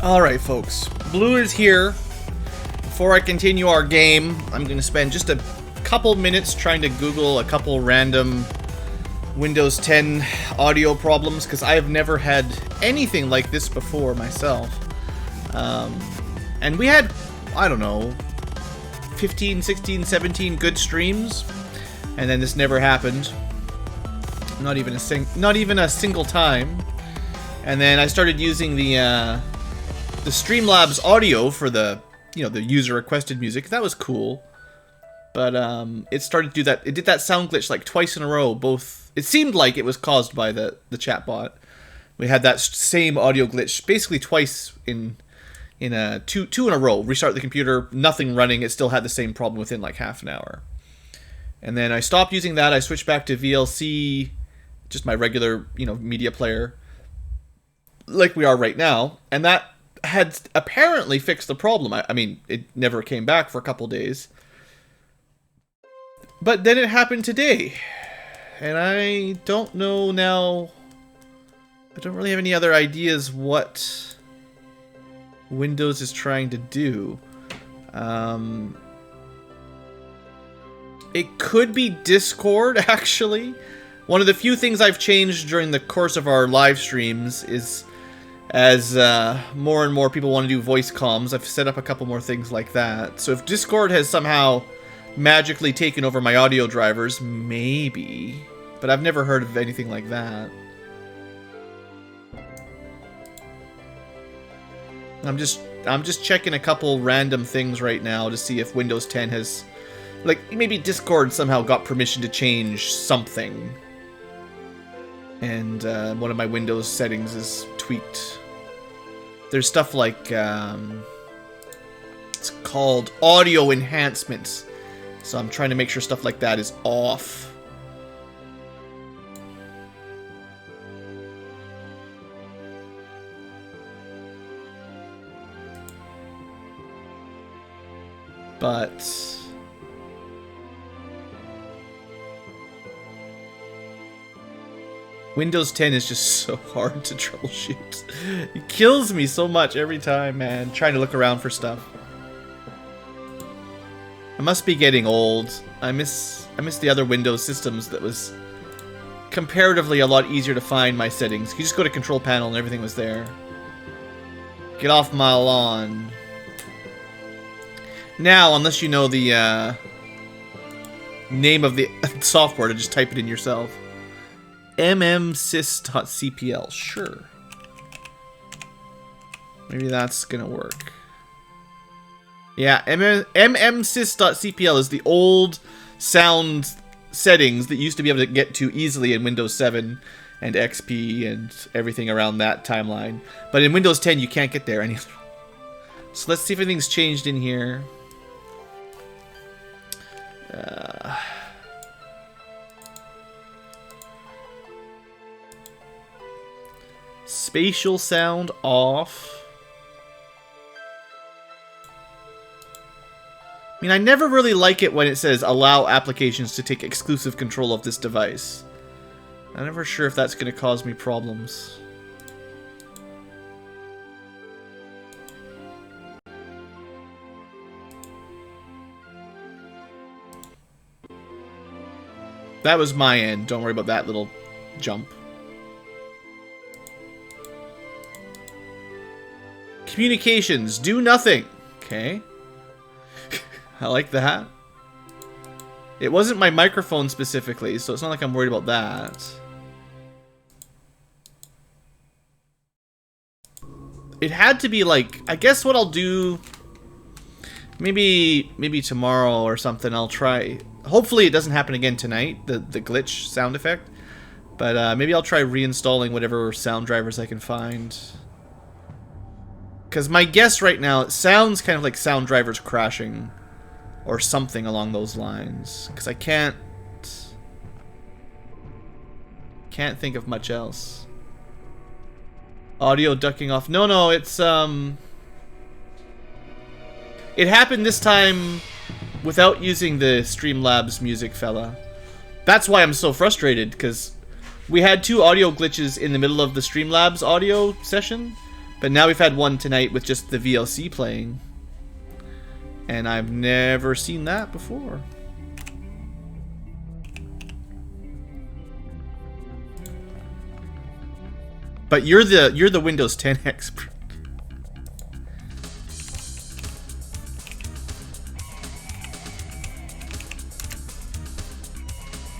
Alright folks, Blue is here. Before I continue our game, I'm going to spend just a couple minutes trying to Google a couple random Windows 10 audio problems, because I have never had anything like this before myself. And we had, I don't know, 15, 16, 17 good streams, and then this never happened. Not even a single time. And then I started using the Streamlabs audio for the, the user requested music. That was cool. But it started to do that. It did that sound glitch like twice in a row. Both. It seemed like it was caused by the chatbot. We had that same audio glitch basically twice in two in a row. Restart the computer, nothing running. It still had the same problem within like half an hour. And then I stopped using that. I switched back to VLC, just my regular media player, like we are right now, and that had apparently fixed the problem. I mean, it never came back for a couple days. But then it happened today. And I don't know now. I don't really have any other ideas what Windows is trying to do. It could be Discord, actually. One of the few things I've changed during the course of our live streams is, as more and more people want to do voice comms, I've set up a couple more things like that. So if Discord has somehow magically taken over my audio drivers, maybe. But I've never heard of anything like that. I'm just checking a couple random things right now to see if Windows 10 has, like, maybe Discord somehow got permission to change something. And one of my Windows settings is tweaked. There's stuff like, it's called audio enhancements. So I'm trying to make sure stuff like that is off. But Windows 10 is just so hard to troubleshoot. It kills me so much every time, man, trying to look around for stuff. I must be getting old. I miss the other Windows systems that was comparatively a lot easier to find my settings. You just go to Control Panel and everything was there. Get off my lawn. Now, unless you know the name of the software, to just type it in yourself. mmsys.cpl. Sure. Maybe that's gonna work. Yeah, mmsys.cpl is the old sound settings that used to be able to get to easily in Windows 7 and XP and everything around that timeline. But in Windows 10, you can't get there any other. So let's see if anything's changed in here. Spatial sound off. I mean, I never really like it when it says allow applications to take exclusive control of this device. I'm never sure if that's going to cause me problems. That was my end. Don't worry about that little jump. Communications, do nothing. Okay. I like that. It wasn't my microphone specifically, so it's not like I'm worried about that. It had to be like, I guess what I'll do, maybe tomorrow or something, I'll try. Hopefully it doesn't happen again tonight, the glitch sound effect. But maybe I'll try reinstalling whatever sound drivers I can find. Because my guess right now, it sounds kind of like sound drivers crashing. Or something along those lines. Because I can't think of much else. Audio ducking off. No, it's it happened this time without using the Streamlabs music fella. That's why I'm so frustrated, because we had two audio glitches in the middle of the Streamlabs audio session, But now we've had one tonight with just the VLC playing. And I've never seen that before. But you're the Windows 10 expert.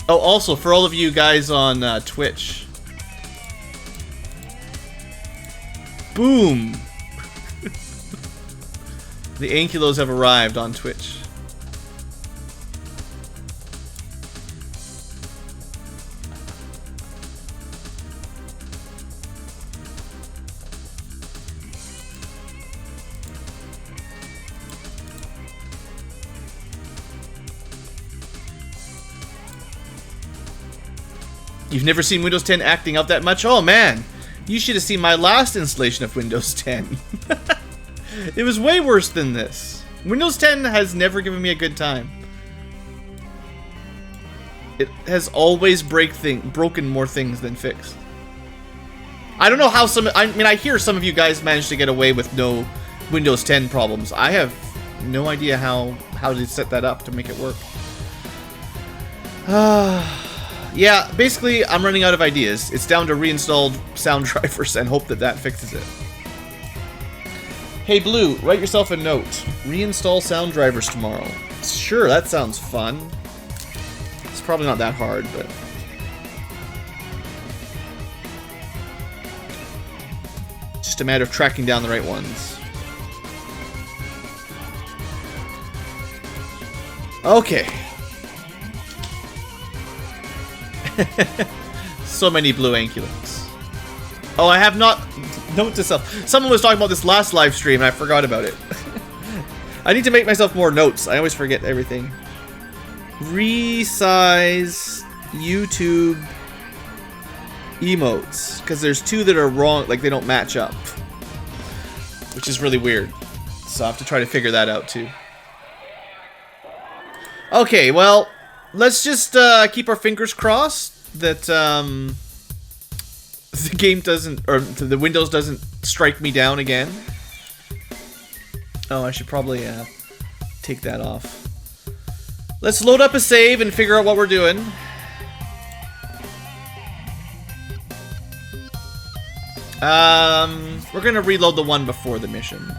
Oh, also for all of you guys on Twitch. Boom! The Ankylos have arrived on Twitch. You've never seen Windows 10 acting up that much? Oh man, you should have seen my last installation of Windows 10. It was way worse than this. Windows 10 has never given me a good time. It has always broken more things than fixed. I don't know how I mean, I hear some of you guys managed to get away with no Windows 10 problems. I have no idea how to set that up to make it work. Yeah, basically, I'm running out of ideas. It's down to reinstalled sound drivers and hope that that fixes it. Hey, Blue, write yourself a note. Reinstall sound drivers tomorrow. Sure, that sounds fun. It's probably not that hard, but... just a matter of tracking down the right ones. Okay. So many BlueAnkylos. Oh, I have not... Note to self. Someone was talking about this last live stream and I forgot about it. I need to make myself more notes. I always forget everything. Resize YouTube emotes. Because there's two that are wrong, like they don't match up. Which is really weird. So I have to try to figure that out too. Okay, well... let's just keep our fingers crossed that the game doesn't, or the Windows doesn't strike me down again. Oh, I should probably take that off. Let's load up a save and figure out what we're doing. We're gonna reload the one before the mission.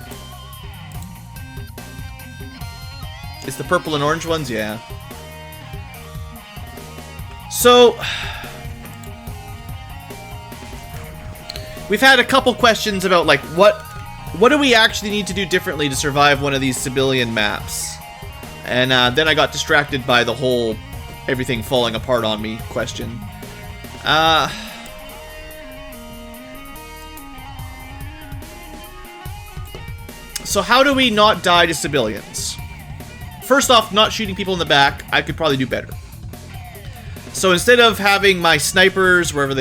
It's the purple and orange ones, yeah. So, we've had a couple questions about, like, what do we actually need to do differently to survive one of these civilian maps? And then I got distracted by the whole everything falling apart on me question. So how do we not die to civilians? First off, not shooting people in the back, I could probably do better. So instead of having my snipers, wherever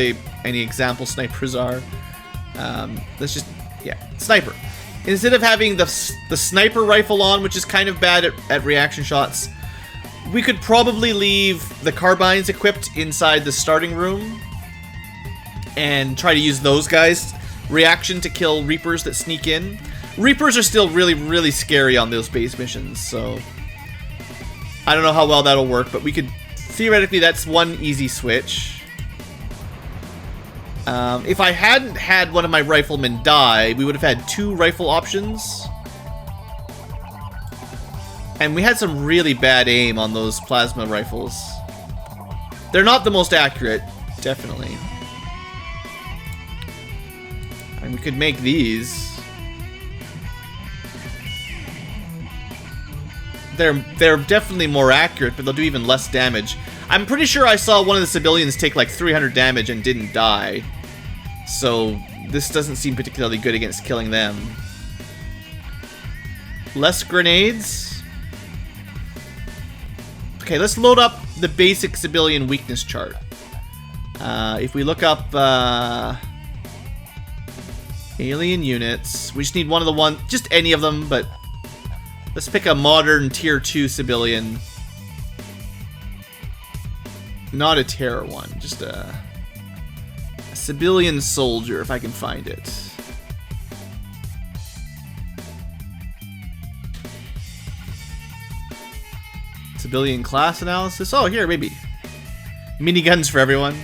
any example snipers are, let's just, yeah, sniper. Instead of having the sniper rifle on, which is kind of bad at reaction shots, we could probably leave the carbines equipped inside the starting room and try to use those guys' reaction to kill Reapers that sneak in. Reapers are still really, really scary on those base missions, so I don't know how well that'll work, but we could... theoretically, that's one easy switch. If I hadn't had one of my riflemen die, we would have had 2 rifle options. And we had some really bad aim on those plasma rifles. They're not the most accurate, definitely. And we could make these. They're definitely more accurate, but they'll do even less damage. I'm pretty sure I saw one of the civilians take like 300 damage and didn't die. So this doesn't seem particularly good against killing them. Less grenades. Okay, let's load up the basic civilian weakness chart. If we look up alien units, we just need one of the one, just any of them, but let's pick a modern tier 2 civilian. Not a terror one, just a civilian soldier, if I can find it. Civilian class analysis. Oh, here, maybe. Miniguns for everyone.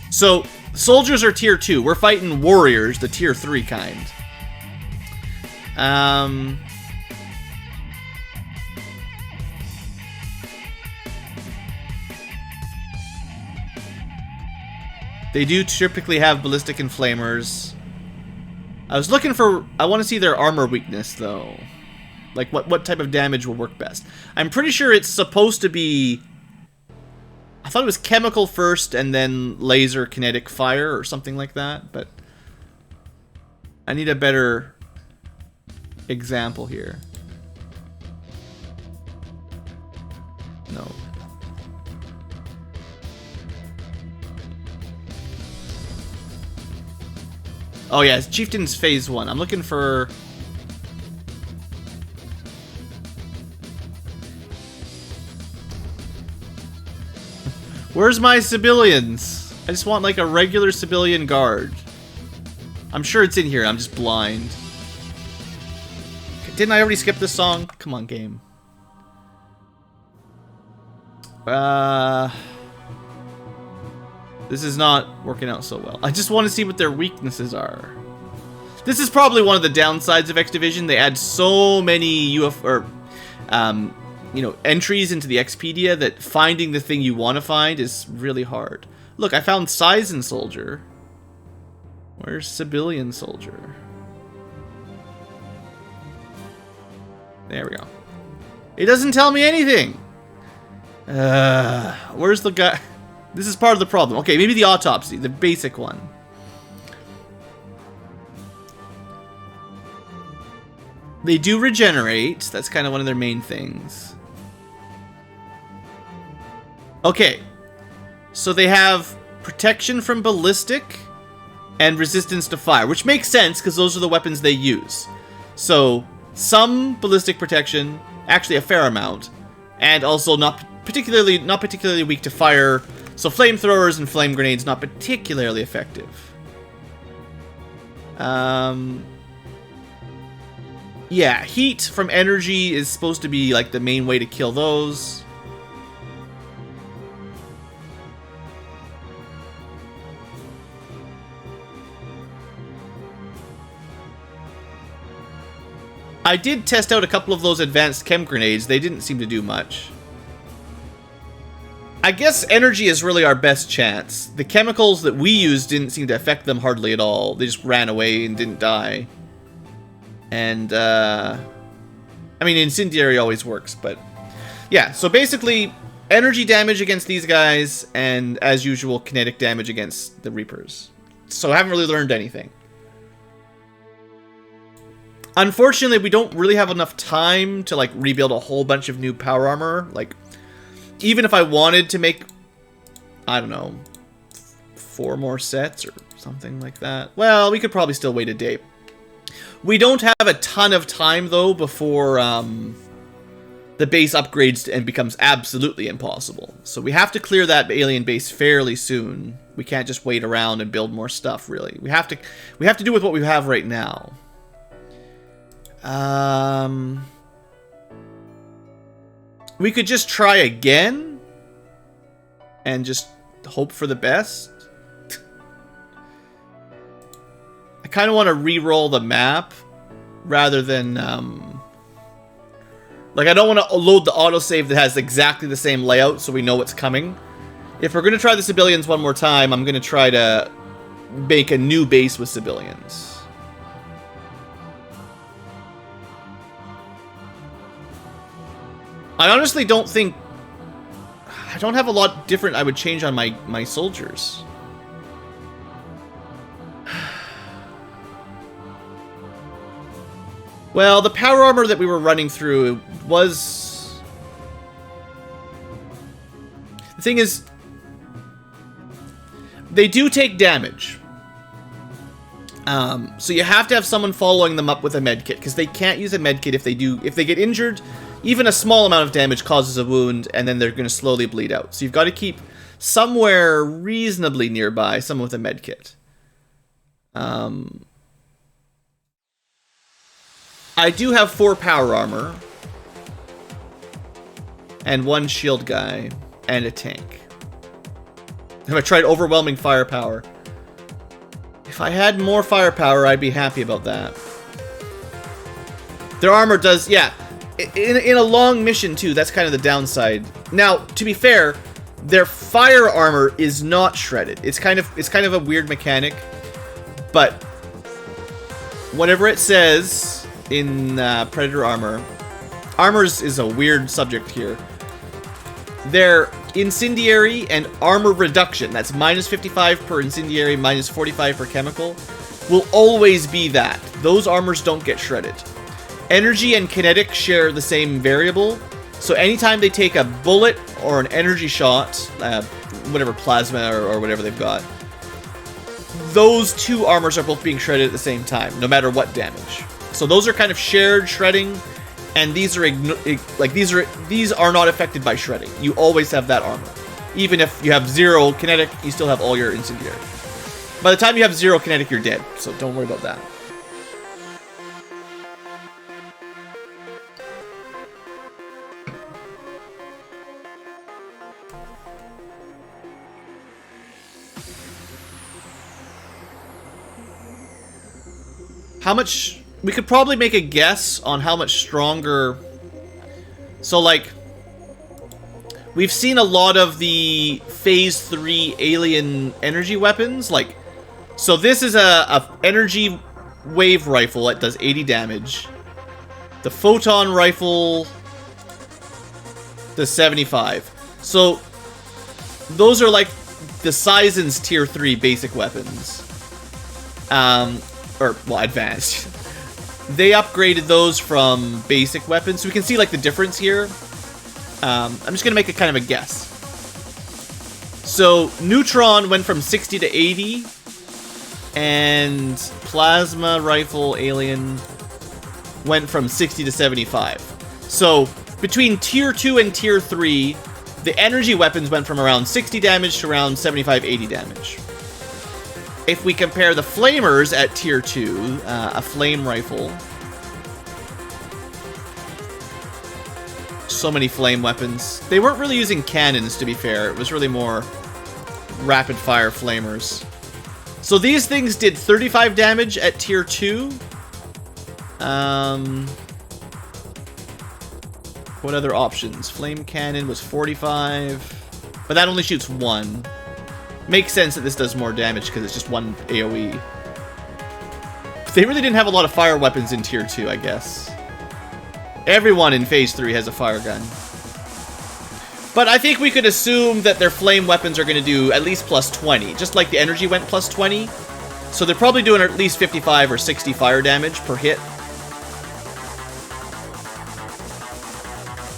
So, soldiers are tier 2. We're fighting warriors, the tier 3 kind. They do typically have ballistic inflamers. I was looking for... I want to see their armor weakness, though. Like, what type of damage will work best. I'm pretty sure it's supposed to be... I thought it was chemical first, and then laser kinetic fire, or something like that, but... I need a better example here. No. Oh yeah, it's Chieftain's Phase 1. I'm looking for... Where's my civilians? I just want like a regular civilian guard. I'm sure it's in here, I'm just blind. Didn't I already skip this song? Come on, game. This is not working out so well. I just want to see what their weaknesses are. This is probably one of the downsides of X-Division. They add so many entries into the Xpedia that finding the thing you want to find is really hard. Look, I found Sizen Soldier. Where's Civilian Soldier? There we go. It doesn't tell me anything. Where's the guy? This is part of the problem. Okay, maybe the autopsy, the basic one. They do regenerate. That's kind of one of their main things. Okay. So they have protection from ballistic and resistance to fire, which makes sense because those are the weapons they use. So some ballistic protection, actually a fair amount, and also not particularly weak to fire. So flamethrowers and flame grenades not particularly effective. Yeah, heat from energy is supposed to be like the main way to kill those. I did test out a couple of those advanced chem grenades. They didn't seem to do much. I guess energy is really our best chance. The chemicals that we used didn't seem to affect them hardly at all. They just ran away and didn't die. And, I mean, incendiary always works, but... Yeah, so basically, energy damage against these guys, and, as usual, kinetic damage against the Reapers. So I haven't really learned anything. Unfortunately, we don't really have enough time to, like, rebuild a whole bunch of new power armor. Like... Even if I wanted to make, I don't know, 4 more sets or something like that. Well, we could probably still wait a day. We don't have a ton of time, though, before the base upgrades and becomes absolutely impossible. So we have to clear that alien base fairly soon. We can't just wait around and build more stuff, really. We have to do with what we have right now. We could just try again and just hope for the best. I kind of want to re-roll the map rather than like, I don't want to load the autosave that has exactly the same layout so we know what's coming. If we're going to try the civilians one more time, I'm going to try to make a new base with civilians. I honestly don't think... I don't have a lot different I would change on my soldiers. Well, the power armor that we were running through was... The thing is... They do take damage. So you have to have someone following them up with a medkit, because they can't use a medkit if they get injured. Even a small amount of damage causes a wound, and then they're going to slowly bleed out. So you've got to keep somewhere reasonably nearby someone with a medkit. I do have 4 power armor. And 1 shield guy. And a tank. Have I tried overwhelming firepower? If I had more firepower, I'd be happy about that. Their armor does, yeah. In a long mission, too, that's kind of the downside. Now, to be fair, their fire armor is not shredded. It's kind of a weird mechanic. But whatever it says in Predator armor, armors is a weird subject here. Their incendiary and armor reduction, that's minus 55 per incendiary, minus 45 per chemical, will always be that. Those armors don't get shredded. Energy and kinetic share the same variable, so anytime they take a bullet or an energy shot, whatever, plasma or whatever they've got, those 2 armors are both being shredded at the same time, no matter what damage. So those are kind of shared shredding. And these are these are not affected by shredding. You always have that armor. Even if you have 0 kinetic, you still have all your incendiary. By the time you have 0 kinetic, you're dead. So don't worry about that. How much... We could probably make a guess on how much stronger... So, like... We've seen a lot of the Phase 3 alien energy weapons. Like... So this is a energy wave rifle that does 80 damage. The photon rifle does 75. So... Those are like the Sizen's Tier 3 basic weapons. Or, well, advanced. They upgraded those from basic weapons, so we can see like the difference here. I'm just gonna make a kind of a guess. So Neutron went from 60 to 80, and Plasma Rifle Alien went from 60 to 75. So between Tier 2 and Tier 3, the energy weapons went from around 60 damage to around 75, 80 damage. If we compare the flamers at Tier 2, a flame rifle. So many flame weapons. They weren't really using cannons, to be fair. It was really more rapid-fire flamers. So these things did 35 damage at Tier 2. What other options? Flame cannon was 45. But that only shoots 1. Makes sense that this does more damage because it's just 1 AoE. They really didn't have a lot of fire weapons in Tier 2, I guess. Everyone in Phase 3 has a fire gun. But I think we could assume that their flame weapons are going to do at least plus 20. Just like the energy went plus 20. So they're probably doing at least 55 or 60 fire damage per hit.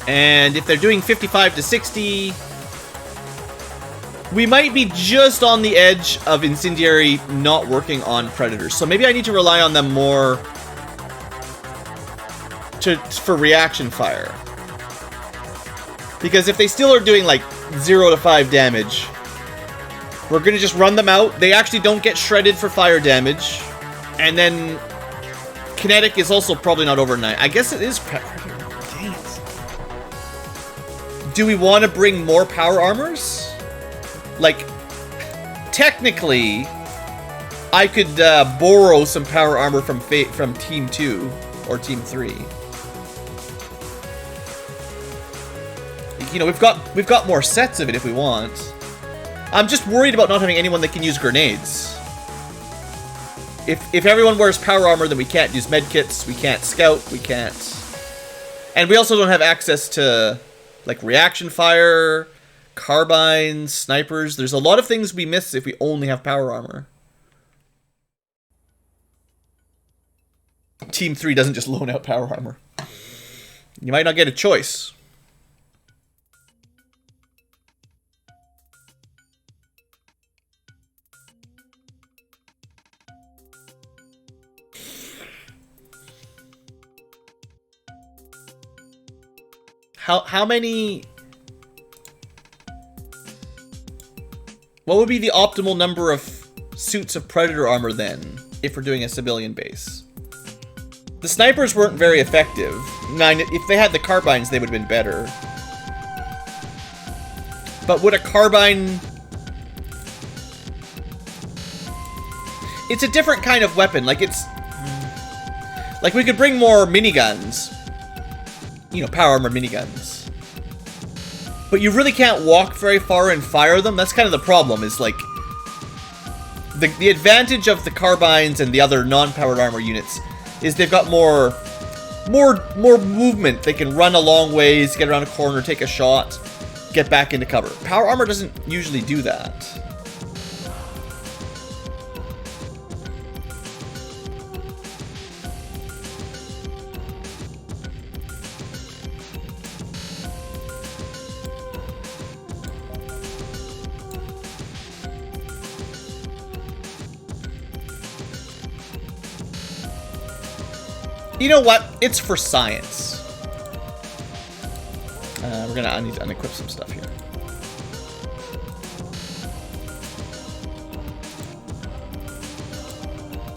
And if they're doing 55 to 60... We might be just on the edge of Incendiary not working on Predators. So maybe I need to rely on them more for reaction fire. Because if they still are doing like 0 to 5 damage, we're going to just run them out. They actually don't get shredded for fire damage. And then kinetic is also probably not overnight. I guess it is Predator. Dang it. Do we want to bring more power armors? Like, technically, I could borrow some power armor from Team 2 or Team 3. You know, we've got more sets of it if we want. I'm just worried about not having anyone that can use grenades. If everyone wears power armor, then we can't use medkits, we can't scout, we can't... And we also don't have access to, like, reaction fire... Carbines, snipers. There's a lot of things we miss if we only have power armor. Team 3 doesn't just loan out power armor. You might not get a choice. How many... What would be the optimal number of suits of Predator armor then, if we're doing a civilian base? The snipers weren't very effective. If they had the carbines, they would have been better. But would a carbine... It's a different kind of weapon. Like, it's... Like, we could bring more miniguns. You know, power armor miniguns. But you really can't walk very far and fire them. That's kind of the problem, is like... The advantage of the carbines and the other non-powered armor units is they've got more movement. They can run a long ways, get around a corner, take a shot, get back into cover. Power armor doesn't usually do that. You know what? It's for science. I need to unequip some stuff here.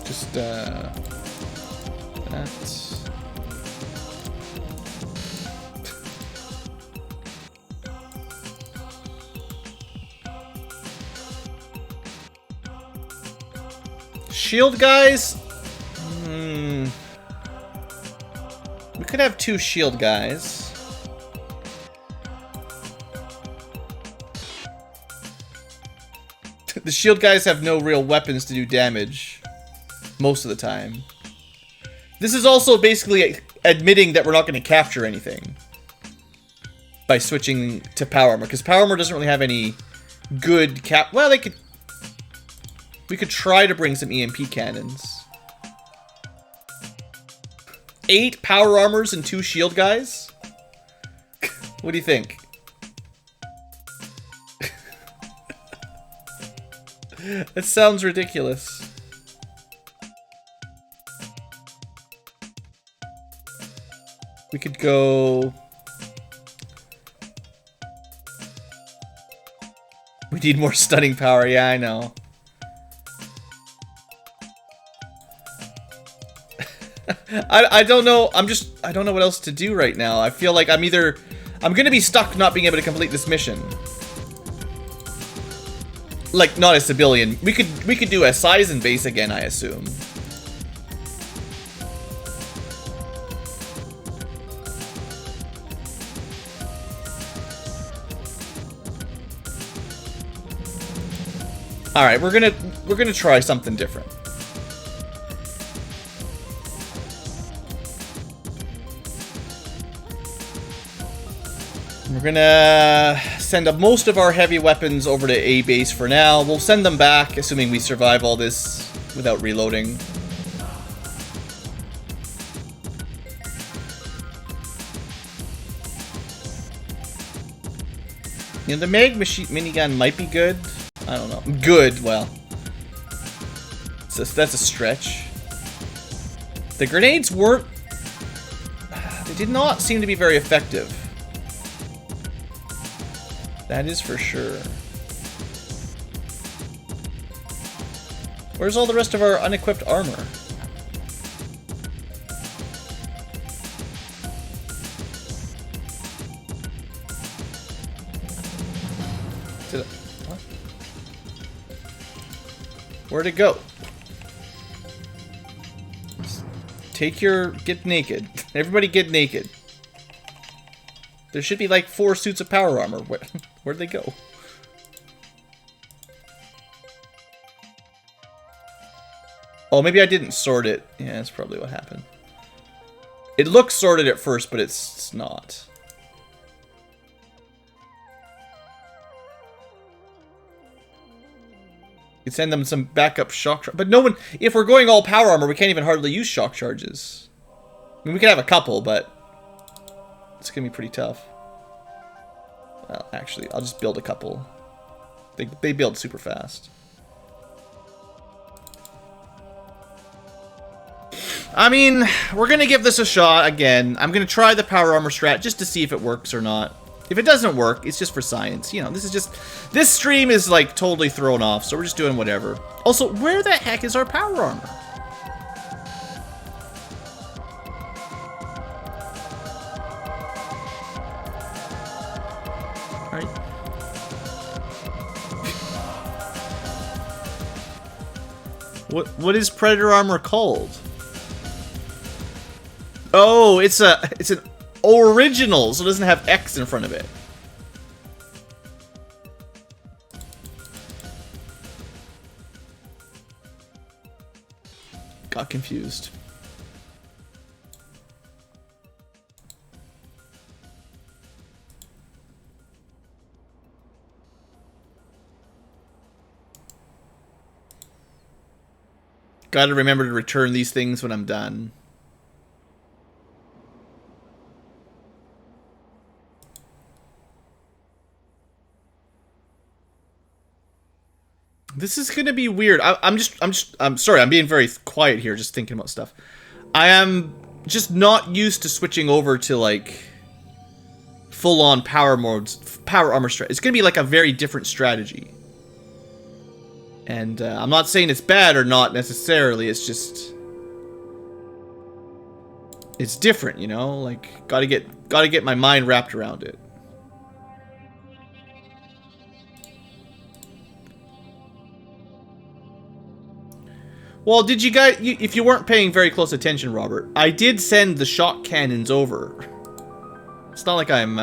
Just, that. Shield guys? We could have 2 shield guys. The shield guys have no real weapons to do damage most of the time. This is also basically admitting that we're not going to capture anything by switching to power armor, because power armor doesn't really have any good well, we could try to bring some EMP cannons. 8 power armors and 2 shield guys? What do you think? That sounds ridiculous. We could go... We need more stunning power, yeah, I know. I don't know. I don't know what else to do right now. I feel like I'm gonna be stuck not being able to complete this mission. Like, not a civilian. We could do a Sizen base again, I assume. All right, we're gonna try something different. We're gonna send up most of our heavy weapons over to A base for now. We'll send them back, assuming we survive all this without reloading. You know, the mag minigun might be good. I don't know. Good, well. That's a stretch. The grenades weren't... They did not seem to be very effective. That is for sure. Where's all the rest of our unequipped armor? What? Where'd it go? Get naked. Everybody get naked. There should be like 4 suits of power armor. Where'd they go? Oh, maybe I didn't sort it. Yeah, that's probably what happened. It looks sorted at first, but it's not. You could send them some backup shock... But no one... If we're going all power armor, we can't even hardly use shock charges. I mean, we can have a couple, but... It's gonna be pretty tough. Well, actually, I'll just build a couple. They build super fast. I mean, we're gonna give this a shot again. I'm gonna try the power armor strat just to see if it works or not. If it doesn't work, it's just for science. You know, this stream is like totally thrown off, so we're just doing whatever. Also, where the heck is our power armor? What is Predator armor called? Oh, it's an original, so it doesn't have X in front of it. Got confused. Gotta remember to return these things when I'm done. This is gonna be weird. I'm sorry, I'm being very quiet here, just thinking about stuff. I am just not used to switching over to, like, full-on power modes, power armor strategy. It's gonna be like a very different strategy. And I'm not saying it's bad or not necessarily, it's just... it's different, you know? Like, gotta get my mind wrapped around it. Well, did you guys... if you weren't paying very close attention, Robert, I did send the shock cannons over. It's not like I'm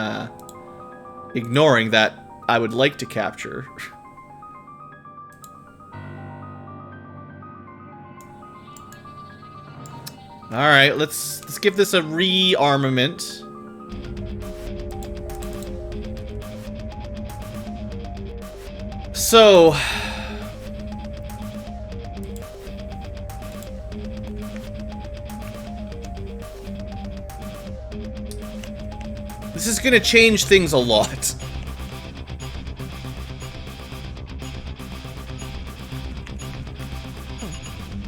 ignoring that I would like to capture. Alright, let's give this a rearmament. So... this is gonna change things a lot.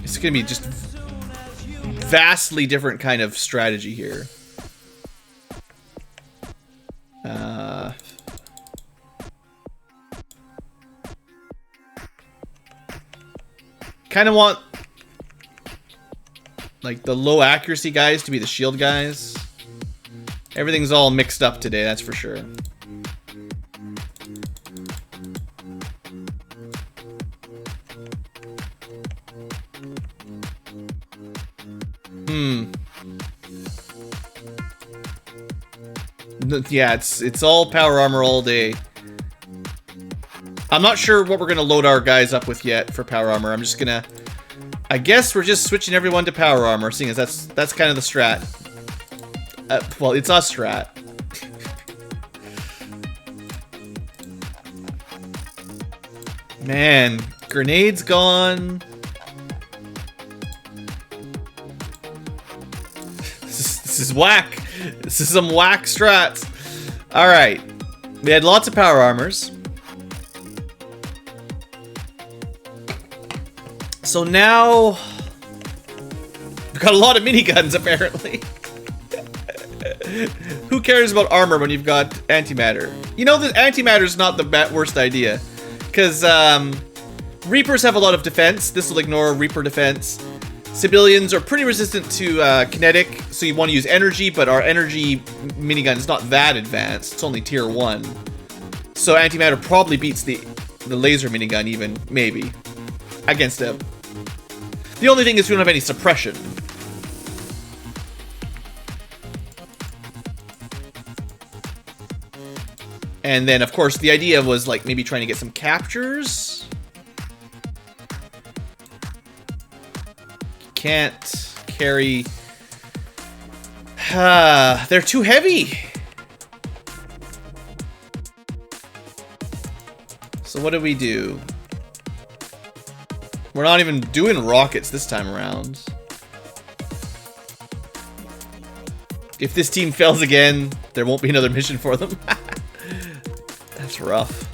It's gonna be just vastly different kind of strategy here. Kind of want, like, the low accuracy guys to be the shield guys. Everything's all mixed up today, that's for sure. Yeah, it's all power armor all day. I'm not sure what we're gonna load our guys up with yet for power armor. I'm just gonna... I guess we're just switching everyone to power armor, seeing as that's kind of the strat. Well, it's a strat. Man, grenades gone. This is whack. This is some whack strats. Alright. We had lots of power armors. So now... we've got a lot of miniguns, apparently. Who cares about armor when you've got antimatter? You know, the antimatter's not the worst idea. Because, Reapers have a lot of defense. This will ignore Reaper defense. Civilians are pretty resistant to kinetic, so you want to use energy, but our energy minigun is not that advanced. It's only tier 1. So antimatter probably beats the laser minigun even, maybe. Against them. The only thing is we don't have any suppression. And then, of course, the idea was, like, maybe trying to get some captures. Can't carry... they're too heavy! So what do we do? We're not even doing rockets this time around. If this team fails again, there won't be another mission for them. That's rough.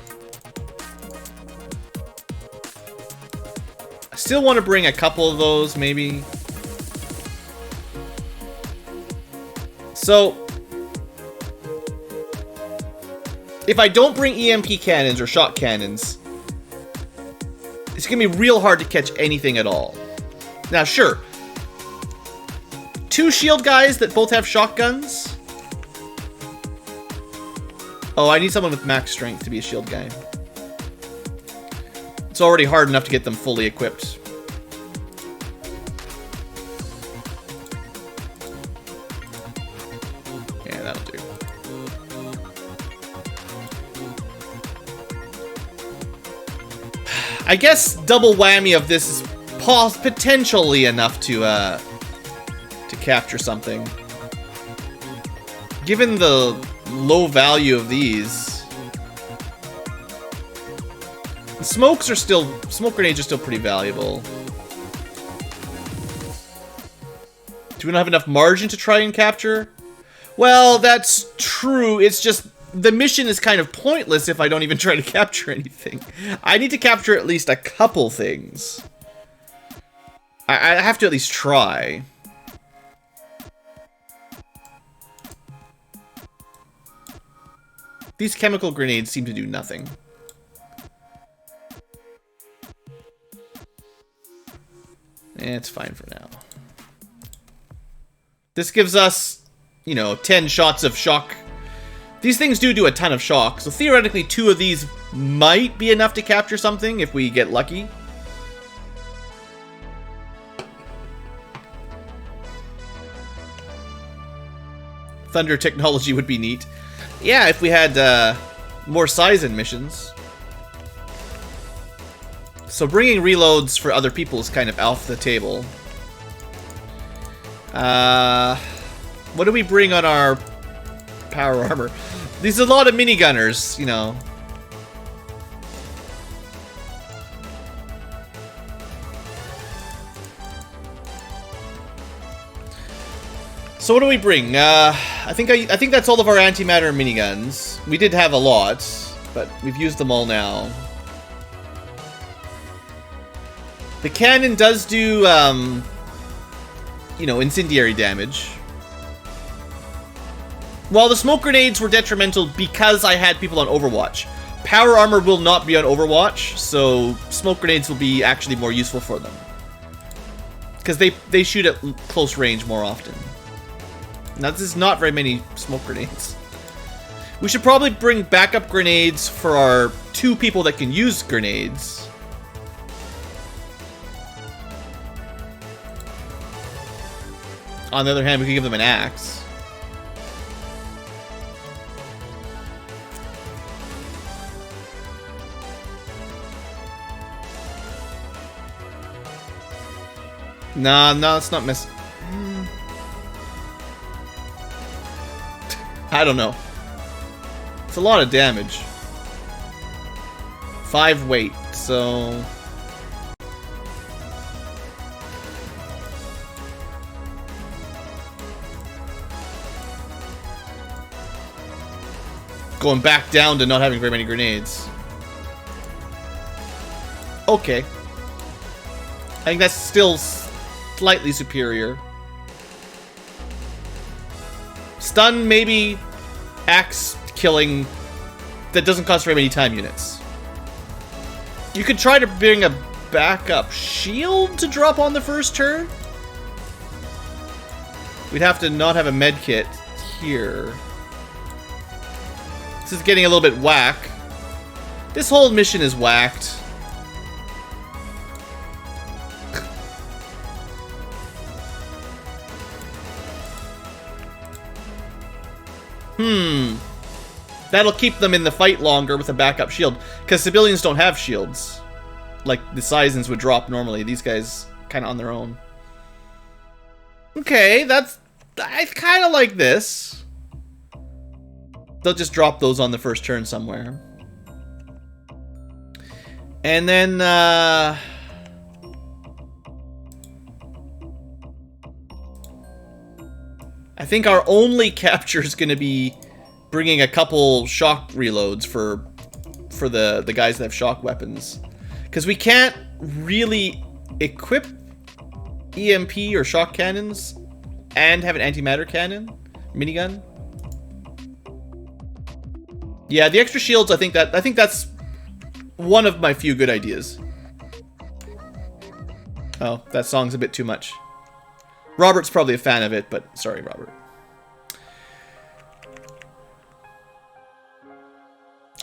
I still want to bring a couple of those, maybe. So, if I don't bring EMP cannons or shock cannons, it's gonna be real hard to catch anything at all. Now, sure, 2 shield guys that both have shotguns. Oh, I need someone with max strength to be a shield guy. It's already hard enough to get them fully equipped. I guess double whammy of this is potentially enough to capture something. Given the low value of these, smoke grenades are still pretty valuable. Do we not have enough margin to try and capture? Well, that's true. It's just the mission is kind of pointless if I don't even try to capture anything. I need to capture at least a couple things. I have to at least try. These chemical grenades seem to do nothing. It's fine for now. This gives us, you know, 10 shots of shock. These things do a ton of shock, so theoretically 2 of these might be enough to capture something if we get lucky. Thunder technology would be neat. Yeah, if we had more Sizen missions. So bringing reloads for other people is kind of off the table. What do we bring on our power armor? There's a lot of minigunners, you know. So what do we bring? I think that's all of our antimatter miniguns. We did have a lot, but we've used them all now. The cannon does do, you know, incendiary damage. While the smoke grenades were detrimental because I had people on Overwatch. Power armor will not be on Overwatch, so smoke grenades will be actually more useful for them. Because they shoot at close range more often. Now, this is not very many smoke grenades. We should probably bring backup grenades for our 2 people that can use grenades. On the other hand, we could give them an axe. No, it's not miss. I don't know. It's a lot of damage. 5 weight, so... Going back down to not having very many grenades. Okay. I think that's still slightly superior. Stun, maybe. Axe killing. That doesn't cost very many time units. You could try to bring a backup shield to drop on the first turn. We'd have to not have a med kit here. This is getting a little bit whack. This whole mission is whacked. That'll keep them in the fight longer with a backup shield. Because civilians don't have shields. Like the Sizens would drop normally. These guys kind of on their own. Okay, I kind of like this. They'll just drop those on the first turn somewhere. And then, I think our only capture is going to be bringing a couple shock reloads for the guys that have shock weapons. Because we can't really equip EMP or shock cannons and have an antimatter cannon minigun. Yeah, the extra shields, I think that's one of my few good ideas. Oh, that song's a bit too much. Robert's probably a fan of it, but sorry, Robert.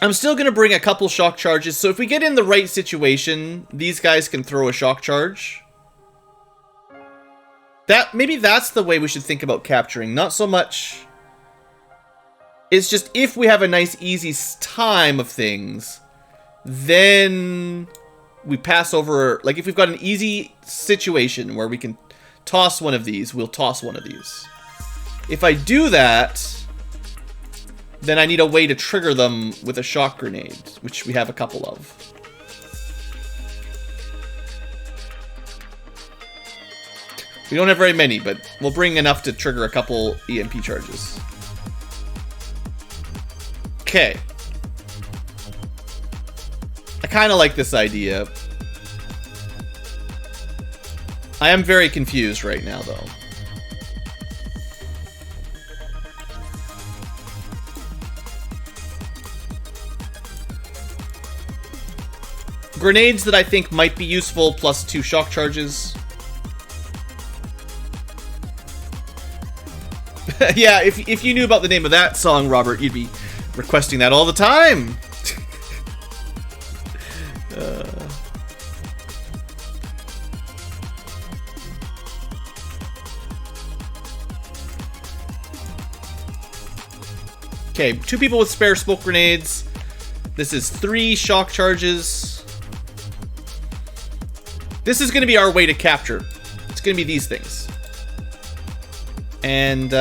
I'm still going to bring a couple shock charges, so if we get in the right situation, these guys can throw a shock charge. Maybe that's the way we should think about capturing, not so much... It's just if we have a nice easy time of things, then we pass over, like if we've got an easy situation where we can toss one of these, we'll toss one of these. If I do that, then I need a way to trigger them with a shock grenade, which we have a couple of. We don't have very many, but we'll bring enough to trigger a couple EMP charges. Okay. I kind of like this idea. I am very confused right now, though. Grenades that I think might be useful, plus 2 shock charges. Yeah, if you knew about the name of that song, Robert, you'd be requesting that all the time. Okay, 2 people with spare smoke grenades. This is 3 shock charges. This is going to be our way to capture. It's going to be these things. And,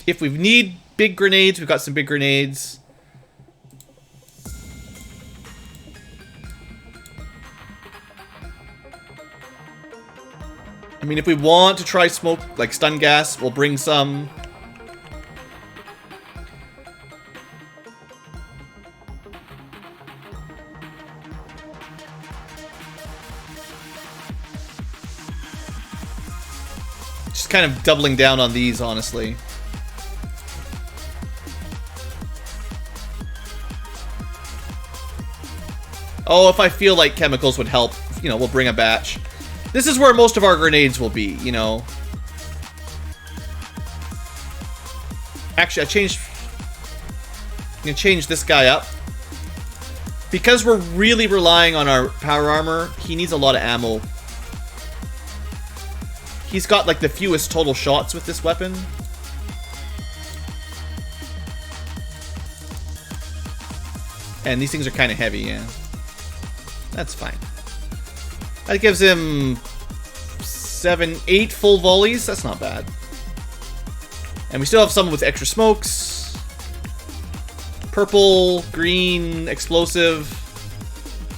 if we need big grenades, we've got some big grenades. I mean, if we want to try smoke, like stun gas, we'll bring some. Just kind of doubling down on these, honestly. Oh, if I feel like chemicals would help, you know, we'll bring a batch. This is where most of our grenades will be, you know. Actually, I'm gonna change this guy up. Because we're really relying on our power armor, he needs a lot of ammo. He's got, like, the fewest total shots with this weapon. And these things are kind of heavy, yeah. That's fine. That gives him 7, 8 full volleys. That's not bad. And we still have some with extra smokes. Purple, green, explosive.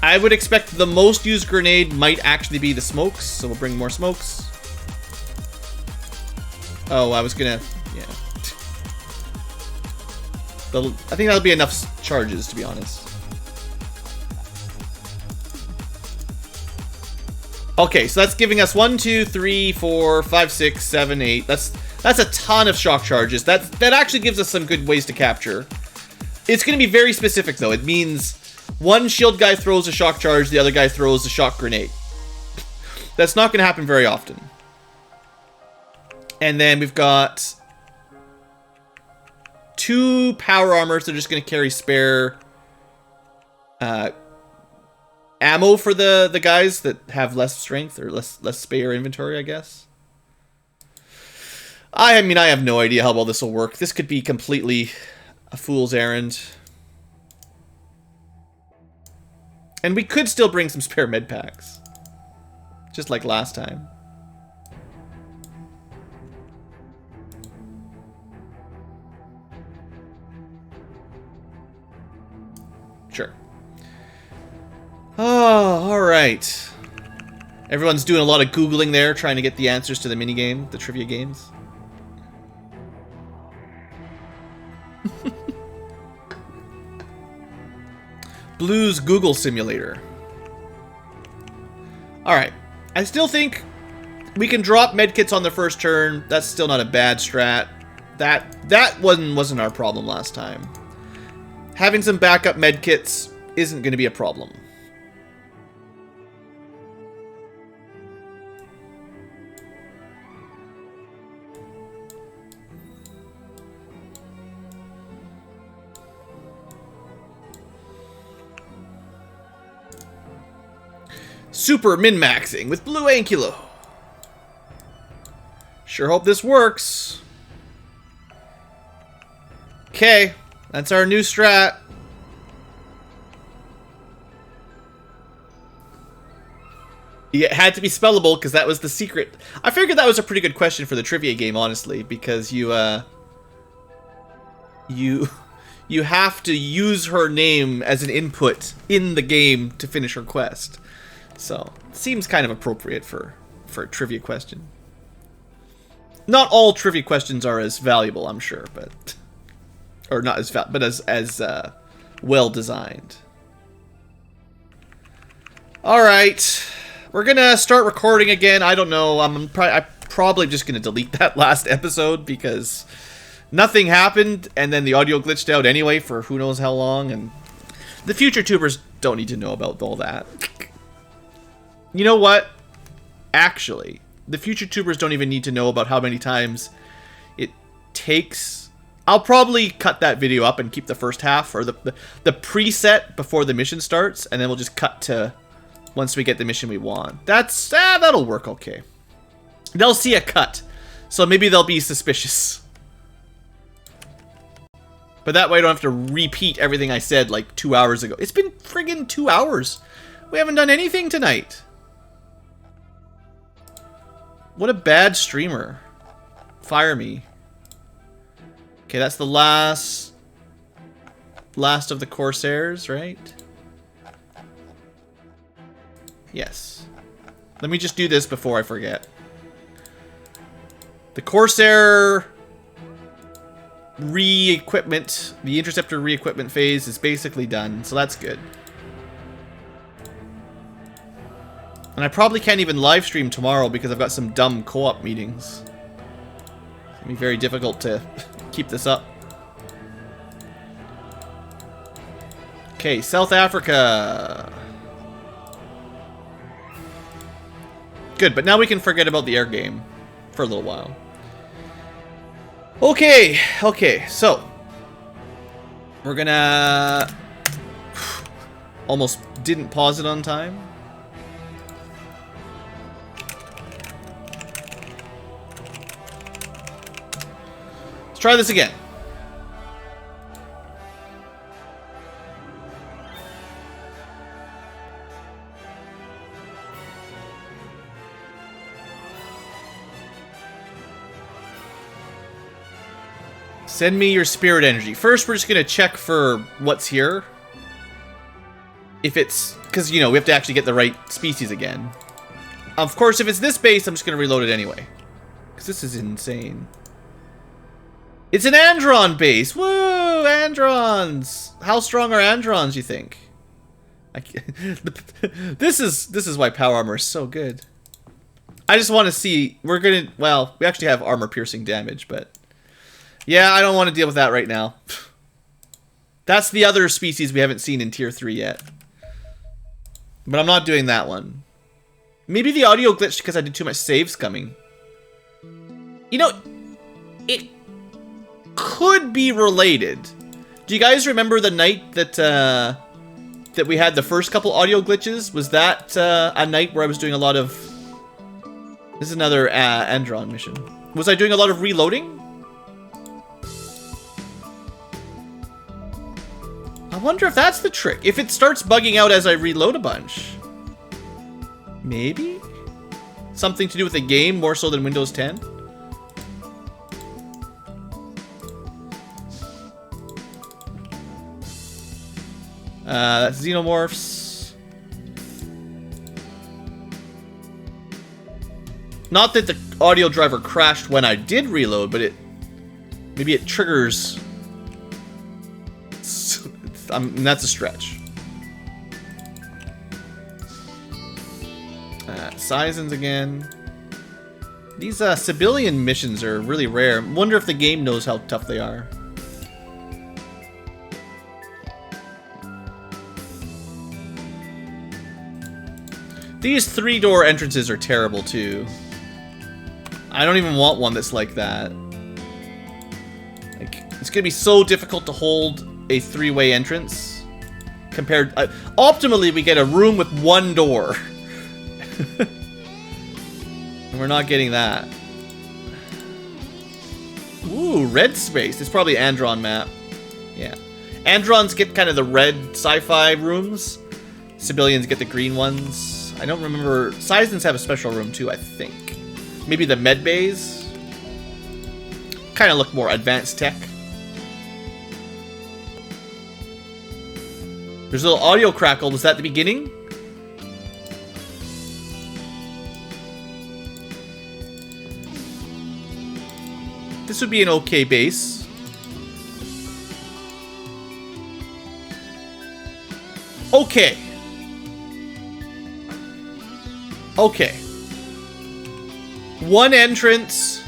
I would expect the most used grenade might actually be the smokes, so we'll bring more smokes. Oh, I was gonna... yeah. I think that'll be enough charges, to be honest. Okay, so that's giving us 1, 2, 3, 4, 5, 6, 7, 8. That's a ton of shock charges. That actually gives us some good ways to capture. It's going to be very specific, though. It means one shield guy throws a shock charge, the other guy throws a shock grenade. That's not going to happen very often. And then we've got 2 power armors. They're just going to carry spare ammo for the guys that have less strength or less spare inventory, I guess. I mean, I have no idea how well this will work. This could be completely a fool's errand. And we could still bring some spare med packs. Just like last time. Sure. Oh, alright. Everyone's doing a lot of Googling there, trying to get the answers to the minigame, the trivia games. Blue's Google Simulator. Alright. I still think we can drop medkits on the first turn. That's still not a bad strat. That wasn't our problem last time. Having some backup medkits isn't going to be a problem. Super min-maxing with BlueAnkylo. Sure hope this works. Okay, that's our new strat. It had to be spellable because that was the secret. I figured that was a pretty good question for the trivia game, honestly, because you have to use her name as an input in the game to finish her quest. So, it seems kind of appropriate for a trivia question. Not all trivia questions are as valuable, I'm sure, but or not as but as well designed. All right. We're gonna start recording again. I don't know. I'm probably just gonna delete that last episode because nothing happened, and then the audio glitched out anyway for who knows how long, and the future tubers don't need to know about all that. You know what? Actually, the future tubers don't even need to know about how many times it takes. I'll probably cut that video up and keep the first half, or the preset before the mission starts, and then we'll just cut to once we get the mission we want. That'll work okay. They'll see a cut, so maybe they'll be suspicious. But that way I don't have to repeat everything I said like 2 hours ago. It's been friggin' 2 hours. We haven't done anything tonight. What a bad streamer. Fire me. Okay, that's the last of the Corsairs, right? Yes. Let me just do this before I forget. The Corsair re-equipment, the Interceptor re-equipment phase is basically done, so that's good. And I probably can't even live stream tomorrow because I've got some dumb co-op meetings. It's gonna be very difficult to keep this up. Okay, South Africa. Good, but now we can forget about the air game for a little while. Okay, so we're gonna almost didn't pause it on time. Let's try this again. Send me your spirit energy. First, we're just going to check for what's here. If it's... Because, you know, we have to actually get the right species again. Of course, if it's this base, I'm just going to reload it anyway. Because this is insane. It's an Andron base! Woo! Androns! How strong are Androns, you think? This is why power armor is so good. I just want to see... We're going to... Well, we actually have armor-piercing damage, but... Yeah, I don't want to deal with that right now. That's the other species we haven't seen in Tier 3 yet. But I'm not doing that one. Maybe the audio glitched because I did too much save scumming. You know, it could be related. Do you guys remember the night that that we had the first couple audio glitches? Was that a night where I was doing a lot of... This is another Andron mission. Was I doing a lot of reloading? I wonder if that's the trick. If it starts bugging out as I reload a bunch. Maybe? Something to do with the game more so than Windows 10? That's Xenomorphs. Not that the audio driver crashed when I did reload, but maybe it triggers... that's a stretch. Sizens again. These civilian missions are really rare. Wonder if the game knows how tough they are. These 3-door entrances are terrible too. I don't even want one that's like that. Like, it's gonna be so difficult to hold a 3-way entrance compared optimally we get a room with 1 door. And we're not getting that. Ooh, red space. It's probably Andron map. Yeah. Androns get kind of the red sci-fi rooms. Civilians get the green ones. I don't remember. Seisons have a special room too, I think. Maybe the med bays. Kind of look more advanced tech. There's a little audio crackle. Was that the beginning? This would be an okay base. Okay. Okay. One entrance,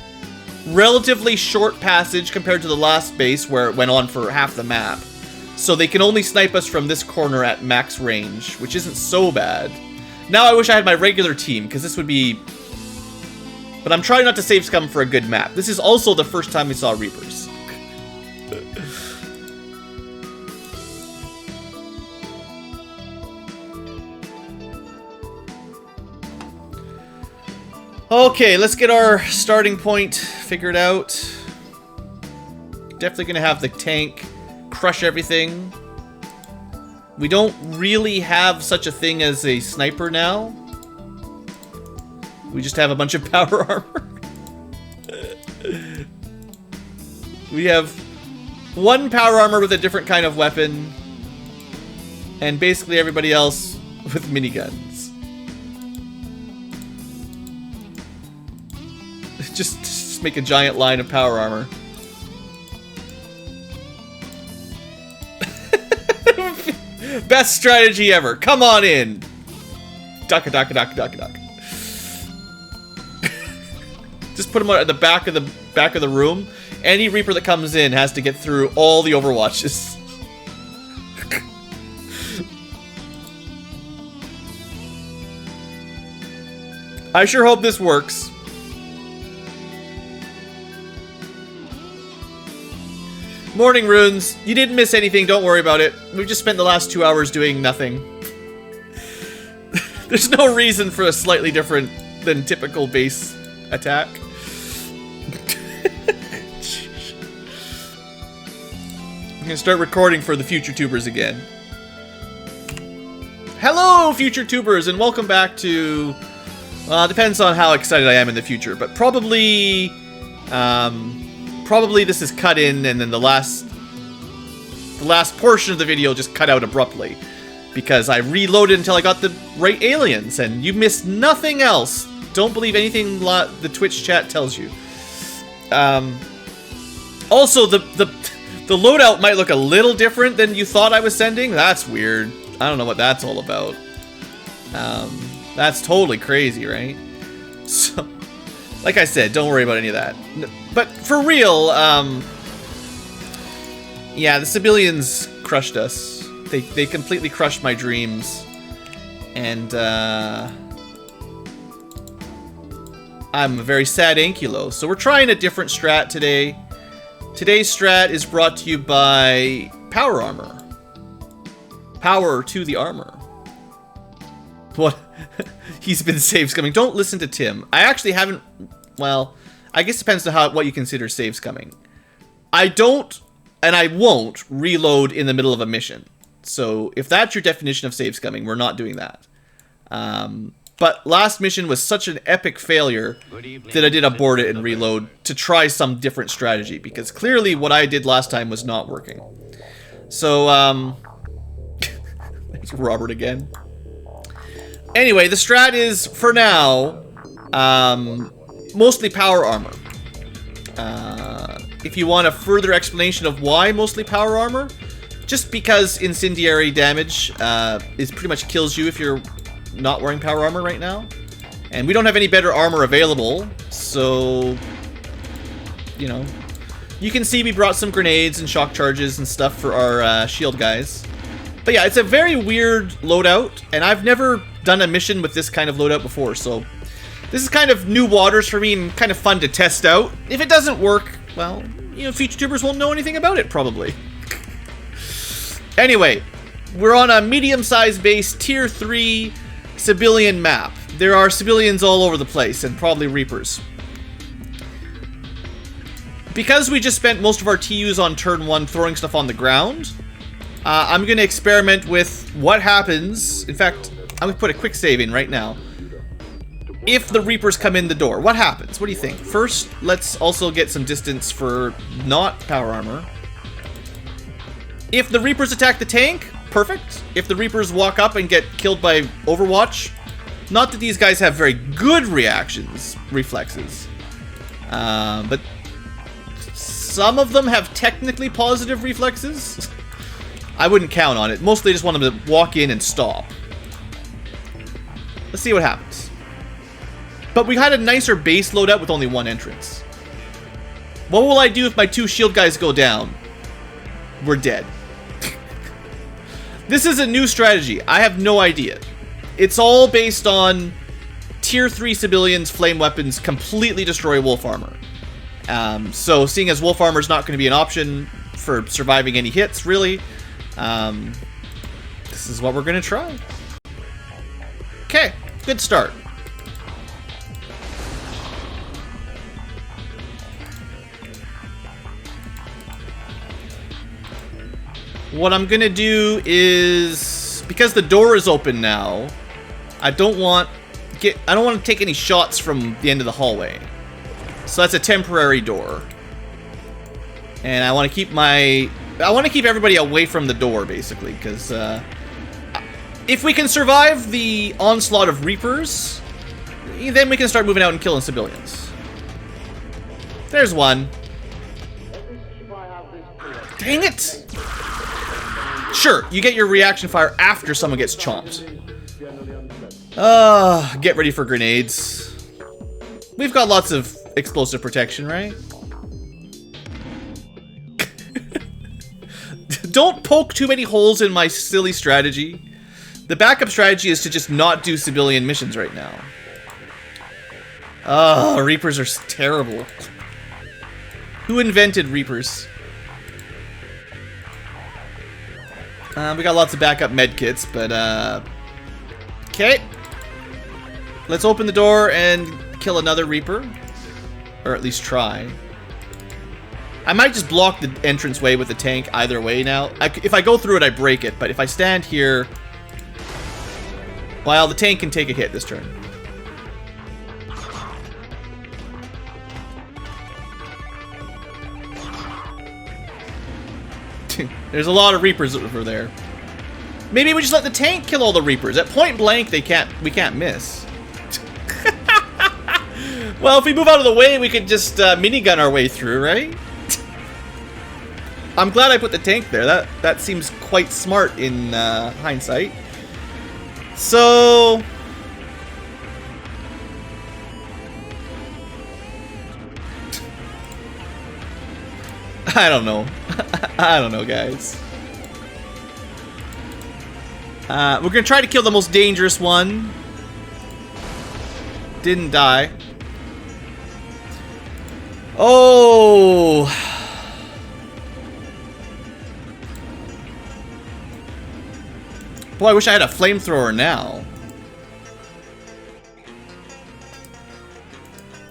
relatively short passage compared to the last base where it went on for half the map. So they can only snipe us from this corner at max range, which isn't so bad. Now I wish I had my regular team, because this would be... But I'm trying not to save scum for a good map. This is also the first time we saw Reapers. Okay, let's get our starting point figured out. Definitely gonna have the tank crush everything. We don't really have such a thing as a sniper now. We just have a bunch of power armor. We have one power armor with a different kind of weapon. And basically everybody else with miniguns. Just make a giant line of power armor. Best strategy ever. Come on in. Ducka ducka ducka ducka duck. Just put him at the back of the room. Any Reaper that comes in has to get through all the Overwatches. I sure hope this works. Morning, Runes. You didn't miss anything, don't worry about it. We've just spent the last 2 hours doing nothing. There's no reason for a slightly different than typical base attack. I'm gonna start recording for the future tubers again. Hello, future tubers, and welcome back to... depends on how excited I am in the future, but probably... Probably this is cut in, and then the last portion of the video just cut out abruptly. Because I reloaded until I got the right aliens, and you missed nothing else. Don't believe anything the Twitch chat tells you. Also, the loadout might look a little different than you thought I was sending. That's weird. I don't know what that's all about. That's totally crazy, right? So, like I said, don't worry about any of that. But for real, yeah, the civilians crushed us. They completely crushed my dreams. And, I'm a very sad Ankylo. So we're trying a different strat today. Today's strat is brought to you by Power Armor. Power to the armor. What? He's been save scumming. Don't listen to Tim. I actually haven't... Well, I guess it depends on what you consider save scumming. I don't, and I won't, reload in the middle of a mission. So, if that's your definition of save scumming, we're not doing that. But last mission was such an epic failure that I did abort it and reload to try some different strategy. Because clearly what I did last time was not working. So, there's Robert again. Anyway, the strat is, for now, mostly power armor. If you want a further explanation of why mostly power armor, just because incendiary damage is pretty much kills you if you're not wearing power armor right now. And we don't have any better armor available, so, you know. You can see we brought some grenades and shock charges and stuff for our shield guys. But yeah, it's a very weird loadout, and I've never done a mission with this kind of loadout before, so this is kind of new waters for me and kind of fun to test out. If it doesn't work, well, you know, future tubers won't know anything about it, probably. Anyway, we're on a medium-sized base, tier 3 civilian map. There are civilians all over the place, and probably Reapers. Because we just spent most of our TUs on turn 1 throwing stuff on the ground, I'm going to experiment with what happens. In fact, I'm going to put a quick save in right now. If the Reapers come in the door, what happens? What do you think? First, let's also get some distance for not power armor. If the Reapers attack the tank, perfect. If the Reapers walk up and get killed by Overwatch, not that these guys have very good reflexes, but some of them have technically positive reflexes. I wouldn't count on it. Mostly just want them to walk in and stop. Let's see what happens. But we had a nicer base loadout with only 1 entrance. What will I do if my 2 shield guys go down? We're dead. This is a new strategy. I have no idea. It's all based on tier 3 civilians, flame weapons, completely destroy wolf armor. So seeing as wolf armor is not going to be an option for surviving any hits, really, this is what we're going to try. Okay, good start. What I'm gonna do is, because the door is open now, I don't want to take any shots from the end of the hallway. So that's a temporary door. And I want to keep everybody away from the door, basically, because if we can survive the onslaught of Reapers, then we can start moving out and killing civilians. There's one. Dang it! Sure, you get your reaction fire after someone gets chomped. Get ready for grenades. We've got lots of explosive protection, right? Don't poke too many holes in my silly strategy. The backup strategy is to just not do civilian missions right now. Reapers are terrible. Who invented Reapers? We got lots of backup medkits, but okay. Let's open the door and kill another Reaper, or at least try. I might just block the entranceway with the tank either way now. If I go through it, I break it, but if I stand here, well, the tank can take a hit this turn. There's a lot of Reapers over there. Maybe we just let the tank kill all the Reapers. At point blank, we can't miss. Well, if we move out of the way, we could just minigun our way through, right? I'm glad I put the tank there. That seems quite smart in hindsight. So I don't know. I don't know, guys. We're gonna try to kill the most dangerous one. Didn't die. Oh! Boy, I wish I had a flamethrower now.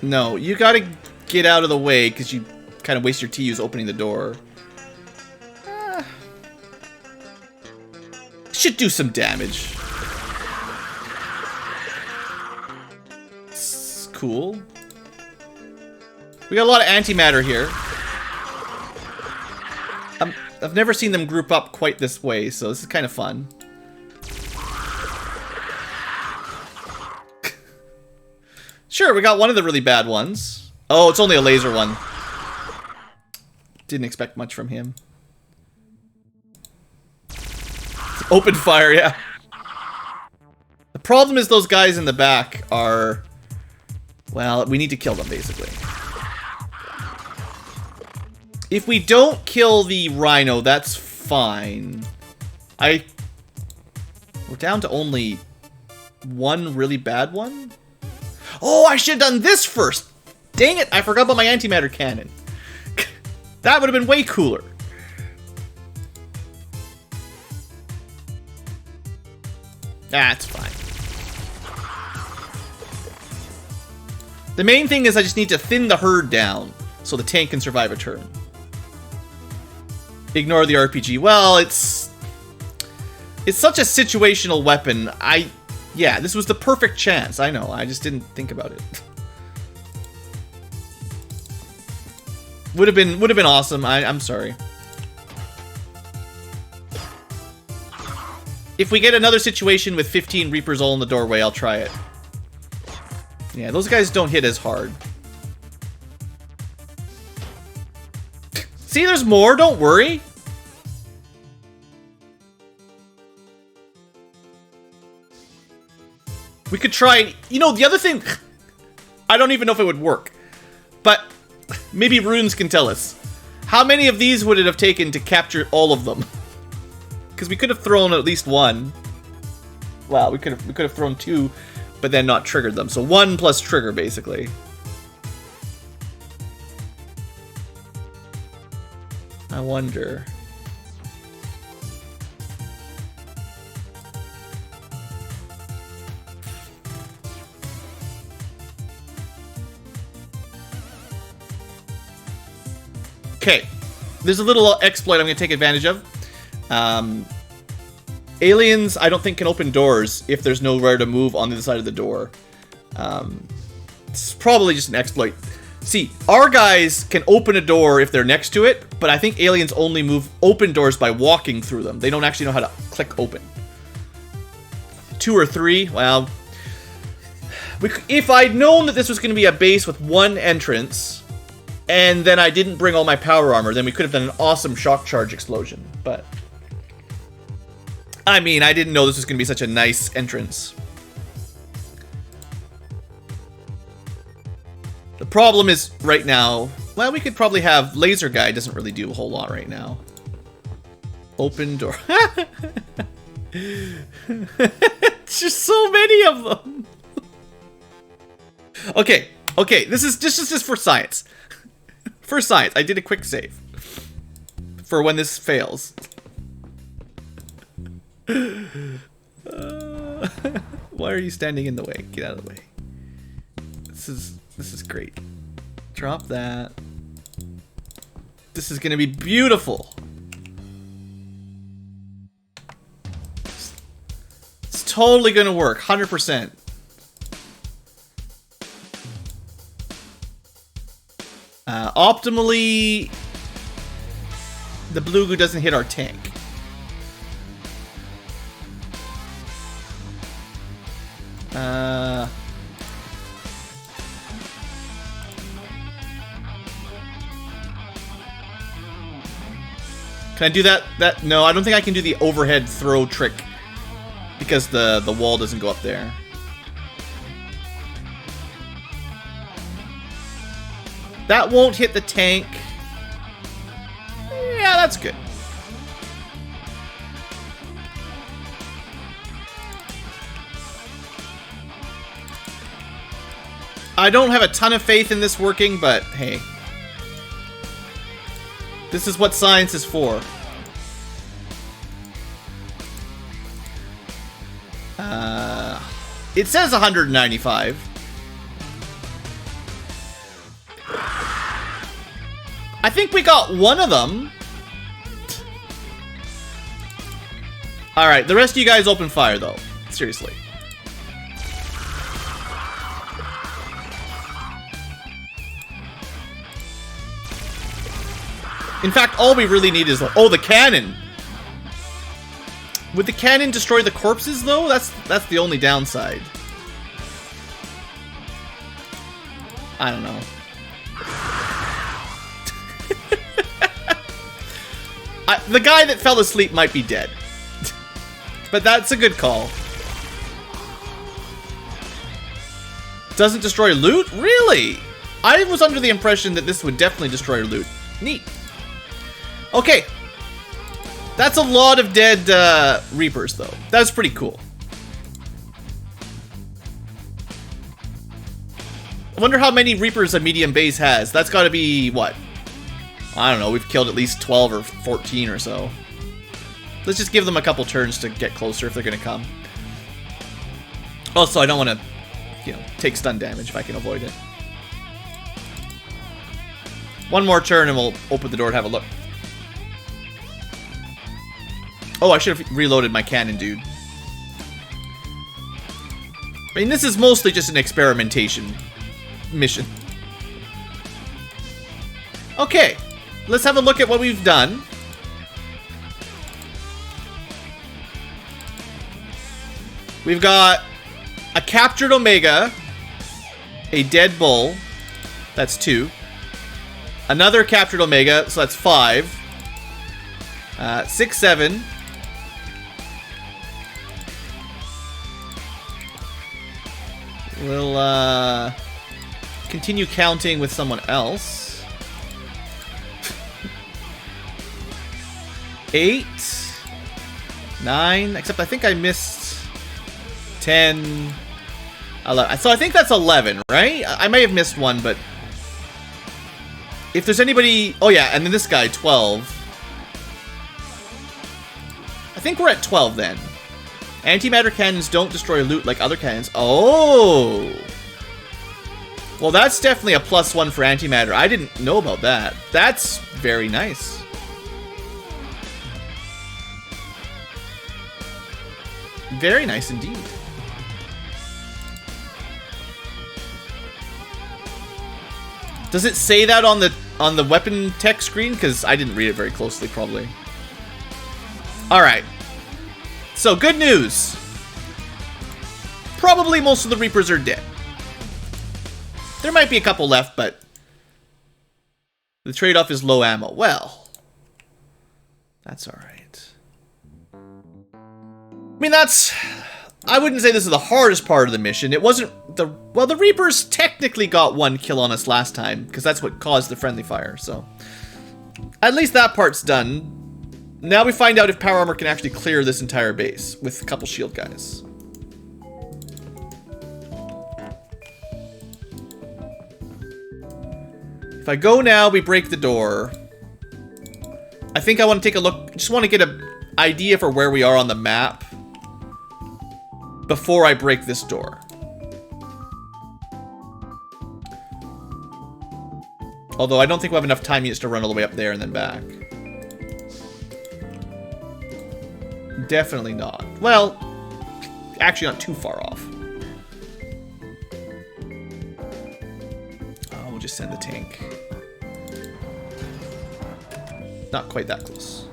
No, you gotta get out of the way because you kind of waste your TUs opening the door. Should do some damage. It's cool. We got a lot of antimatter here. I've never seen them group up quite this way, so this is kind of fun. Sure, we got one of the really bad ones. Oh, it's only a laser one. Didn't expect much from him. Open fire, yeah. The problem is those guys in the back are... well, we need to kill them, basically. If we don't kill the Rhino, that's fine. We're down to only one really bad one? Oh, I should have done this first! Dang it, I forgot about my antimatter cannon. That would have been way cooler. That's fine. The main thing is I just need to thin the herd down. so the tank can survive a turn. Ignore the RPG. Well, it's such a situational weapon. Yeah, this was the perfect chance. I know. I just didn't think about it. Would have been awesome. I'm sorry. If we get another situation with 15 Reapers all in the doorway, I'll try it. Yeah, those guys don't hit as hard. See, there's more. Don't worry. We could try... You know, the other thing... I don't even know if it would work. But maybe Runes can tell us. How many of these would it have taken to capture all of them? Because we could have thrown at least one. Well, we could have thrown two, but then not triggered them. So 1 plus trigger, basically. I wonder. Okay, there's a little exploit I'm going to take advantage of. Aliens, I don't think, can open doors if there's nowhere to move on the other side of the door. It's probably just an exploit. See, our guys can open a door if they're next to it, but I think aliens only open doors by walking through them. They don't actually know how to click open. 2 or 3, well... If I'd known that this was going to be a base with 1 entrance... and then I didn't bring all my power armor, then we could have done an awesome shock charge explosion. But, I mean, I didn't know this was going to be such a nice entrance. The problem is, right now, well, we could probably have... Laser Guy doesn't really do a whole lot right now. Open door. It's just so many of them. Okay, this is just for science. For science, I did a quick save. For when this fails. Why are you standing in the way? Get out of the way. This is great. Drop that. This is gonna be beautiful. It's totally gonna work, 100%. Optimally, the blue goo doesn't hit our tank. Can I do that? No, I don't think I can do the overhead throw trick because the wall doesn't go up there. That won't hit the tank. Yeah, that's good. I don't have a ton of faith in this working, but hey. This is what science is for. It says 195. I think we got one of them. Alright, the rest of you guys open fire, though. Seriously. In fact, all we really need is... Oh, the cannon! Would the cannon destroy the corpses, though? That's the only downside. I don't know. The guy that fell asleep might be dead. But that's a good call. Doesn't destroy loot? Really? I was under the impression that this would definitely destroy loot. Neat. Okay. That's a lot of dead Reapers, though. That's pretty cool. I wonder how many Reapers a medium base has. That's got to be, what? I don't know. We've killed at least 12 or 14 or so. Let's just give them a couple turns to get closer if they're going to come. Also, I don't want to, take stun damage if I can avoid it. One more turn and we'll open the door and have a look. Oh, I should have reloaded my cannon, dude. I mean, this is mostly just an experimentation mission. Okay, let's have a look at what we've done. We've got a captured Omega, a dead bull, that's 2. Another captured Omega, so that's 5. 6, 7. We'll continue counting with someone else. 8, 9, except I think I missed 10, 11. So I think that's 11, right? I may have missed one, but if there's anybody... Oh yeah, and then this guy, 12. I think we're at 12 then. Antimatter cannons don't destroy loot like other cannons. Oh! Well, that's definitely a +1 for antimatter. I didn't know about that. That's very nice. Very nice indeed. Does it say that on the weapon tech screen? Because I didn't read it very closely, probably. Alright. So, good news. Probably most of the Reapers are dead. There might be a couple left, but the trade-off is low ammo. Well, that's alright. I mean, I wouldn't say this is the hardest part of the mission. It wasn't well, the Reapers technically got 1 kill on us last time, because that's what caused the friendly fire, so at least that part's done. Now we find out if power armor can actually clear this entire base with a couple shield guys. If I go now, we break the door. I think I want to take a look. Just want to get an idea for where we are on the map before I break this door. Although I don't think we'll have enough time yet to run all the way up there and then back. Definitely not. Well, actually not too far off. Oh, we'll just send the tank. Not quite that close.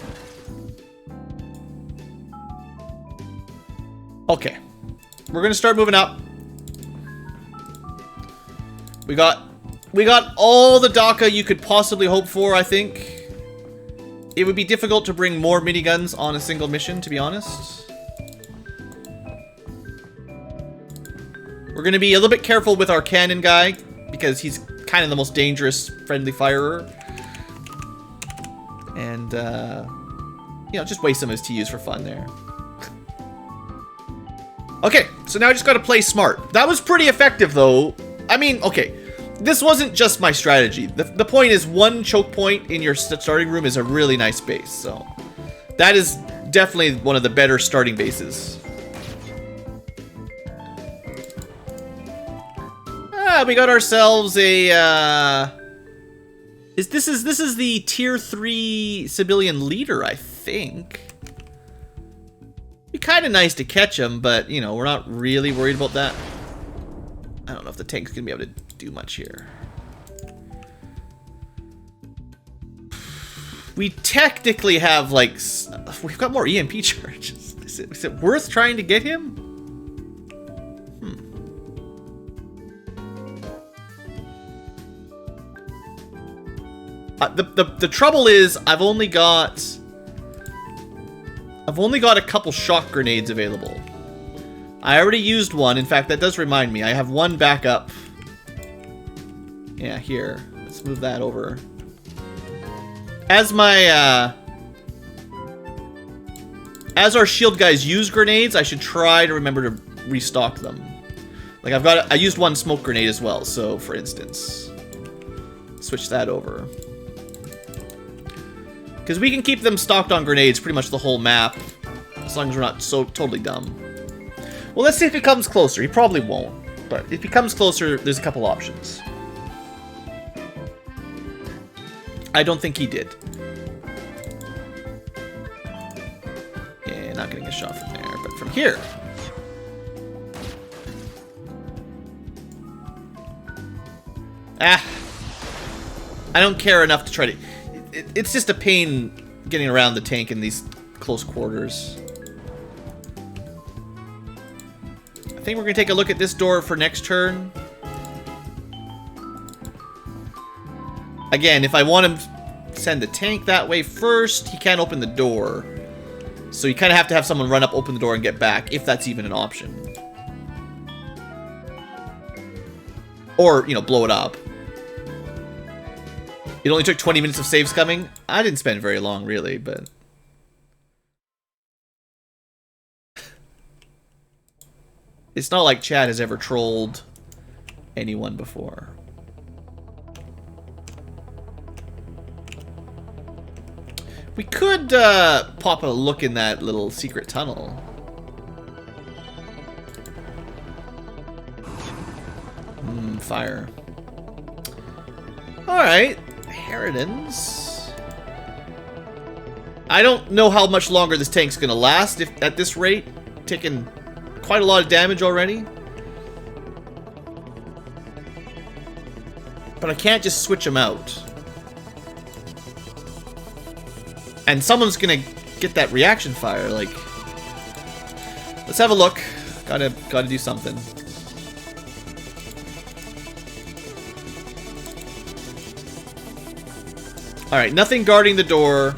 Okay. We're gonna start moving up. We got all the DACA you could possibly hope for, I think. It would be difficult to bring more miniguns on a single mission, to be honest. We're going to be a little bit careful with our cannon guy, because he's kind of the most dangerous friendly firer. And, you know, just waste some of his TUs for fun there. Okay, so now I just got to play smart. That was pretty effective, though. I mean, okay. This wasn't just my strategy. The point is, one choke point in your starting room is a really nice base, so that is definitely one of the better starting bases. We got ourselves a this is the tier 3 civilian leader, I think. Be kind of nice to catch him, but you know, we're not really worried about that. I don't know if the tank's gonna be able to do much here. We technically have, like, we've got more EMP charges. Is it worth trying to get him? The trouble is, I've only got a couple shock grenades available. I already used one. In fact, that does remind me. I have one backup. Yeah, here. Let's move that over. As my, as our shield guys use grenades, I should try to remember to restock them. Like, I used one smoke grenade as well, so, for instance. Switch that over. Because we can keep them stocked on grenades pretty much the whole map, as long as we're not so totally dumb. Well, let's see if he comes closer. He probably won't, but if he comes closer, there's a couple options. I don't think he did. Yeah, not getting a shot from there, but from here. Ah. I don't care enough to try to... It's just a pain getting around the tank in these close quarters. I think we're going to take a look at this door for next turn. Again, if I want to send the tank that way first, he can't open the door. So you kind of have to have someone run up, open the door, and get back, if that's even an option. Or, you know, blow it up. It only took 20 minutes of saves coming. I didn't spend very long, really, but... It's not like Chad has ever trolled anyone before. We could pop a look in that little secret tunnel. Fire. Alright. Harridans. I don't know how much longer this tank's gonna last if at this rate. Taking quite a lot of damage already. But I can't just switch them out. And someone's gonna get that reaction fire, like... Let's have a look. Gotta do something. Alright, nothing guarding the door.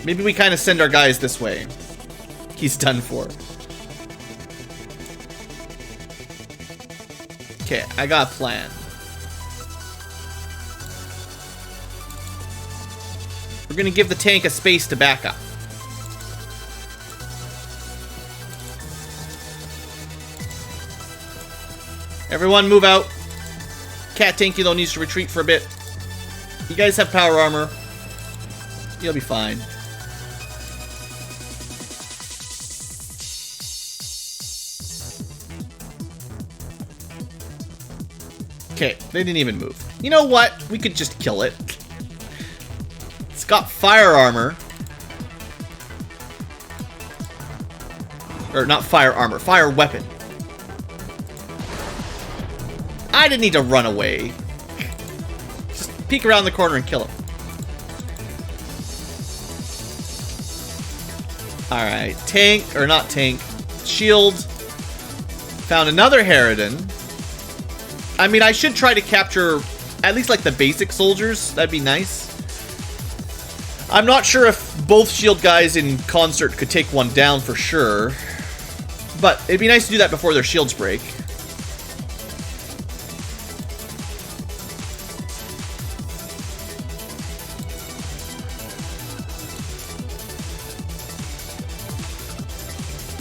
Maybe we kind of send our guys this way. He's done for. Okay, I got a plan. We're gonna give the tank a space to back up. Everyone move out. Cat Tankylo needs to retreat for a bit. You guys have power armor. You'll be fine. Okay, they didn't even move. You know what? We could just kill it. It's got fire armor. Or not fire armor, fire weapon. I didn't need to run away. Just peek around the corner and kill him. Alright, tank, or not tank, shield. Found another Harridan. I mean, I should try to capture at least like the basic soldiers. That'd be nice. I'm not sure if both shield guys in concert could take one down for sure. But it'd be nice to do that before their shields break.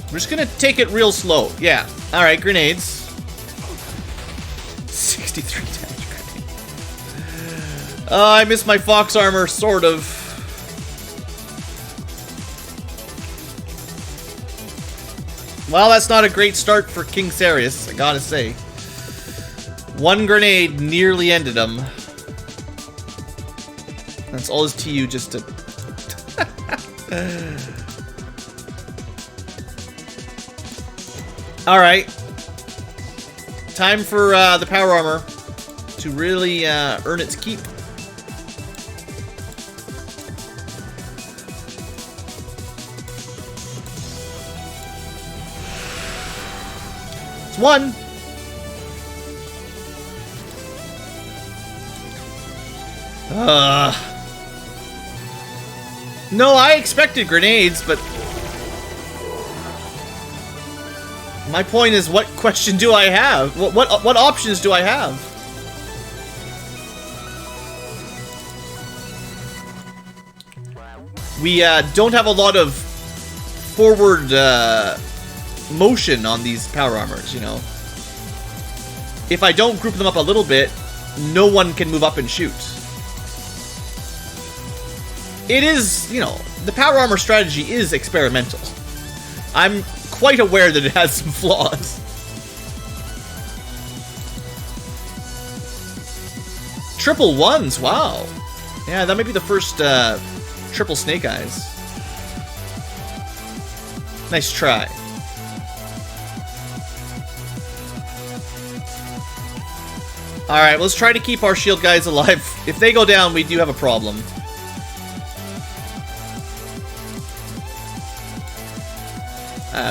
We're just gonna take it real slow. Yeah. Alright, grenades. 63 damage grenade. Oh, I missed my fox armor, sort of. Well, that's not a great start for King Sarius, I gotta say. One grenade nearly ended him. That's all his TU just to... Alright. Time for the power armor to really earn its keep. It's one. No, I expected grenades, but... My point is, what question do I have? What options do I have? We don't have a lot of forward motion on these power armors, you know. If I don't group them up a little bit, no one can move up and shoot. It is, you know, the power armor strategy is experimental. I'm quite aware that it has some flaws. Triple ones, wow. Yeah, that might be the first triple Snake Eyes. Nice try. Alright, let's try to keep our shield guys alive. If they go down, we do have a problem.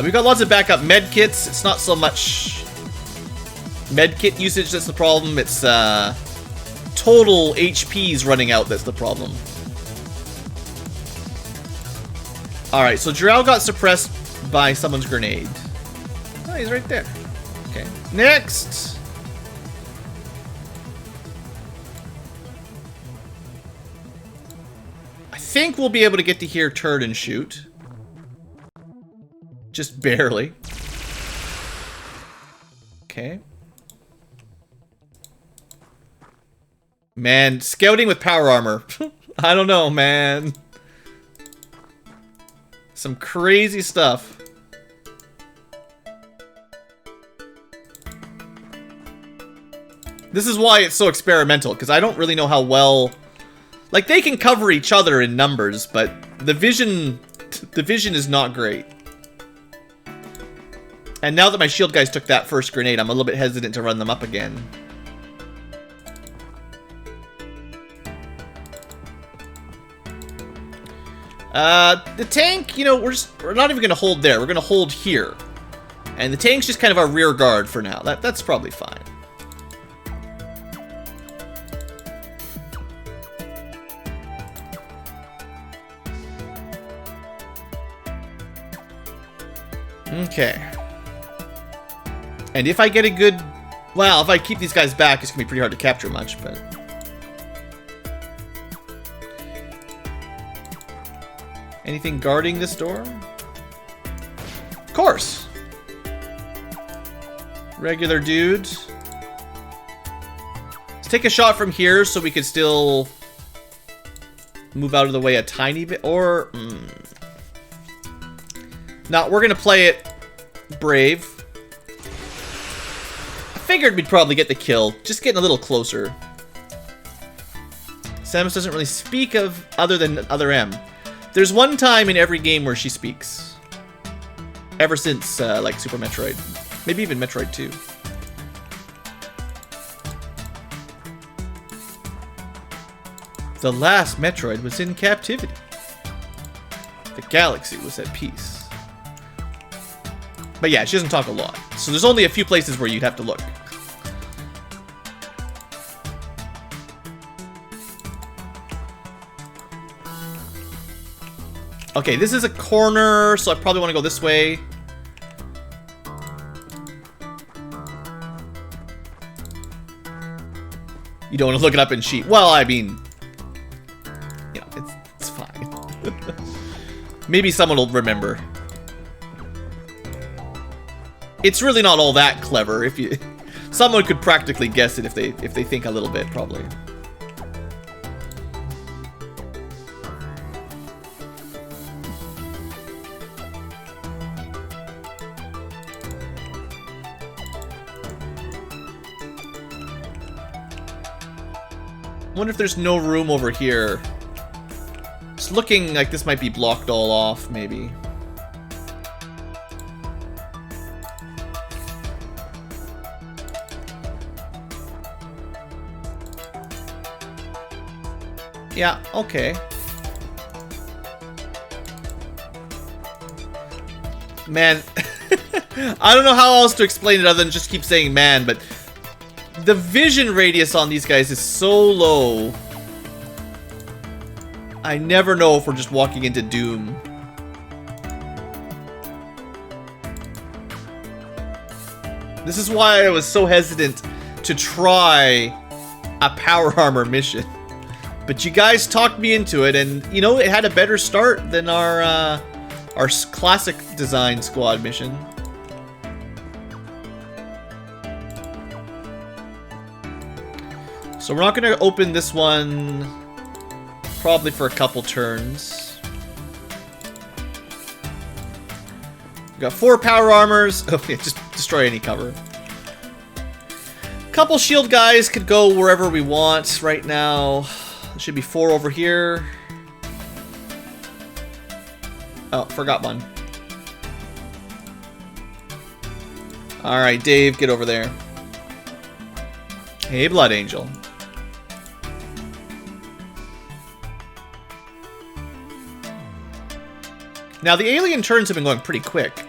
We've got lots of backup med kits. It's not so much med kit usage that's the problem. It's total HPs running out that's the problem. Alright, so Jarrell got suppressed by someone's grenade. Oh, he's right there. Okay, next! I think we'll be able to get to hear Turd and shoot. Just barely. Okay. Man, scouting with power armor. I don't know, man. Some crazy stuff. This is why it's so experimental, because I don't really know how well... Like, they can cover each other in numbers, but the vision is not great. And now that my shield guys took that first grenade, I'm a little bit hesitant to run them up again. The tank, you know, we're not even going to hold there. We're going to hold here. And the tank's just kind of our rear guard for now. That's probably fine. Okay. And if I get a good... Well, if I keep these guys back, it's going to be pretty hard to capture much, but... Anything guarding this door? Of course! Regular dude. Let's take a shot from here so we could still... move out of the way a tiny bit, or... No, we're going to play it brave. I figured we'd probably get the kill. Just getting a little closer. Samus doesn't really speak of other than other M. There's one time in every game where she speaks. Ever since, like, Super Metroid. Maybe even Metroid 2. The last Metroid was in captivity. The galaxy was at peace. But yeah, she doesn't talk a lot. So there's only a few places where you'd have to look. Okay, this is a corner, so I probably want to go this way. You don't want to look it up and cheat. Well, I mean... You know, it's fine. Maybe someone will remember. It's really not all that clever. If you, someone could practically guess it if they think a little bit, probably. I wonder if there's no room over here. It's looking like this might be blocked all off, maybe. Yeah, okay. Man, I don't know how else to explain it other than just keep saying man, but the vision radius on these guys is so low. I never know if we're just walking into doom. This is why I was so hesitant to try a power armor mission. But you guys talked me into it, and, you know, it had a better start than our classic design squad mission. So we're not going to open this one probably for a couple turns. We've got 4 power armors. Oh, yeah, just destroy any cover. Couple shield guys could go wherever we want right now. There should be 4 over here. Oh, forgot one. Alright, Dave, get over there. Hey, Blood Angel. Now, the alien turns have been going pretty quick.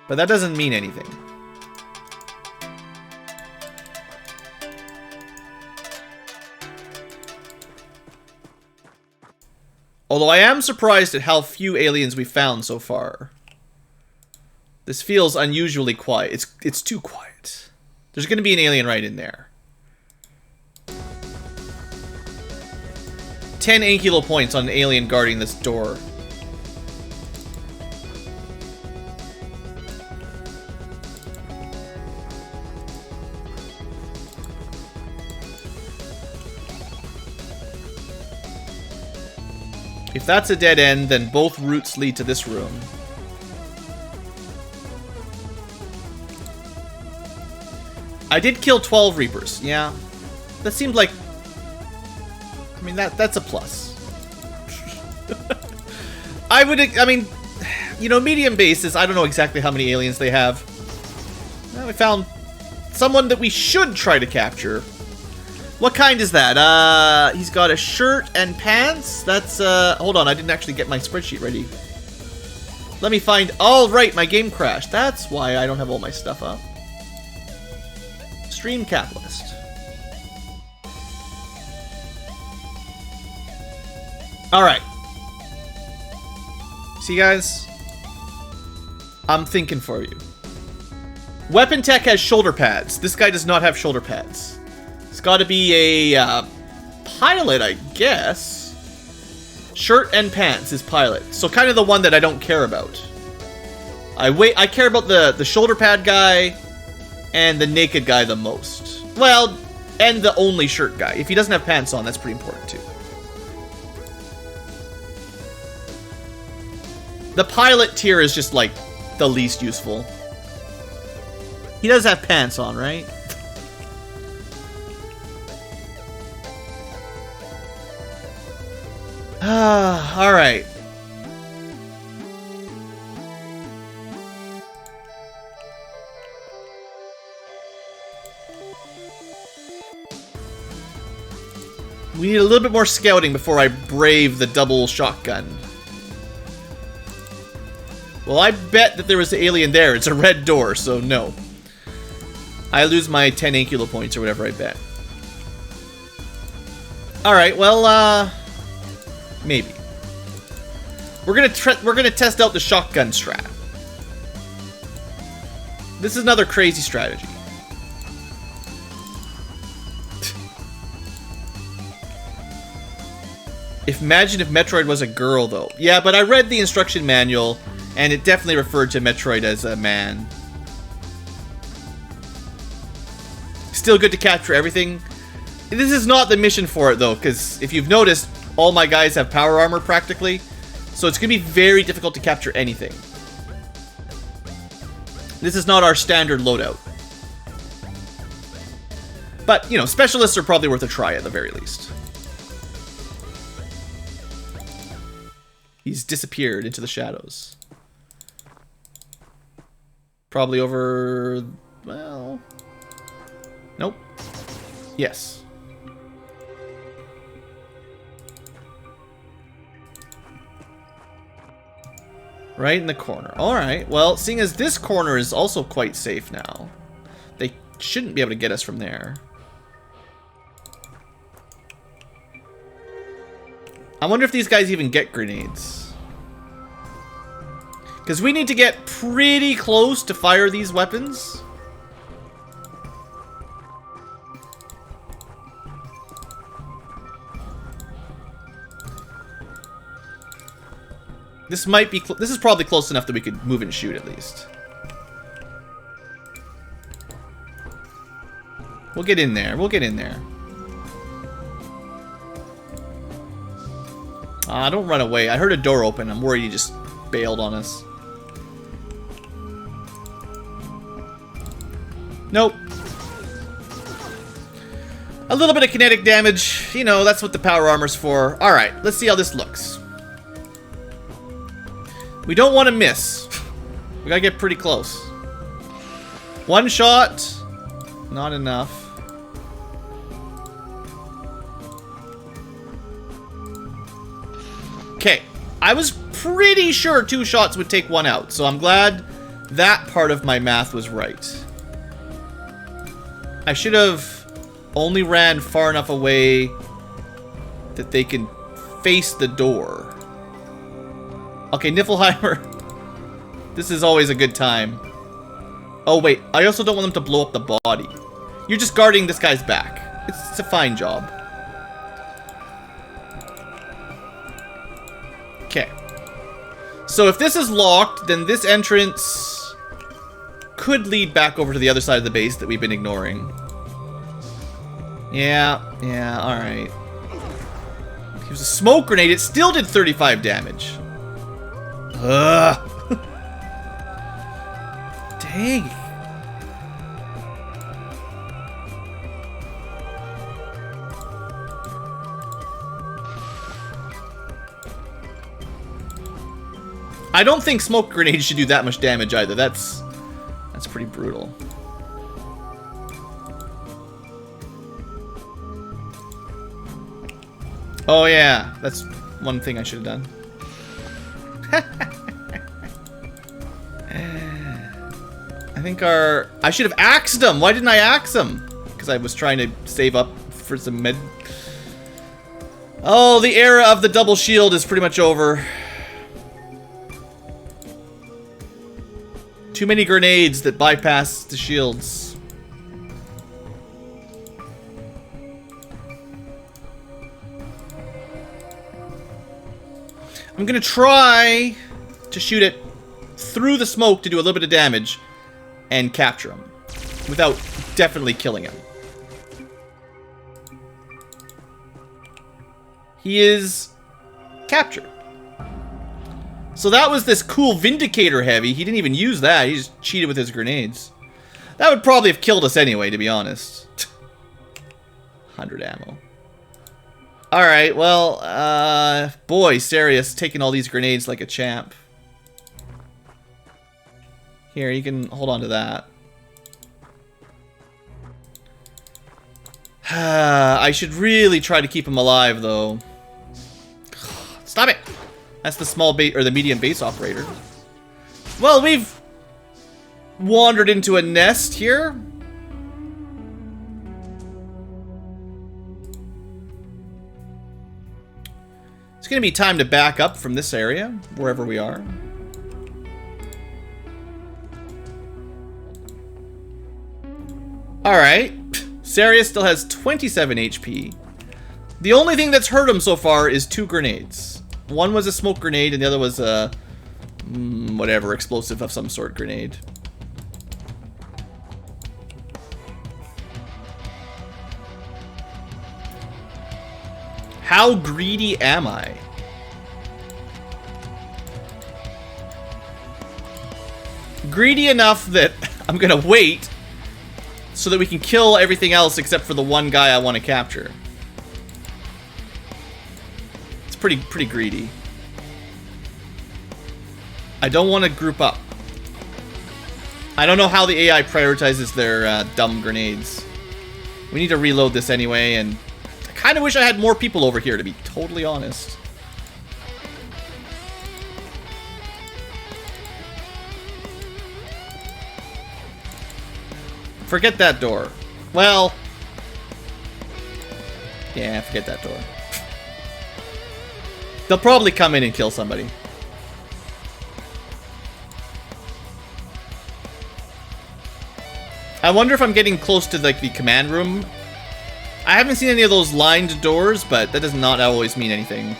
But that doesn't mean anything. Although I am surprised at how few aliens we've found so far. This feels unusually quiet. It's too quiet. There's going to be an alien right in there. 10 Ankylo points on an alien guarding this door. If that's a dead end, then both routes lead to this room. I did kill 12 Reapers, yeah. That seemed like... I mean, that's a plus. I mean, you know, medium bases, I don't know exactly how many aliens they have. Well, we found someone that we should try to capture. What kind is that? He's got a shirt and pants. That's, hold on, I didn't actually get my spreadsheet ready. Let me find, all right, my game crashed. That's why I don't have all my stuff up. Stream cap list. Alright. See, guys? I'm thinking for you. Weapon tech has shoulder pads. This guy does not have shoulder pads. It's got to be a pilot, I guess. Shirt and pants is pilot. So kind of the one that I don't care about. I care about the shoulder pad guy and the naked guy the most. Well, and the only shirt guy. If he doesn't have pants on, that's pretty important too. The pilot tier is just like the least useful. He does have pants on, right? Alright. We need a little bit more scouting before I brave the double shotgun. Well, I bet that there was an alien there. It's a red door, so no. I lose my 10 Ankylo points or whatever I bet. Alright, well, maybe. We're gonna test out the shotgun strat. This is another crazy strategy. Imagine if Metroid was a girl, though. Yeah, but I read the instruction manual, and it definitely referred to Metroid as a man. Still good to capture everything. This is not the mission for it, though, because if you've noticed, all my guys have power armor, practically. So it's going to be very difficult to capture anything. This is not our standard loadout. But, you know, specialists are probably worth a try at the very least. He's disappeared into the shadows. Probably over... well... nope. Yes. Right in the corner. Alright, well, seeing as this corner is also quite safe now, they shouldn't be able to get us from there. I wonder if these guys even get grenades. Because we need to get pretty close to fire these weapons. This might be... this is probably close enough that we could move and shoot at least. We'll get in there. We'll get in there. Don't run away. I heard a door open. I'm worried he just bailed on us. Nope. A little bit of kinetic damage. You know, that's what the power armor's for. Alright, let's see how this looks. We don't want to miss. We gotta get pretty close. One shot. Not enough. Okay. I was pretty sure 2 shots would take 1 out, so I'm glad that part of my math was right. I should have only ran far enough away that they can face the door. Okay, Niflheimer. This is always a good time. Oh, wait. I also don't want them to blow up the body. You're just guarding this guy's back. It's a fine job. Okay. So if this is locked, then this entrance could lead back over to the other side of the base that we've been ignoring. Yeah, alright. It was a smoke grenade. It still did 35 damage. Ugh. Dang. I don't think smoke grenades should do that much damage either. That's pretty brutal. Oh yeah, that's one thing I should have done. I think I should have axed him. Why didn't I axe him? Because I was trying to save up for some med. Oh, the era of the double shield is pretty much over. Too many grenades that bypass the shields. I'm gonna try to shoot it through the smoke to do a little bit of damage and capture him without definitely killing him. He is captured. So that was this cool Vindicator heavy. He didn't even use that. He just cheated with his grenades. That would probably have killed us anyway, to be honest. 100 ammo. Alright, well, boy, Sarius taking all these grenades like a champ. Here, you can hold on to that. I should really try to keep him alive, though. Stop it! That's the small base, or the medium base operator. Well, we've wandered into a nest here. It's gonna be time to back up from this area, wherever we are. Alright. Sarius still has 27 HP. The only thing that's hurt him so far is 2 grenades. One was a smoke grenade and the other was a whatever, explosive of some sort grenade. How greedy am I? Greedy enough that I'm gonna wait so that we can kill everything else except for the one guy I want to capture. It's pretty greedy. I don't want to group up. I don't know how the AI prioritizes their dumb grenades. We need to reload this anyway, and I kind of wish I had more people over here, to be totally honest. Forget that door. Well, yeah, forget that door. They'll probably come in and kill somebody. I wonder if I'm getting close to, like, the command room. I haven't seen any of those lined doors, but that does not always mean anything.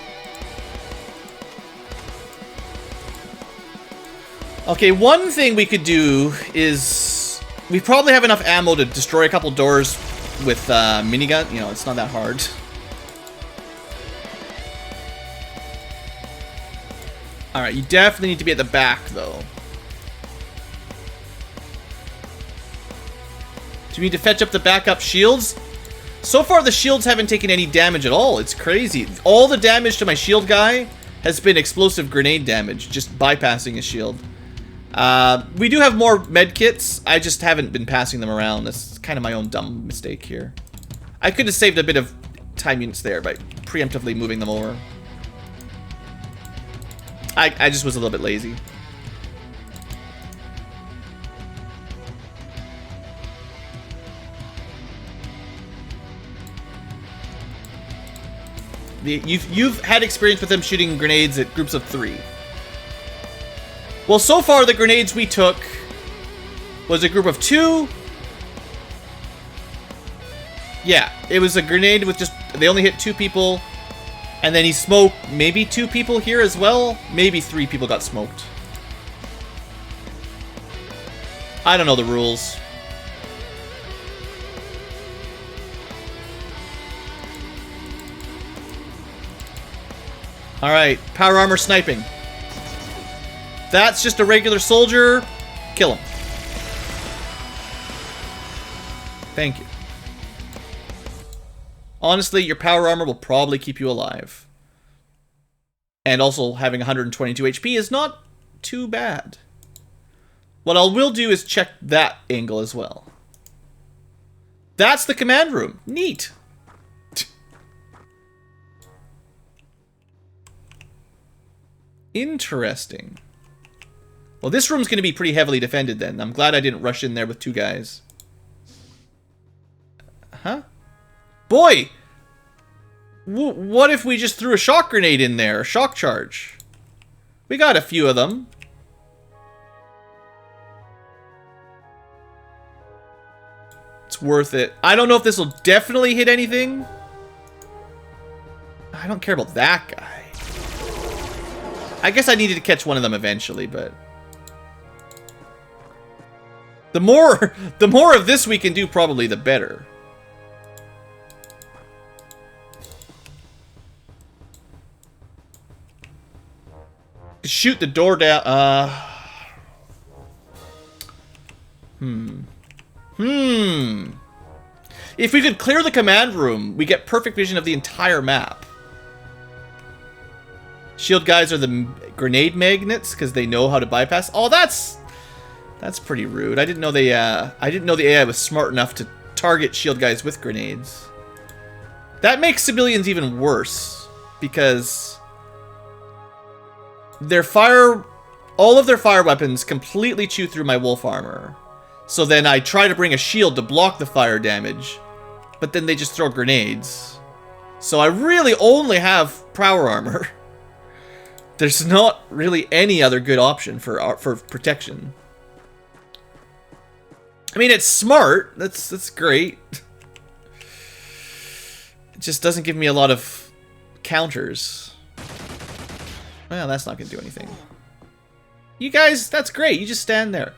Okay, one thing we could do is... we probably have enough ammo to destroy a couple doors with minigun. You know, it's not that hard. Alright, you definitely need to be at the back, though. Do we need to fetch up the backup shields? So far, the shields haven't taken any damage at all. It's crazy. All the damage to my shield guy has been explosive grenade damage, just bypassing his shield. We do have more med kits. I just haven't been passing them around. That's kind of my own dumb mistake here. I could have saved a bit of time units there by preemptively moving them over. I just was a little bit lazy. You've had experience with them shooting grenades at groups of 3. Well, so far the grenades we took was a group of 2. Yeah, it was a grenade with just, they only hit 2 people. And then he smoked maybe 2 people here as well. Maybe 3 people got smoked. I don't know the rules. Alright, power armor sniping. That's just a regular soldier. Kill him. Thank you. Honestly, your power armor will probably keep you alive. And also, having 122 HP is not too bad. What I will do is check that angle as well. That's the command room. Neat. Interesting. Well, this room's going to be pretty heavily defended then. I'm glad I didn't rush in there with 2 guys. Huh? Boy! What if we just threw a shock grenade in there? A shock charge. We got a few of them. It's worth it. I don't know if this will definitely hit anything. I don't care about that guy. I guess I needed to catch one of them eventually, but... The more of this we can do, probably the better. Shoot the door down. If we could clear the command room, we get perfect vision of the entire map. Shield guys are the grenade magnets because they know how to bypass. Oh, that's pretty rude. I didn't know the AI was smart enough to target shield guys with grenades. That makes civilians even worse because all of their fire weapons completely chew through my wolf armor. So then I try to bring a shield to block the fire damage, but then they just throw grenades. So I really only have power armor. There's not really any other good option for protection. I mean, it's smart. That's great. It just doesn't give me a lot of counters. Well, that's not going to do anything. You guys, that's great. You just stand there.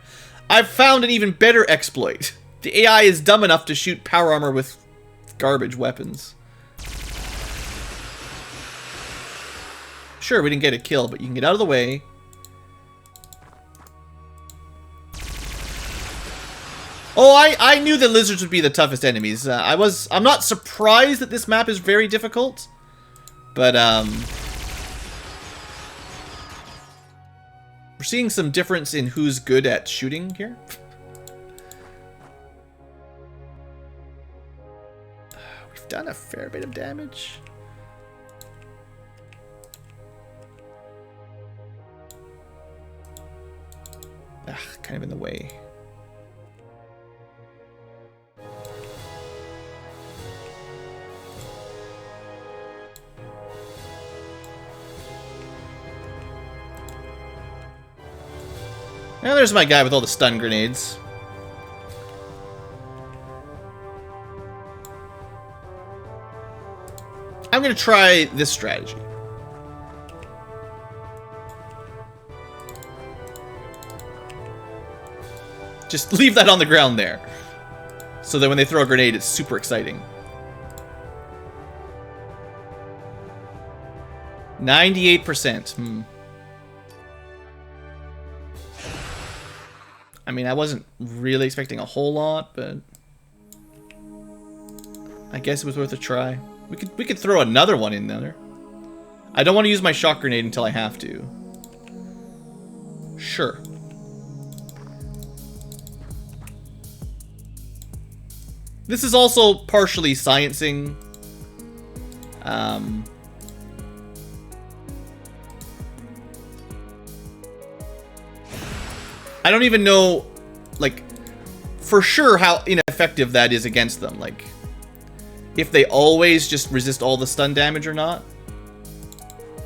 I've found an even better exploit. The AI is dumb enough to shoot power armor with garbage weapons. Sure, we didn't get a kill, but you can get out of the way. Oh, I knew the lizards would be the toughest enemies. I'm not surprised that this map is very difficult, but we're seeing some difference in who's good at shooting here. We've done a fair bit of damage. Kind of in the way. Now there's my guy with all the stun grenades. I'm gonna try this strategy. Just leave that on the ground there. So that when they throw a grenade, it's super exciting. 98%. I mean, I wasn't really expecting a whole lot, but... I guess it was worth a try. We could throw another one in there. I don't want to use my shock grenade until I have to. Sure. This is also partially sciencing. I don't even know, like, for sure how ineffective that is against them. Like, if they always just resist all the stun damage or not.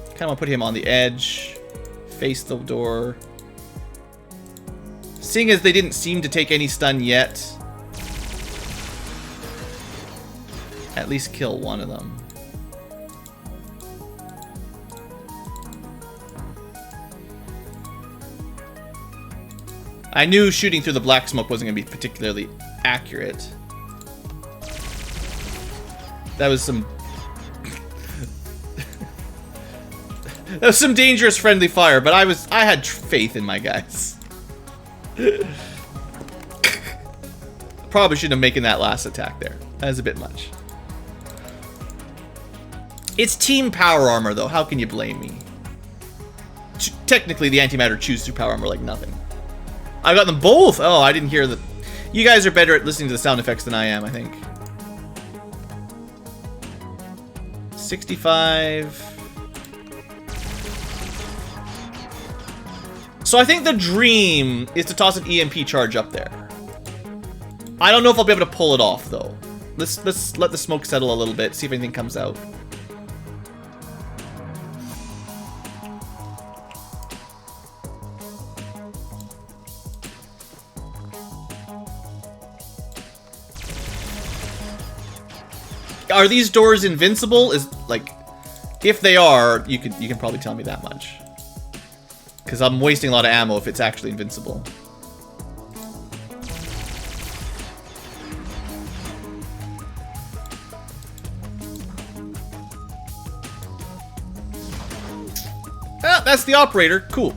Kind of want to put him on the edge. Face the door. Seeing as they didn't seem to take any stun yet, at least kill one of them. I knew shooting through the black smoke wasn't going to be particularly accurate. That was some... that was some dangerous friendly fire, but I had faith in my guys. Probably shouldn't have making that last attack there. That was a bit much. It's team power armor, though. How can you blame me? Technically, the antimatter chews through power armor like nothing. I got them both! Oh, I didn't hear that. You guys are better at listening to the sound effects than I am, I think. 65. So I think the dream is to toss an EMP charge up there. I don't know if I'll be able to pull it off, though. Let's let the smoke settle a little bit, see if anything comes out. Are these doors invincible? Is, like, if they are, you can probably tell me that much. Because I'm wasting a lot of ammo if it's actually invincible. Ah, that's the operator. Cool.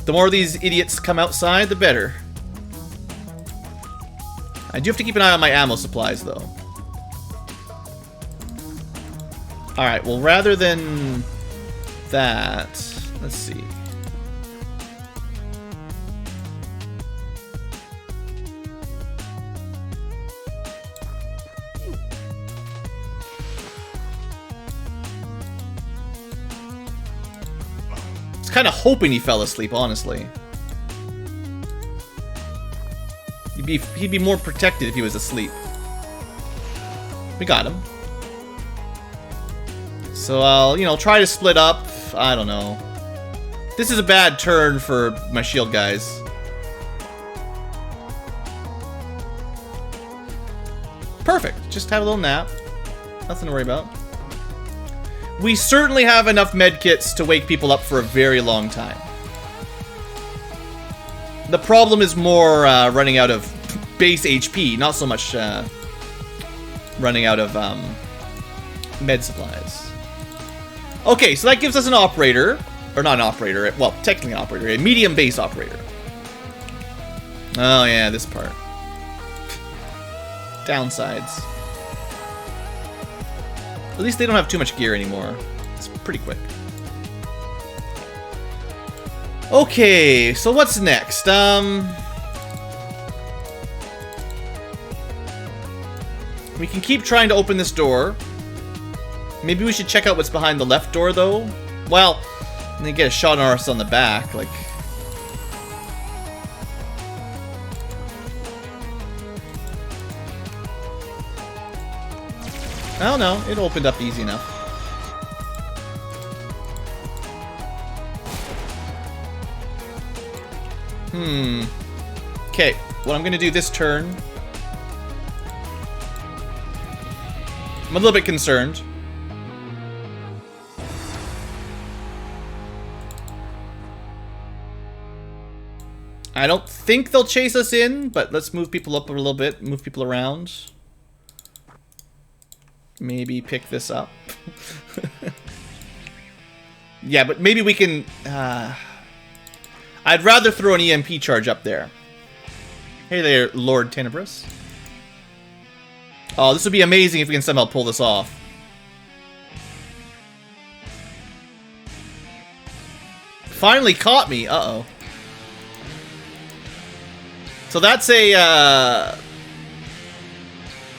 The more of these idiots come outside, the better. I do have to keep an eye on my ammo supplies, though. Alright, well, rather than that, let's see. I was kind of hoping he fell asleep, honestly. He'd be more protected if he was asleep. We got him. So I'll, you know, try to split up. I don't know. This is a bad turn for my shield guys. Perfect. Just have a little nap. Nothing to worry about. We certainly have enough medkits to wake people up for a very long time. The problem is more running out of base HP, not so much running out of med supplies. Okay, so that gives us an operator. Or not an operator, well, technically an operator, a medium base operator. Oh yeah, this part. Downsides. At least they don't have too much gear anymore. It's pretty quick. Okay, so what's next? We can keep trying to open this door. Maybe we should check out what's behind the left door, though. Well, and then get a shot on us on the back, like... Oh no, it opened up easy enough. Okay, what I'm gonna do this turn... I'm a little bit concerned. I don't think they'll chase us in, but let's move people up a little bit, move people around. Maybe pick this up. Yeah, but maybe we can... I'd rather throw an EMP charge up there. Hey there, Lord Tenebrous. Oh, this would be amazing if we can somehow pull this off. Finally caught me. Uh-oh. So that's a,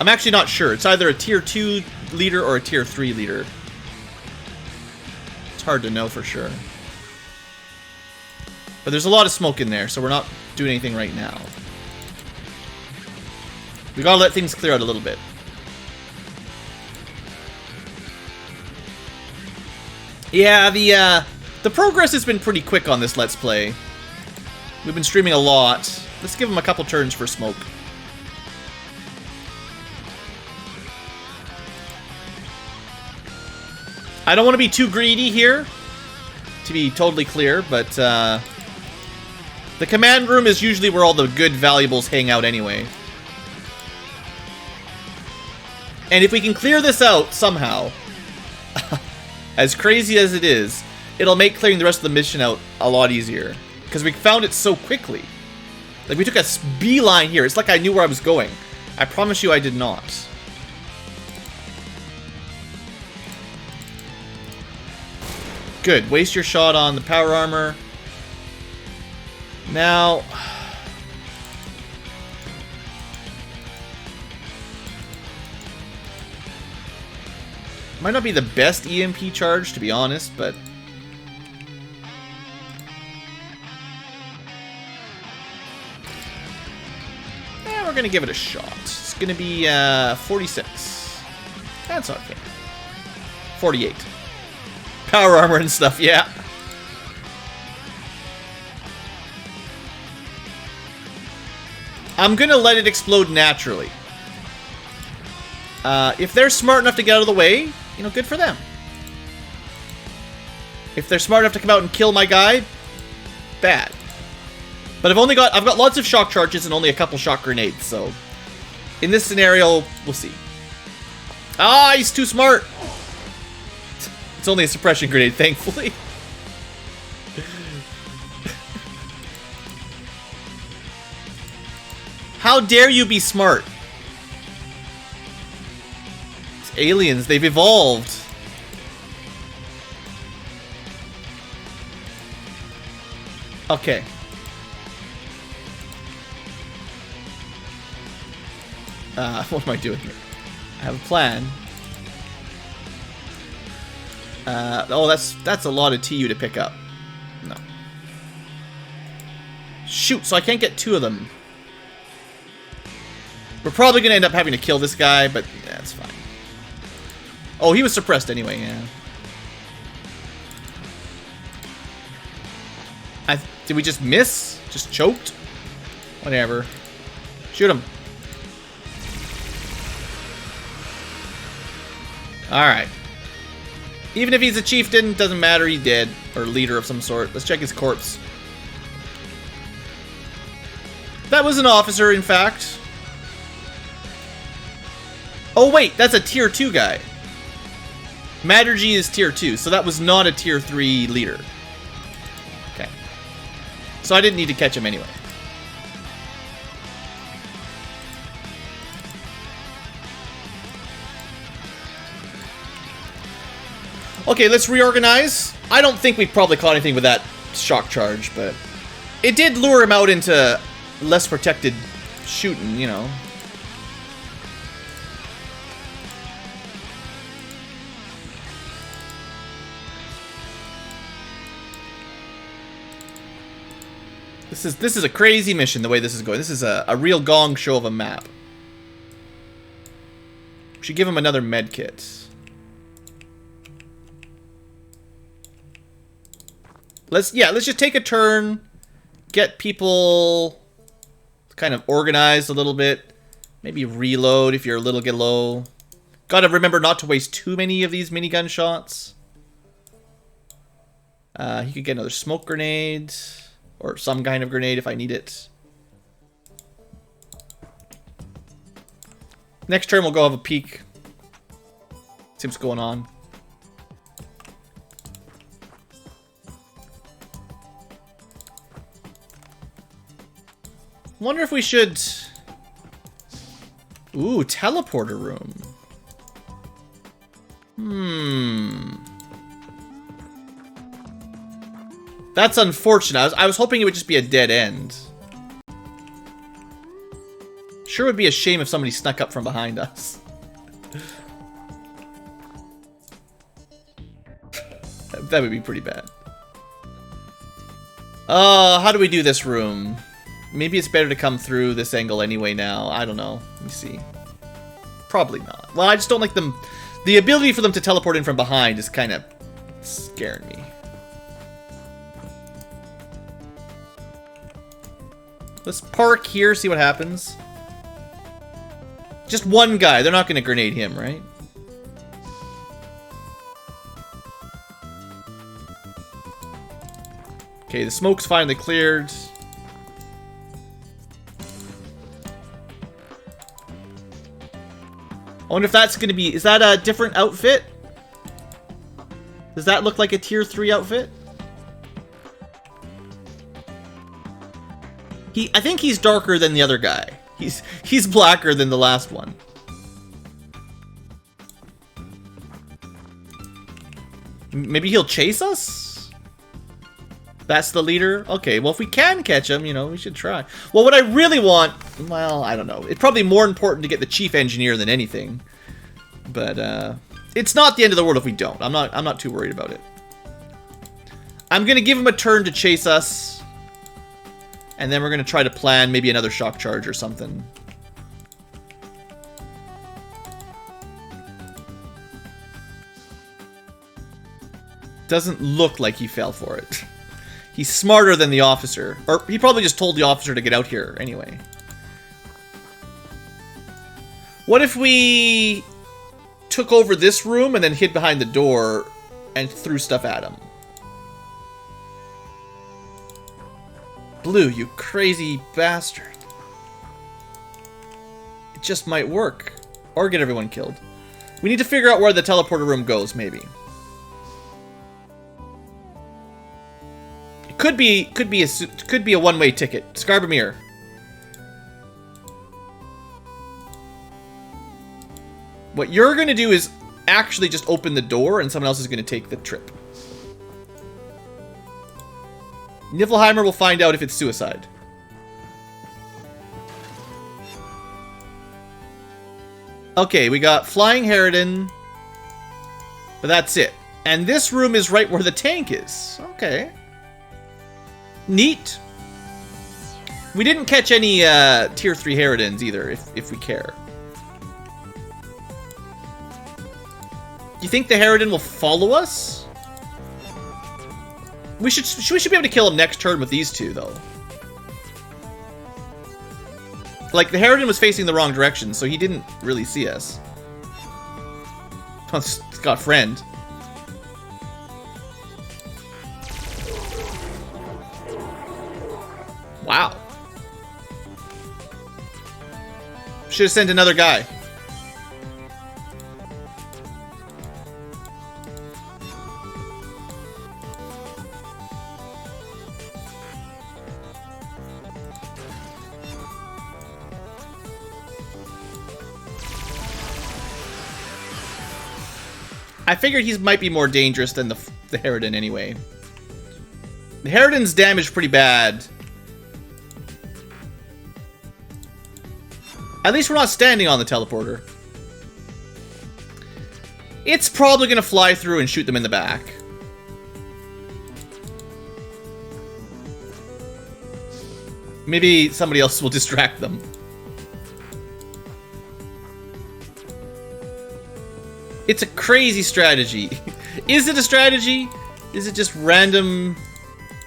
I'm actually not sure. It's either a tier 2 leader or a tier 3 leader. It's hard to know for sure. But there's a lot of smoke in there, so we're not doing anything right now. We gotta let things clear out a little bit. Yeah, the progress has been pretty quick on this Let's Play. We've been streaming a lot. Let's give them a couple turns for smoke. I don't want to be too greedy here, to be totally clear, but the command room is usually where all the good valuables hang out anyway. And if we can clear this out somehow, as crazy as it is, it'll make clearing the rest of the mission out a lot easier. Because we found it so quickly. Like, we took a beeline here. It's like I knew where I was going. I promise you I did not. Good. Waste your shot on the power armor. Now... might not be the best EMP charge, to be honest, but... we're gonna give it a shot. It's gonna be 46. That's okay. 48. Power armor and stuff, yeah. I'm gonna let it explode naturally. If they're smart enough to get out of the way, you know, good for them. If they're smart enough to come out and kill my guy, bad. But I've got lots of shock charges and only a couple shock grenades, so in this scenario, we'll see. Ah, he's too smart. It's only a suppression grenade, thankfully. How dare you be smart? It's aliens, they've evolved. Okay. What am I doing here? I have a plan. Oh, that's a lot of TU to pick up. No. Shoot, so I can't get two of them. We're probably going to end up having to kill this guy, but that's fine. Oh, he was suppressed anyway, yeah. Did we just miss? Just choked? Whatever. Shoot him. Alright. Even if he's a chieftain, doesn't matter, he's dead. Or leader of some sort. Let's check his corpse. That was an officer, in fact. Oh wait, that's a tier 2 guy. Mattergy is tier 2, so that was not a tier 3 leader. Okay. So I didn't need to catch him anyway. Okay, let's reorganize. I don't think we probably caught anything with that shock charge, but it did lure him out into less protected shooting, you know. This is a crazy mission the way this is going. This is a real gong show of a map. We should give him another med kit. Let's just take a turn, get people kind of organized a little bit. Maybe reload if you're a little get low. Gotta remember not to waste too many of these minigun shots. He could get another smoke grenade. Or some kind of grenade if I need it. Next turn we'll go have a peek. See what's going on. Wonder if we should... Ooh, teleporter room. That's unfortunate. I was hoping it would just be a dead end. Sure would be a shame if somebody snuck up from behind us. That would be pretty bad. How do we do this room? Maybe it's better to come through this angle anyway now. I don't know. Let me see. Probably not. Well, I just don't like them. The ability for them to teleport in from behind is kind of scaring me. Let's park here, see what happens. Just one guy. They're not going to grenade him, right? Okay, the smoke's finally cleared. I wonder if that's going to be... Is that a different outfit? Does that look like a tier 3 outfit? I think he's darker than the other guy. He's blacker than the last one. Maybe he'll chase us? That's the leader? Okay, well, if we can catch him, you know, we should try. Well, what I really want... Well, I don't know. It's probably more important to get the chief engineer than anything. But, it's not the end of the world if we don't. I'm not too worried about it. I'm gonna give him a turn to chase us. And then we're gonna try to plan maybe another shock charge or something. Doesn't look like he fell for it. He's smarter than the officer. Or he probably just told the officer to get out here anyway. What if we took over this room and then hid behind the door and threw stuff at him? Blue, you crazy bastard. It just might work. Or get everyone killed. We need to figure out where the teleporter room goes, maybe. Could be a one-way ticket. Scarbamere. What you're gonna do is actually just open the door, and someone else is gonna take the trip. Niflheimer will find out if it's suicide. Okay, we got Flying Harridan, but that's it. And this room is right where the tank is. Okay. Neat. We didn't catch any tier 3 Harridans either, if we care. You think the Harridan will follow us? We should be able to kill him next turn with these two, though. Like, the Harridan was facing the wrong direction, so he didn't really see us. Oh, it's got friend. Wow. Should have sent another guy. I figured he might be more dangerous than the Harridan anyway. The Harridan's damaged pretty bad. At least we're not standing on the teleporter. It's probably going to fly through and shoot them in the back. Maybe somebody else will distract them. It's a crazy strategy. Is it a strategy? Is it just random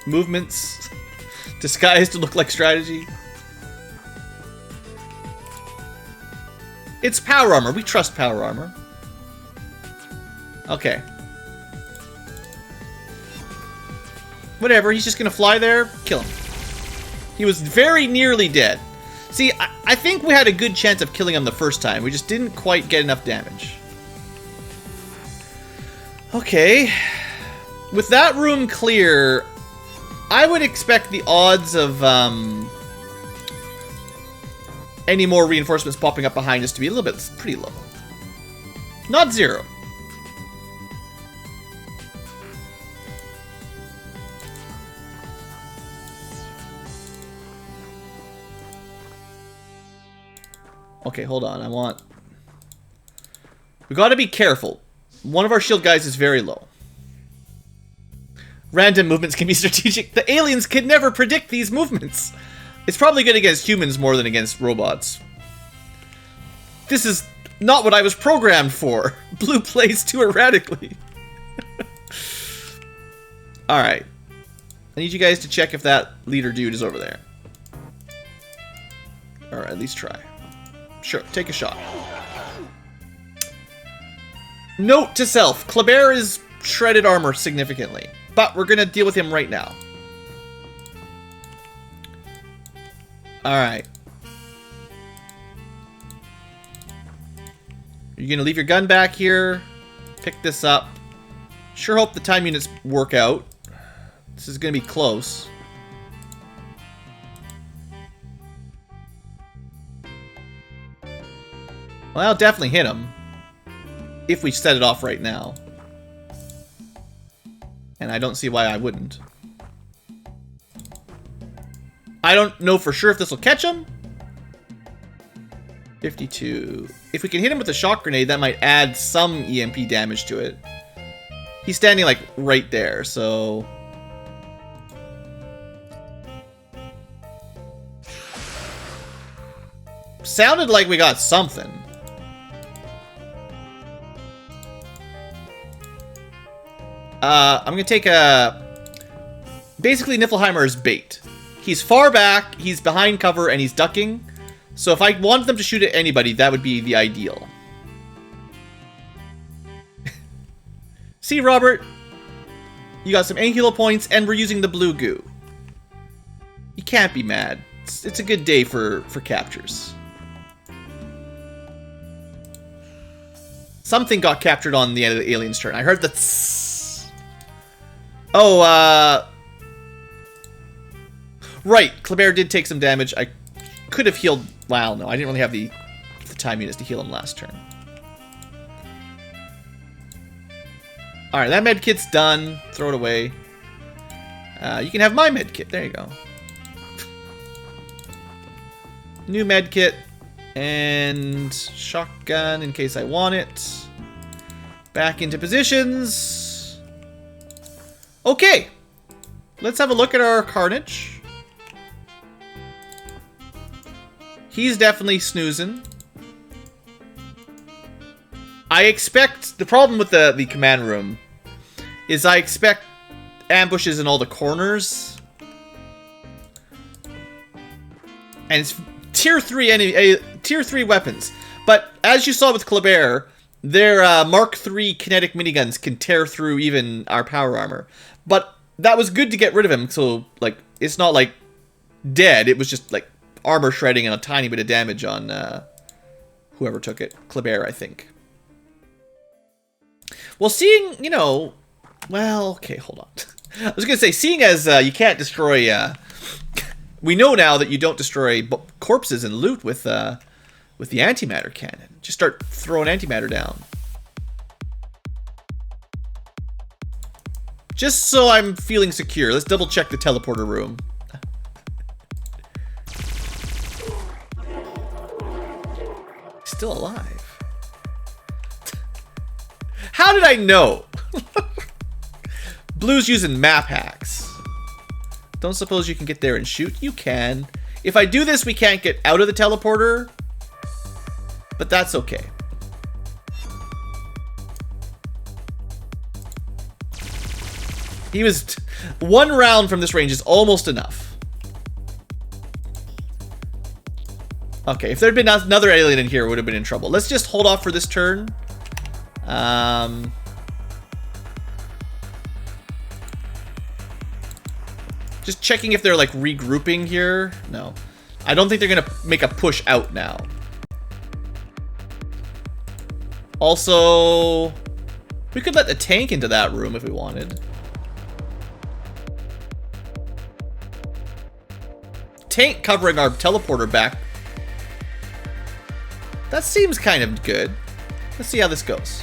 movements disguised to look like strategy? It's power armor. We trust power armor. Okay. Whatever. He's just going to fly there. Kill him. He was very nearly dead. See, I think we had a good chance of killing him the first time. We just didn't quite get enough damage. Okay. With that room clear, I would expect the odds of any more reinforcements popping up behind us to be a little bit pretty low. Not zero. Okay, hold on. We gotta be careful. One of our shield guys is very low. Random movements can be strategic. The aliens can never predict these movements. It's probably good against humans more than against robots. This is not what I was programmed for. Blue plays too erratically. Alright. I need you guys to check if that leader dude is over there. Or at least try. Sure, take a shot. Note to self, Kleber is shredded armor significantly. But we're going to deal with him right now. Alright. You're going to leave your gun back here. Pick this up. Sure hope the time units work out. This is going to be close. Well, I'll definitely hit him. If we set it off right now. And I don't see why I wouldn't. I don't know for sure if this will catch him. 52. If we can hit him with a shock grenade, that might add some EMP damage to it. He's standing, like, right there, so... Sounded like we got something. I'm going to take a... Basically, Niflheimer is bait. He's far back, he's behind cover, and he's ducking. So if I wanted them to shoot at anybody, that would be the ideal. See, Robert? You got some Ankylo points, and we're using the blue goo. You can't be mad. It's a good day for captures. Something got captured on the end of the alien's turn. I heard the tss. Oh, right, Kleber did take some damage. I could have healed... Well, no, I didn't really have the time units to heal him last turn. Alright, that med kit's done. Throw it away. You can have my med kit. There you go. New med kit. And shotgun in case I want it. Back into positions. Okay. Let's have a look at our carnage. He's definitely snoozing. I expect... The problem with the command room is I expect ambushes in all the corners. And it's tier 3 weapons. But as you saw with Kleber, their Mark III kinetic miniguns can tear through even our power armor. But that was good to get rid of him, so like it's not like dead, it was just like armor shredding and a tiny bit of damage on whoever took it. Kleber, I think. Well, seeing, you know... Well, okay, hold on. I was going to say, seeing as you can't destroy... we know now that you don't destroy corpses and loot with the antimatter cannon. Just start throwing antimatter down. Just so I'm feeling secure, let's double check the teleporter room. Still alive. How did I know? Blue's using map hacks. Don't suppose you can get there and shoot? You can. If I do this, we can't get out of the teleporter. But that's okay. He was... One round from this range is almost enough. Okay, if there had been another alien in here, it would have been in trouble. Let's just hold off for this turn. Just checking if they're, like, regrouping here. No. I don't think they're going to make a push out now. Also, we could let the tank into that room if we wanted. Tank covering our teleporter back That seems kind of good. Let's see how this goes.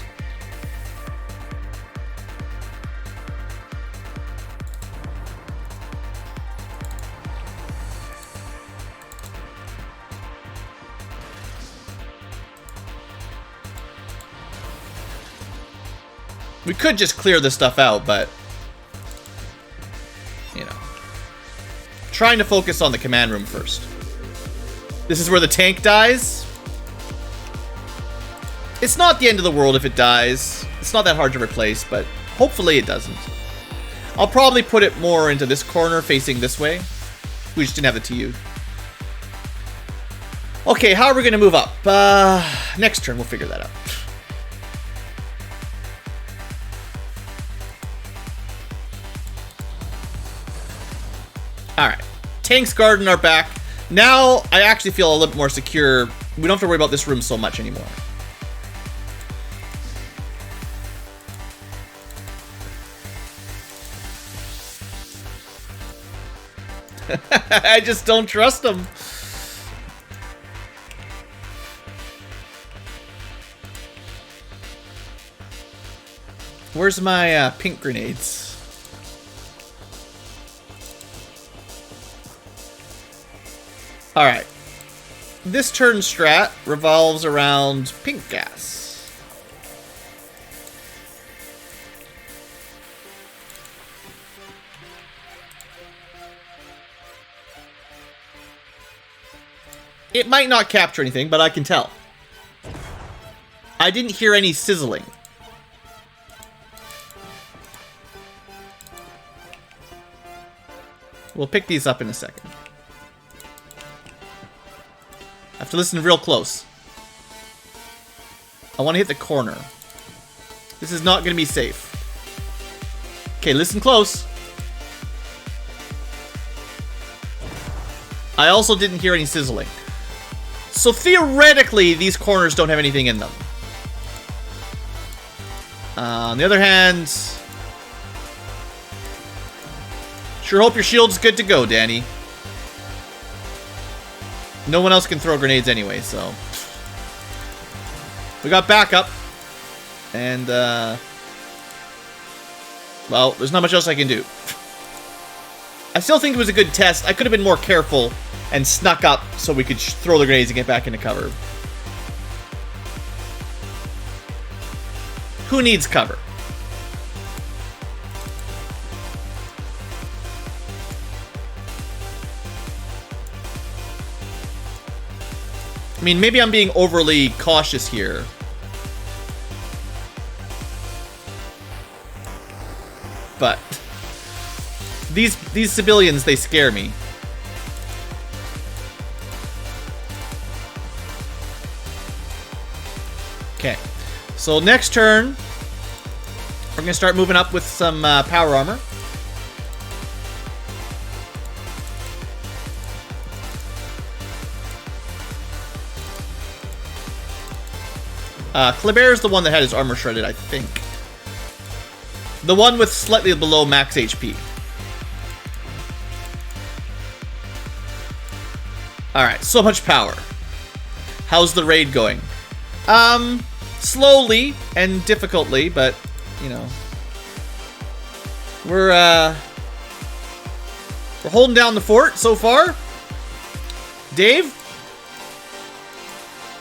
We could just clear this stuff out, but, you know. Trying to focus on the command room first. This is where the tank dies. It's not the end of the world if it dies. It's not that hard to replace, but hopefully it doesn't. I'll probably put it more into this corner, facing this way. We just didn't have the TU. Okay, how are we going to move up? Next turn, we'll figure that out. Alright, Tank's Garden are back. Now, I actually feel a little bit more secure. We don't have to worry about this room so much anymore. I just don't trust them. Where's my pink grenades? Alright. This turn strat revolves around pink gas. It might not capture anything, but I can tell. I didn't hear any sizzling. We'll pick these up in a second. I have to listen real close. I want to hit the corner. This is not going to be safe. Okay, listen close. I also didn't hear any sizzling. So theoretically, these corners don't have anything in them. On the other hand, sure hope your shield's good to go, Danny. No one else can throw grenades anyway, so. We got backup. And, well, there's not much else I can do. I still think it was a good test. I could have been more careful and snuck up so we could throw the grenades and get back into cover. Who needs cover? I mean, maybe I'm being overly cautious here. But these civilians, they scare me. Okay. So next turn, we're going to start moving up with some power armor. Kleber is the one that had his armor shredded, I think. The one with slightly below max HP. Alright, so much power. How's the raid going? Slowly and difficultly, but, you know. We're holding down the fort so far. Dave?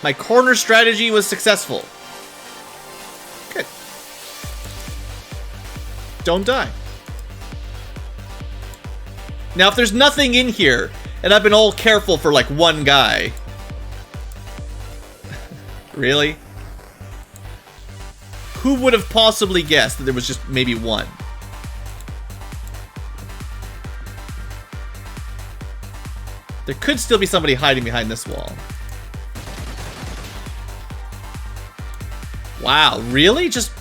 My corner strategy was successful. Good. Don't die. Now, if there's nothing in here, and I've been all careful for like one guy. Really? Who would have possibly guessed that there was just maybe one? There could still be somebody hiding behind this wall. Wow, really? Just...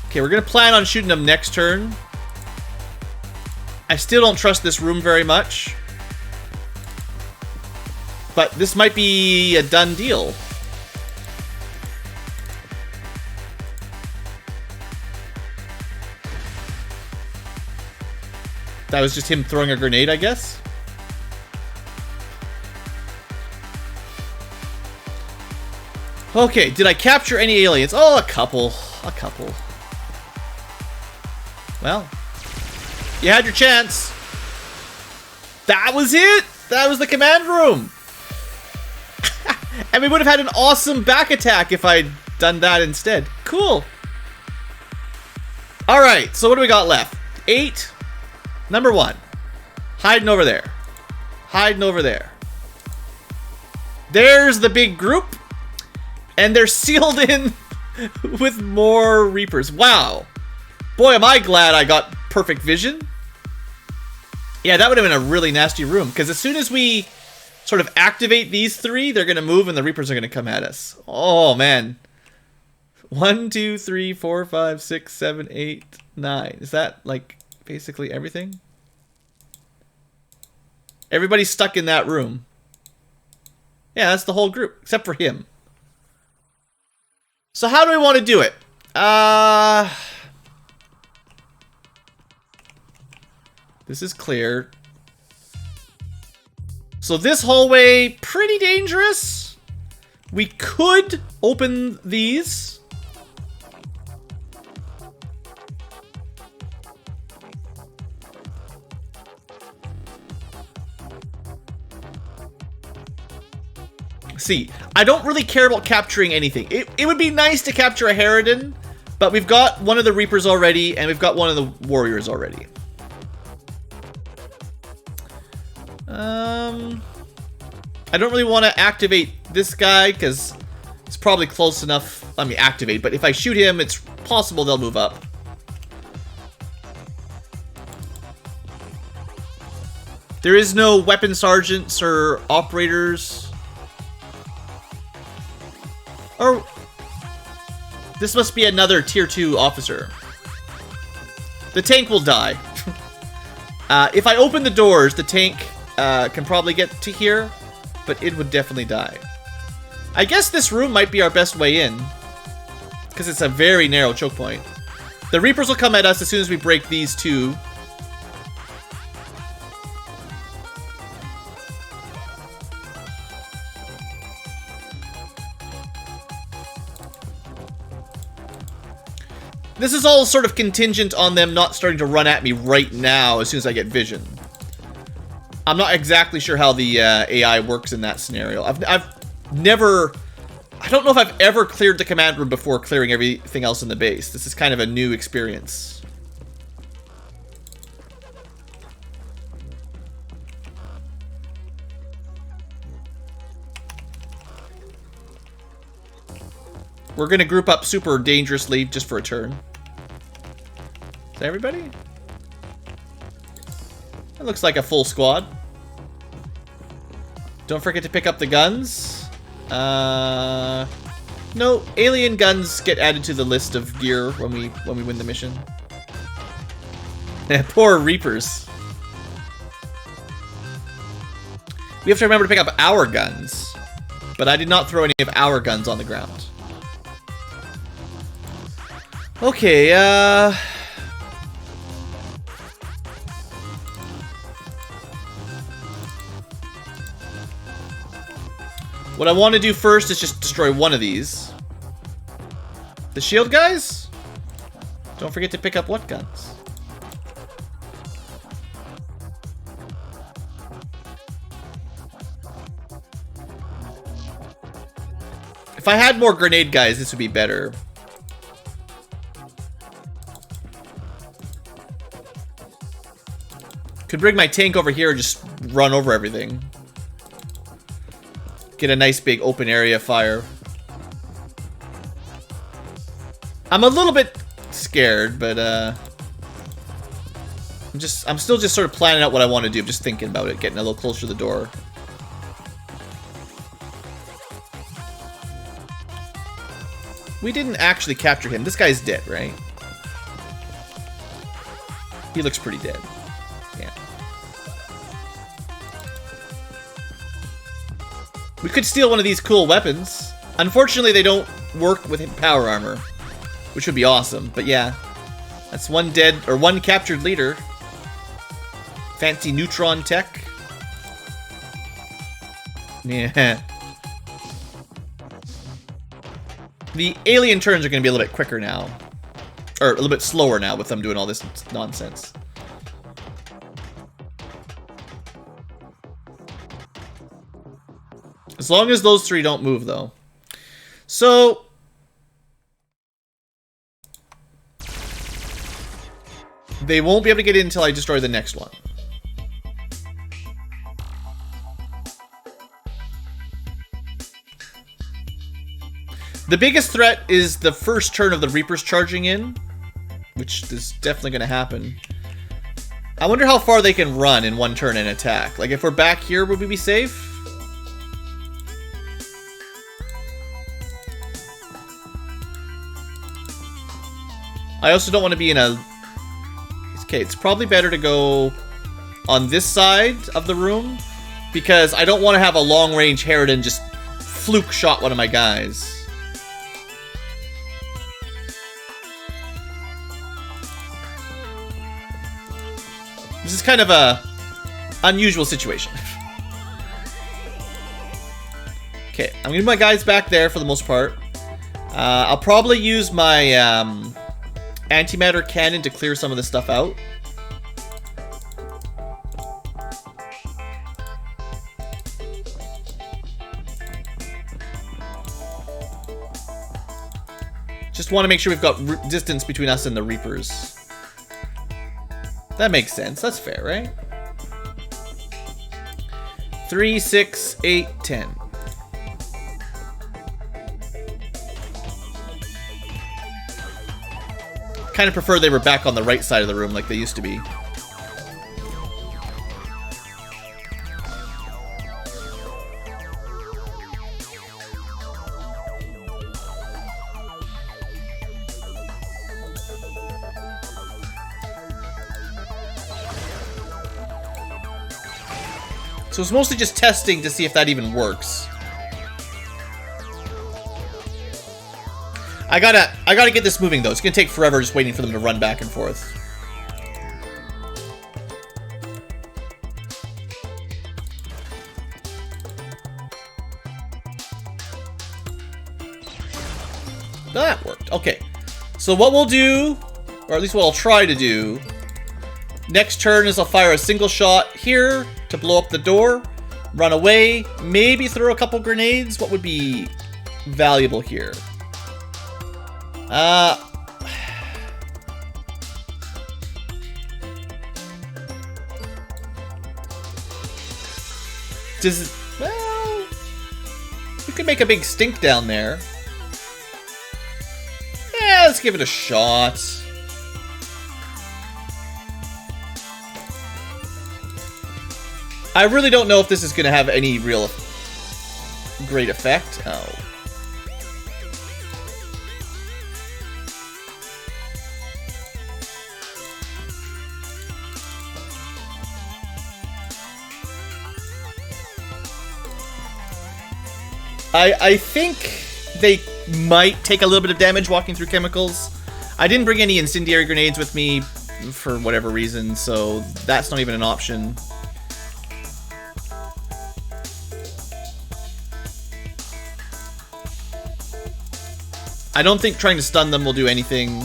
Okay, we're gonna plan on shooting them next turn. I still don't trust this room very much. But this might be a done deal. That was just him throwing a grenade, I guess. Okay, did I capture any aliens? Oh, a couple. A couple. Well, you had your chance. That was it! That was the command room! And we would have had an awesome back attack if I'd done that instead. Cool. Alright, so what do we got left? 8. Number 1. Hiding over there. Hiding over there. There's the big group. And they're sealed in with more Reapers. Wow. Boy, am I glad I got perfect vision. Yeah, that would have been a really nasty room. Because as soon as we sort of activate these 3, they're going to move and the Reapers are going to come at us. Oh, man. 1, 2, 3, 4, 5, 6, 7, 8, 9. Is that, like, basically everything? Everybody's stuck in that room. Yeah, that's the whole group. Except for him. So how do we want to do it? This is clear. So this hallway, pretty dangerous. We could open these. See, I don't really care about capturing anything. It would be nice to capture a Harridan, but we've got one of the Reapers already, and we've got one of the Warriors already. I don't really want to activate this guy, because it's probably close enough. Let me activate, but if I shoot him, it's possible they'll move up. There is no weapon sergeants or operators. Or this must be another tier 2 officer. The tank will die. If I open the doors, the tank can probably get to here, but it would definitely die. I guess this room might be our best way in, because it's a very narrow choke point. The Reapers will come at us as soon as we break these 2. This is all sort of contingent on them not starting to run at me right now as soon as I get vision. I'm not exactly sure how the AI works in that scenario. I've never... I don't know if I've ever cleared the command room before clearing everything else in the base. This is kind of a new experience. We're going to group up super dangerously just for a turn. Is that everybody? That looks like a full squad. Don't forget to pick up the guns. No, alien guns get added to the list of gear when we win the mission. Poor Reapers. We have to remember to pick up our guns. But I did not throw any of our guns on the ground. Okay, what I want to do first is just destroy one of these. The shield guys? Don't forget to pick up what guns? If I had more grenade guys, this would be better. Could bring my tank over here and just run over everything. Get a nice big open area fire. I'm a little bit scared, but I'm still just sort of planning out what I want to do. I'm just thinking about it, getting a little closer to the door. We didn't actually capture him. This guy's dead, right? He looks pretty dead. Yeah. We could steal one of these cool weapons. Unfortunately, they don't work with power armor, which would be awesome. But yeah, that's one dead, or one captured leader. Fancy neutron tech. Yeah. The alien turns are going to be a little bit quicker now. Or a little bit slower now with them doing all this nonsense. As long as those three don't move, though. So... they won't be able to get in until I destroy the next one. The biggest threat is the first turn of the Reapers charging in, which is definitely going to happen. I wonder how far they can run in one turn and attack. Like, if we're back here, would we be safe? I also don't want to be in a... Okay, it's probably better to go on this side of the room, because I don't want to have a long-range Harridan just fluke shot one of my guys. This is kind of a unusual situation. Okay, I'm gonna move my guys back there for the most part. I'll probably use my antimatter cannon to clear some of this stuff out. Just want to make sure we've got distance between us and the Reapers. That makes sense. That's fair, right? 3, 6, 8, 10. Kind of prefer they were back on the right side of the room like they used to be. So it's mostly just testing to see if that even works. I gotta get this moving though. It's gonna take forever just waiting for them to run back and forth. That worked. Okay. So what we'll do, or at least what I'll try to do, next turn is I'll fire a single shot here to blow up the door, run away, maybe throw a couple grenades. What would be valuable here? Well, we could make a big stink down there. Yeah, let's give it a shot. I really don't know if this is going to have any real great effect. Oh. I think they might take a little bit of damage walking through chemicals. I didn't bring any incendiary grenades with me for whatever reason, so that's not even an option. I don't think trying to stun them will do anything.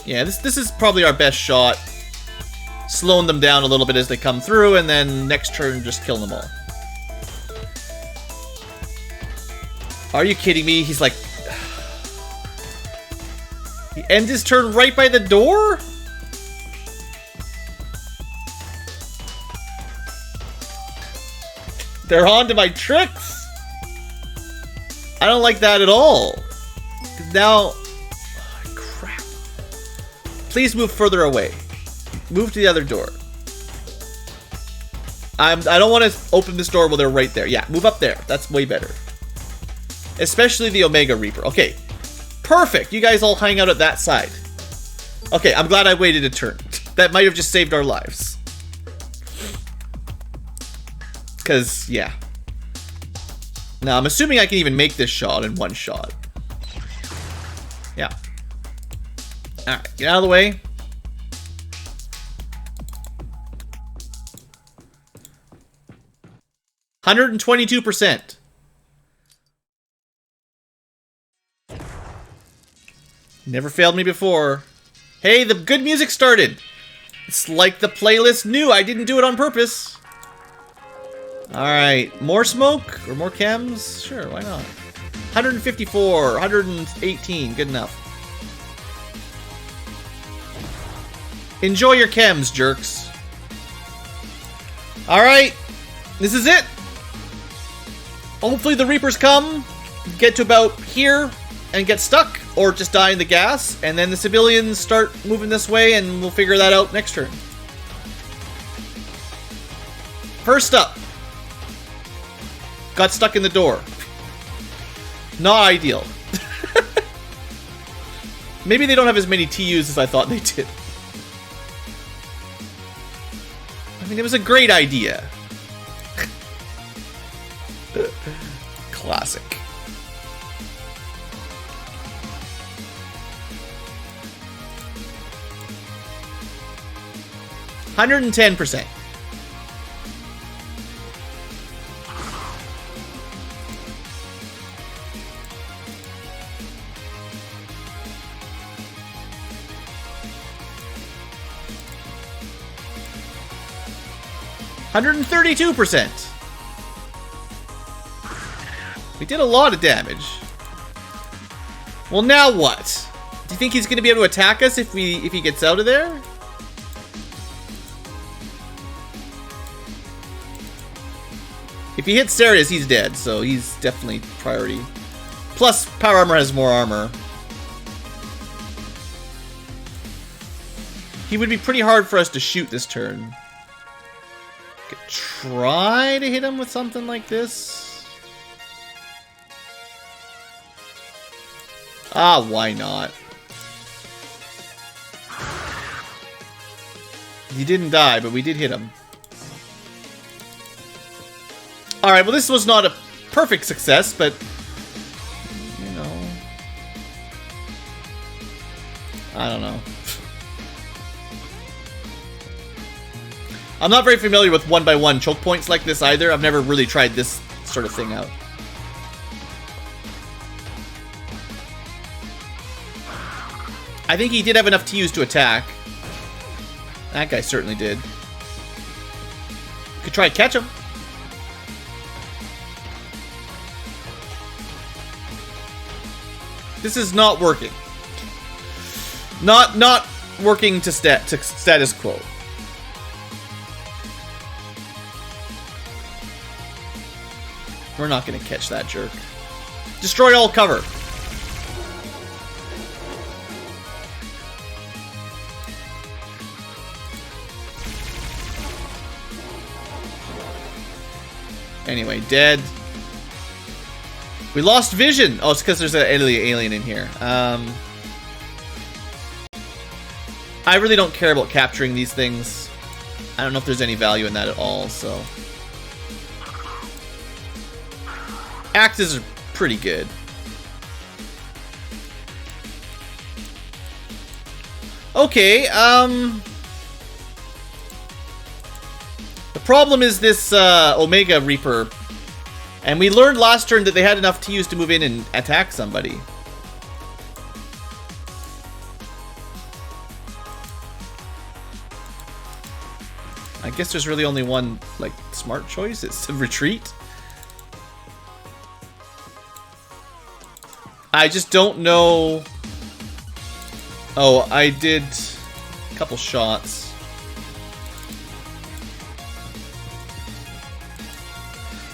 Yeah, this is probably our best shot. Slowing them down a little bit as they come through, and then next turn just kill them all. Are you kidding me? He's like... He ends his turn right by the door? They're on to my tricks! I don't like that at all. Now... Oh, crap. Please move further away. Move to the other door. I don't want to open this door while they're right there. Yeah, move up there. That's way better. Especially the Omega Reaper. Okay. Perfect. You guys all hang out at that side. Okay, I'm glad I waited a turn. That might have just saved our lives. Because, yeah. Now, I'm assuming I can even make this shot in one shot. Yeah. Alright, get out of the way. 122%. Never failed me before. Hey, the good music started. It's like the playlist knew I didn't do it on purpose. Alright, more smoke or more chems? Sure, why not? 154, 118, good enough. Enjoy your chems, jerks. Alright, this is it. Hopefully the Reapers come, get to about here, and get stuck, or just die in the gas, and then the civilians start moving this way, and we'll figure that out next turn. First up. Got stuck in the door. Not ideal. Maybe they don't have as many TUs as I thought they did. I mean, it was a great idea. Classic. $110%. $132%. We did a lot of damage. Well, now what? Do you think he's going to be able to attack us if he gets out of there? If he hits Sarius, he's dead, so he's definitely priority. Plus, Power Armor has more armor. He would be pretty hard for us to shoot this turn. Could try to hit him with something like this. Ah, why not? He didn't die, but we did hit him. Alright, well this was not a perfect success, but... you know... I don't know. I'm not very familiar with 1x1 choke points like this either. I've never really tried this sort of thing out. I think he did have enough TUs to attack. That guy certainly did. Could try to catch him. This is not working. Not working to status quo. We're not going to catch that jerk. Destroy all cover. Anyway, dead. We lost vision. Oh, it's because there's an alien in here. I really don't care about capturing these things. I don't know if there's any value in that at all, so... Axes are pretty good. Okay, the problem is this Omega Reaper. And we learned last turn that they had enough TUs to move in and attack somebody. I guess there's really only one, like, smart choice. It's to retreat. I just don't know... Oh, I did a couple shots.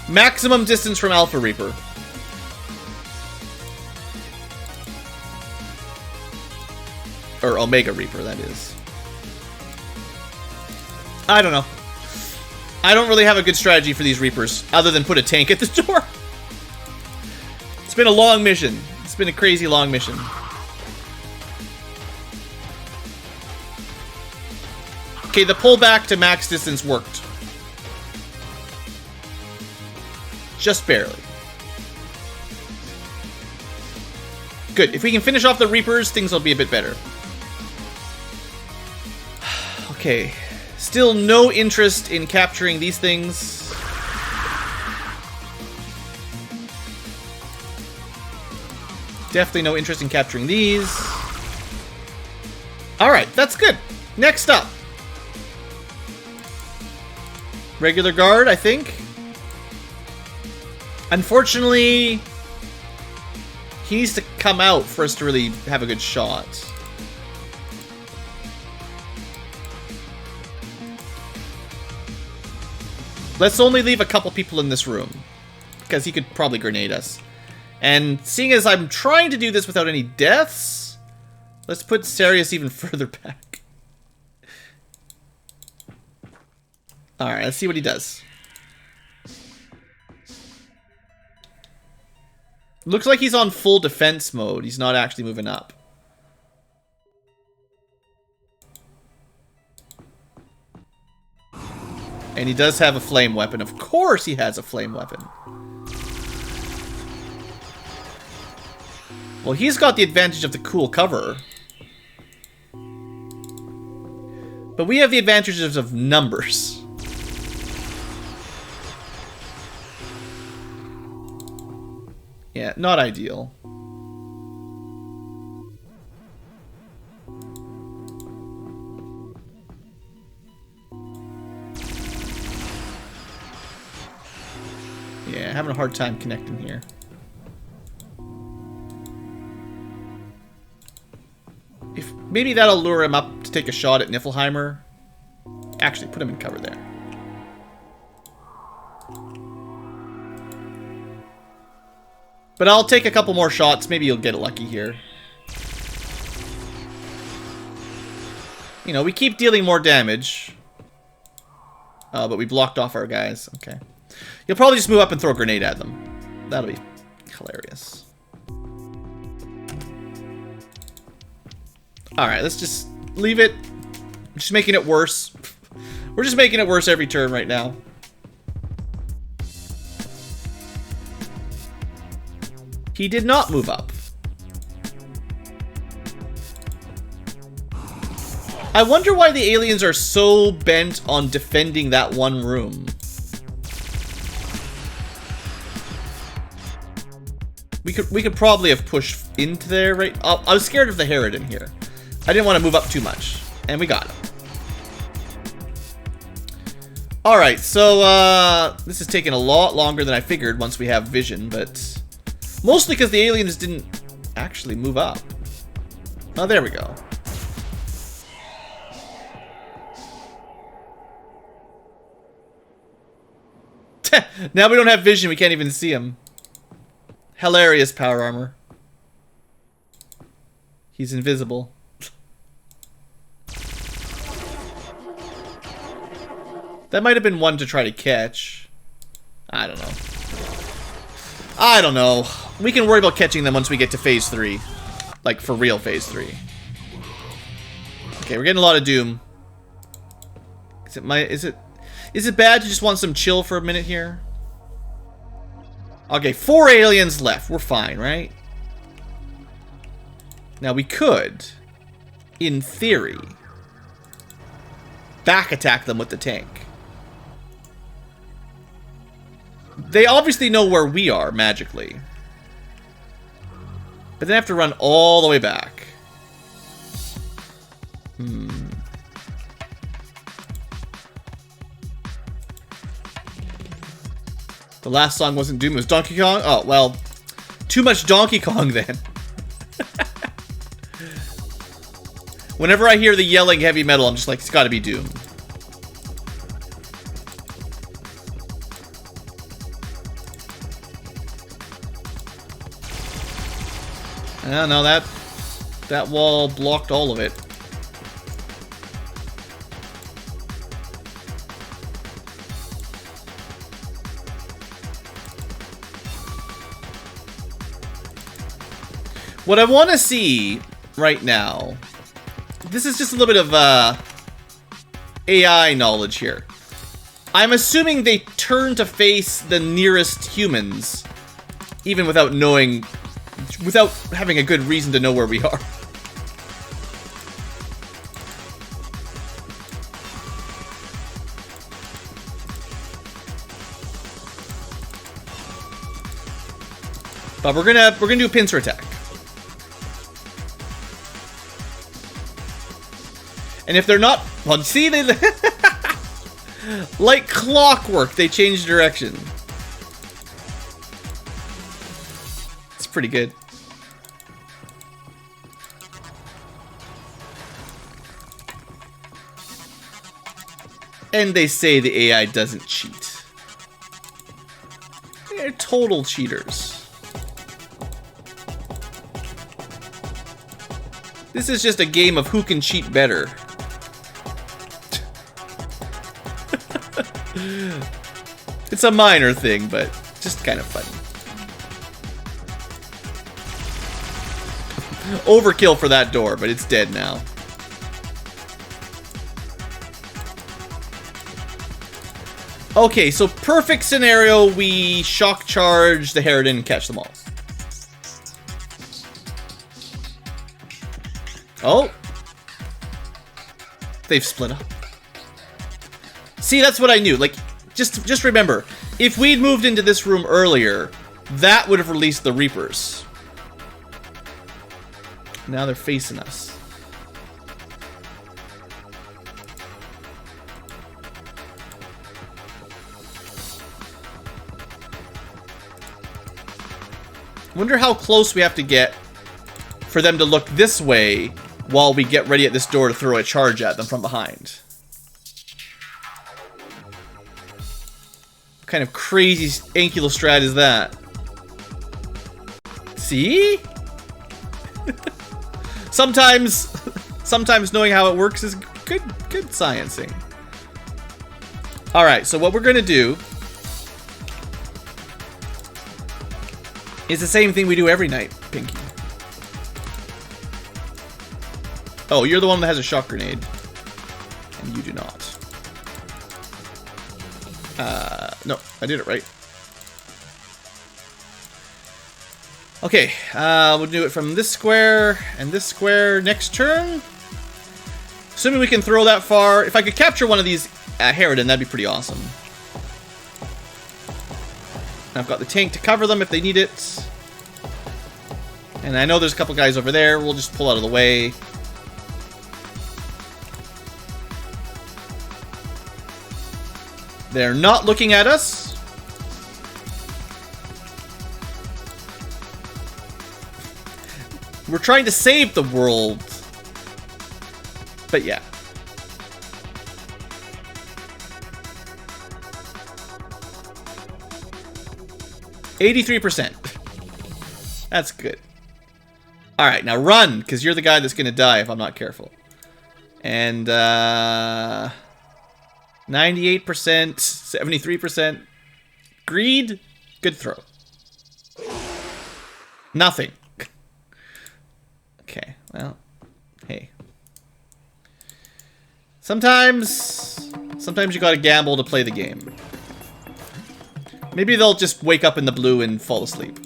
Maximum distance from Alpha Reaper. Or Omega Reaper, that is. I don't know. I don't really have a good strategy for these Reapers, other than put a tank at the door. It's been a long mission. It's been a crazy long mission. Okay, the pullback to max distance worked. Just barely. Good. If we can finish off the Reapers, things will be a bit better. Okay. Still no interest in capturing these things. Definitely no interest in capturing these. Alright, that's good. Next up. Regular guard, I think. Unfortunately, he needs to come out for us to really have a good shot. Let's only leave a couple people in this room, because he could probably grenade us. And seeing as I'm trying to do this without any deaths, let's put Sarius even further back. Alright, let's see what he does. Looks like he's on full defense mode. He's not actually moving up. And he does have a flame weapon. Of course he has a flame weapon. Well, he's got the advantage of the cool cover. But we have the advantages of numbers. Yeah, not ideal. Yeah, having a hard time connecting here. If maybe that'll lure him up to take a shot at Niflheimer. Actually, put him in cover there. But I'll take a couple more shots. Maybe you'll get lucky here. You know, we keep dealing more damage. But we blocked off our guys. Okay. You'll probably just move up and throw a grenade at them. That'll be hilarious. Alright, let's just leave it. Just making it worse. We're just making it worse every turn right now. He did not move up. I wonder why the aliens are so bent on defending that one room. We could probably have pushed into there, right? I was scared of the Harridan here. I didn't want to move up too much. And we got him. Alright, so this is taking a lot longer than I figured once we have vision, but mostly because the aliens didn't actually move up. Oh, there we go. Now we don't have vision, we can't even see him. Hilarious power armor. He's invisible. That might have been one to try to catch. I don't know. I don't know. We can worry about catching them once we get to phase 3. Like, for real phase 3. Okay, we're getting a lot of doom. Is it bad to just want some chill for a minute here? Okay, 4 aliens left. We're fine, right? Now we could, in theory, back attack them with the tank. They obviously know where we are, magically. But they have to run all the way back. The last song wasn't Doom, it was Donkey Kong? Oh, well, too much Donkey Kong then. Whenever I hear the yelling heavy metal, I'm just like, it's gotta be Doom. I don't know, that wall blocked all of it. What I want to see right now, this is just a little bit of AI knowledge here. I'm assuming they turn to face the nearest humans, even without knowing, without having a good reason to know where we are. But we're gonna do a pincer attack. And if they're not... Well, see, they... like clockwork, they change direction. It's pretty good. And they say the AI doesn't cheat. They're total cheaters. This is just a game of who can cheat better. It's a minor thing, but just kind of funny. Overkill for that door, but it's dead now. Okay, so perfect scenario, we shock charge the Harridan and catch them all. Oh! They've split up. See, that's what I knew. Like, just remember, if we'd moved into this room earlier, that would have released the Reapers. Now they're facing us. Wonder how close we have to get for them to look this way while we get ready at this door to throw a charge at them from behind. What kind of crazy Ankylo strat is that? See? Sometimes knowing how it works is good sciencing. Alright, so what we're gonna do is the same thing we do every night, Pinky. Oh, you're the one that has a shock grenade. And you do not. No, I did it right. Okay, we'll do it from this square and this square next turn. Assuming we can throw that far. If I could capture one of these Harridan, that'd be pretty awesome. I've got the tank to cover them if they need it. And I know there's a couple guys over there. We'll just pull out of the way. They're not looking at us. We're trying to save the world. But yeah. %. That's good. Alright, now run, because you're the guy that's going to die if I'm not careful. And, 98%, 73%. Greed, good throw. Nothing. Okay, well, hey. Sometimes you gotta gamble to play the game. Maybe they'll just wake up in the blue and fall asleep.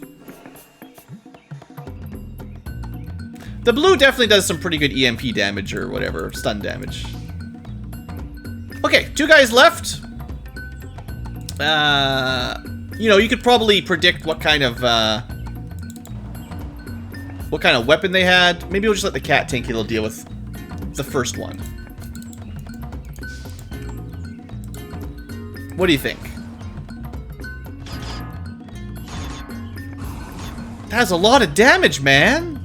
The blue definitely does some pretty good EMP damage or whatever, stun damage. Okay, 2 guys left. You know, you could probably predict what kind of weapon they had. Maybe we'll just let the cat Tankilo deal with the first one. What do you think? That's a lot of damage, man.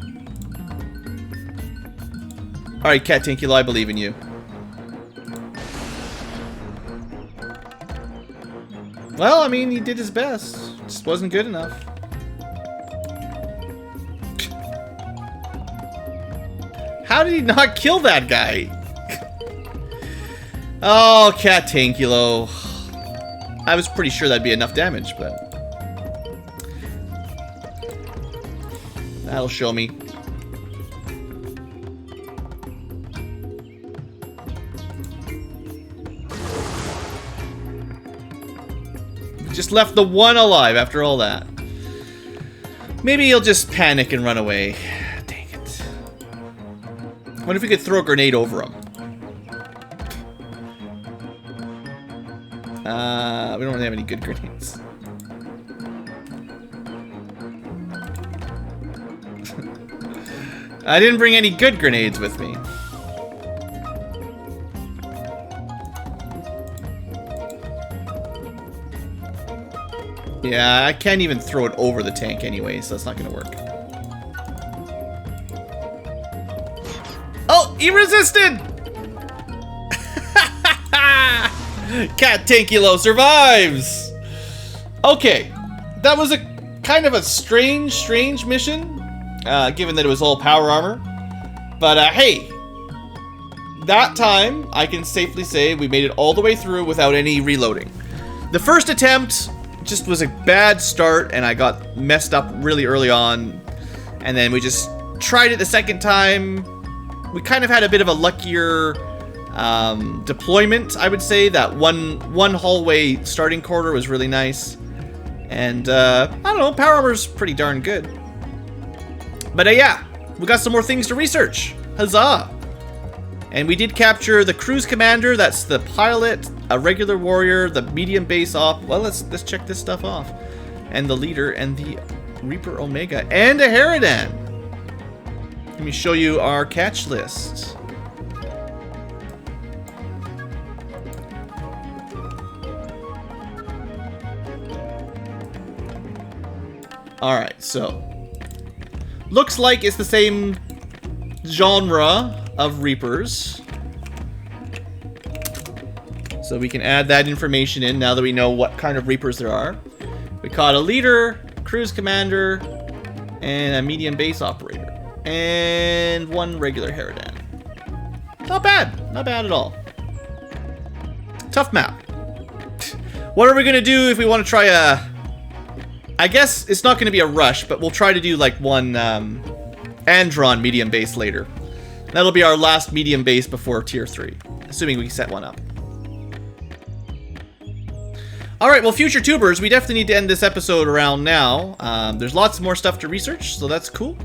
Alright, cat Tankilo, I believe in you. Well, I mean, he did his best. Just wasn't good enough. How did he not kill that guy? Oh, cat Tankilo. I was pretty sure that'd be enough damage, but... that'll show me. Just left the one alive after all that. Maybe he'll just panic and run away. Dang it. What if we could throw a grenade over him? We don't really have any good grenades. I didn't bring any good grenades with me. Yeah, I can't even throw it over the tank anyway, so that's not gonna work. Oh, he resisted! Cat Tankilo survives! Okay, that was a kind of a strange mission, given that it was all power armor. But hey, that time, I can safely say we made it all the way through without any reloading. The first attempt just was a bad start, and I got messed up really early on. And then we just tried it the second time. We kind of had a bit of a luckier deployment, I would say. That one hallway starting quarter was really nice. And, I don't know, power armor's pretty darn good. But yeah, we got some more things to research. Huzzah! And we did capture the cruise commander, that's the pilot, a regular warrior, the medium base op. Well, let's check this stuff off. And the leader, and the Reaper Omega, and a Harridan. Let me show you our catch list. Alright, so looks like it's the same genre of Reapers. So we can add that information in now that we know what kind of Reapers there are. We caught a leader, cruise commander, and a medium base operator. And one regular Harridan. Not bad. Not bad at all. Tough map. What are we going to do if we want to try a... I guess it's not going to be a rush, but we'll try to do like one Andron medium base later. That'll be our last medium base before tier 3. Assuming we can set one up. Alright, well, future tubers, we definitely need to end this episode around now. There's lots more stuff to research, so that's cool.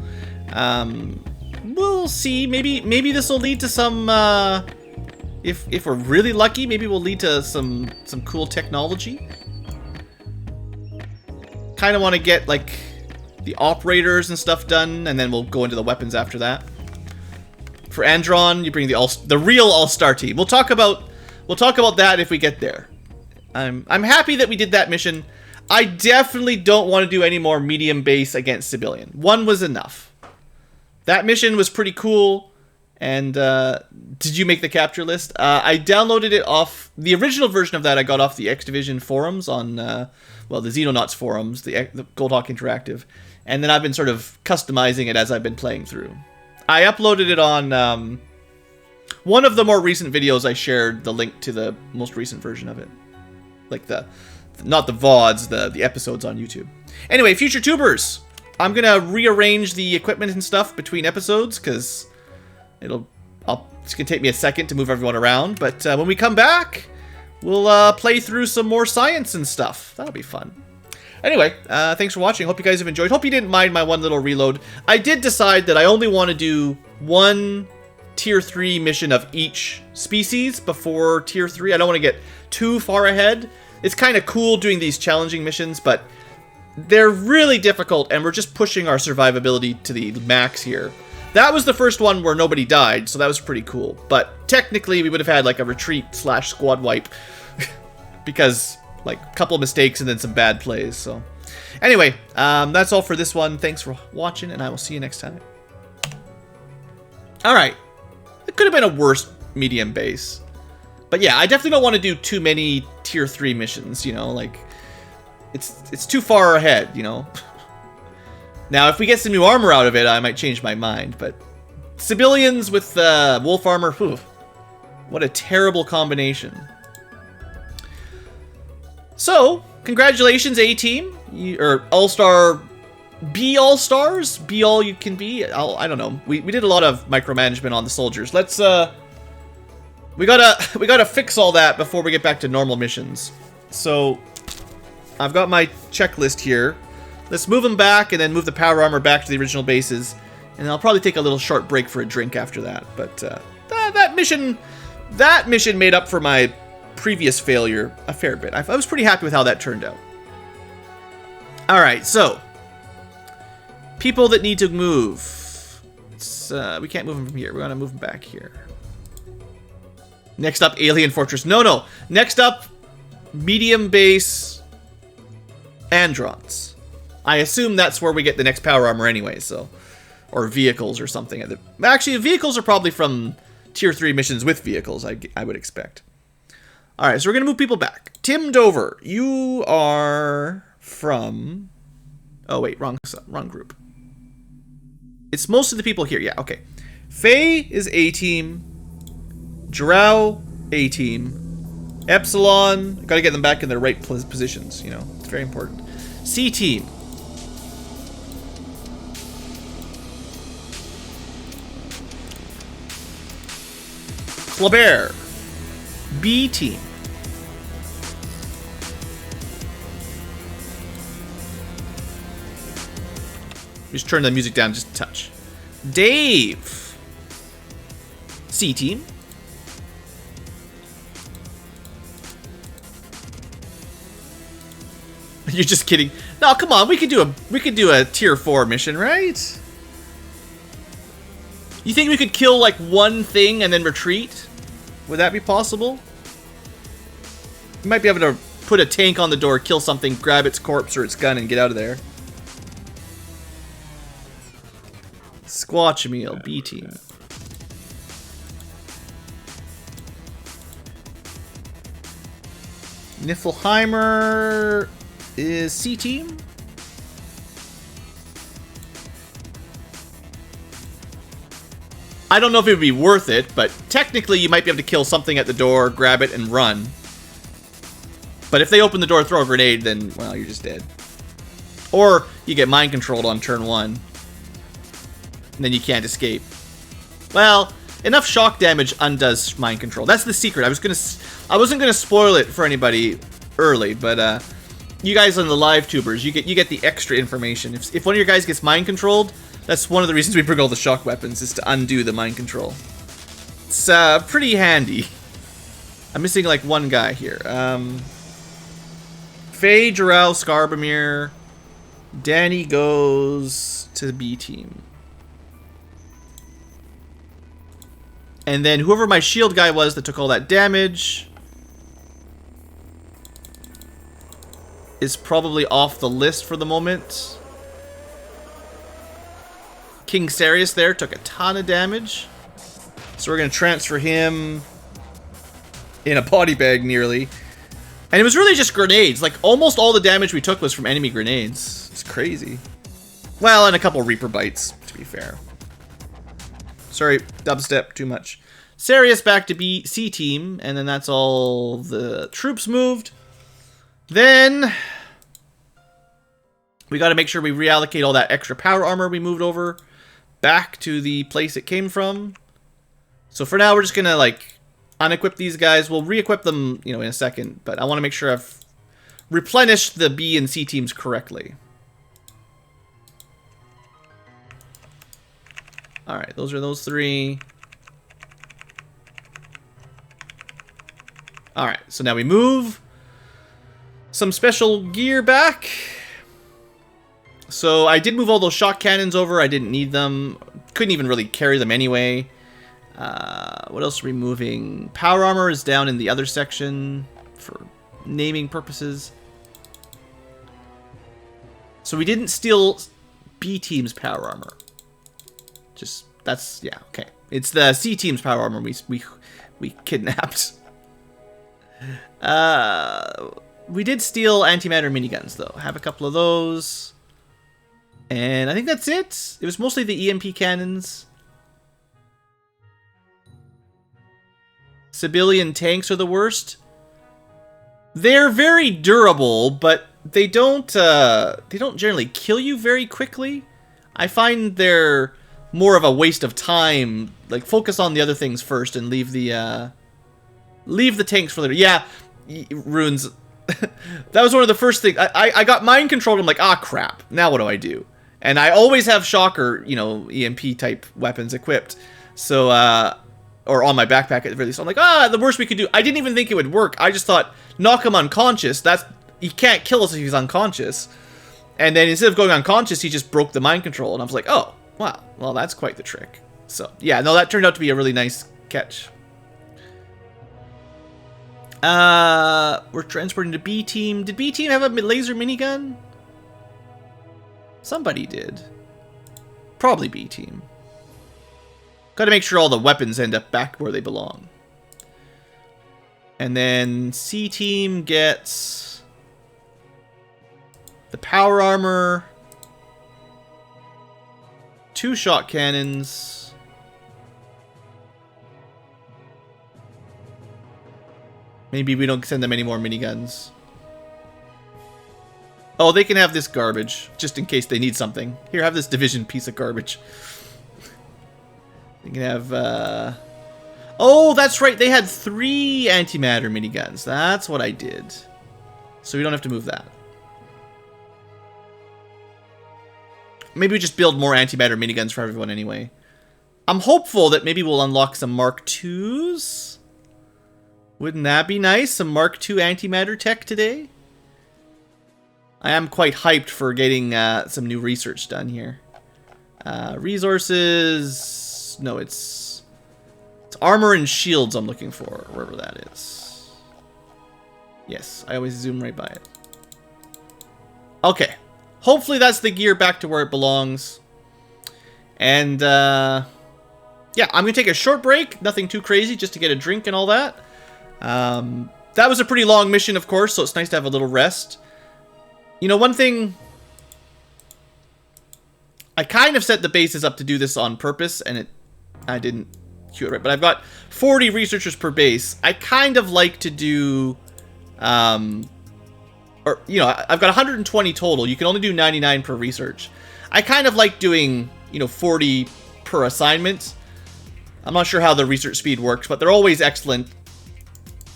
We'll see. Maybe this will lead to some... if we're really lucky, maybe we'll lead to some cool technology. Kind of want to get, like, the operators and stuff done, and then we'll go into the weapons after that. For Andron, you bring the real all-star team. We'll talk about that if we get there. I'm happy that we did that mission. I definitely don't want to do any more medium base against civilian. One was enough. That mission was pretty cool. And did you make the capture list? I downloaded it off the original version of that. I got off the X-Division forums on well, the Xenonauts forums, the Goldhawk Interactive, and then I've been sort of customizing it as I've been playing through. I uploaded it on one of the more recent videos. I shared the link to the most recent version of it. Like not the VODs, the episodes on YouTube. Anyway, future tubers, I'm gonna rearrange the equipment and stuff between episodes because it's gonna take me a second to move everyone around. But when we come back, we'll play through some more science and stuff. That'll be fun. Anyway, thanks for watching. Hope you guys have enjoyed. Hope you didn't mind my one little reload. I did decide that I only want to do one tier 3 mission of each species before tier 3. I don't want to get too far ahead. It's kind of cool doing these challenging missions, but they're really difficult, and we're just pushing our survivability to the max here. That was the first one where nobody died, so that was pretty cool. But technically, we would have had like a retreat/squad wipe because like a couple of mistakes and then some bad plays. So anyway, that's all for this one. Thanks for watching, and I will see you next time. All right, it could have been a worse medium base, but yeah, I definitely don't want to do too many tier 3 missions. You know, like it's too far ahead. You know. Now, if we get some new armor out of it, I might change my mind, but civilians with wolf armor, whew, what a terrible combination. So, congratulations, A-Team, or All-Star, be All-Stars, be all you can be. I don't know. We did a lot of micromanagement on the soldiers. Let's we gotta fix all that before we get back to normal missions. So, I've got my checklist here. Let's move them back and then move the power armor back to the original bases. And I'll probably take a little short break for a drink after that. But that mission made up for my previous failure a fair bit. I was pretty happy with how that turned out. Alright, so. People that need to move. We can't move them from here. We're going to move them back here. Next up, Alien Fortress. No. Next up, medium base Androns. I assume that's where we get the next power armor anyway, so... Or vehicles or something. Actually, vehicles are probably from Tier 3 missions with vehicles, I would expect. Alright, so we're going to move people back. Tim Dover, you are from... Oh, wait, wrong group. It's most of the people here. Yeah, okay. Faye is A-team. Jarrell, A-team. Epsilon, got to get them back in their right positions, you know. It's very important. C-team. Clabert. B-team. Just turn the music down just a touch. Dave. C-team. You're just kidding. No, come on. We could do a tier 4 mission, right? You think we could kill like one thing and then retreat? Would that be possible? We might be able to put a tank on the door, kill something, grab its corpse or its gun, and get out of there. Squatch meal, B team. Niflheimer is C team. I don't know if it would be worth it, but technically you might be able to kill something at the door, grab it, and run. But if they open the door, throw a grenade, then, well, you're just dead. Or you get mind controlled on turn 1. And then you can't escape. Well, enough shock damage undoes mind control. That's the secret. I wasn't gonna spoil it for anybody early, but you guys on the live tubers, you get the extra information. If one of your guys gets mind controlled, that's one of the reasons we bring all the shock weapons, is to undo the mind control. It's pretty handy. I'm missing like one guy here. Faye, Jarrell, Skarbamir. Danny goes to the B team. And then whoever my shield guy was that took all that damage is probably off the list for the moment. King Sarius there took a ton of damage. So we're going to transfer him in a body bag nearly. And it was really just grenades. Like, almost all the damage we took was from enemy grenades. It's crazy. Well, and a couple Reaper bites, to be fair. Sorry, dubstep, too much. Sarius back to C team, and then that's all the troops moved. Then we got to make sure we reallocate all that extra power armor we moved over back to the place it came from. So for now, we're just gonna like unequip these guys. We'll re-equip them, you know, in a second, but I want to make sure I've replenished the B and C teams correctly. All right, those are those three. All right, so now we move some special gear back. So I did move all those shock cannons over. I didn't need them. Couldn't even really carry them anyway. What else are we moving? Power armor is down in the other section for naming purposes. So we didn't steal B team's power armor. Just, that's, yeah, okay. It's the C team's power armor we kidnapped. We did steal antimatter miniguns though. Have a couple of those. And I think that's it. It was mostly the EMP cannons. Civilian tanks are the worst. They're very durable, but they don't generally kill you very quickly. I find they're more of a waste of time. Like, focus on the other things first and leave the tanks for later. Yeah, Runes. That was one of the first things. I got mind controlled. I'm like, ah, crap. Now what do I do? And I always have shocker, you know, EMP type weapons equipped. So, or on my backpack at the very least. I'm like, the worst we could do. I didn't even think it would work. I just thought, knock him unconscious. He can't kill us if he's unconscious. And then instead of going unconscious, he just broke the mind control. And I was like, oh, wow. Well, that's quite the trick. So, yeah, no, that turned out to be a really nice catch. We're transporting to B team. Did B team have a laser minigun? Somebody did. Probably B team. Got to make sure all the weapons end up back where they belong. And then C team gets the power armor, 2 shot cannons, maybe we don't send them any more miniguns. Oh, they can have this garbage, just in case they need something. Here, have this division piece of garbage. They can have, Oh, that's right, they had 3 antimatter miniguns. That's what I did. So we don't have to move that. Maybe we just build more antimatter miniguns for everyone anyway. I'm hopeful that maybe we'll unlock some Mark IIs. Wouldn't that be nice? Some Mark II antimatter tech today? I am quite hyped for getting some new research done here. Resources... No, it's armor and shields I'm looking for, wherever that is. Yes, I always zoom right by it. Okay. Hopefully that's the gear back to where it belongs. And, yeah, I'm going to take a short break. Nothing too crazy, just to get a drink and all that. That was a pretty long mission, of course, so it's nice to have a little rest. You know, one thing... I kind of set the bases up to do this on purpose, and I didn't cue it right. But I've got 40 researchers per base. I kind of like to do... Or, you know, I've got 120 total. You can only do 99 per research. I kind of like doing, you know, 40 per assignment. I'm not sure how the research speed works, but they're always excellent.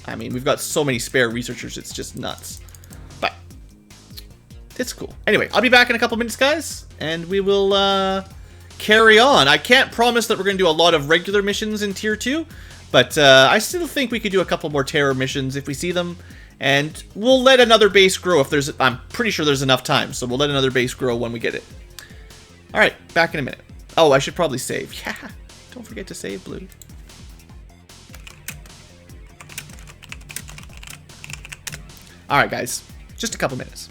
I mean, we've got so many spare researchers, it's just nuts. But it's cool. Anyway, I'll be back in a couple minutes, guys, and we will carry on. I can't promise that we're going to do a lot of regular missions in Tier 2, but I still think we could do a couple more terror missions if we see them. And we'll let another base grow if there's... I'm pretty sure there's enough time, so we'll let another base grow when we get it. Alright, back in a minute. Oh, I should probably save. Yeah, don't forget to save, Blue. Alright, guys. Just a couple minutes.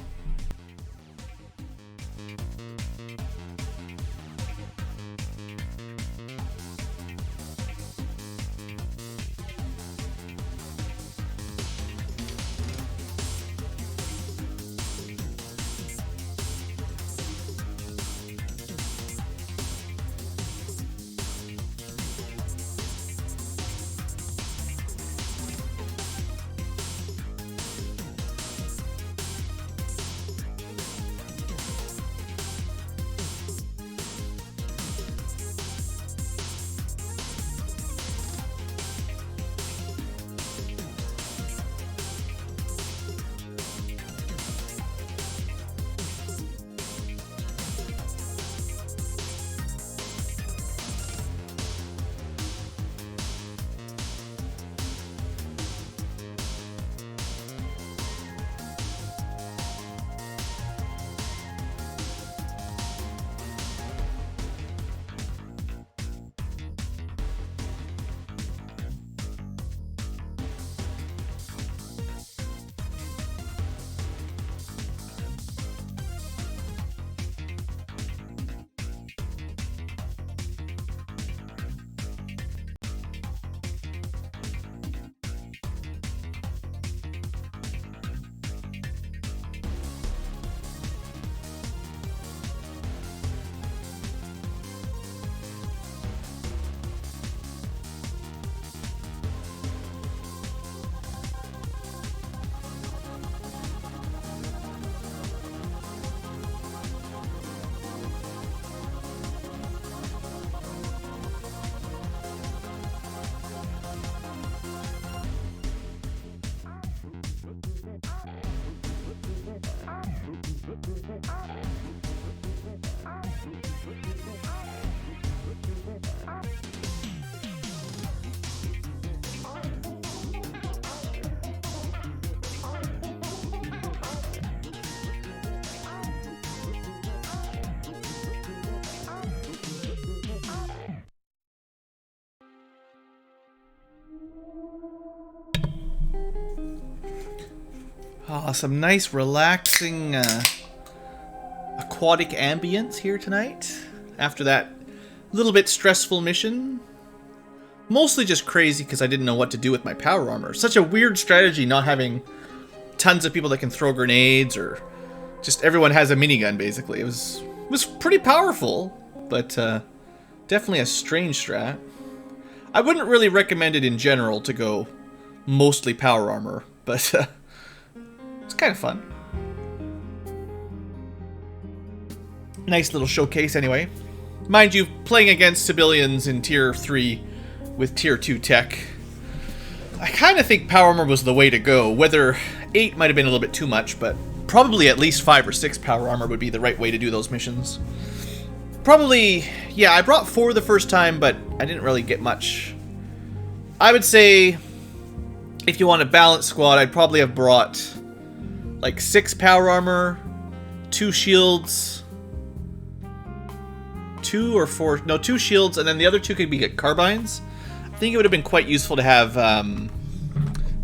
Oh, some nice relaxing aquatic ambience here tonight. After that little bit stressful mission. Mostly just crazy because I didn't know what to do with my power armor. Such a weird strategy not having tons of people that can throw grenades, or just everyone has a minigun basically. It was pretty powerful, but definitely a strange strat. I wouldn't really recommend it in general to go mostly power armor, but it's kind of fun. Nice little showcase anyway. Mind you, playing against civilians in Tier 3 with Tier 2 tech, I kind of think power armor was the way to go. Whether 8 might have been a little bit too much, but probably at least 5 or 6 power armor would be the right way to do those missions. Probably, yeah, I brought 4 the first time, but I didn't really get much. I would say, if you want a balanced squad, I'd probably have brought like 6 power armor, 2 shields, 2 or 4, no, 2 shields, and then the other 2 could be carbines. I think it would have been quite useful to have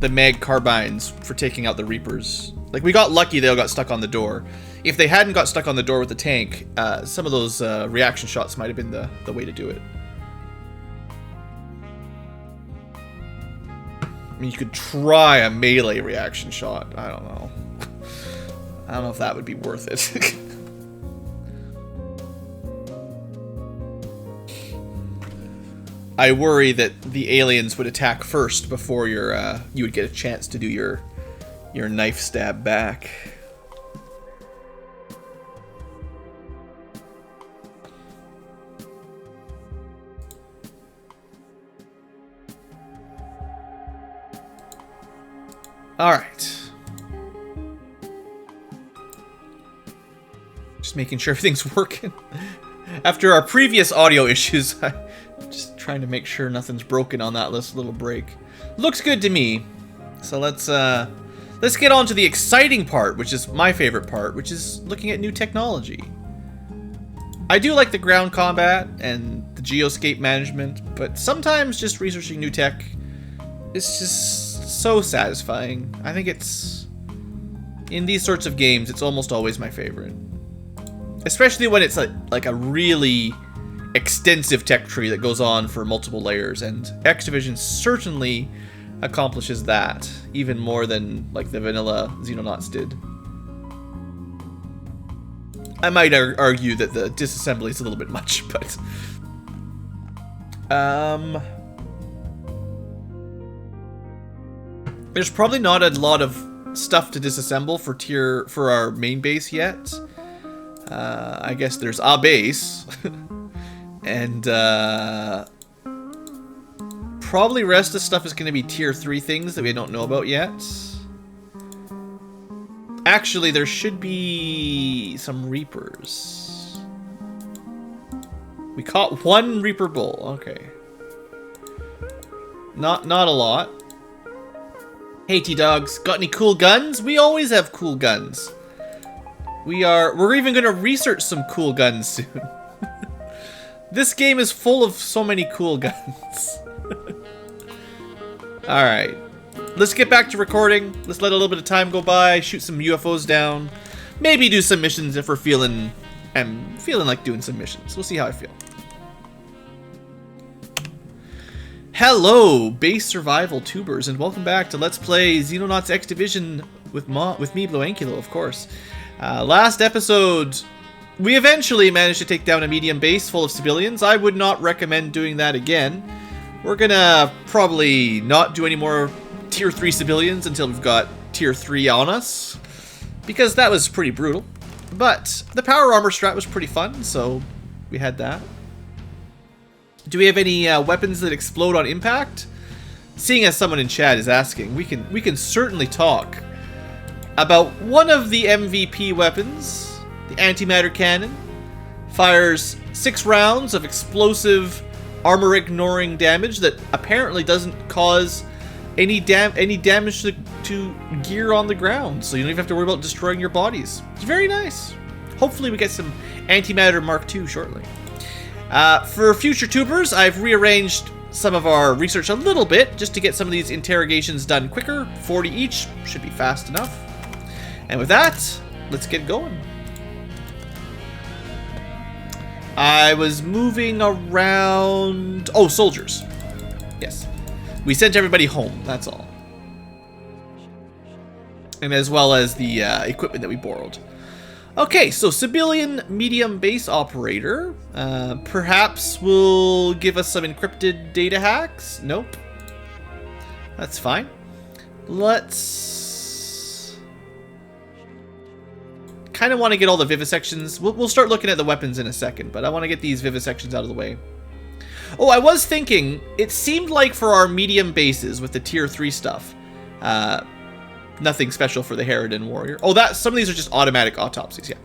the mag carbines for taking out the Reapers. Like, we got lucky they all got stuck on the door. If they hadn't got stuck on the door with the tank, some of those reaction shots might have been the way to do it. I mean, you could try a melee reaction shot. I don't know. I don't know if that would be worth it. I worry that the aliens would attack first before you would get a chance to do your knife stab back. Alright. Just making sure everything's working. After our previous audio issues, I'm just trying to make sure nothing's broken on that little break. Looks good to me. So let's get on to the exciting part, which is my favorite part, which is looking at new technology. I do like the ground combat and the geoscape management, but sometimes just researching new tech is just so satisfying. I think it's, in these sorts of games, it's almost always my favorite. Especially when it's like a really extensive tech tree that goes on for multiple layers, and X-Division certainly accomplishes that, even more than like the vanilla Xenonauts did. I might argue that the disassembly is a little bit much, but there's probably not a lot of stuff to disassemble for our main base yet. I guess there's a base, and probably rest of the stuff is going to be Tier 3 things that we don't know about yet. Actually, there should be some Reapers. We caught 1 Reaper bull. Okay, not a lot. Hey T-Dogs, got any cool guns? We always have cool guns. We're even gonna research some cool guns soon. This game is full of so many cool guns. Alright. Let's get back to recording. Let's let a little bit of time go by, shoot some UFOs down. Maybe do some missions if we're feeling like doing some missions. We'll see how I feel. Hello, base survival tubers, and welcome back to Let's Play Xenonauts X-Division with me, BlueAnkylo, of course. Last episode, we eventually managed to take down a medium base full of civilians. I would not recommend doing that again. We're gonna probably not do any more Tier 3 civilians until we've got Tier 3 on us, because that was pretty brutal. But the power armor strat was pretty fun, so we had that. Do we have any weapons that explode on impact? Seeing as someone in chat is asking, we can certainly talk about one of the MVP weapons. The antimatter cannon fires 6 rounds of explosive armor ignoring damage that apparently doesn't cause any damage to gear on the ground, so you don't even have to worry about destroying your bodies. It's very nice. Hopefully we get some antimatter Mark II shortly. For future tubers, I've rearranged some of our research a little bit just to get some of these interrogations done quicker. 40 each should be fast enough. And with that, let's get going. I was moving around... Oh, soldiers. Yes. We sent everybody home, that's all. And as well as the equipment that we borrowed. Okay, so civilian medium base operator. Perhaps will give us some encrypted data hacks? Nope. That's fine. Let's... kind of want to get all the vivisections. We'll start looking at the weapons in a second, but I want to get these vivisections out of the way. Oh, I was thinking, it seemed like for our medium bases with the tier 3 stuff, nothing special for the Harridan Warrior. Oh, some of these are just automatic autopsies, yeah.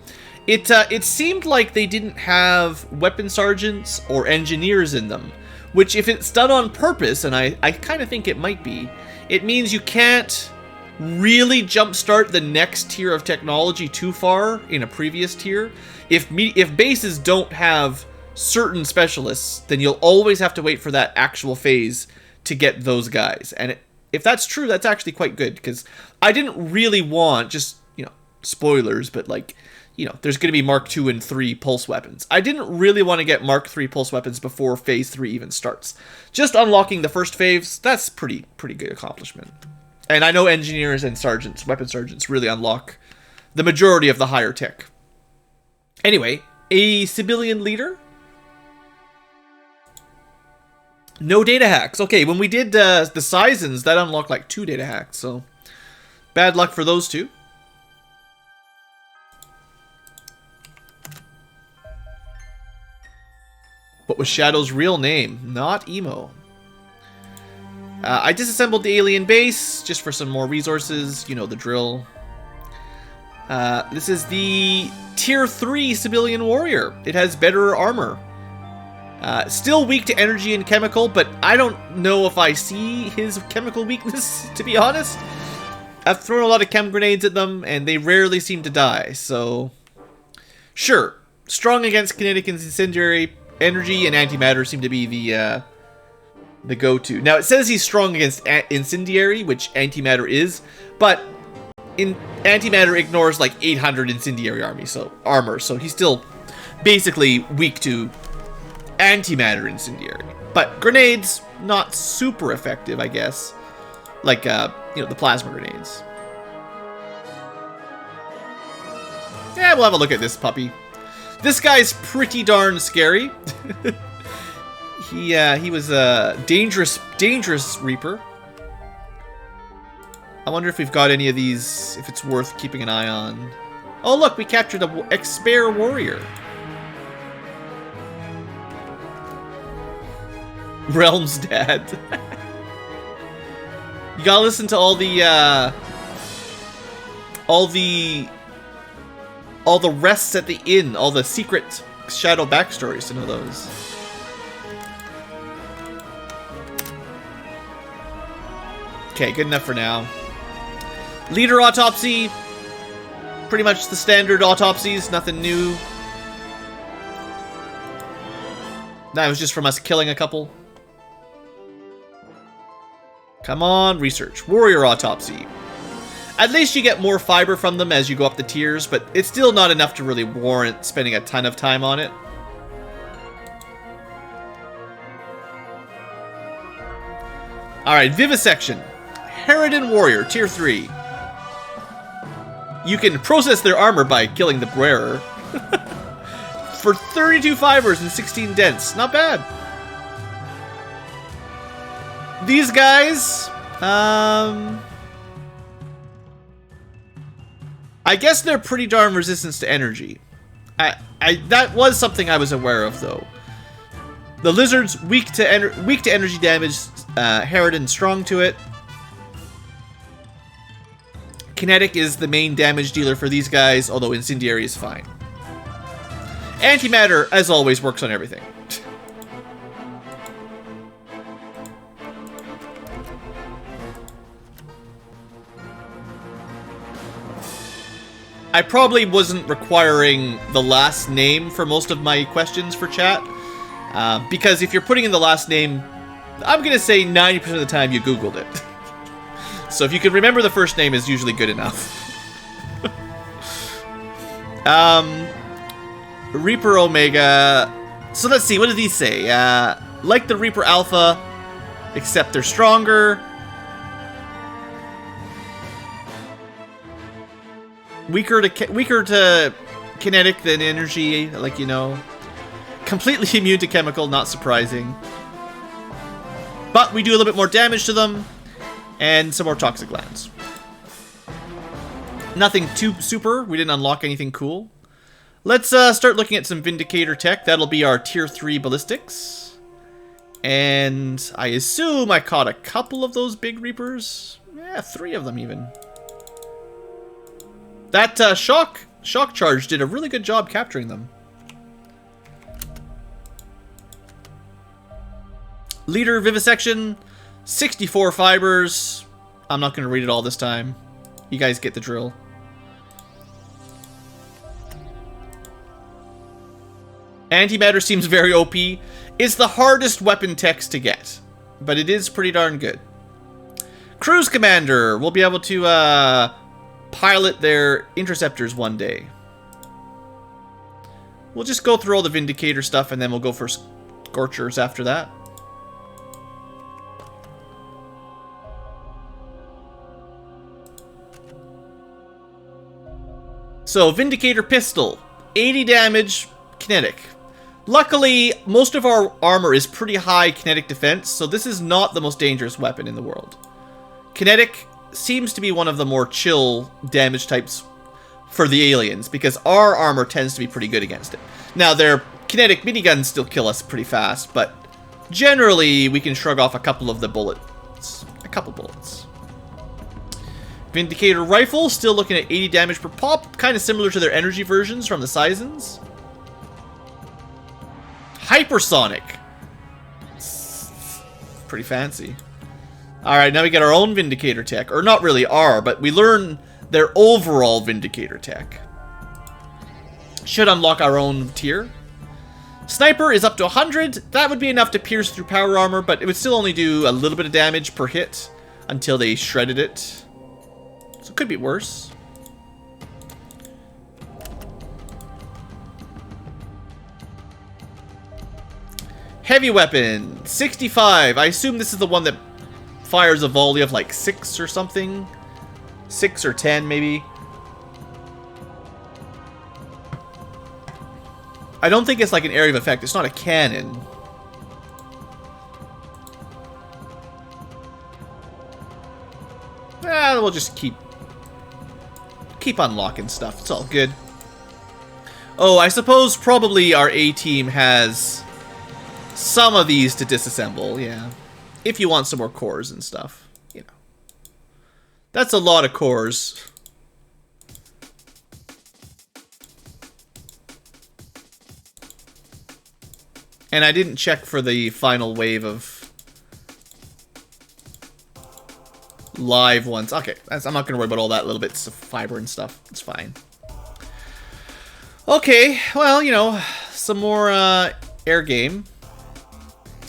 It seemed like they didn't have weapon sergeants or engineers in them, which if it's done on purpose, and I kind of think it might be, it means you can't really jumpstart the next tier of technology too far in a previous tier. If bases don't have certain specialists, then you'll always have to wait for that actual phase to get those guys. And if that's true, that's actually quite good, because I didn't really want, just, you know, spoilers, but like, you know, there's going to be Mark 2 and 3 pulse weapons. I didn't really want to get Mark 3 pulse weapons before Phase 3 even starts. Just unlocking the first phase, that's pretty good accomplishment. And I know engineers and sergeants, weapon sergeants, really unlock the majority of the higher tech. Anyway, a civilian leader. No data hacks. Okay, when we did the Seisons, that unlocked like 2 data hacks, so bad luck for those 2. What was Shadow's real name? Not Emo. I disassembled the alien base just for some more resources. You know the drill. This is the Tier 3 Civilian Warrior. It has better armor. Still weak to energy and chemical, but I don't know if I see his chemical weakness, to be honest. I've thrown a lot of chem grenades at them, and they rarely seem to die, so... Sure, strong against kinetic and incendiary. Energy and antimatter seem to be the go-to. Now, it says he's strong against incendiary, which antimatter is, but antimatter ignores like 800 incendiary armor, so he's still basically weak to antimatter incendiary. But grenades, not super effective, I guess. Like, you know, the plasma grenades. Yeah, we'll have a look at this puppy. This guy's pretty darn scary. He was a dangerous Reaper. I wonder if we've got any of these, if it's worth keeping an eye on. Oh look, we captured a X-Bear Warrior. Realm's dad. You gotta listen to all the rests at the inn, all the secret Shadow backstories to know those. Okay, good enough for now. Leader autopsy. Pretty much the standard autopsies, nothing new. That was just from us killing a couple. Come on, research. Warrior autopsy. At least you get more fiber from them as you go up the tiers, but it's still not enough to really warrant spending a ton of time on it. Alright, Vivisection. Harridan Warrior, Tier 3. You can process their armor by killing the wearer. For 32 fibers and 16 dents. Not bad. These guys... I guess they're pretty darn resistant to energy. That was something I was aware of, though. The lizard's weak to energy damage. Harridan strong to it. Kinetic is the main damage dealer for these guys, although incendiary is fine. Antimatter, as always, works on everything. I probably wasn't requiring the last name for most of my questions for chat, because if you're putting in the last name, I'm going to say 90% of the time you Googled it. So if you can remember the first name is usually good enough. Reaper Omega. So let's see, what do these say? Like the Reaper Alpha, except they're stronger. Weaker to kinetic than energy, like, you know. Completely immune to chemical, not surprising. But we do a little bit more damage to them. And some more toxic glands. Nothing too super. We didn't unlock anything cool. Let's start looking at some Vindicator tech. That'll be our Tier 3 ballistics. And I assume I caught a couple of those big Reapers. Yeah, 3 of them even. That shock charge did a really good job capturing them. Leader Vivisection, 64 fibers. I'm not going to read it all this time. You guys get the drill. Antimatter seems very OP. It's the hardest weapon text to get, but it is pretty darn good. Cruise Commander. We'll be able to pilot their interceptors one day. We'll just go through all the Vindicator stuff, and then we'll go for Scorchers after that. So, Vindicator Pistol. 80 damage, kinetic. Luckily, most of our armor is pretty high kinetic defense, so this is not the most dangerous weapon in the world. Kinetic seems to be one of the more chill damage types for the aliens, because our armor tends to be pretty good against it. Now, their kinetic miniguns still kill us pretty fast, but generally, we can shrug off a couple of the bullets. A couple bullets. Vindicator Rifle, still looking at 80 damage per pop, kind of similar to their energy versions from the Seisons. Hypersonic. Pretty fancy. Alright, now we get our own Vindicator tech. Or not really our, but we learn their overall Vindicator tech. Should unlock our own tier. Sniper is up to 100. That would be enough to pierce through power armor, but it would still only do a little bit of damage per hit until they shredded it. So it could be worse. Heavy weapon, 65. I assume this is the one that fires a volley of like 6 or something. 6 or 10 maybe. I don't think it's like an area of effect. It's not a cannon. We'll just keep unlocking stuff. It's all good. Oh, I suppose probably our A team has some of these to disassemble, yeah. If you want some more cores and stuff, you know. That's a lot of cores. And I didn't check for the final wave of live ones. Okay, I'm not going to worry about all that little bits of fiber and stuff. It's fine. Okay, well, you know, some more air game.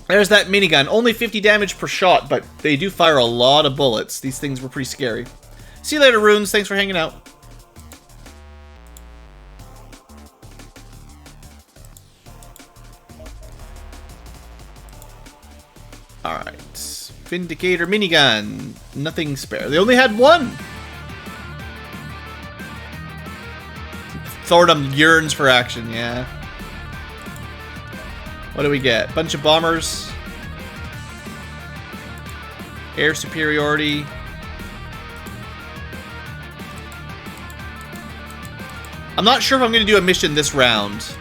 There's that minigun. Only 50 damage per shot, but they do fire a lot of bullets. These things were pretty scary. See you later, Runes. Thanks for hanging out. Alright. Vindicator minigun. Nothing spare. They only had one! Thordum yearns for action, yeah. What do we get? Bunch of bombers. Air superiority. I'm not sure if I'm going to do a mission this round.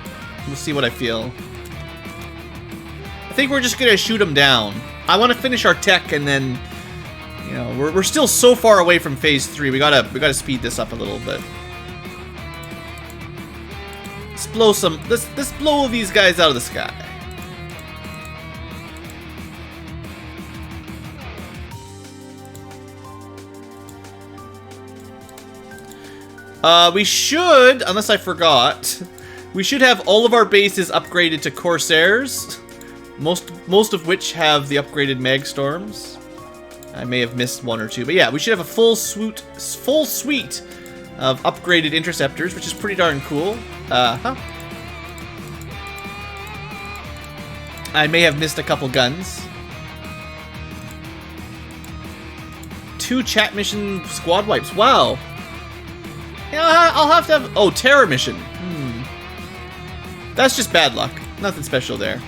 We'll see what I feel. I think we're just going to shoot them down. I want to finish our tech and then, you know, we're still so far away from phase 3. We gotta speed this up a little bit. Let's blow these guys out of the sky. We should, unless I forgot, we should have all of our bases upgraded to Corsairs. Most of which have the upgraded Magstorms. I may have missed one or two, but yeah, we should have a full suite of upgraded interceptors, which is pretty darn cool. I may have missed a couple guns. 2 chat mission squad wipes. Wow. Yeah, I'll have to have... Oh, terror mission. That's just bad luck. Nothing special there.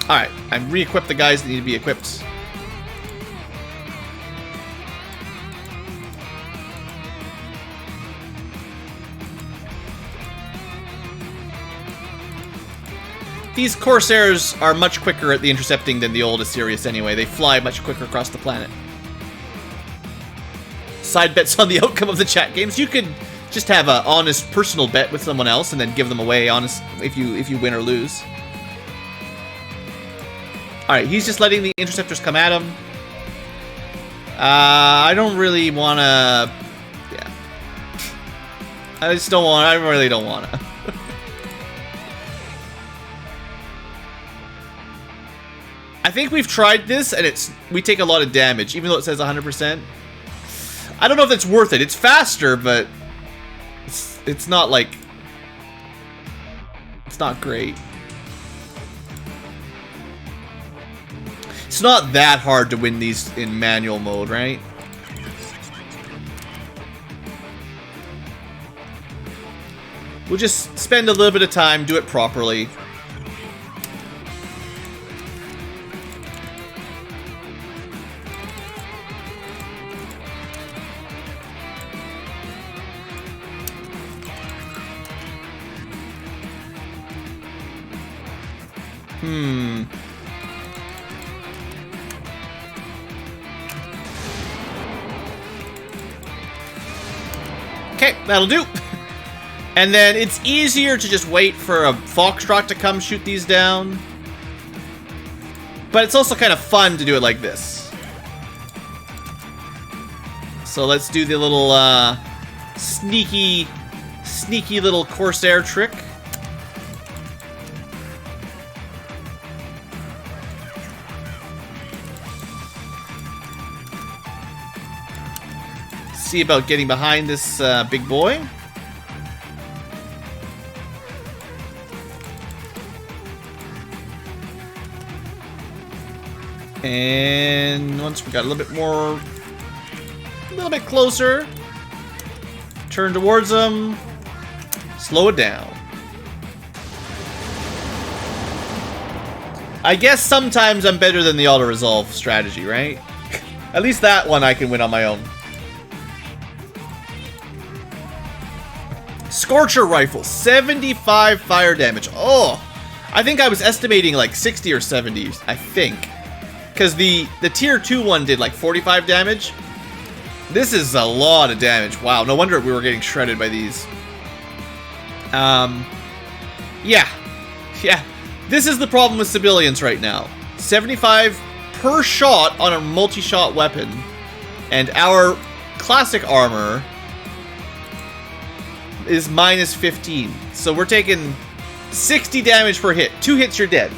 Alright, I'm re-equip the guys that need to be equipped. These Corsairs are much quicker at the intercepting than the old Assyrius anyway. They fly much quicker across the planet. Side bets on the outcome of the chat games. You could just have an honest personal bet with someone else and then give them away honest if you win or lose. Alright, he's just letting the interceptors come at him. I don't really want to... Yeah. I just don't want... I really don't want to. I think we've tried this, and we take a lot of damage, even though it says 100%. I don't know if it's worth it. It's faster, but it's not like... It's not great. It's not that hard to win these in manual mode, right? We'll just spend a little bit of time, do it properly. Okay, that'll do. And then it's easier to just wait for a Foxtrot to come shoot these down. But it's also kind of fun to do it like this. So let's do the little sneaky little Corsair trick. See about getting behind this big boy. And once we got a little bit closer, turn towards him, slow it down. I guess sometimes I'm better than the auto-resolve strategy, right? At least that one I can win on my own. Scorcher rifle, 75 fire damage. Oh, I think I was estimating like 60 or 70, I think. Because the tier 2 one did like 45 damage. This is a lot of damage. Wow, no wonder we were getting shredded by these. Yeah. This is the problem with civilians right now. 75 per shot on a multi-shot weapon. And our classic armor is minus 15. So we're taking 60 damage per hit. 2 hits, you're dead.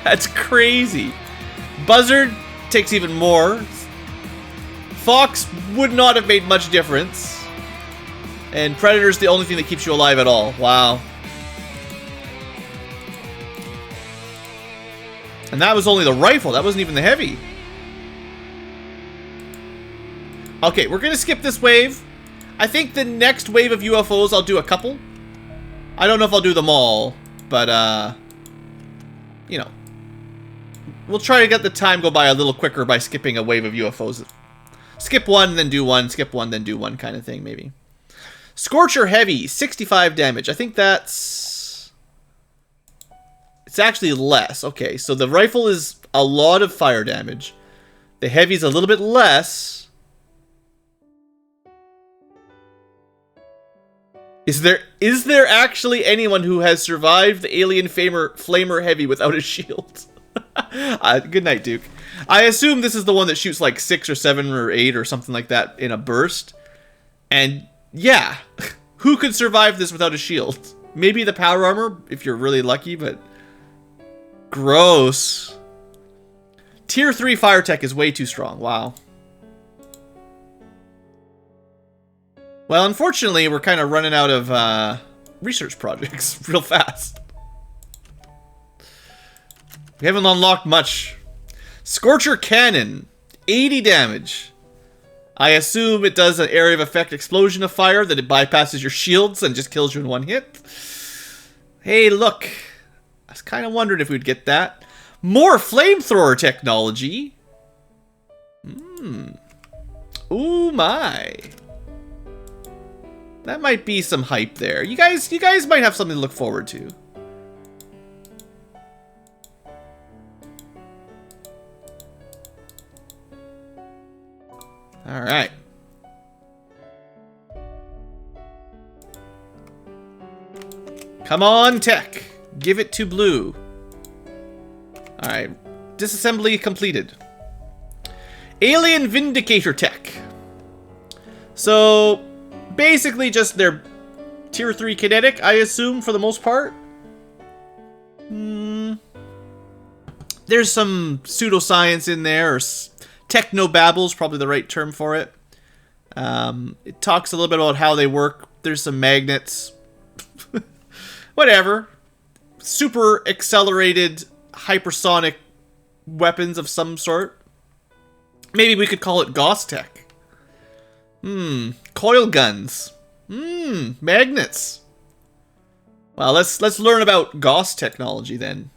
That's crazy. Buzzard takes even more. Fox would not have made much difference. And Predator's the only thing that keeps you alive at all. Wow. And that was only the rifle. That wasn't even the heavy. Okay, we're going to skip this wave. I think the next wave of UFOs, I'll do a couple. I don't know if I'll do them all, but, you know. We'll try to get the time go by a little quicker by skipping a wave of UFOs. Skip one, then do one. Skip one, then do one kind of thing, maybe. Scorcher Heavy, 65 damage. I think that's... It's actually less. Okay, so the rifle is a lot of fire damage. The Heavy's a little bit less. Is there actually anyone who has survived the alien flamer Heavy without a shield? Good night, Duke. I assume this is the one that shoots like 6 or 7 or 8 or something like that in a burst. And yeah, who could survive this without a shield? Maybe the power armor, if you're really lucky, but gross. Tier 3 fire tech is way too strong. Wow. Well, unfortunately, we're kind of running out of research projects real fast. We haven't unlocked much. Scorcher Cannon, 80 damage. I assume it does an area of effect explosion of fire, that it bypasses your shields and just kills you in one hit. Hey, look. I was kind of wondering if we'd get that. More flamethrower technology. Ooh, my. That might be some hype there. You guys might have something to look forward to. All right. Come on, tech. Give it to blue. All right. Disassembly completed. Alien Vindicator tech. So, basically just their tier 3 kinetic, I assume, for the most part. There's some pseudoscience in there, or techno-babble's probably the right term for it. It talks a little bit about how they work. There's some magnets. Whatever. Super accelerated hypersonic weapons of some sort. Maybe we could call it Gauss tech. Coil guns. Magnets. Well, let's learn about Gauss technology then.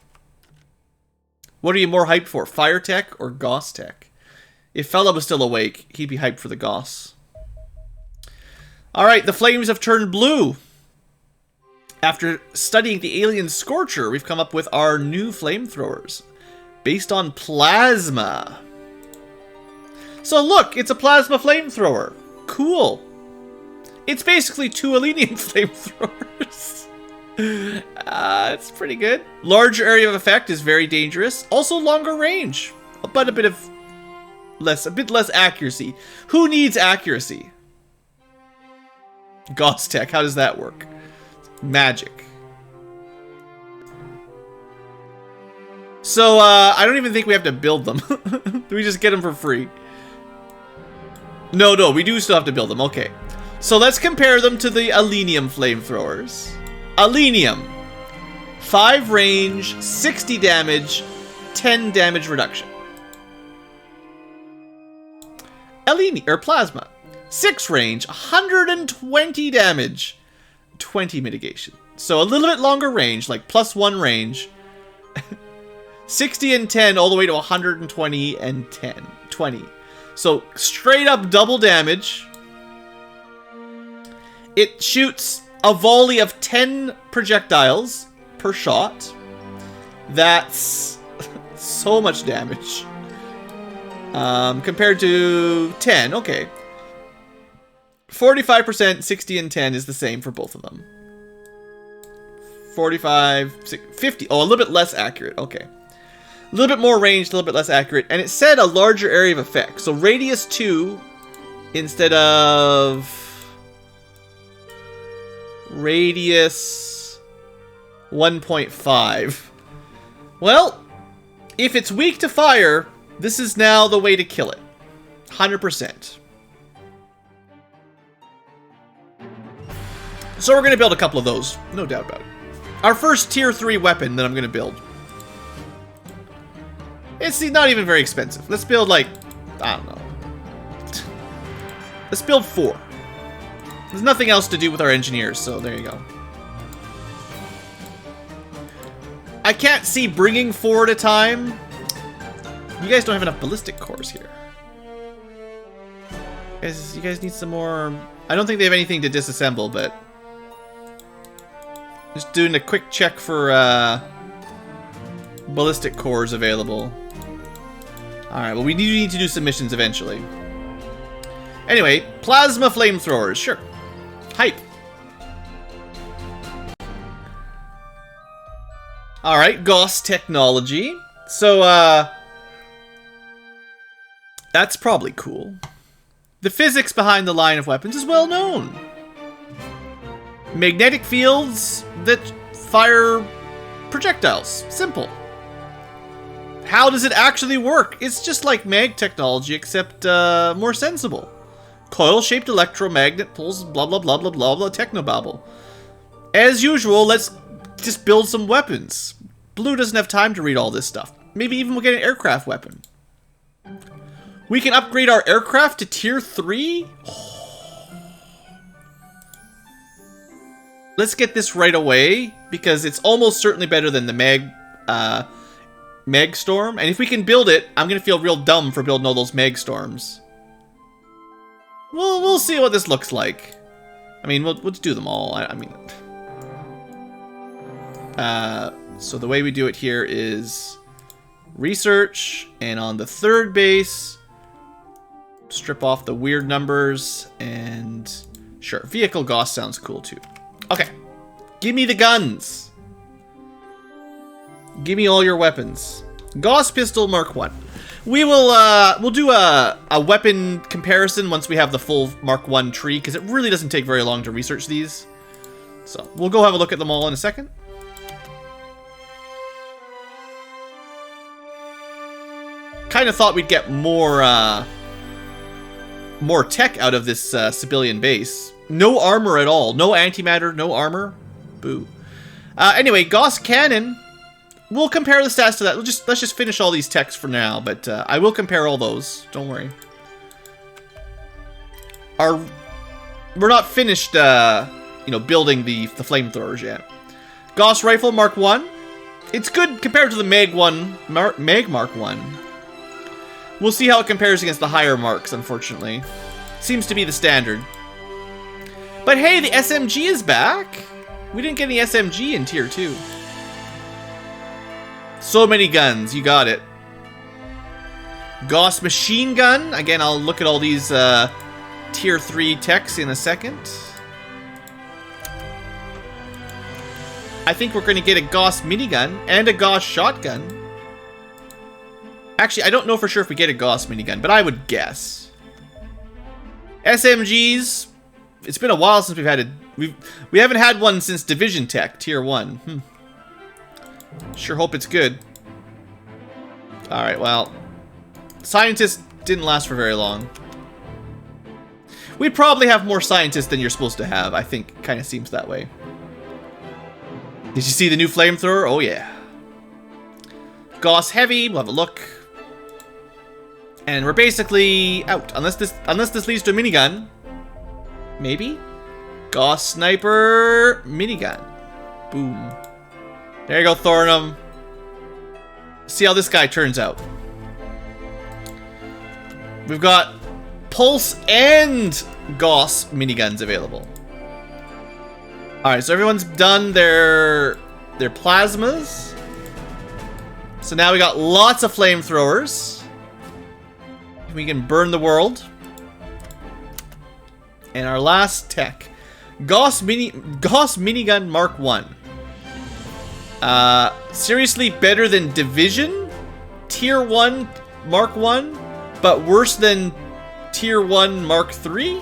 What are you more hyped for, fire tech or Gauss tech? If Fella was still awake, he'd be hyped for the Gauss. Alright, the flames have turned blue. After studying the alien Scorcher, we've come up with our new flamethrowers. Based on plasma. So look, it's a plasma flamethrower. Cool. It's basically 2 Alenium flamethrowers. It's pretty good. Larger area of effect is very dangerous. Also longer range. But a bit less accuracy. Who needs accuracy? Gauss tech, how does that work? Magic. So, I don't even think we have to build them. Do we just get them for free? No, we do still have to build them. Okay. So let's compare them to the Alenium flamethrowers. Alenium. 5 range, 60 damage, 10 damage reduction. Plasma. 6 range, 120 damage, 20 mitigation. So a little bit longer range, like +1 range. 60 and 10 all the way to 120 and 20. So straight up double damage. It shoots a volley of 10 projectiles per shot. That's so much damage. Compared to 10, okay. 45%, 60 and 10 is the same for both of them. 45, 50, oh, a little bit less accurate, okay. A little bit more range, a little bit less accurate. And it said a larger area of effect. So radius 2 instead of radius 1.5. Well, if it's weak to fire, this is now the way to kill it. 100%. So we're going to build a couple of those. No doubt about it. Our first tier 3 weapon that I'm going to build. It's not even very expensive. Let's build like, I don't know. Let's build 4. There's nothing else to do with our engineers, so there you go. I can't see bringing 4 at a time. You guys don't have enough ballistic cores here. You guys need some more. I don't think they have anything to disassemble, but just doing a quick check for ballistic cores available. Alright, well we do need to do some missions eventually. Anyway, plasma flamethrowers, sure. Hype. Alright, Gauss technology. So, that's probably cool. The physics behind the line of weapons is well known. Magnetic fields that fire projectiles. Simple. How does it actually work? It's just like mag technology, except more sensible. Coil-shaped electromagnet pulls blah blah blah blah blah blah technobabble. As usual, let's just build some weapons. Blue doesn't have time to read all this stuff. Maybe even we'll get an aircraft weapon. We can upgrade our aircraft to tier 3? Let's get this right away, because it's almost certainly better than the Mag Storm. And if we can build it, I'm going to feel real dumb for building all those Mag Storms. We'll see what this looks like. I mean, we'll do them all. So the way we do it here is research, and on the third base, strip off the weird numbers, and sure, vehicle Gauss sounds cool too. Okay, give me the guns. Give me all your weapons. Gauss pistol Mark 1. We'll do a weapon comparison once we have the full Mark 1 tree, because it really doesn't take very long to research these. So we'll go have a look at them all in a second. Kind of thought we'd get more tech out of this civilian base. No armor at all. No antimatter, no armor. Boo. Anyway, Gauss cannon. We'll compare the stats to that. Let's just finish all these techs for now, but I will compare all those. Don't worry. We're not finished, building the flamethrowers yet. Gauss rifle Mark 1. It's good compared to the Mag Mark 1. We'll see how it compares against the higher marks, unfortunately. Seems to be the standard. But hey, the SMG is back! We didn't get any SMG in Tier 2. So many guns, you got it. Gauss machine gun. Again, I'll look at all these Tier 3 techs in a second. I think we're going to get a Gauss minigun and a Gauss shotgun. Actually, I don't know for sure if we get a Gauss minigun, but I would guess. SMGs. It's been a while since we've had a... We haven't had one since Division Tech, Tier 1. Sure hope it's good. Alright, well... Scientists didn't last for very long. We probably have more scientists than you're supposed to have, I think. Kind of seems that way. Did you see the new flamethrower? Oh, yeah. Gauss Heavy, we'll have a look. And we're basically out. Unless this leads to a minigun. Maybe? Gauss Sniper minigun. Boom. There you go, Thornum. See how this guy turns out. We've got Pulse and Gauss miniguns available. Alright, so everyone's done their plasmas. So now we got lots of flamethrowers. We can burn the world. And our last tech. Gauss minigun Mark 1. Seriously better than Division? Tier 1 Mark 1? But worse than Tier 1 Mark 3?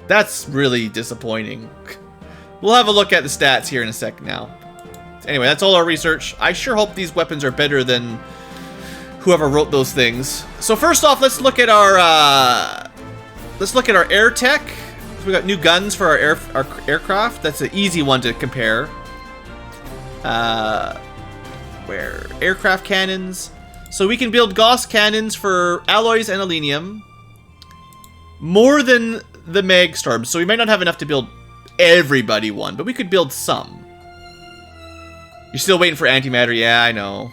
That's really disappointing. We'll have a look at the stats here in a sec now. Anyway, that's all our research. I sure hope these weapons are better than whoever wrote those things. So first off, let's look at our air tech. So we got new guns for our aircraft. That's an easy one to compare. Where aircraft cannons. So we can build Gauss cannons for alloys and aluminium. More than the Mag Storm. So we might not have enough to build everybody one, but we could build some. You're still waiting for antimatter? Yeah, I know.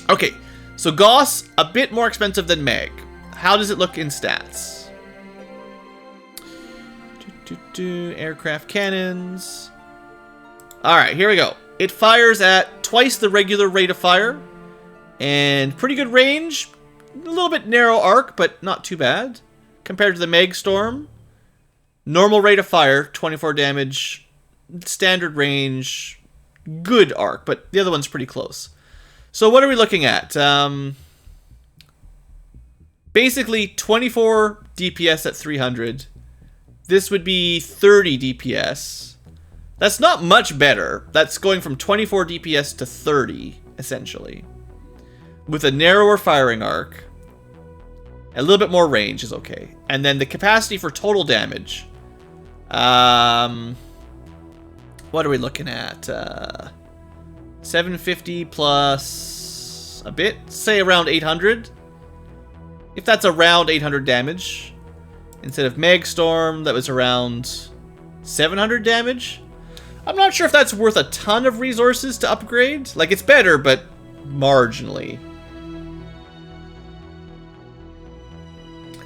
Okay, so Gauss, a bit more expensive than Mag. How does it look in stats? Aircraft cannons. Alright, here we go. It fires at twice the regular rate of fire. And pretty good range. A little bit narrow arc, but not too bad. Compared to the Mag Storm. Normal rate of fire, 24 damage. Standard range. Good arc, but the other one's pretty close. So what are we looking at? Basically 24 DPS at 300. This would be 30 DPS. That's not much better. That's going from 24 DPS to 30, essentially. with a narrower firing arc. A little bit more range is okay. And then the capacity for total damage. What are we looking at? 750 plus a bit? Say around 800. If that's around 800 damage. Instead of Megstorm, that was around 700 damage. I'm not sure if that's worth a ton of resources to upgrade. Like, it's better, but marginally.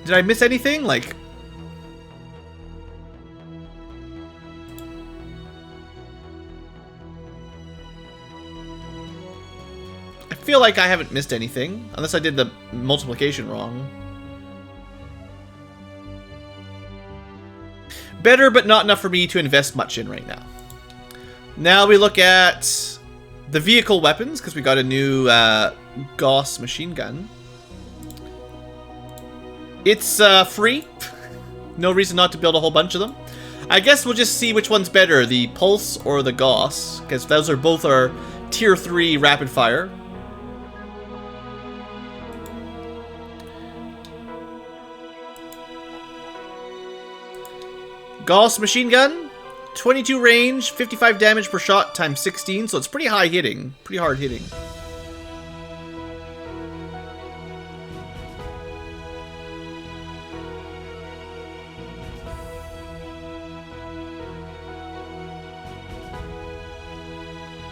Did I miss anything? Like... I feel like I haven't missed anything. Unless I did the multiplication wrong. Better, but not enough for me to invest much in right now. Now we look at the vehicle weapons, because we got a new Gauss machine gun. It's free. No reason not to build a whole bunch of them. I guess we'll just see which one's better, the Pulse or the Gauss, because those are both our Tier 3 rapid fire. Gauss machine gun, 22 range, 55 damage per shot times 16, so it's pretty high hitting, pretty hard hitting.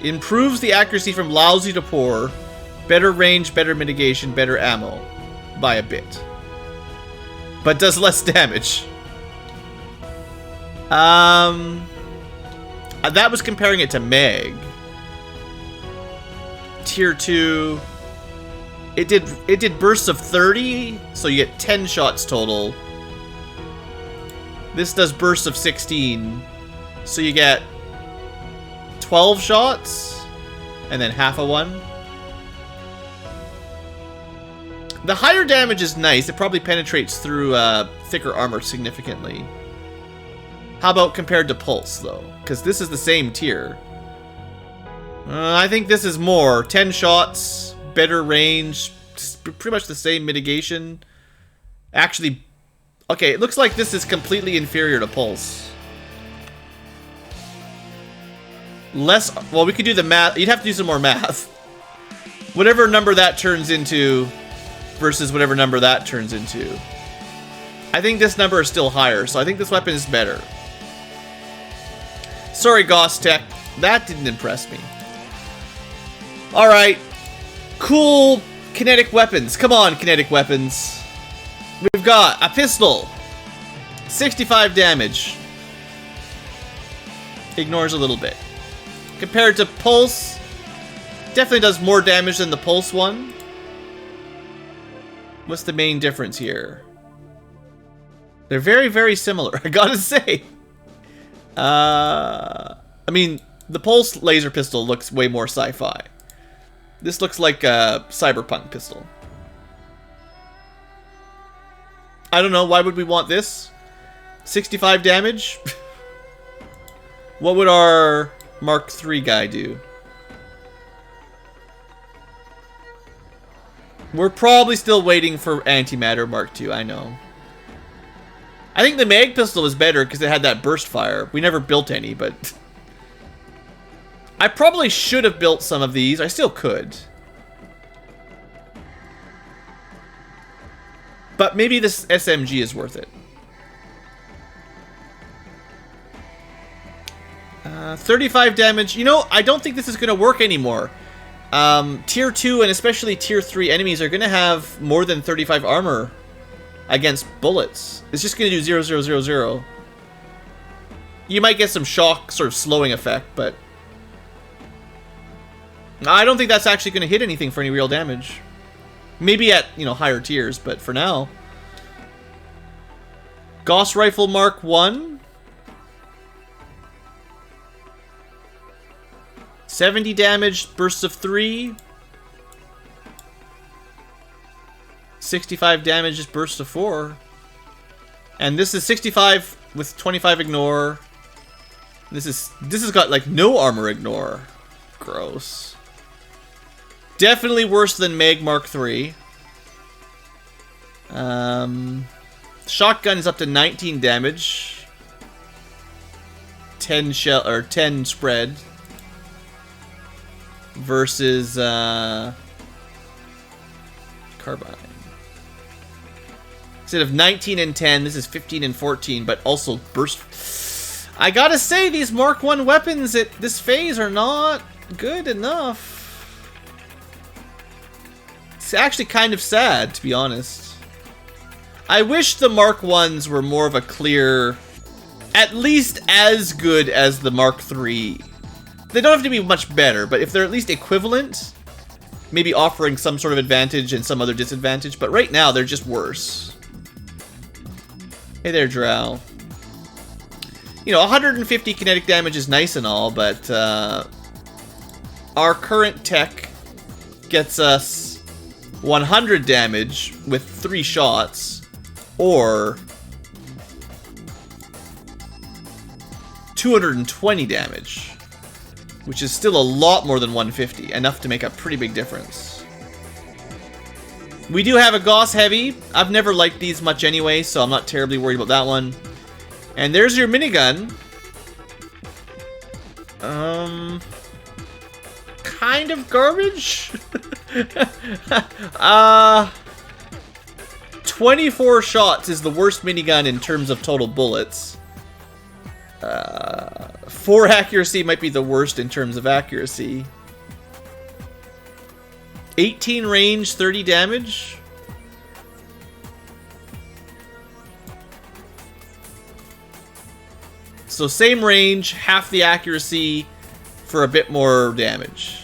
Improves the accuracy from lousy to poor, better range, better mitigation, better ammo, by a bit. But does less damage. That was comparing it to Meg. Tier 2. It did bursts of 30, so you get 10 shots total. This does bursts of 16, so you get 12 shots, and then half a one. The higher damage is nice. It probably penetrates through thicker armor significantly. How about compared to Pulse, though? Because this is the same tier. I think this is more. 10 shots, better range, pretty much the same mitigation. Actually, okay, it looks like this is completely inferior to Pulse. Less, well, we could do the math. You'd have to do some more math. Whatever number that turns into versus whatever number that turns into. I think this number is still higher, so I think this weapon is better. Sorry, Gauss Tech. That didn't impress me. Alright. Cool kinetic weapons. Come on, kinetic weapons. We've got a pistol. 65 damage. Ignores a little bit. Compared to Pulse, definitely does more damage than the Pulse one. What's the main difference here? They're very, very similar, I gotta say. I mean, the Pulse laser pistol looks way more sci-fi. This looks like a cyberpunk pistol. I don't know, why would we want this? 65 damage? What would our Mark III guy do? We're probably still waiting for Antimatter Mark II, I know. I think the mag pistol was better because it had that burst fire. We never built any, but... I probably should have built some of these. I still could. But maybe this SMG is worth it. 35 damage. You know, I don't think this is going to work anymore. Tier 2 and especially Tier 3 enemies are going to have more than 35 armor against bullets. It's just going to do 0, 0, 0, 0. You might get some shock sort of slowing effect, but... I don't think that's actually going to hit anything for any real damage. Maybe at, you know, higher tiers, but for now. Gauss Rifle Mark I. 70 damage, bursts of 3. 65 damage, just bursts of 4. And this is 65 with 25 ignore. This has got like no armor ignore. Gross. Definitely worse than Mag Mark III. Shotgun is up to 19 damage. 10 shell or 10 spread. Versus carbine. Instead of 19 and 10, this is 15 and 14, but also burst. I gotta say, these Mark I weapons at this phase are not good enough. It's actually kind of sad, to be honest. I wish the Mark Is were more of a clear, at least as good as the Mark III. They don't have to be much better, but if they're at least equivalent, maybe offering some sort of advantage and some other disadvantage, but right now they're just worse. Hey there, Drow. You know, 150 kinetic damage is nice and all, but our current tech gets us 100 damage with 3 shots, or 220 damage, which is still a lot more than 150, enough to make a pretty big difference. We do have a Gauss Heavy. I've never liked these much anyway, so I'm not terribly worried about that one. And there's your minigun. Kind of garbage? 24 shots is the worst minigun in terms of total bullets. 4 accuracy might be the worst in terms of accuracy. 18 range, 30 damage. So same range, half the accuracy for a bit more damage.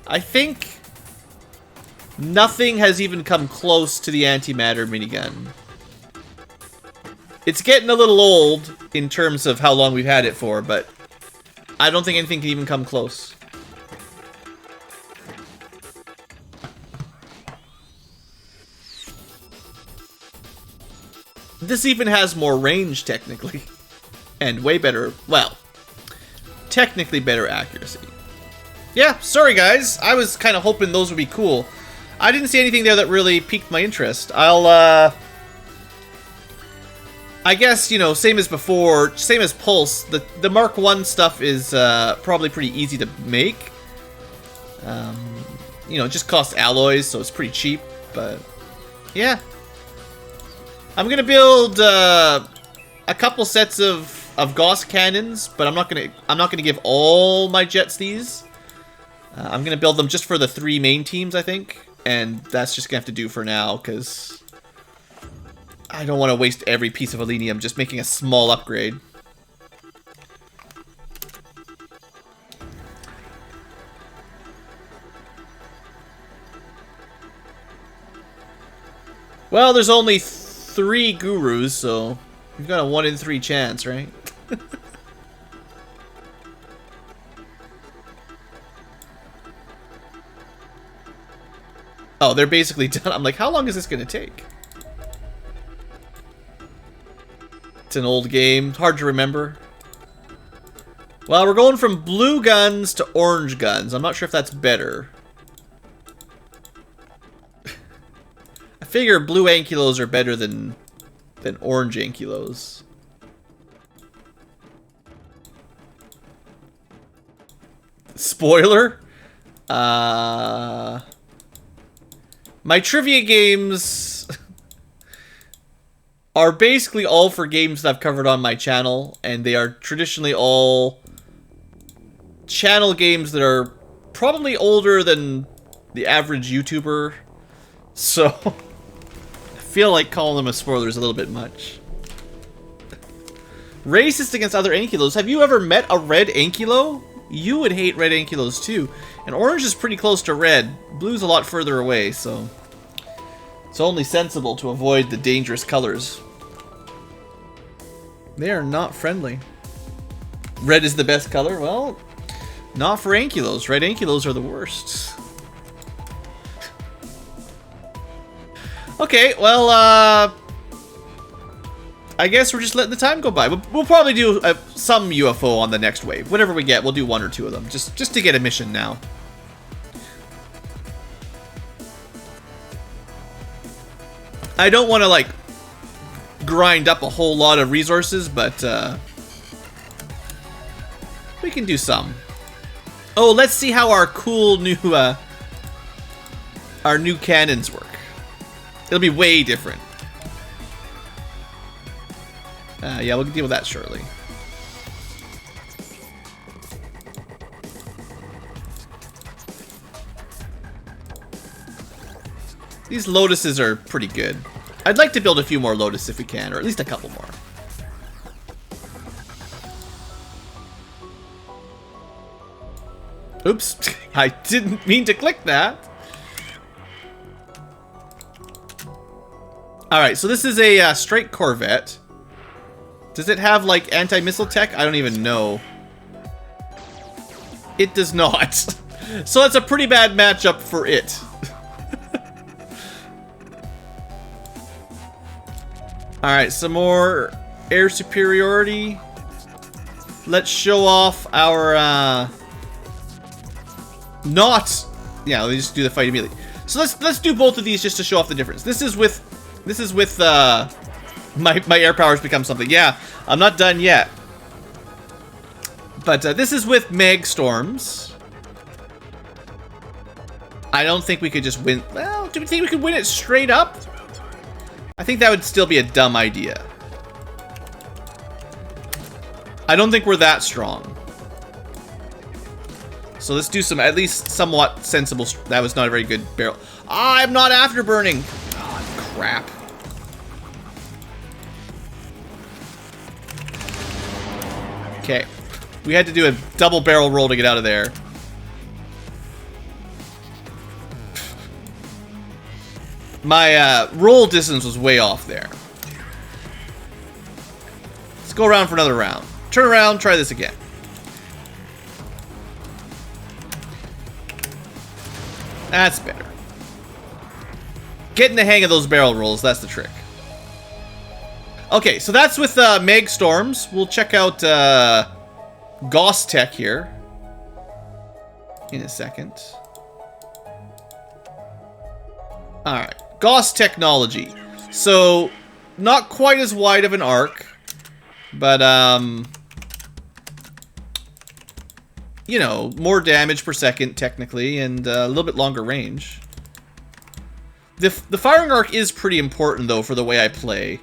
I think nothing has even come close to the antimatter minigun. It's getting a little old in terms of how long we've had it for, but I don't think anything can even come close. This even has more range, technically. And way better, well, technically better accuracy. Yeah, sorry guys. I was kind of hoping those would be cool. I didn't see anything there that really piqued my interest. I guess, you know, same as before, same as Pulse, the Mark I stuff is probably pretty easy to make. You know, it just costs alloys, so it's pretty cheap, but yeah. I'm gonna build a couple sets of Gauss cannons, but I'm not gonna give all my jets these. I'm gonna build them just for the 3 main teams, I think, and that's just gonna have to do for now, because I don't want to waste every piece of Elenium just making a small upgrade. Well, there's only 3 gurus, so we've got a 1 in 3 chance, right? Oh, they're basically done. I'm like, how long is this gonna take? It's an old game, hard to remember. Well, we're going from blue guns to orange guns. I'm not sure if that's better. I figure blue ankylos are better than orange ankylos. Spoiler? My trivia games are basically all for games that I've covered on my channel, and they are traditionally all channel games that are probably older than the average YouTuber, so I feel like calling them a spoiler is a little bit much. Racist against other ankylos. Have you ever met a red ankylo? You would hate red ankylos too. And orange is pretty close to red. Blue's a lot further away, so it's only sensible to avoid the dangerous colors. They are not friendly. Red is the best color? Well, not for ankylos. Red ankylos are the worst. Okay, well, I guess we're just letting the time go by. We'll probably do some UFO on the next wave. Whatever we get, we'll do 1 or 2 of them. Just to get a mission now. I don't want to, like, grind up a whole lot of resources, but we can do some. Oh, let's see how our cool new cannons work. It'll be way different. Yeah, we'll deal with that shortly. These Lotuses are pretty good. I'd like to build a few more Lotus if we can, or at least a couple more. Oops, I didn't mean to click that. Alright, so this is a straight Corvette. Does it have, like, anti-missile tech? I don't even know. It does not. So that's a pretty bad matchup for it. Alright, some more air superiority. Let's show off our, Yeah, let me just do the fight immediately. So let's do both of these just to show off the difference. This is with my air powers become something. Yeah, I'm not done yet. But this is with mag storms. I don't think we could just win. Well, do we think we could win it straight up? I think that would still be a dumb idea. I don't think we're that strong. So let's do some, at least somewhat sensible. That was not a very good barrel. I'm not afterburning. Oh, crap. Okay. We had to do a double barrel roll to get out of there. My roll distance was way off there. Let's go around for another round. Turn around, try this again. That's better. Getting the hang of those barrel rolls, that's the trick. Okay, so that's with Meg Storms. We'll check out Gauss Tech here in a second. Alright, Gauss technology. So, not quite as wide of an arc, but, you know, more damage per second, technically, and a little bit longer range. The firing arc is pretty important, though, for the way I play.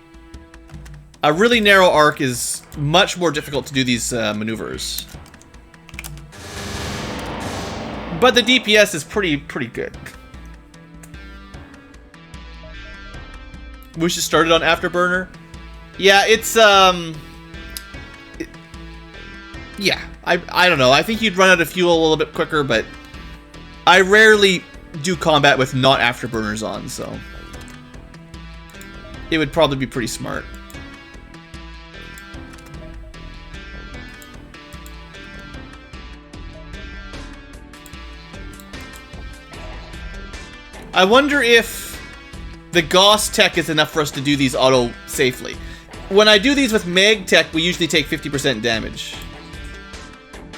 A really narrow arc is much more difficult to do these maneuvers. But the DPS is pretty good. We should start it on Afterburner. Yeah, it's yeah, I don't know. I think you'd run out of fuel a little bit quicker, but I rarely do combat with not Afterburners on, so it would probably be pretty smart. I wonder if the Gauss tech is enough for us to do these auto safely. When I do these with Mag tech, we usually take 50% damage.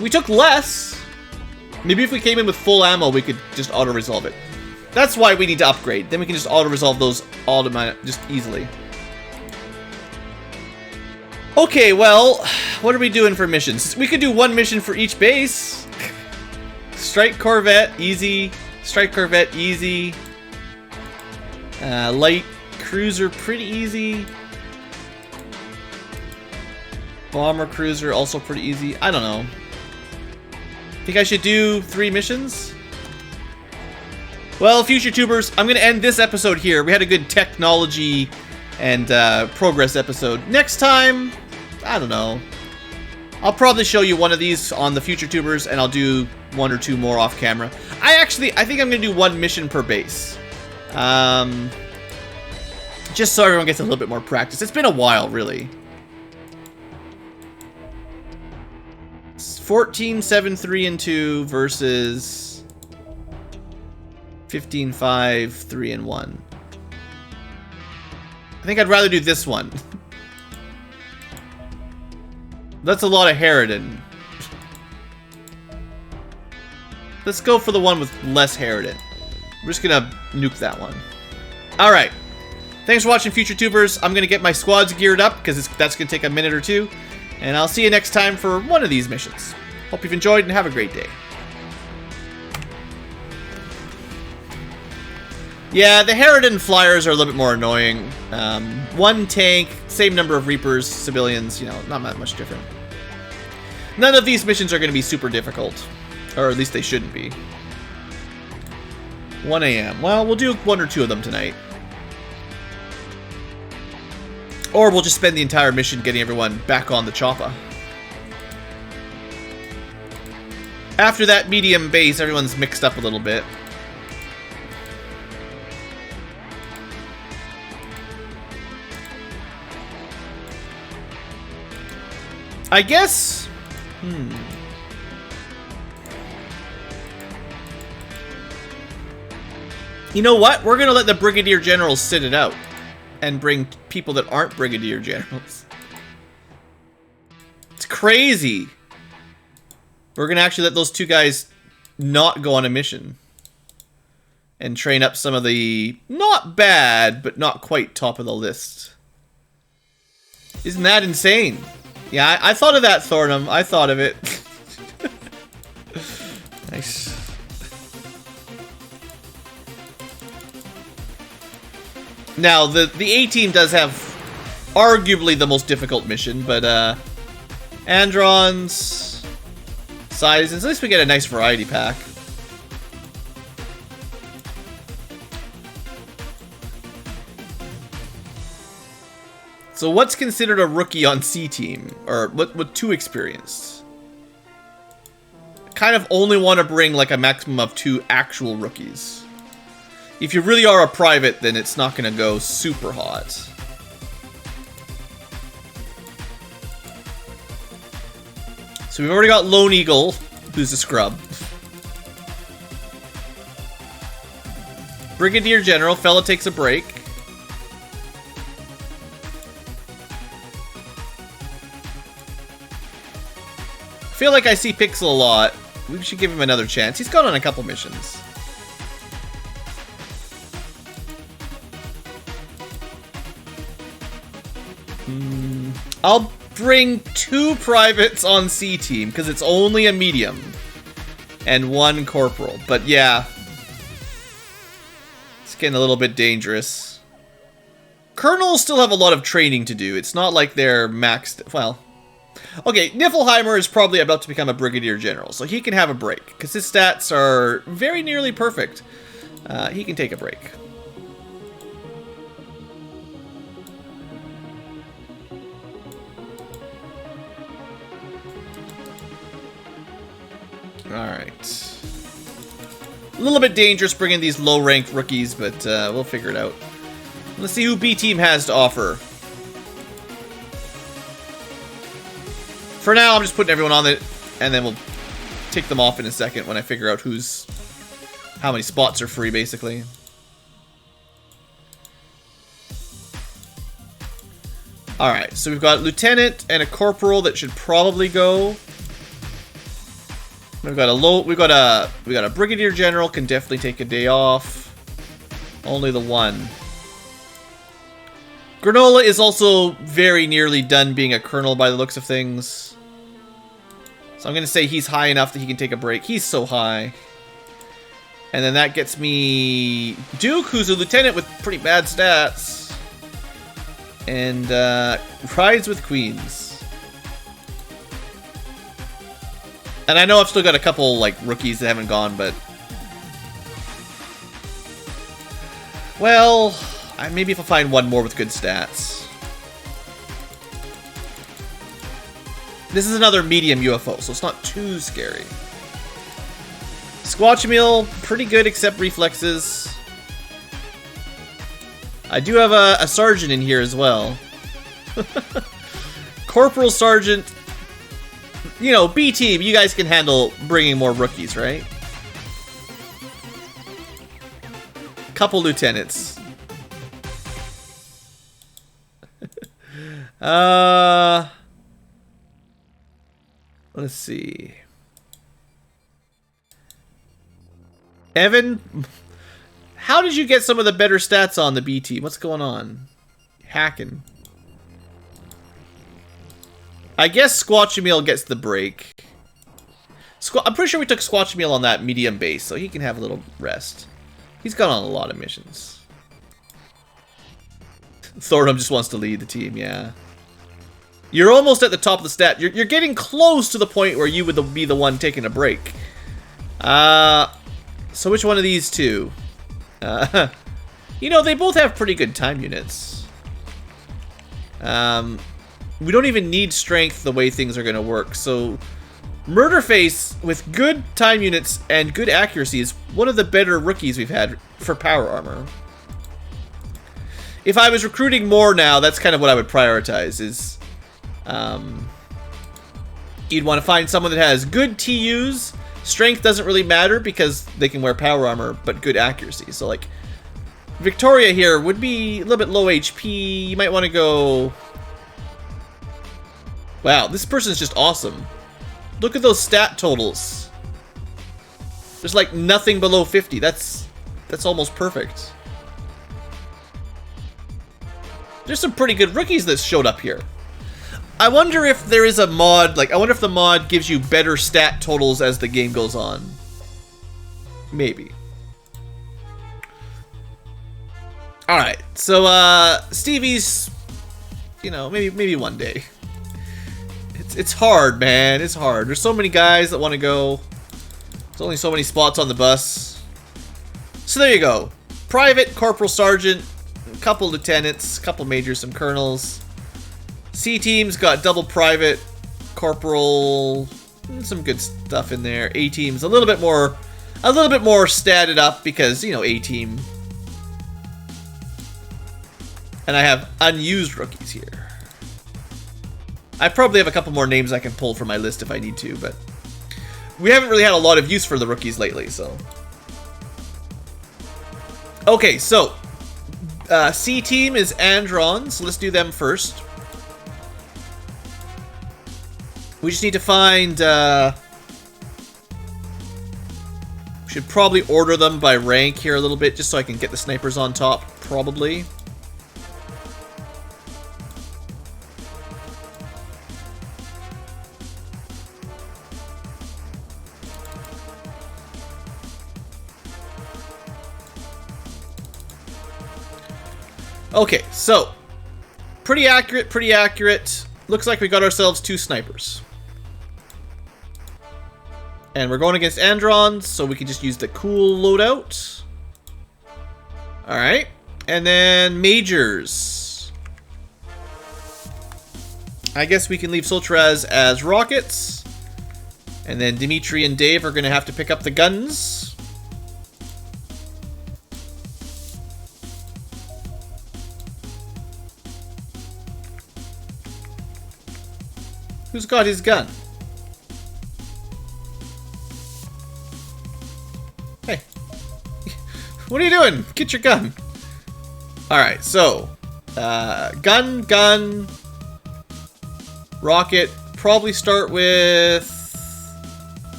We took less. Maybe if we came in with full ammo, we could just auto-resolve it. That's why we need to upgrade. Then we can just auto-resolve those just easily. Okay, well, what are we doing for missions? We could do one mission for each base. Strike Corvette, easy. Strike Corvette, easy. Light Cruiser, pretty easy. Bomber Cruiser, also pretty easy. I don't know. Think I should do 3 missions? Well, future tubers, I'm going to end this episode here. We had a good technology and progress episode. Next time, I don't know. I'll probably show you one of these on the future tubers, and I'll do 1 or 2 more off camera. I think I'm going to do 1 mission per base. Just so everyone gets a little bit more practice. It's been a while, really. 14, 7, 3, and 2 versus 15, 5, 3, and 1. I think I'd rather do this one. That's a lot of Harridan. Let's go for the one with less Harridan. We're just gonna nuke that one. Alright. Thanks for watching, future tubers. I'm gonna get my squads geared up, because that's gonna take a minute or two. And I'll see you next time for one of these missions. Hope you've enjoyed and have a great day. Yeah, the Harridan flyers are a little bit more annoying. One tank, same number of Reapers, civilians, you know, not that much different. None of these missions are going to be super difficult. Or at least they shouldn't be. 1 a.m. Well, we'll do 1 or 2 of them tonight. Or we'll just spend the entire mission getting everyone back on the chopper. After that medium base, everyone's mixed up a little bit. I guess... You know what? We're gonna let the Brigadier Generals sit it out. And bring people that aren't Brigadier Generals. It's crazy. We're gonna actually let those 2 guys not go on a mission. And train up some of the... not bad, but not quite top of the list. Isn't that insane? Yeah, I thought of that, Thornham. I thought of it. Nice. Now, the A-Team does have arguably the most difficult mission, but, Androns, sizes, at least we get a nice variety pack. So what's considered a rookie on C-Team? Or what too experienced? Kind of only want to bring like a maximum of 2 actual rookies. If you really are a private, then it's not going to go super hot. So we've already got Lone Eagle, who's a scrub. Brigadier General, fella takes a break. I feel like I see Pixel a lot. We should give him another chance. He's gone on a couple missions. I'll bring 2 privates on C-Team, because it's only a medium. And 1 corporal. But yeah. It's getting a little bit dangerous. Colonels still have a lot of training to do. It's not like they're maxed... Well... Okay, Niflheimer is probably about to become a Brigadier General, so he can have a break, because his stats are very nearly perfect. He can take a break. Alright. A little bit dangerous bringing these low-ranked rookies, but we'll figure it out. Let's see who B-Team has to offer. For now, I'm just putting everyone on it, and then we'll take them off in a second when I figure out how many spots are free, basically. Alright, so we've got Lieutenant and a Corporal that should probably go. We've got a Brigadier General, can definitely take a day off. Only the 1. Granola is also very nearly done being a colonel by the looks of things. So I'm going to say he's high enough that he can take a break. He's so high. And then that gets me Duke, who's a lieutenant with pretty bad stats. And rides with Queens. And I know I've still got a couple like rookies that haven't gone, but... Well... Maybe if I find 1 more with good stats. This is another medium UFO, so it's not too scary. Squatchamil, pretty good except reflexes. I do have a sergeant in here as well. Corporal Sergeant. You know, B-Team, you guys can handle bringing more rookies, right? Couple lieutenants. Let's see. Evan, how did you get some of the better stats on the B team? What's going on? Hacking. I guess Squatchameel gets the break. I'm pretty sure we took Squatchameel on that medium base, so he can have a little rest. He's gone on a lot of missions. Thornham just wants to lead the team, yeah. You're almost at the top of the stat. You're getting close to the point where you would be the one taking a break. So which one of these two? You know, they both have pretty good time units. We don't even need strength the way things are going to work. So Murderface, with good time units and good accuracy, is one of the better rookies we've had for power armor. If I was recruiting more now, that's kind of what I would prioritize, is... you'd want to find someone that has good TUs. Strength doesn't really matter because they can wear power armor, but good accuracy. So, like, Victoria here would be a little bit low HP. You might want to go... Wow, this person's just awesome. Look at those stat totals. There's, like, nothing below 50. That's almost perfect. There's some pretty good rookies that showed up here. I wonder if there is a mod, like, I wonder if the mod gives you better stat totals as the game goes on. Maybe. Alright, so, Stevie's, you know, maybe one day. It's hard, man, it's hard. There's so many guys that want to go. There's only so many spots on the bus. So there you go. Private, Corporal, Sergeant, a couple lieutenants, a couple majors, some colonels. C team's got double private, corporal, some good stuff in there. A team's a little bit more statted up because, you know, A team. And I have unused rookies here. I probably have a couple more names I can pull from my list if I need to, but we haven't really had a lot of use for the rookies lately, so. Okay, so C team is Andron, so let's do them first. We just need to find, should probably order them by rank here a little bit, just so I can get the snipers on top, probably. Okay, so, pretty accurate, pretty accurate. Looks like we got ourselves 2 snipers. And we're going against Androns, so we can just use the cool loadout. Alright. And then Majors. I guess we can leave Soltraz as rockets. And then Dimitri and Dave are going to have to pick up the guns. Who's got his gun? Hey. What are you doing? Get your gun. Alright, so. Gun. Rocket. Probably start with...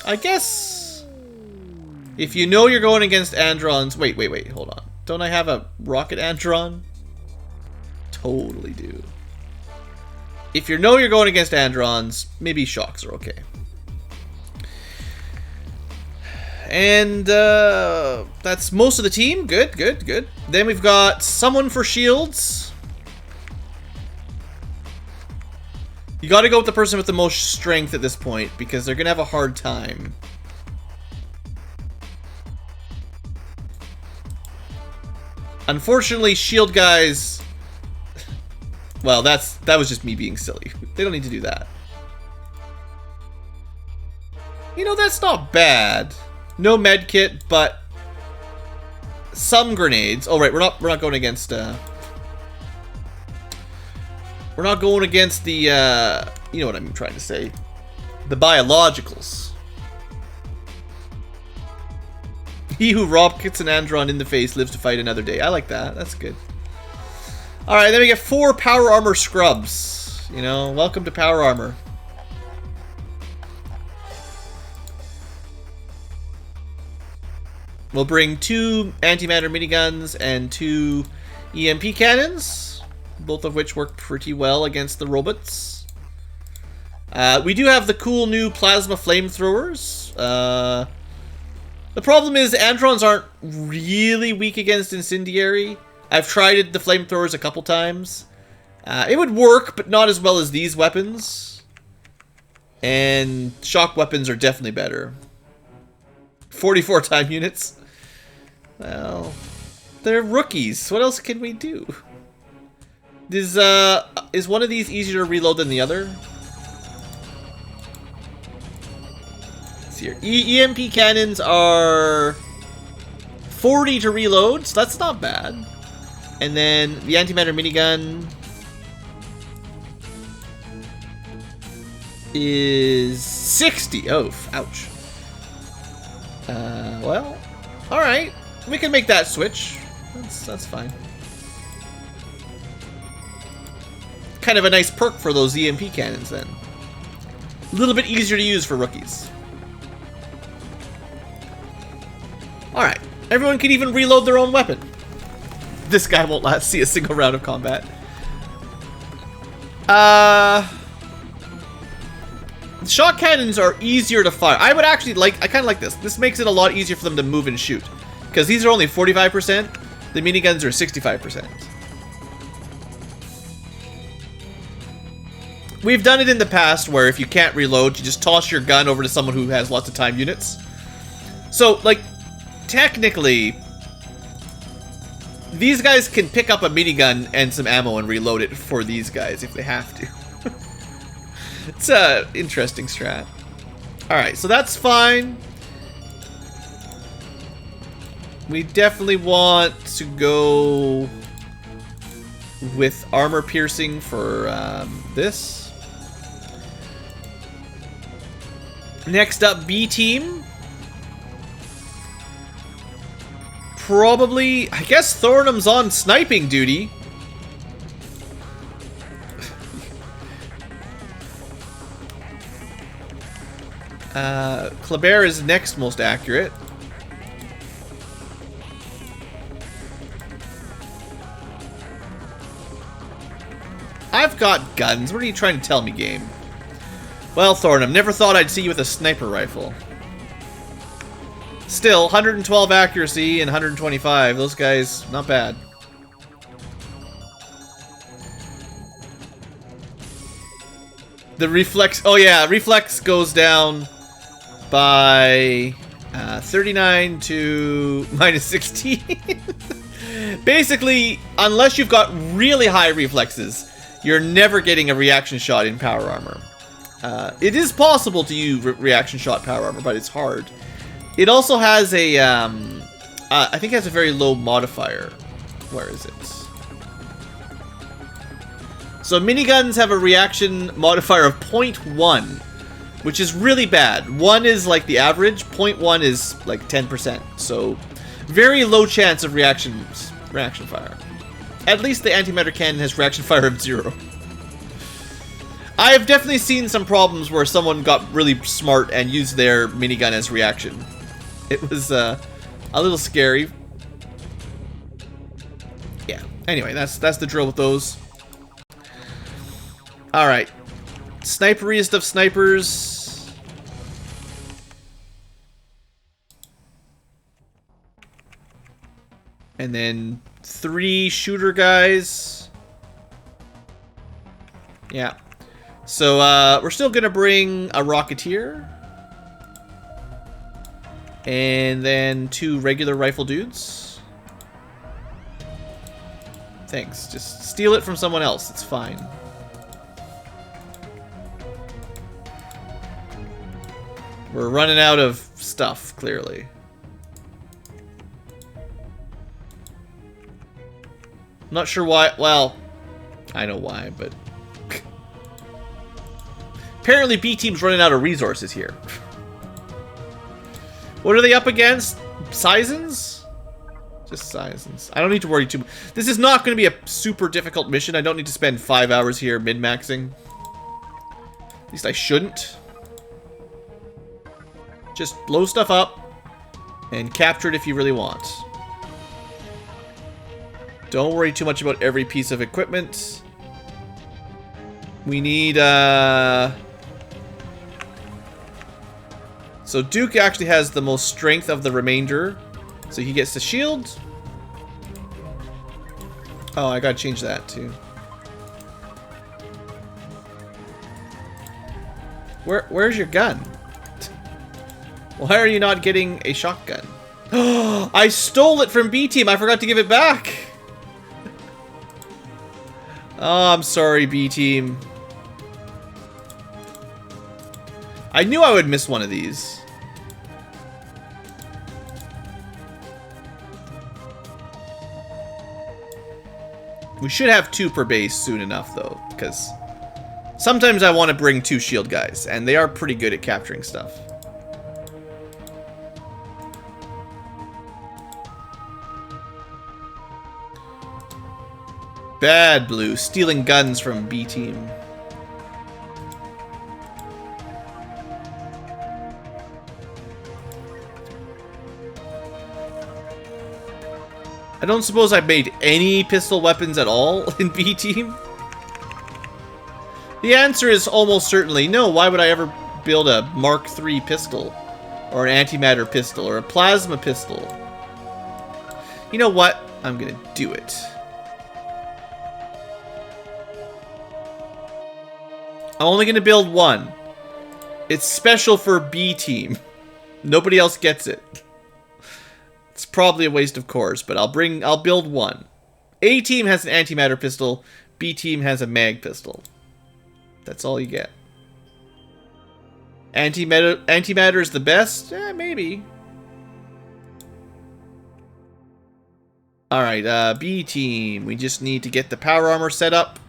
I guess... If you know you're going against Androns... Wait, hold on. Don't I have a rocket Andron? Totally do. If you know you're going against Androns, maybe shocks are okay. And that's most of the team. Good. Then we've got someone for shields. You got to go with the person with the most strength at this point, because they're going to have a hard time. Unfortunately, shield guys... Well, that was just me being silly. They don't need to do that. You know, that's not bad. No med kit, but some grenades. Oh right, we're not going against we're not going against the you know what I'm trying to say. The biologicals. He who rockets an Andron in the face lives to fight another day. I like that. That's good. Alright, then we get 4 power armor scrubs. You know, welcome to power armor. We'll bring 2 antimatter miniguns and 2 EMP cannons, both of which work pretty well against the robots. We do have the cool new plasma flamethrowers. The problem is Androns aren't really weak against incendiary. I've tried the flamethrowers a couple times. It would work, but not as well as these weapons. And shock weapons are definitely better. 44 time units. Well, they're rookies. What else can we do? Is one of these easier to reload than the other? Let's see here. EMP cannons are 40 to reload, so that's not bad. And then the antimatter minigun is 60. Oh, ouch. Well, alright. We can make that switch. That's fine. Kind of a nice perk for those EMP cannons then. A little bit easier to use for rookies. Alright. Everyone can even reload their own weapon. This guy won't see a single round of combat. Shock cannons are easier to fire. I kind of like this. This makes it a lot easier for them to move and shoot. Because these are only 45%. The miniguns are 65%. We've done it in the past where if you can't reload, you just toss your gun over to someone who has lots of time units. So, like, technically, these guys can pick up a minigun and some ammo and reload it for these guys if they have to. It's an interesting strat. Alright, so that's fine. We definitely want to go with armor piercing for this. Next up, B team. Probably, I guess Thornham's on sniping duty. Kleber is next most accurate. I've got guns. What are you trying to tell me, game? Well, Thornham, never thought I'd see you with a sniper rifle. Still, 112 accuracy and 125. Those guys, not bad. The reflex... Oh, yeah. Reflex goes down by 39 to minus 16. Basically, unless you've got really high reflexes, you're never getting a reaction shot in power armor. It is possible to use reaction shot power armor, but it's hard. It also has a... I think it has a very low modifier. Where is it? So miniguns have a reaction modifier of 0.1, which is really bad. 1 is like the average, 0.1 is like 10%. So very low chance of reaction fire. At least the antimatter cannon has reaction fire of 0. I have definitely seen some problems where someone got really smart and used their minigun as reaction. It was a little scary. Yeah. Anyway, that's the drill with those. Alright. Sniperiest of snipers. And then 3 shooter guys. Yeah. So, we're still gonna bring a Rocketeer. And then 2 regular rifle dudes. Thanks. Just steal it from someone else. It's fine. We're running out of stuff, clearly. I'm not sure why. Well, I know why, but... Apparently B team's running out of resources here. What are they up against? Sizens? Just Sizens. I don't need to worry too much. This is not going to be a super difficult mission. I don't need to spend 5 hours here min-maxing. At least I shouldn't. Just blow stuff up. And capture it if you really want. Don't worry too much about every piece of equipment. We need, So Duke actually has the most strength of the remainder. So he gets the shield. Oh, I gotta change that too. Where's your gun? Why are you not getting a shotgun? I stole it from B Team. I forgot to give it back. Oh, I'm sorry, B Team. I knew I would miss one of these. We should have 2 per base soon enough, though, because sometimes I want to bring 2 shield guys, and they are pretty good at capturing stuff. Bad Blue, stealing guns from B Team. I don't suppose I made any pistol weapons at all in B Team? The answer is almost certainly no. Why would I ever build a Mark III pistol? Or an antimatter pistol? Or a plasma pistol? You know what? I'm gonna do it. I'm only gonna build one. It's special for B Team. Nobody else gets it. It's probably a waste of cores, but I'll build one. A Team has an antimatter pistol. B Team has a mag pistol. That's all you get. Antimatter is the best? Maybe. Alright, B Team. We just need to get the power armor set up.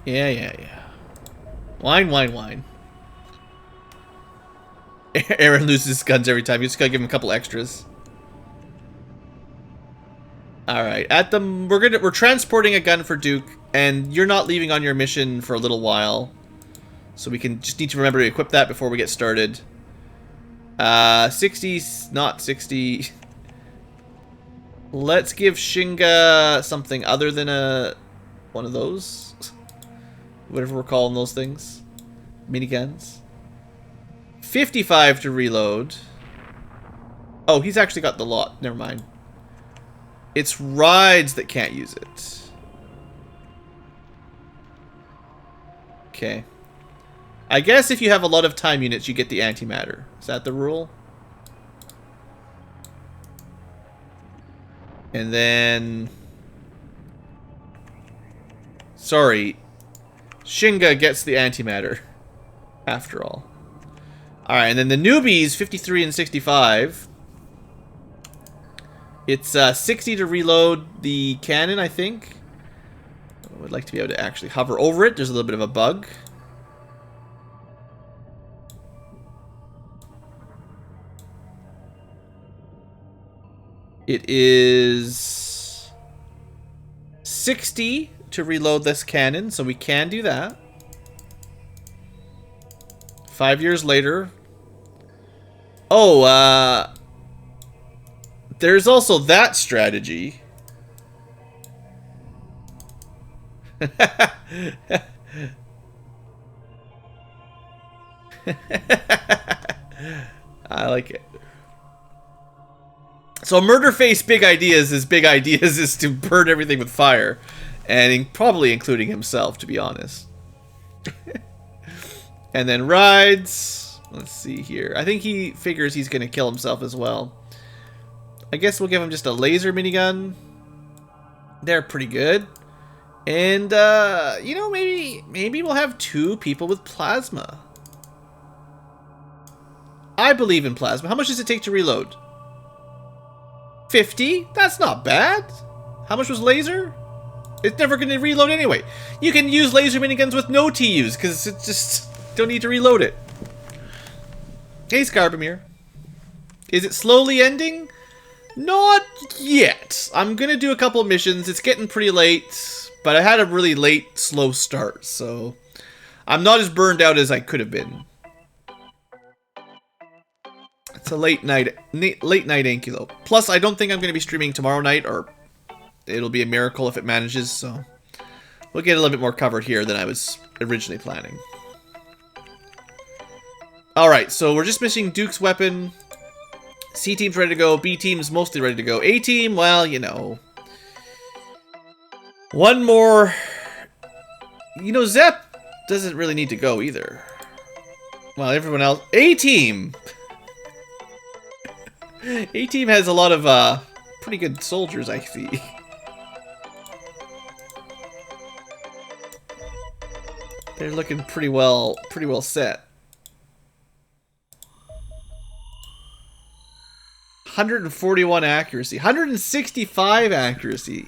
Yeah. Wine. Aaron loses guns every time. You just gotta give him a couple extras. Alright, we're transporting a gun for Duke, and you're not leaving on your mission for a little while. So we just need to remember to equip that before we get started. 60, not 60. Let's give Shinga something other than one of those. Whatever we're calling those things. Miniguns. 55 to reload. Oh, he's actually got the lot. Never mind. It's rides that can't use it. Okay. I guess if you have a lot of time units, you get the antimatter. Is that the rule? And then... Sorry. Shinga gets the antimatter. After all. Alright, and then the newbies, 53 and 65. It's 60 to reload the cannon, I think. I would like to be able to actually hover over it. There's a little bit of a bug. It is 60 to reload this cannon, so we can do that. 5 years later. Oh, there's also that strategy. I like it. So Murderface big ideas is to burn everything with fire. And probably including himself, to be honest. And then rides. Let's see here. I think he figures he's going to kill himself as well. I guess we'll give him just a laser minigun. They're pretty good. And, you know, maybe we'll have 2 people with plasma. I believe in plasma. How much does it take to reload? 50? That's not bad. How much was laser? It's never going to reload anyway. You can use laser miniguns with no TUs, because it's just... Don't need to reload it. Hey, Scarbamere. Is it slowly ending? Not yet. I'm going to do a couple of missions. It's getting pretty late, but I had a really late, slow start, so I'm not as burned out as I could have been. It's a late night Ankylo. Plus, I don't think I'm going to be streaming tomorrow night, or it'll be a miracle if it manages, so we'll get a little bit more covered here than I was originally planning. Alright, so we're just missing Duke's weapon. C team's ready to go. B team's mostly ready to go. A team, well, you know. One more. You know, Zep doesn't really need to go either. Well, everyone else. A team! A team has a lot of pretty good soldiers, I see. They're looking pretty well set. 141 accuracy. 165 accuracy.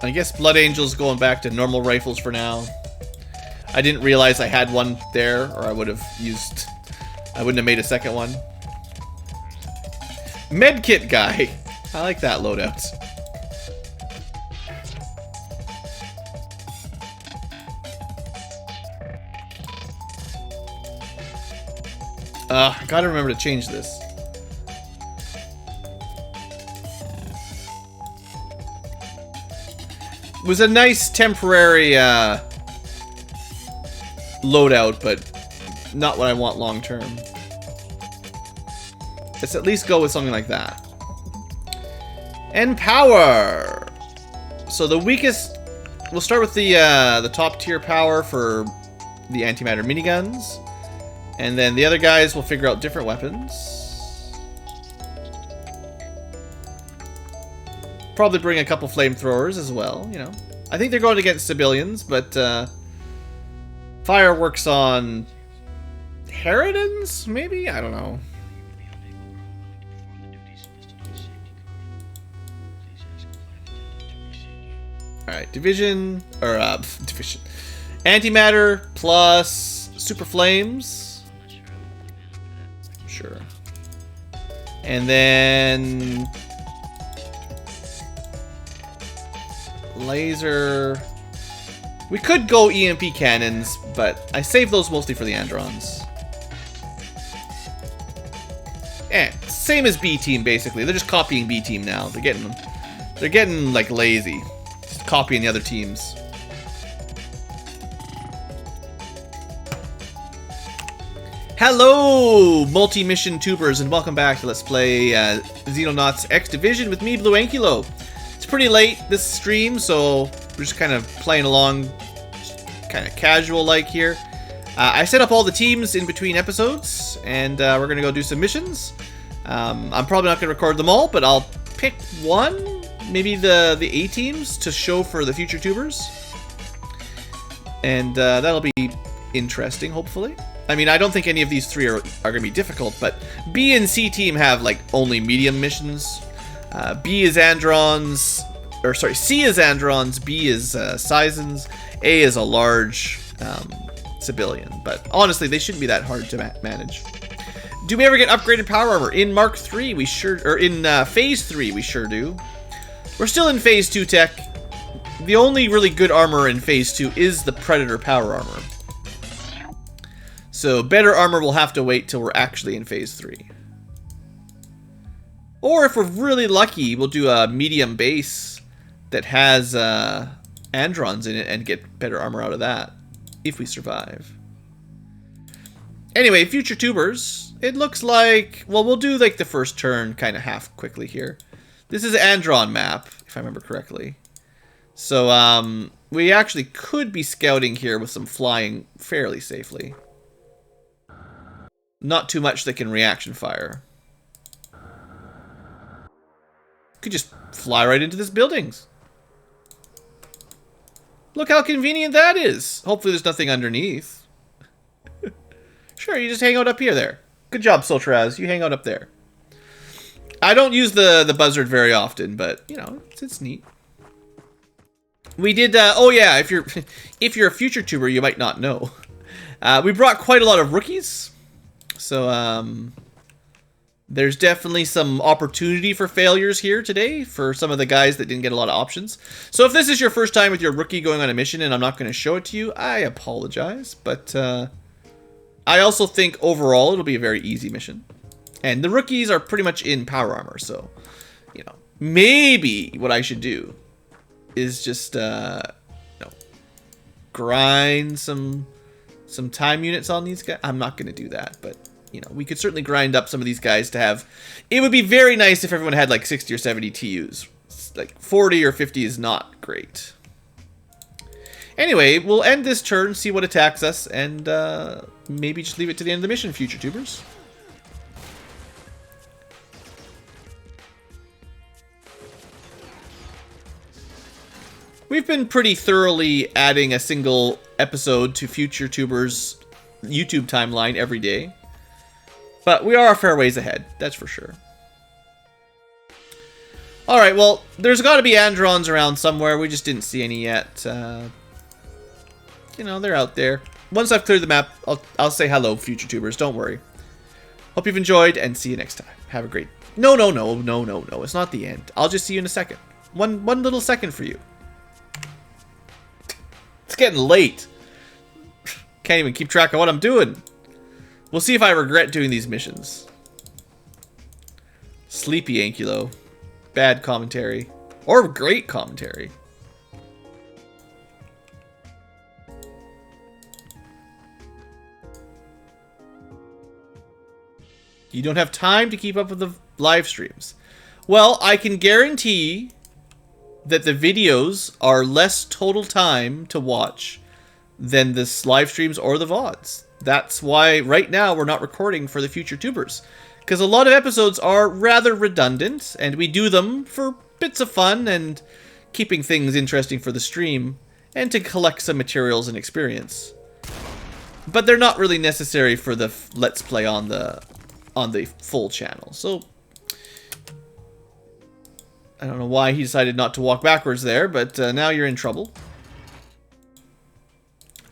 I guess Blood Angel's going back to normal rifles for now. I didn't realize I had one there, or I wouldn't have made a second one. Medkit guy. I like that loadout. I gotta remember to change this. It was a nice temporary loadout, but not what I want long term. Let's at least go with something like that. And power. So the weakest, we'll start with the top tier power for the antimatter miniguns, and then the other guys will figure out different weapons. Probably bring a couple flamethrowers as well. You know, I think they're going against civilians, but fireworks on Harridans, maybe? I don't know. Alright, division, or, division. Antimatter plus super flames. Sure. And then laser. We could go EMP cannons, but I saved those mostly for the Androns. Same as B team basically. They're just copying B team now. They're getting like lazy. Just copying the other teams. Hello, multi-mission tubers, and welcome back to Let's Play Xenonauts X-Division with me, BlueAnkylo. It's pretty late this stream, so we're just kind of playing along, kind of casual-like here. I set up all the teams in between episodes, and we're going to go do some missions. I'm probably not going to record them all, but I'll pick one, maybe the A teams, to show for the future tubers. And that'll be interesting, hopefully. I mean, I don't think any of these three are going to be difficult, but B and C team have, like, only medium missions. B is Androns, or sorry, C is Androns, B is Sizens, A is a large civilian. But honestly, they shouldn't be that hard to manage. Do we ever get upgraded power armor? In Mark 3, we sure, or in Phase 3, we sure do. We're still in Phase 2 tech. The only really good armor in Phase 2 is the Predator power armor. So better armor will have to wait till we're actually in Phase 3. Or if we're really lucky, we'll do a medium base that has Androns in it and get better armor out of that, if we survive. Anyway, future tubers, it looks like, well, we'll do like the first turn kind of half quickly here. This is an Andron map, if I remember correctly. So we actually could be scouting here with some flying fairly safely. Not too much that can reaction fire. Could just fly right into this buildings. Look how convenient that is. Hopefully there's nothing underneath. Sure, you just hang out up here there. Good job, Soltraz. You hang out up there. I don't use the buzzard very often, but you know, it's neat. We did. Oh yeah, if you're a future tuber, you might not know. We brought quite a lot of rookies, so there's definitely some opportunity for failures here today for some of the guys that didn't get a lot of options. So if this is your first time with your rookie going on a mission and I'm not going to show it to you, I apologize. But I also think overall it'll be a very easy mission. And the rookies are pretty much in power armor, so, you know, maybe what I should do is just, you know, grind some time units on these guys. I'm not going to do that, but, you know, we could certainly grind up some of these guys to have... It would be very nice if everyone had, like, 60 or 70 TUs. Like, 40 or 50 is not great. Anyway, we'll end this turn, see what attacks us, and maybe just leave it to the end of the mission, future tubers. We've been pretty thoroughly adding a single episode to future tubers' YouTube timeline every day. But we are a fair ways ahead, that's for sure. Alright, well, there's got to be Androns around somewhere. We just didn't see any yet. You know, they're out there. Once I've cleared the map, I'll say hello, future tubers. Don't worry. Hope you've enjoyed, and see you next time. Have a great... No. It's not the end. I'll just see you in a second. One little second for you. It's getting late. Can't even keep track of what I'm doing. We'll see if I regret doing these missions. Sleepy Ankylo. Bad commentary. Or great commentary. You don't have time to keep up with the live streams. Well, I can guarantee that the videos are less total time to watch than the live streams or the VODs. That's why right now we're not recording for the future tubers. Because a lot of episodes are rather redundant, and we do them for bits of fun and keeping things interesting for the stream, and to collect some materials and experience. But they're not really necessary for the Let's Play on the full channel. So I don't know why he decided not to walk backwards there, but now you're in trouble.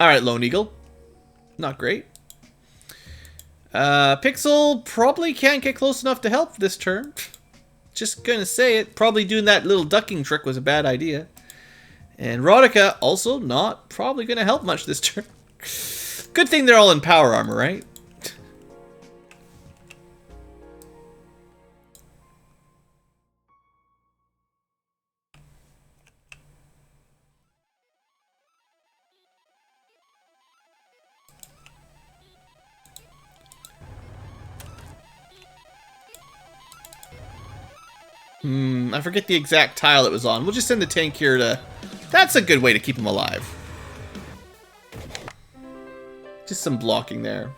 Alright, Lone Eagle. Not great. Pixel probably can't get close enough to help this turn. Just gonna say it. Probably doing that little ducking trick was a bad idea. And Rodica also not probably gonna help much this turn. Good thing they're all in power armor, right? I forget the exact tile it was on. We'll just send the tank here to... That's a good way to keep him alive. Just some blocking there.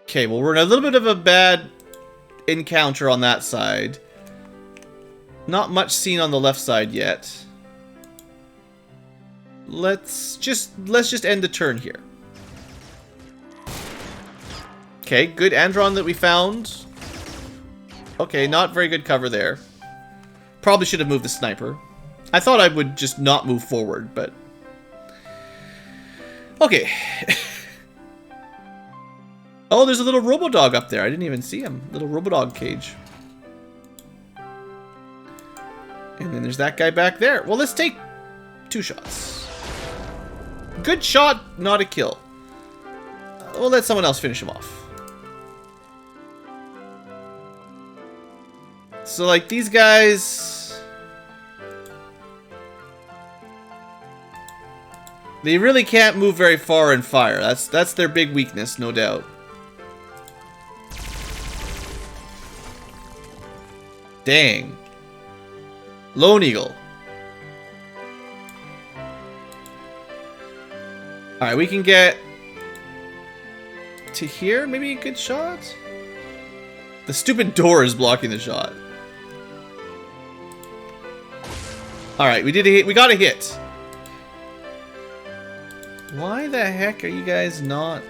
Okay, well, we're in a little bit of a bad encounter on that side. Not much seen on the left side yet. Let's just end the turn here. Okay, good Andron that we found. Okay, not very good cover there. Probably should have moved the sniper. I thought I would just not move forward, but... Okay. Oh, there's a little Robodog up there. I didn't even see him. Little Robodog cage. And then there's that guy back there. Well, let's take 2 shots. Good shot, not a kill. We'll let someone else finish him off. So, like, these guys... They really can't move very far and fire. That's their big weakness, no doubt. Dang. Lone Eagle. Alright, we can get to here, maybe a good shot? The stupid door is blocking the shot. Alright, we did a hit. We got a hit. Why the heck are you guys not...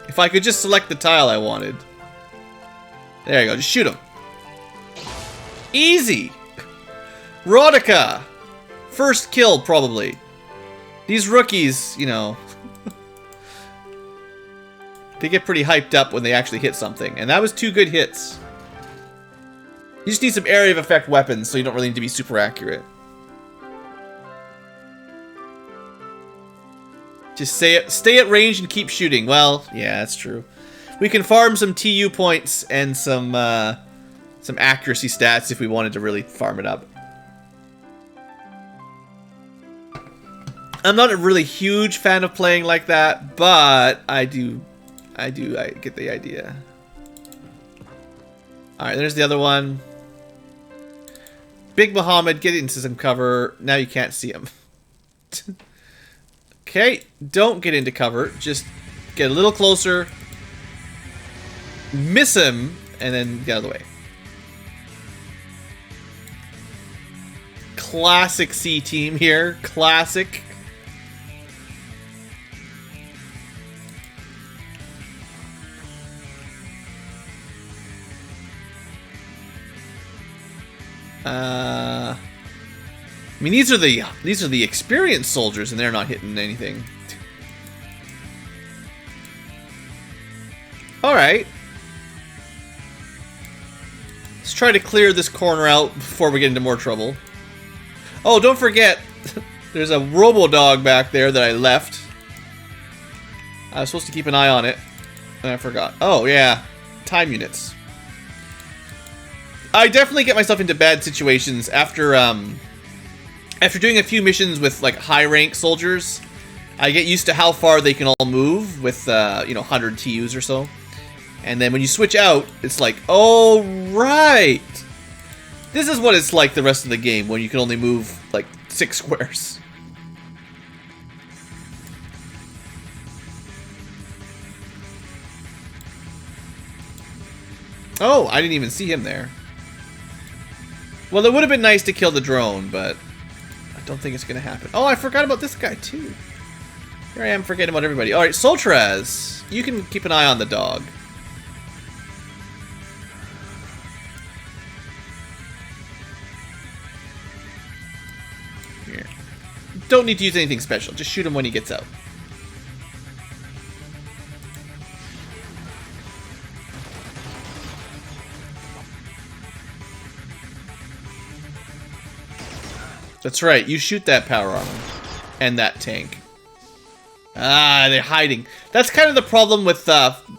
If I could just select the tile I wanted. There you go, just shoot him. Easy! Rodica! First kill, probably. These rookies, you know... they get pretty hyped up when they actually hit something. And that was 2 good hits. You just need some area of effect weapons, so you don't really need to be super accurate. Just stay at range and keep shooting. Well, yeah, that's true. We can farm some TU points and some accuracy stats if we wanted to really farm it up. I'm not a really huge fan of playing like that, but I get the idea. Alright, there's the other one. Big Muhammad, get into some cover. Now you can't see him. Okay, don't get into cover. Just get a little closer. Miss him, and then get out of the way. Classic C team here. Classic. I mean, these are the experienced soldiers, and they're not hitting anything. All right, let's try to clear this corner out before we get into more trouble. Oh, don't forget, there's a robo-dog back there that I left. I was supposed to keep an eye on it, and I forgot. Oh yeah, time units. I definitely get myself into bad situations after doing a few missions with like high rank soldiers. I get used to how far they can all move with you know, 100 TUs or so. And then when you switch out, it's like, oh right, this is what it's like the rest of the game when you can only move like 6 squares. Oh, I didn't even see him there. Well, it would have been nice to kill the drone, but I don't think it's going to happen. Oh, I forgot about this guy, too. Here I am forgetting about everybody. Alright, Soltraz, you can keep an eye on the dog. Here. Don't need to use anything special. Just shoot him when he gets out. That's right, you shoot that power armor. And that tank. Ah, they're hiding. That's kind of the problem with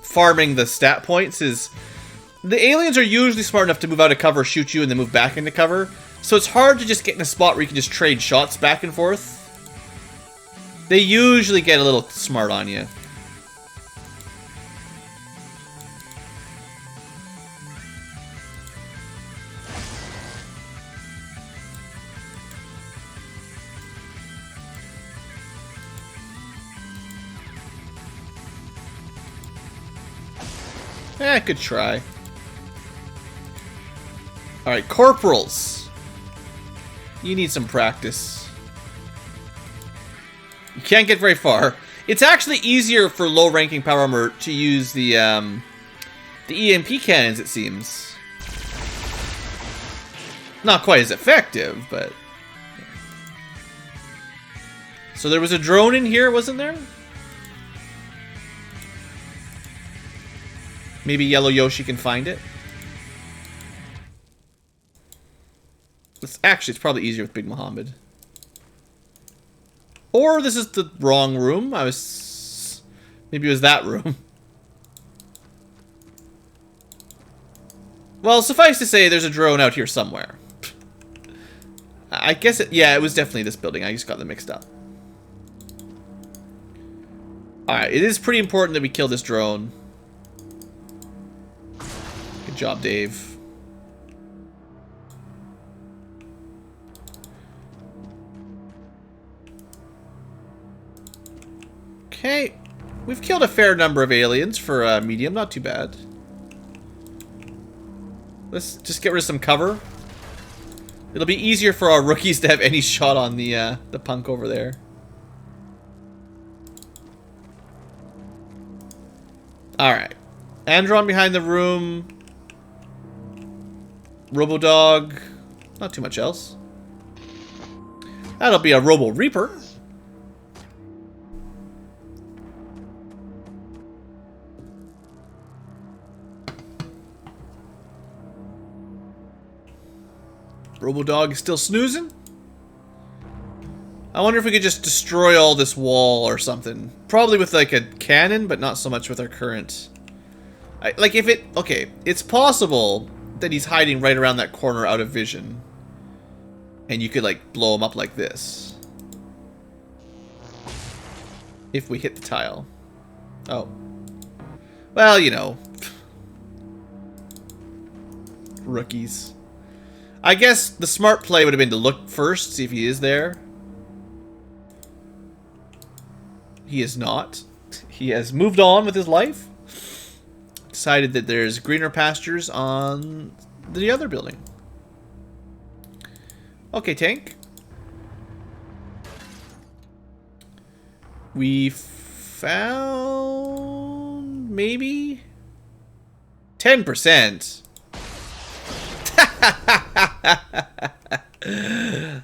farming the stat points, is the aliens are usually smart enough to move out of cover, shoot you, and then move back into cover. So it's hard to just get in a spot where you can just trade shots back and forth. They usually get a little smart on you. Eh, I could try. Alright, corporals. You need some practice. You can't get very far. It's actually easier for low-ranking power armor to use the EMP cannons, it seems. Not quite as effective, but... So there was a drone in here, wasn't there? Maybe Yellow Yoshi can find it. It's probably easier with Big Muhammad. Or this is the wrong room. Maybe it was that room. Well, suffice to say, there's a drone out here somewhere. I guess yeah, it was definitely this building. I just got them mixed up. Alright, it is pretty important that we kill this drone. Good job, Dave. Okay. We've killed a fair number of aliens for medium, not too bad. Let's just get rid of some cover. It'll be easier for our rookies to have any shot on the punk over there. Alright. Andron behind the room. Robodog. Not too much else. That'll be a Robo Reaper. Robodog is still snoozing. I wonder if we could just destroy all this wall or something. Probably with like a cannon, but not so much with our current. Like if it... Okay, it's possible that he's hiding right around that corner out of vision. And you could like blow him up like this. If we hit the tile. Oh. Well, you know. Rookies. I guess the smart play would have been to look first, see if he is there. He is not. He has moved on with his life. Decided that there's greener pastures on the other building. Okay, tank. We found maybe 10%.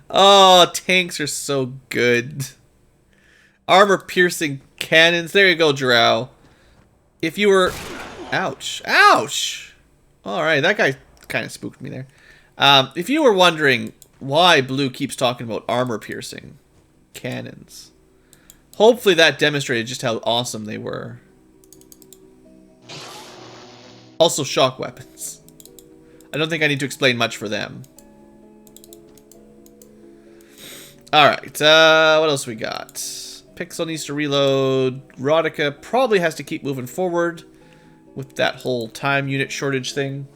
Oh, tanks are so good. Armor-piercing cannons. There you go, Drow. If you were... Ouch. Ouch! Alright, that guy kind of spooked me there. If you were wondering why Blue keeps talking about armor-piercing cannons, hopefully that demonstrated just how awesome they were. Also, shock weapons. I don't think I need to explain much for them. Alright, what else we got? Pixel needs to reload. Rodica probably has to keep moving forward with that whole time unit shortage thing.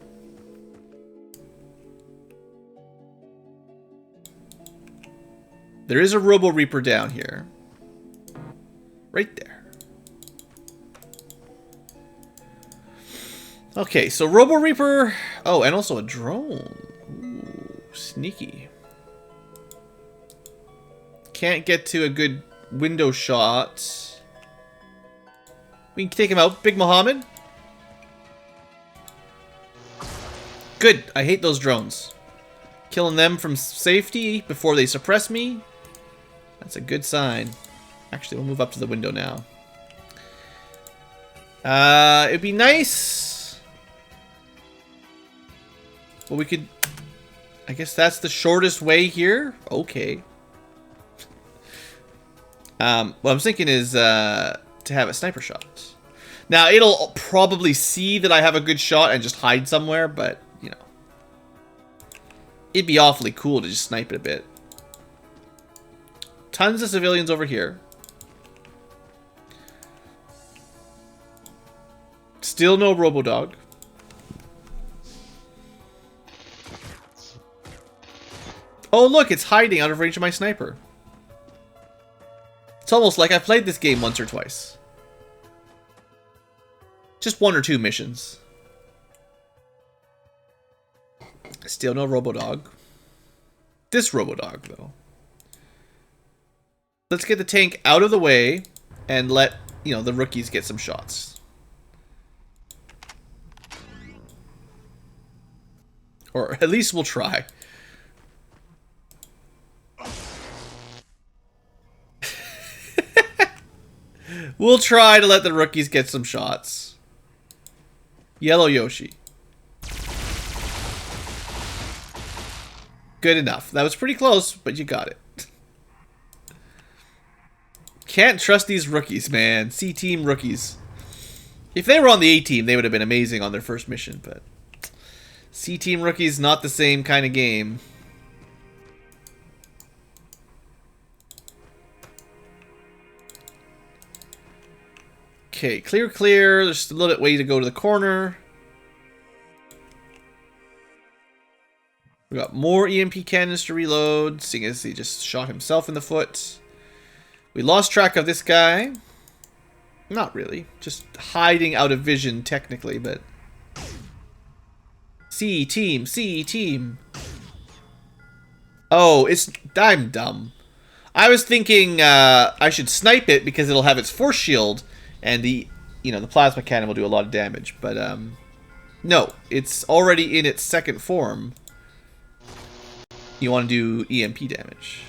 There is a Robo Reaper down here. Right there. Okay, so Robo Reaper... Oh, and also a drone. Ooh, sneaky. Can't get to a good window shot. We can take him out. Big Mohammed. Good. I hate those drones. Killing them from safety before they suppress me. That's a good sign. Actually, we'll move up to the window now. It'd be nice. Well, we could... I guess that's the shortest way here. Okay. What I'm thinking is to have a sniper shot. Now, it'll probably see that I have a good shot and just hide somewhere, but, you know. It'd be awfully cool to just snipe it a bit. Tons of civilians over here. Still no Robodog. Oh, look, it's hiding out of range of my sniper. It's almost like I've played this game once or twice. Just one or two missions. Still no Robodog. This Robodog, though. Let's get the tank out of the way and let, you know, the rookies get some shots. Or at least we'll try. We'll try to let the rookies get some shots. Yellow Yoshi. Good enough. That was pretty close, but you got it. Can't trust these rookies, man. C-team rookies. If they were on the A-team, they would have been amazing on their first mission, but... C-team rookies, not the same kind of game. Okay, clear, clear. There's just a little bit way to go to the corner. We got more EMP cannons to reload, seeing as he just shot himself in the foot. We lost track of this guy. Not really. Just hiding out of vision, technically, but... C team, C team. Oh, I'm dumb. I was thinking I should snipe it because it'll have its force shield, and the plasma cannon will do a lot of damage. But no, it's already in its second form. You want to do EMP damage.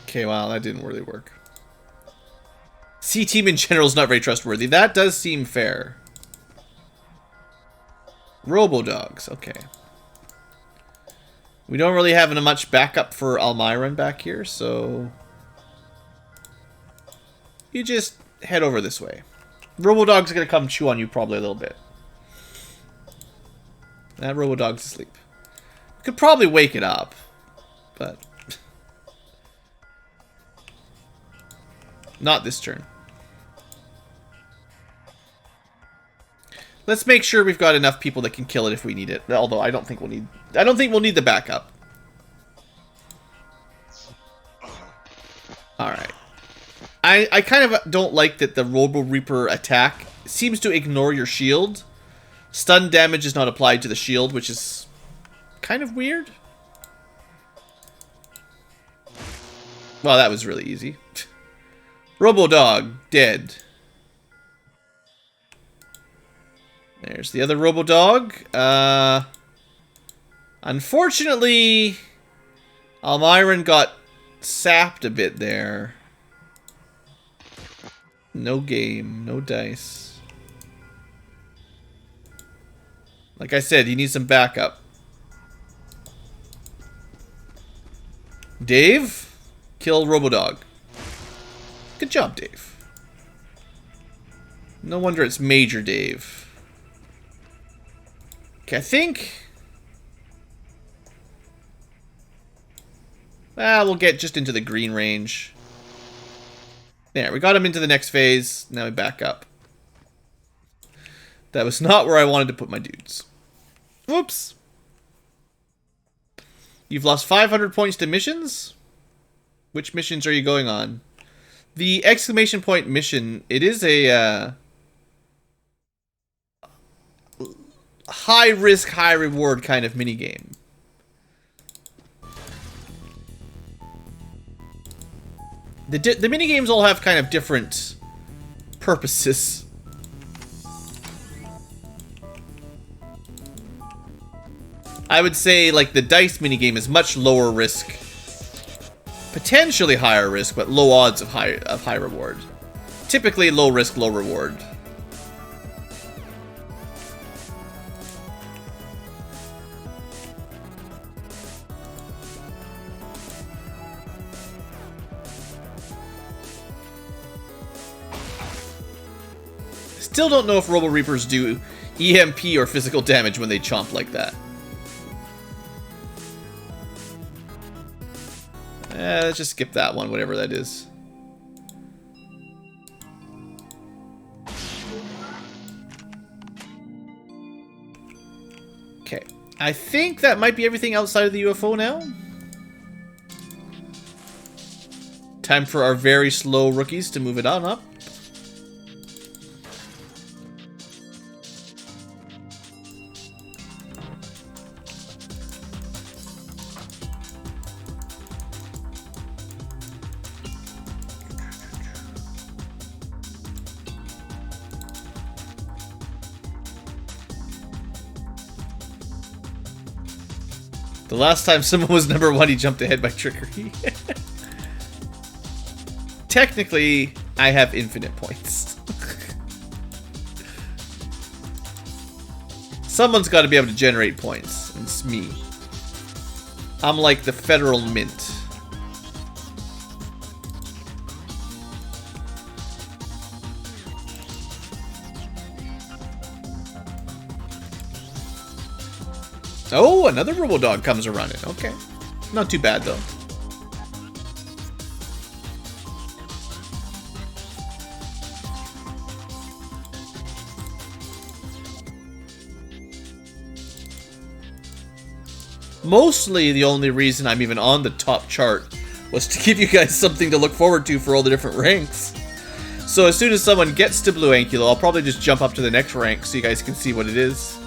Okay, wow, that didn't really work. C-Team in general is not very trustworthy. That does seem fair. Robo-Dogs, okay. We don't really have much backup for Almiron back here, so... you just head over this way. Robo-Dog's gonna come chew on you probably a little bit. That Robo-Dog's asleep. Could probably wake it up, but... not this turn. Let's make sure we've got enough people that can kill it if we need it. Although I don't think we'll need the backup. Alright. I kind of don't like that the Robo Reaper attack seems to ignore your shield. Stun damage is not applied to the shield, which is kind of weird. Well, that was really easy. Robo-Dog, dead. There's the other Robo-Dog. Unfortunately, Almiron got sapped a bit there. No game, no dice. Like I said, he needs some backup. Dave, kill Robo-Dog. Good job, Dave. No wonder it's Major Dave. Okay, I think... we'll get just into the green range. There, we got him into the next phase. Now we back up. That was not where I wanted to put my dudes. Whoops. You've lost 500 points to missions? Which missions are you going on? The exclamation point mission, it is a high risk, high reward kind of minigame. The minigames all have kind of different purposes. I would say, like, the dice minigame is much lower risk. Potentially higher risk, but low odds of high reward. Typically low risk, low reward. Still don't know if Robo Reapers do EMP or physical damage when they chomp like that. Let's just skip that one, whatever that is. Okay. I think that might be everything outside of the UFO now. Time for our very slow rookies to move it on up. The last time someone was number 1, he jumped ahead by trickery. Technically, I have infinite points. Someone's got to be able to generate points. It's me. I'm like the Federal Mint. Oh, another Robo-Dog comes a-running. Okay. Not too bad, though. Mostly the only reason I'm even on the top chart was to give you guys something to look forward to for all the different ranks. So as soon as someone gets to BlueAnkylo, I'll probably just jump up to the next rank so you guys can see what it is.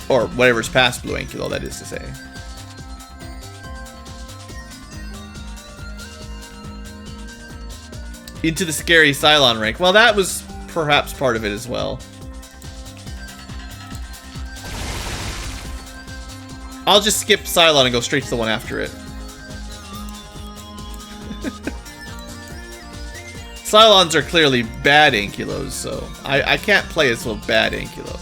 Or whatever's past BlueAnkylo, that is to say. Into the scary Cylon rank. Well, that was perhaps part of it as well. I'll just skip Cylon and go straight to the one after it. Cylons are clearly bad Ankylos, so I can't play as well bad Ankylo.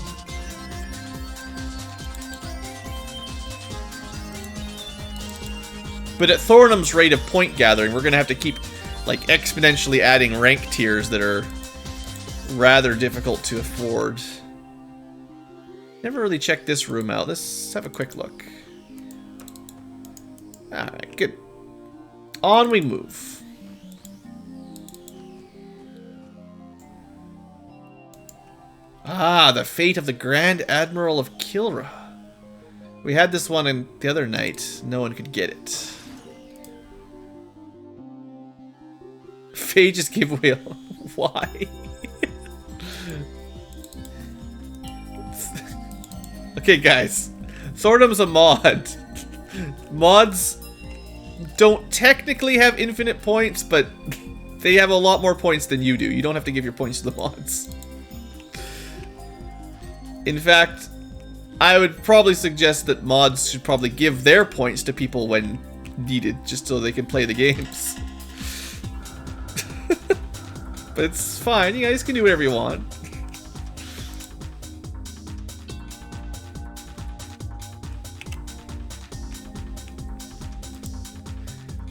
But at Thornum's rate of point gathering, we're gonna have to keep like exponentially adding rank tiers that are rather difficult to afford. Never really checked this room out. Let's have a quick look. Alright, good. On we move. Ah, the fate of the Grand Admiral of Kilra. We had this one in the other night. No one could get it. Phage's giveaway. Why? Okay, guys. Thornum's a mod. Mods don't technically have infinite points, but they have a lot more points than you do. You don't have to give your points to the mods. In fact, I would probably suggest that mods should probably give their points to people when needed, just so they can play the games. But it's fine, you guys can do whatever you want.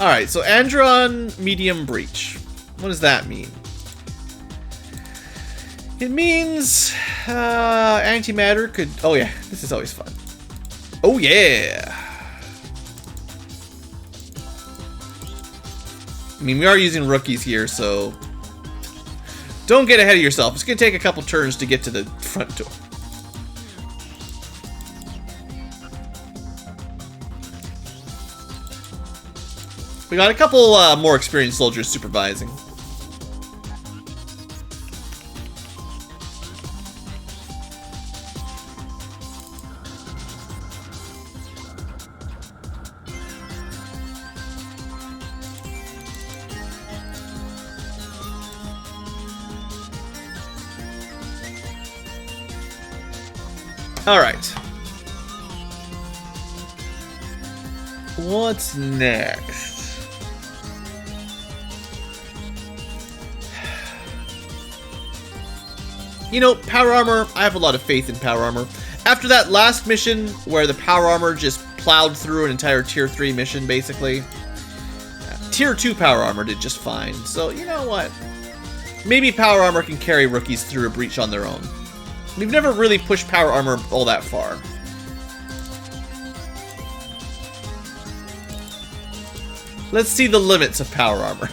Alright, so Andron Medium Breach. What does that mean? It means antimatter could... Oh yeah, this is always fun. Oh yeah! I mean, we are using rookies here, so... Don't get ahead of yourself. It's going to take a couple turns to get to the front door. We got a couple more experienced soldiers supervising. All right. What's next? You know, power armor, I have a lot of faith in power armor. After that last mission where the power armor just plowed through an entire tier 3 mission, basically, tier 2 power armor did just fine. So, you know what? Maybe power armor can carry rookies through a breach on their own. We've never really pushed power armor all that far. Let's see the limits of power armor.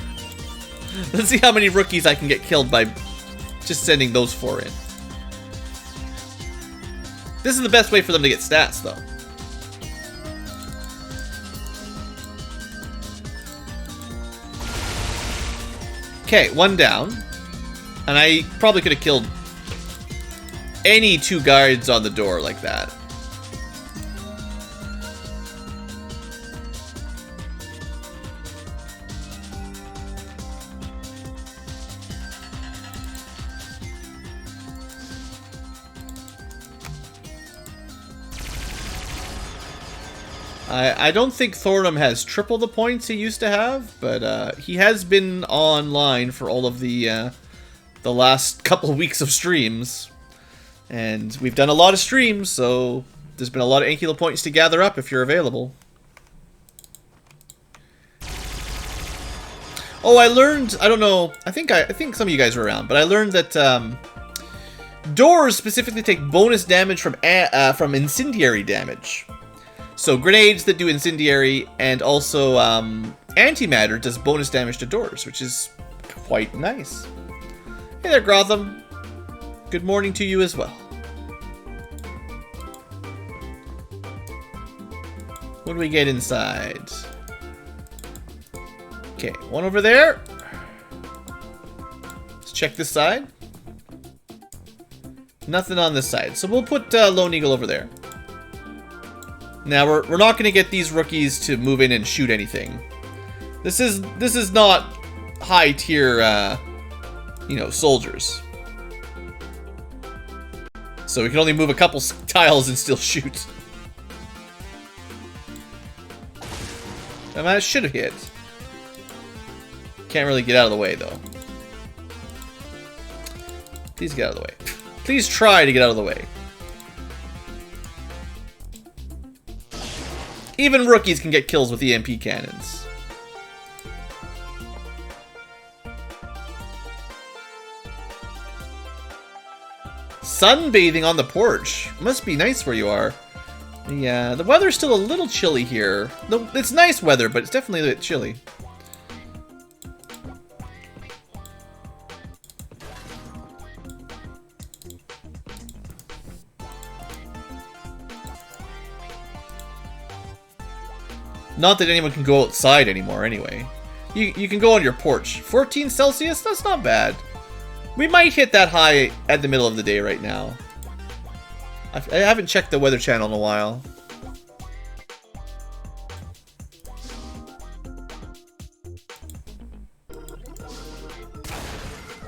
Let's see how many rookies I can get killed by just sending those 4 in. This is the best way for them to get stats, though. Okay, 1 down. And I probably could have killed any 2 guards on the door like that. I don't think Thornum has triple the points he used to have, but he has been online for all of the last couple weeks of streams. And we've done a lot of streams, so there's been a lot of Ankylo points to gather up if you're available. Oh, I learned, I don't know, I think some of you guys were around, but I learned that doors specifically take bonus damage from incendiary damage. So grenades that do incendiary and also antimatter does bonus damage to doors, which is quite nice. Hey there, Grotham. Good morning to you as well. What do we get inside? Okay, one over there. Let's check this side. Nothing on this side. So we'll put Lone Eagle over there. Now we're not going to get these rookies to move in and shoot anything. This is not high tier, you know, soldiers. So we can only move a couple tiles and still shoot. I mean, I should have hit. Can't really get out of the way though. Please get out of the way. Please try to get out of the way. Even rookies can get kills with EMP cannons. Sunbathing on the porch. Must be nice where you are. Yeah, the weather's still a little chilly here. It's nice weather, but it's definitely a bit chilly. Not that anyone can go outside anymore anyway. You can go on your porch. 14 Celsius? That's not bad. We might hit that high at the middle of the day right now. I haven't checked the Weather Channel in a while.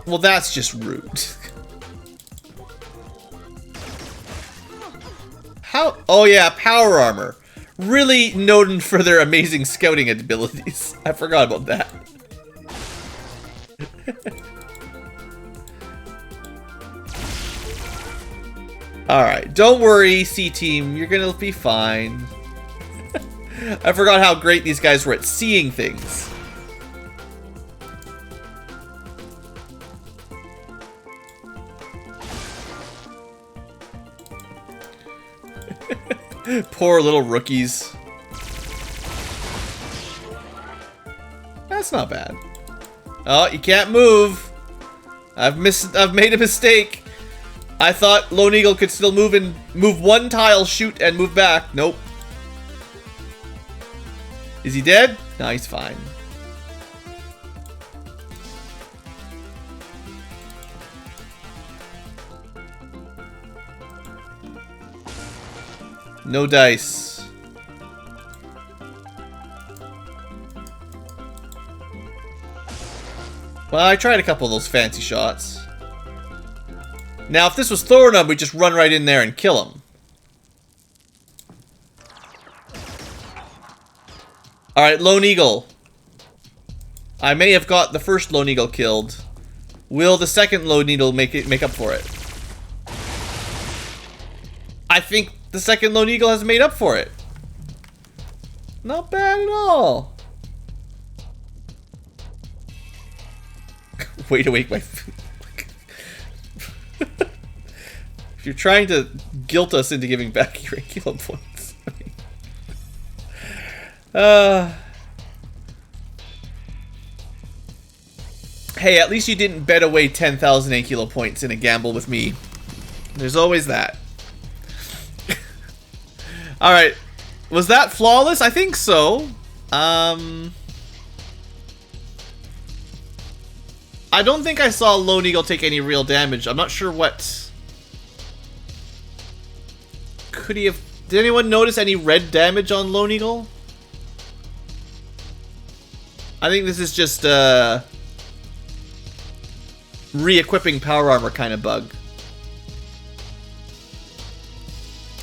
Well, that's just rude. How? Oh yeah, power armor. Really known for their amazing scouting abilities. I forgot about that. Alright, don't worry, C-Team. You're gonna be fine. I forgot how great these guys were at seeing things. Poor little rookies. That's not bad. Oh, you can't move. I've made a mistake. I thought Lone Eagle could still move one tile, shoot, and move back. Nope. Is he dead? No, he's fine. No dice. Well, I tried a couple of those fancy shots. Now, if this was Thornum, we'd just run right in there and kill him. Alright, Lone Eagle. I may have got the first Lone Eagle killed. Will the second Lone Eagle make up for it? I think the second Lone Eagle has made up for it. Not bad at all. Way to wake my food. If you're trying to guilt us into giving back your Ankylo points. Hey, at least you didn't bet away 10,000 Ankylo points in a gamble with me. There's always that. Alright. Was that flawless? I think so. I don't think I saw Lone Eagle take any real damage. I'm not sure what... Could he have... Did anyone notice any red damage on Lone Eagle? I think this is just re-equipping power armor kind of bug.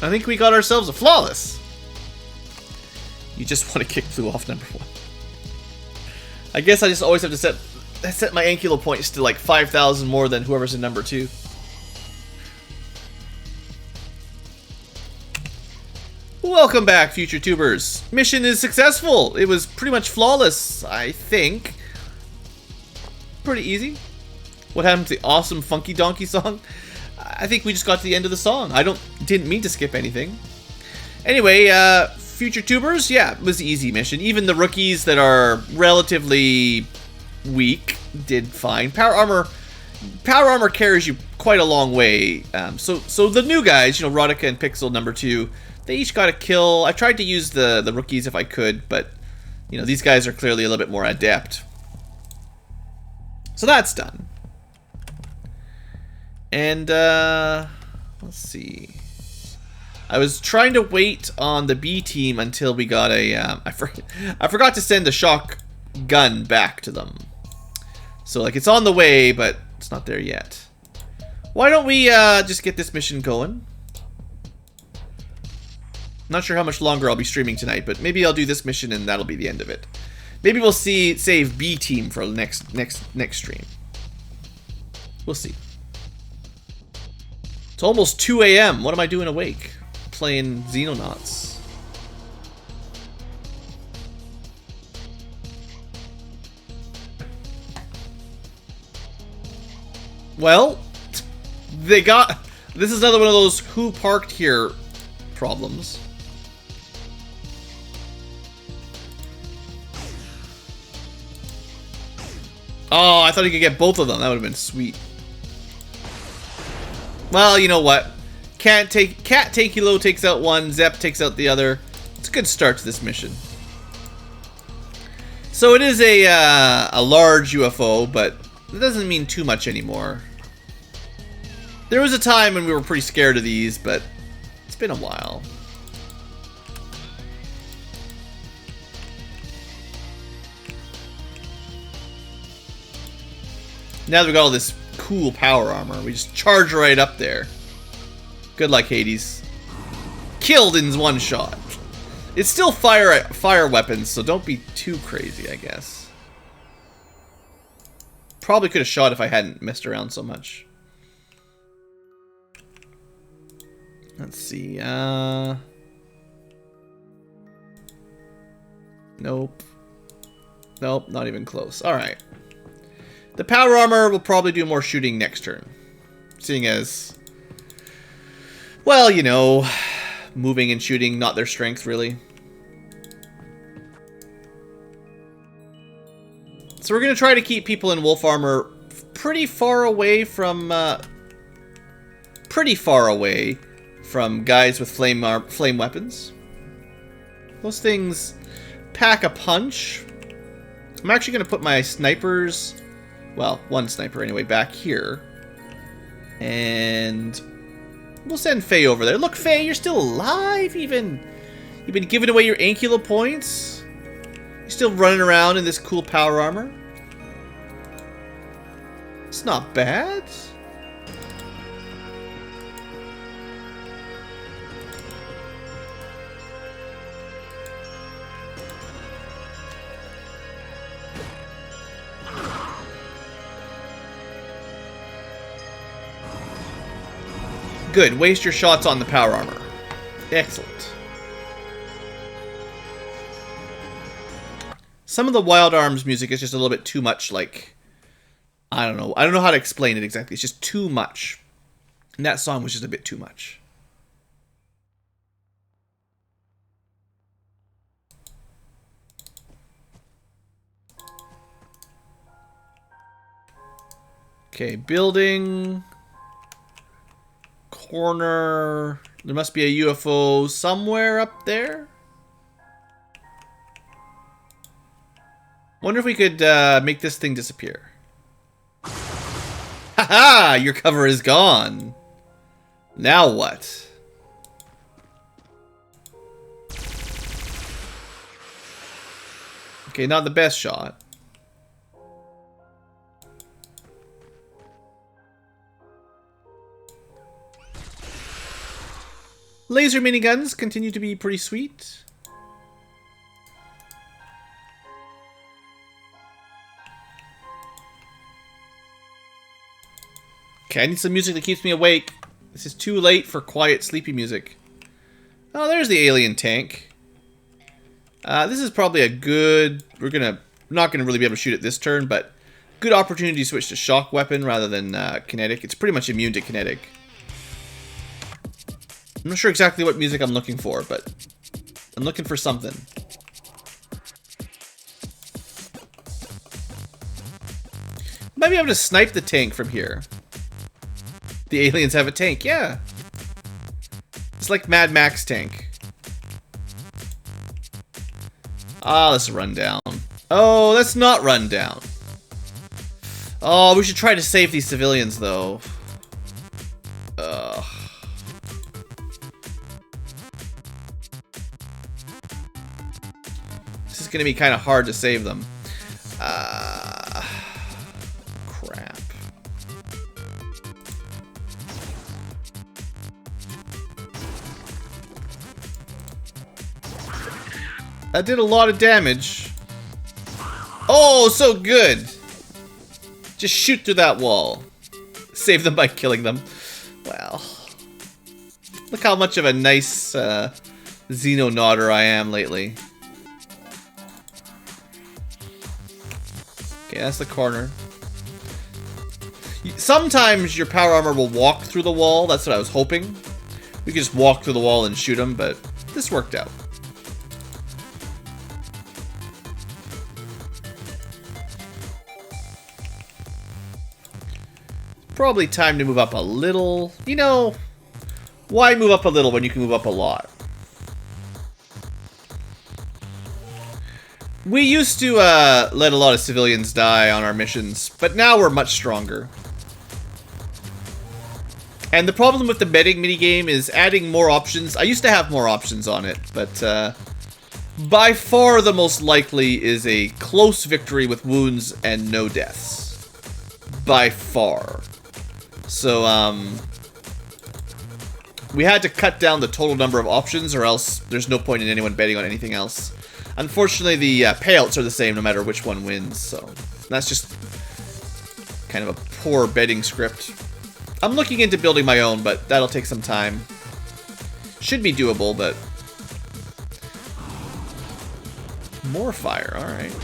I think we got ourselves a flawless. You just want to kick Blue off number 1. I guess I just always have to set my Ankylo points to like 5,000 more than whoever's in number 2. Welcome back, future tubers. Mission is successful. It was pretty much flawless, I think. Pretty easy. What happened to the awesome Funky Donkey song? I think we just got to the end of the song. Didn't mean to skip anything. Anyway, future tubers, yeah, it was an easy mission. Even the rookies that are relatively weak did fine. Power armor carries you quite a long way. So the new guys, you know, Rodica and Pixel number 2, They each got a kill. I tried to use the rookies if I could, but, you know, these guys are clearly a little bit more adept. So that's done. And, let's see. I was trying to wait on the B team until we got a, I forgot to send a shock gun back to them. So, like, it's on the way, but it's not there yet. Why don't we, just get this mission going? Not sure how much longer I'll be streaming tonight, but maybe I'll do this mission and that'll be the end of it. Maybe we'll save B team for next stream. We'll see. It's almost 2 a.m. What am I doing awake? Playing Xenonauts. Well, they got... This is another one of those who parked here problems. Oh, I thought he could get both of them. That would have been sweet. Well, you know what? BlueAnkylo takes out one, Zep takes out the other. It's a good start to this mission. So it is a large UFO, but it doesn't mean too much anymore. There was a time when we were pretty scared of these, but it's been a while. Now that we got all this cool power armor, we just charge right up there. Good luck, Hades. Killed in one shot. It's still fire weapons, so don't be too crazy, I guess. Probably could have shot if I hadn't messed around so much. Let's see. Nope. Nope, not even close. Alright. The power armor will probably do more shooting next turn. Seeing as... Well, you know... Moving and shooting, not their strength, really. So we're going to try to keep people in wolf armor pretty far away from... guys with flame weapons. Those things pack a punch. I'm actually going to put my snipers... Well, one sniper anyway, back here. And we'll send Faye over there. Look, Faye, you're still alive, even. You've been giving away your Ankylo points. You're still running around in this cool power armor. It's not bad. Good. Waste your shots on the power armor. Excellent. Some of the Wild Arms music is just a little bit too much, like... I don't know. I don't know how to explain it exactly. It's just too much. And that song was just a bit too much. Okay, building... Corner. There must be a UFO somewhere up there. Wonder if we could make this thing disappear. Haha! Your cover is gone. Now what? Okay, not the best shot. Laser miniguns continue to be pretty sweet. Okay, I need some music that keeps me awake. This is too late for quiet, sleepy music. Oh, there's the alien tank. This is probably a good... not gonna really be able to shoot it this turn, but good opportunity to switch to shock weapon rather than kinetic. It's pretty much immune to kinetic. I'm not sure exactly what music I'm looking for, but I'm looking for something. Might be able to snipe the tank from here. The aliens have a tank, yeah. It's like Mad Max tank. Ah, let's run down. Oh, let's not run down. Oh, we should try to save these civilians, though. Ugh. This is gonna be kind of hard to save them. Crap. That did a lot of damage. Oh, so good. Just shoot through that wall. Save them by killing them. Well, look how much of a nice Xenonauter I am lately. Okay, that's the corner. Sometimes your power armor will walk through the wall. That's what I was hoping. We could just walk through the wall and shoot them, but this worked out. Probably time to move up a little. You know, why move up a little when you can move up a lot? We used to let a lot of civilians die on our missions, but now we're much stronger. And the problem with the betting minigame is adding more options. I used to have more options on it, but by far the most likely is a close victory with wounds and no deaths. By far. So, we had to cut down the total number of options, or else there's no point in anyone betting on anything else. Unfortunately, the payouts are the same no matter which one wins, so that's just kind of a poor betting script. I'm looking into building my own, but that'll take some time. Should be doable, but... More fire, alright.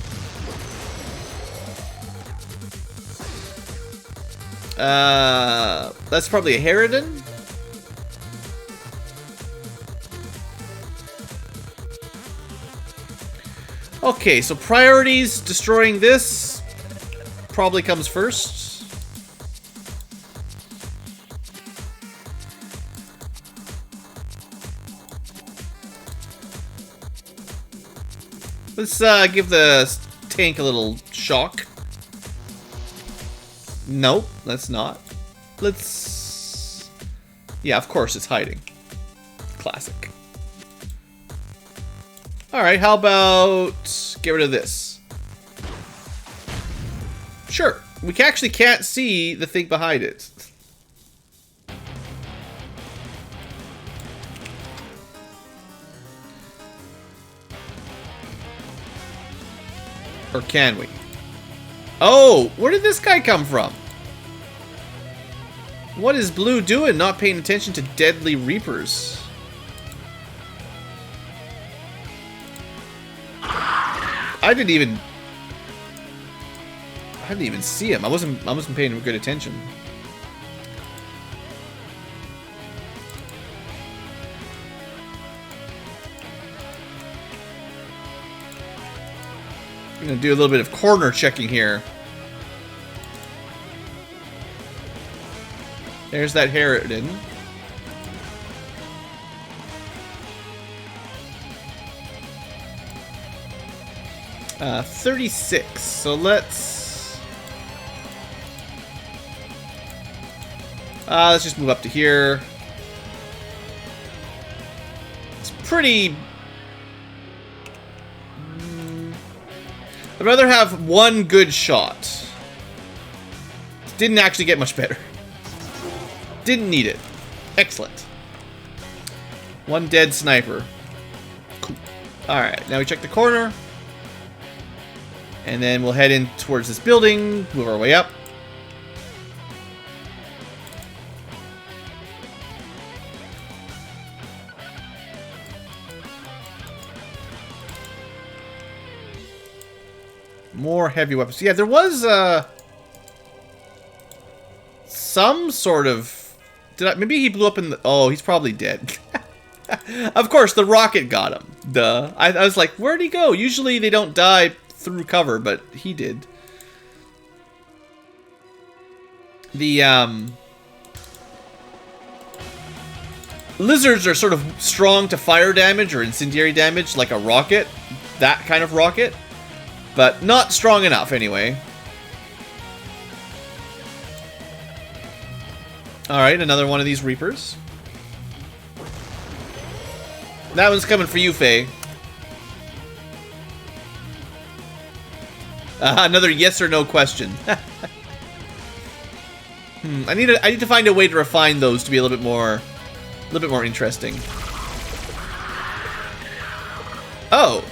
That's probably a Harridan? Okay, so priorities, destroying this probably comes first. Let's give the tank a little shock. Nope, let's not. Let's... Yeah, of course it's hiding. Classic. Alright, how about... get rid of this? Sure. We actually can't see the thing behind it. Or can we? Oh, where did this guy come from? What is Blue doing not paying attention to deadly reapers? I didn't even see him. I wasn't paying good attention. I'm gonna do a little bit of corner checking here. There's that Harridan. Uh, 36. So let's just move up to here. It's pretty. I'd rather have one good shot. Didn't actually get much better. Didn't need it. Excellent. One dead sniper. Cool. Alright, now we check the corner. And then we'll head in towards this building. Move our way up. More heavy weapons. Yeah, there was some sort of... maybe he blew up in the... Oh, he's probably dead. Of course, the rocket got him. Duh. I was like, where'd he go? Usually they don't die through cover, but he did. The lizards are sort of strong to fire damage or incendiary damage, like a rocket, that kind of rocket, but not strong enough anyway. Alright, another one of these Reapers. That one's coming for you, Faye. Another yes or no question. I need to find a way to refine those to be a little bit more interesting. Oh.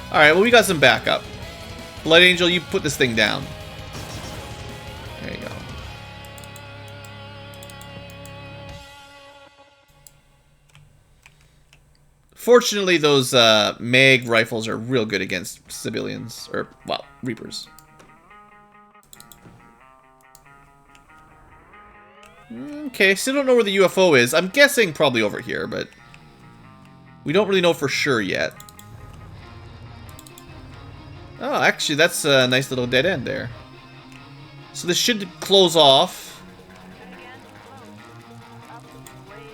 Alright, well we got some backup. Blood Angel, you put this thing down. There you go. Fortunately, those mag rifles are real good against civilians. Or, well, Reapers. Okay, still don't know where the UFO is. I'm guessing probably over here, but we don't really know for sure yet. Oh, actually, that's a nice little dead end there. So this should close off.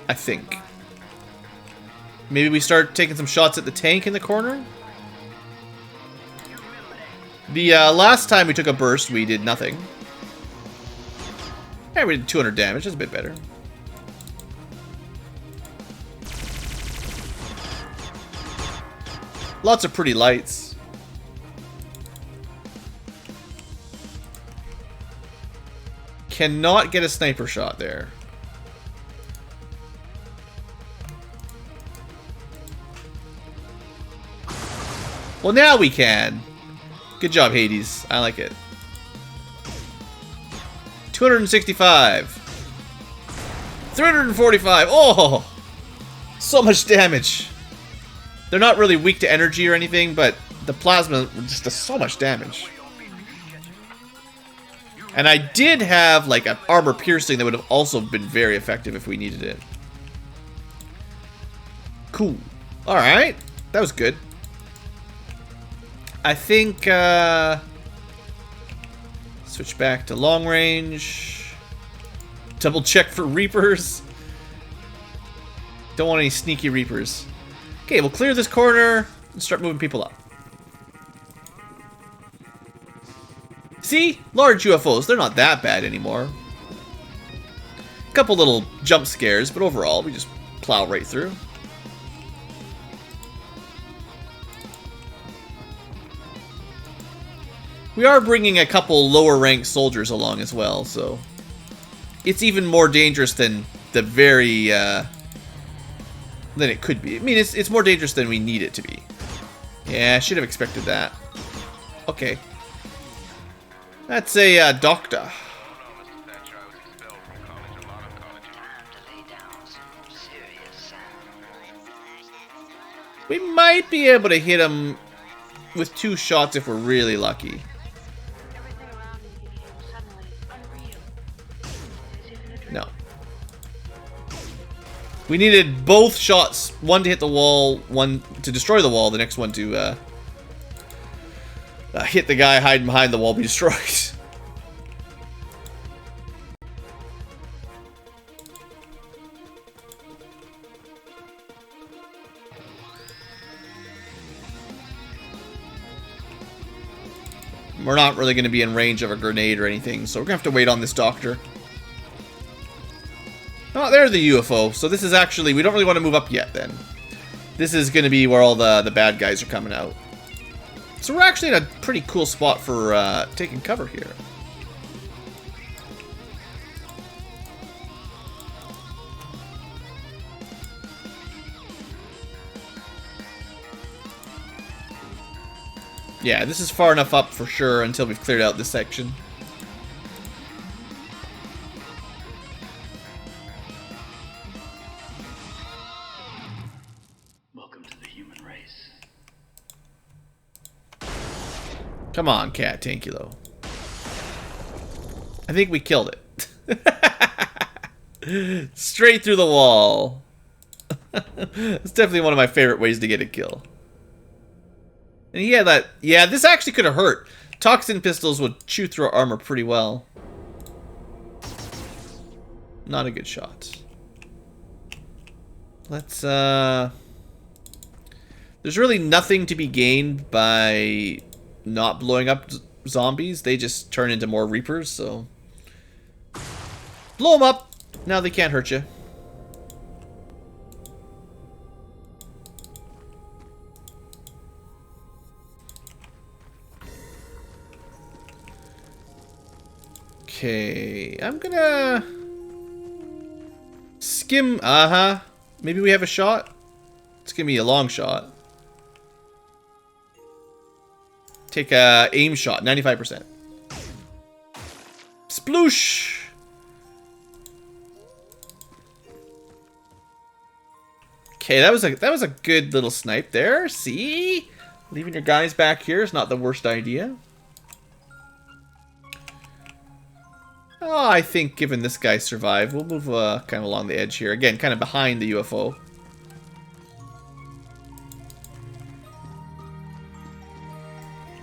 I think. Maybe we start taking some shots at the tank in the corner? The last time we took a burst, we did nothing. Yeah, we did 200 damage. That's a bit better. Lots of pretty lights. Cannot get a sniper shot there. Well, now we can. Good job, Hades. I like it. 265. 345. Oh! So much damage. They're not really weak to energy or anything, but the plasma just does so much damage. And I did have, like, an armor piercing that would have also been very effective if we needed it. Cool. Alright. That was good. I think, switch back to long range. Double check for Reapers. Don't want any sneaky Reapers. Okay, we'll clear this corner and start moving people up. See? Large UFOs, they're not that bad anymore. A couple little jump scares, but overall, we just plow right through. We are bringing a couple lower ranked soldiers along as well, so it's even more dangerous than the very than it could be. I mean, it's more dangerous than we need it to be. Yeah, I should have expected that. Okay, that's a doctor. We might be able to hit him with 2 shots if we're really lucky. No. We needed both shots. One to hit the wall, one to destroy the wall, the next one to hit the guy hiding behind the wall, be destroyed. We're not really going to be in range of a grenade or anything, so we're going to have to wait on this doctor. Oh, there's the UFO. So this is actually, we don't really want to move up yet then. This is going to be where all the bad guys are coming out. So we're actually in a pretty cool spot for taking cover here. Yeah, this is far enough up for sure until we've cleared out this section. Welcome to the human race. Come on, Cat Tankilo. I think we killed it. Straight through the wall. It's definitely one of my favorite ways to get a kill. And he had that... Yeah, this actually could have hurt. Toxin pistols would chew through our armor pretty well. Not a good shot. Let's, There's really nothing to be gained by not blowing up zombies. They just turn into more Reapers, so... Blow them up! Now they can't hurt you. Okay, I'm gonna... skim... Maybe we have a shot? It's gonna be a long shot. Take a aim shot, 95%. Sploosh! Okay, that was a good little snipe there. See? Leaving your guys back here is not the worst idea. Oh, I think given this guy survived, we'll move kind of along the edge here. Again, kind of behind the UFO.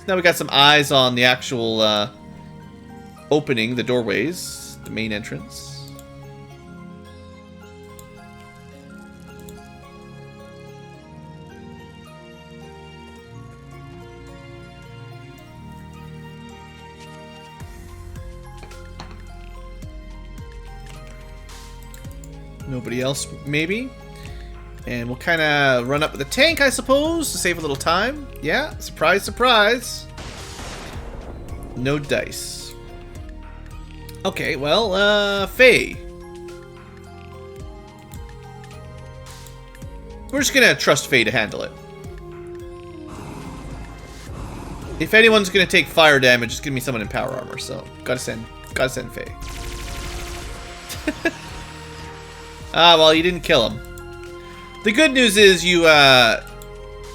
Now we got some eyes on the actual opening, the doorways, the main entrance. Nobody else, maybe? And we'll kind of run up with the tank, I suppose, to save a little time. Yeah, surprise, surprise. No dice. Okay, well, Faye. We're just gonna trust Faye to handle it. If anyone's gonna take fire damage, it's gonna be someone in power armor, so gotta send Faye. Ah, well, you didn't kill him. The good news is you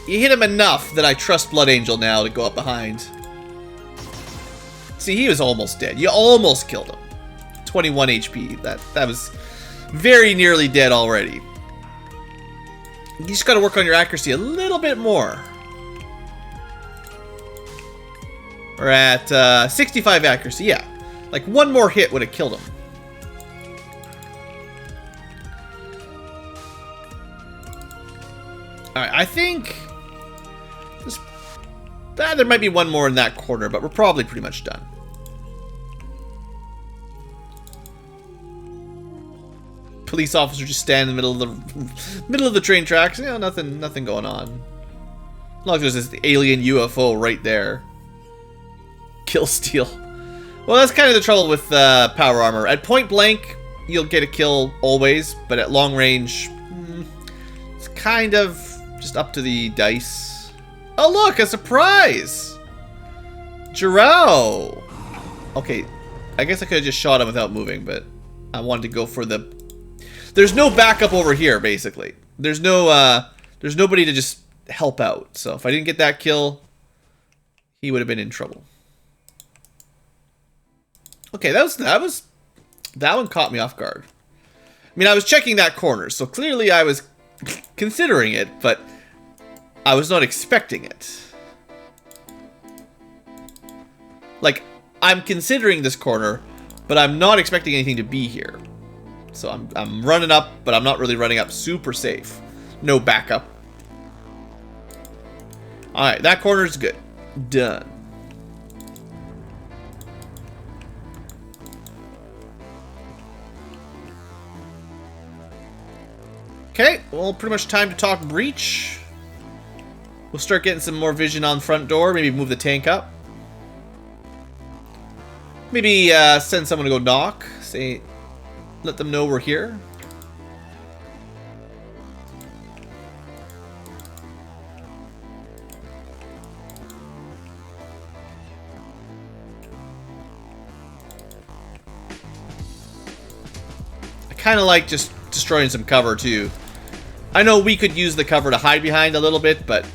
hit him enough that I trust Blood Angel now to go up behind. See, he was almost dead. You almost killed him. 21 HP. That was very nearly dead already. You just got to work on your accuracy a little bit more. We're at 65 accuracy. Yeah, like one more hit would have killed him. Alright, I think... there might be one more in that corner, but we're probably pretty much done. Police officer just standing in the middle of the train tracks. You know, nothing going on. Look, there's this alien UFO right there. Kill steal. Well, that's kind of the trouble with power armor. At point blank, you'll get a kill always, but at long range, it's kind of just up to the dice. Oh, look, a surprise! Jarrell! Okay, I guess I could have just shot him without moving, but I wanted to go for the... There's no backup over here, basically. There's no, there's nobody to just help out. So if I didn't get that kill, he would have been in trouble. Okay, that one caught me off guard. I mean, I was checking that corner, so clearly I was considering it, but I was not expecting it. Like, I'm considering this corner, but I'm not expecting anything to be here. So I'm running up, but I'm not really running up super safe. No backup. Alright, that corner is good. Done. Okay, well, pretty much time to talk breach. We'll start getting some more vision on front door. Maybe move the tank up. Maybe send someone to go knock. Say, let them know we're here. I kind of like just destroying some cover too. I know we could use the cover to hide behind a little bit, but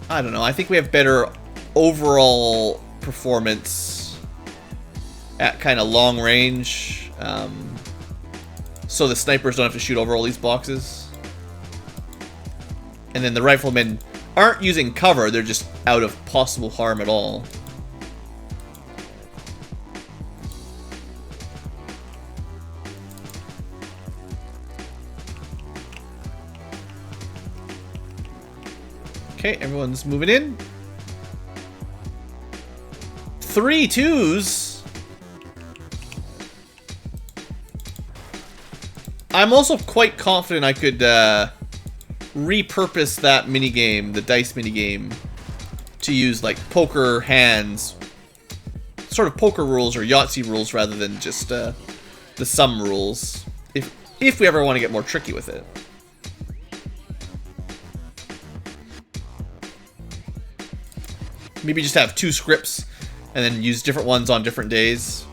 I don't know. I think we have better overall performance at kind of long range, so the snipers don't have to shoot over all these boxes. And then the riflemen aren't using cover, they're just out of possible harm at all. Okay, everyone's moving in. 3 2s. I'm also quite confident I could repurpose that minigame, the dice minigame, to use like poker hands, sort of poker rules or Yahtzee rules rather than just the sum rules, if we ever want to get more tricky with it. Maybe just have 2 scripts and then use different ones on different days.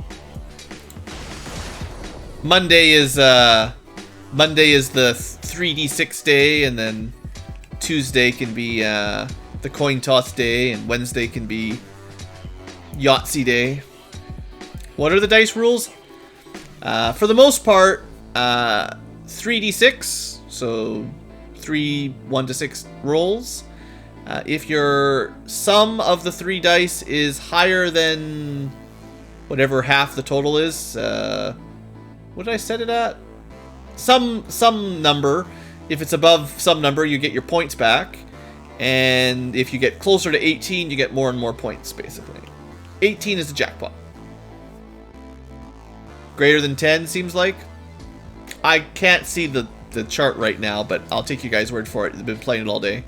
Monday is the 3d6 day, and then Tuesday can be the coin toss day, and Wednesday can be Yahtzee day. What are the dice rules? For the most part, 3d6, so 3 1 to 6 rolls. If your sum of the 3 dice is higher than whatever half the total is, what did I set it at? Some number. If it's above some number, you get your points back. And if you get closer to 18, you get more and more points, basically. 18 is the jackpot. Greater than 10, seems like. I can't see the chart right now, but I'll take you guys' word for it. I've been playing it all day.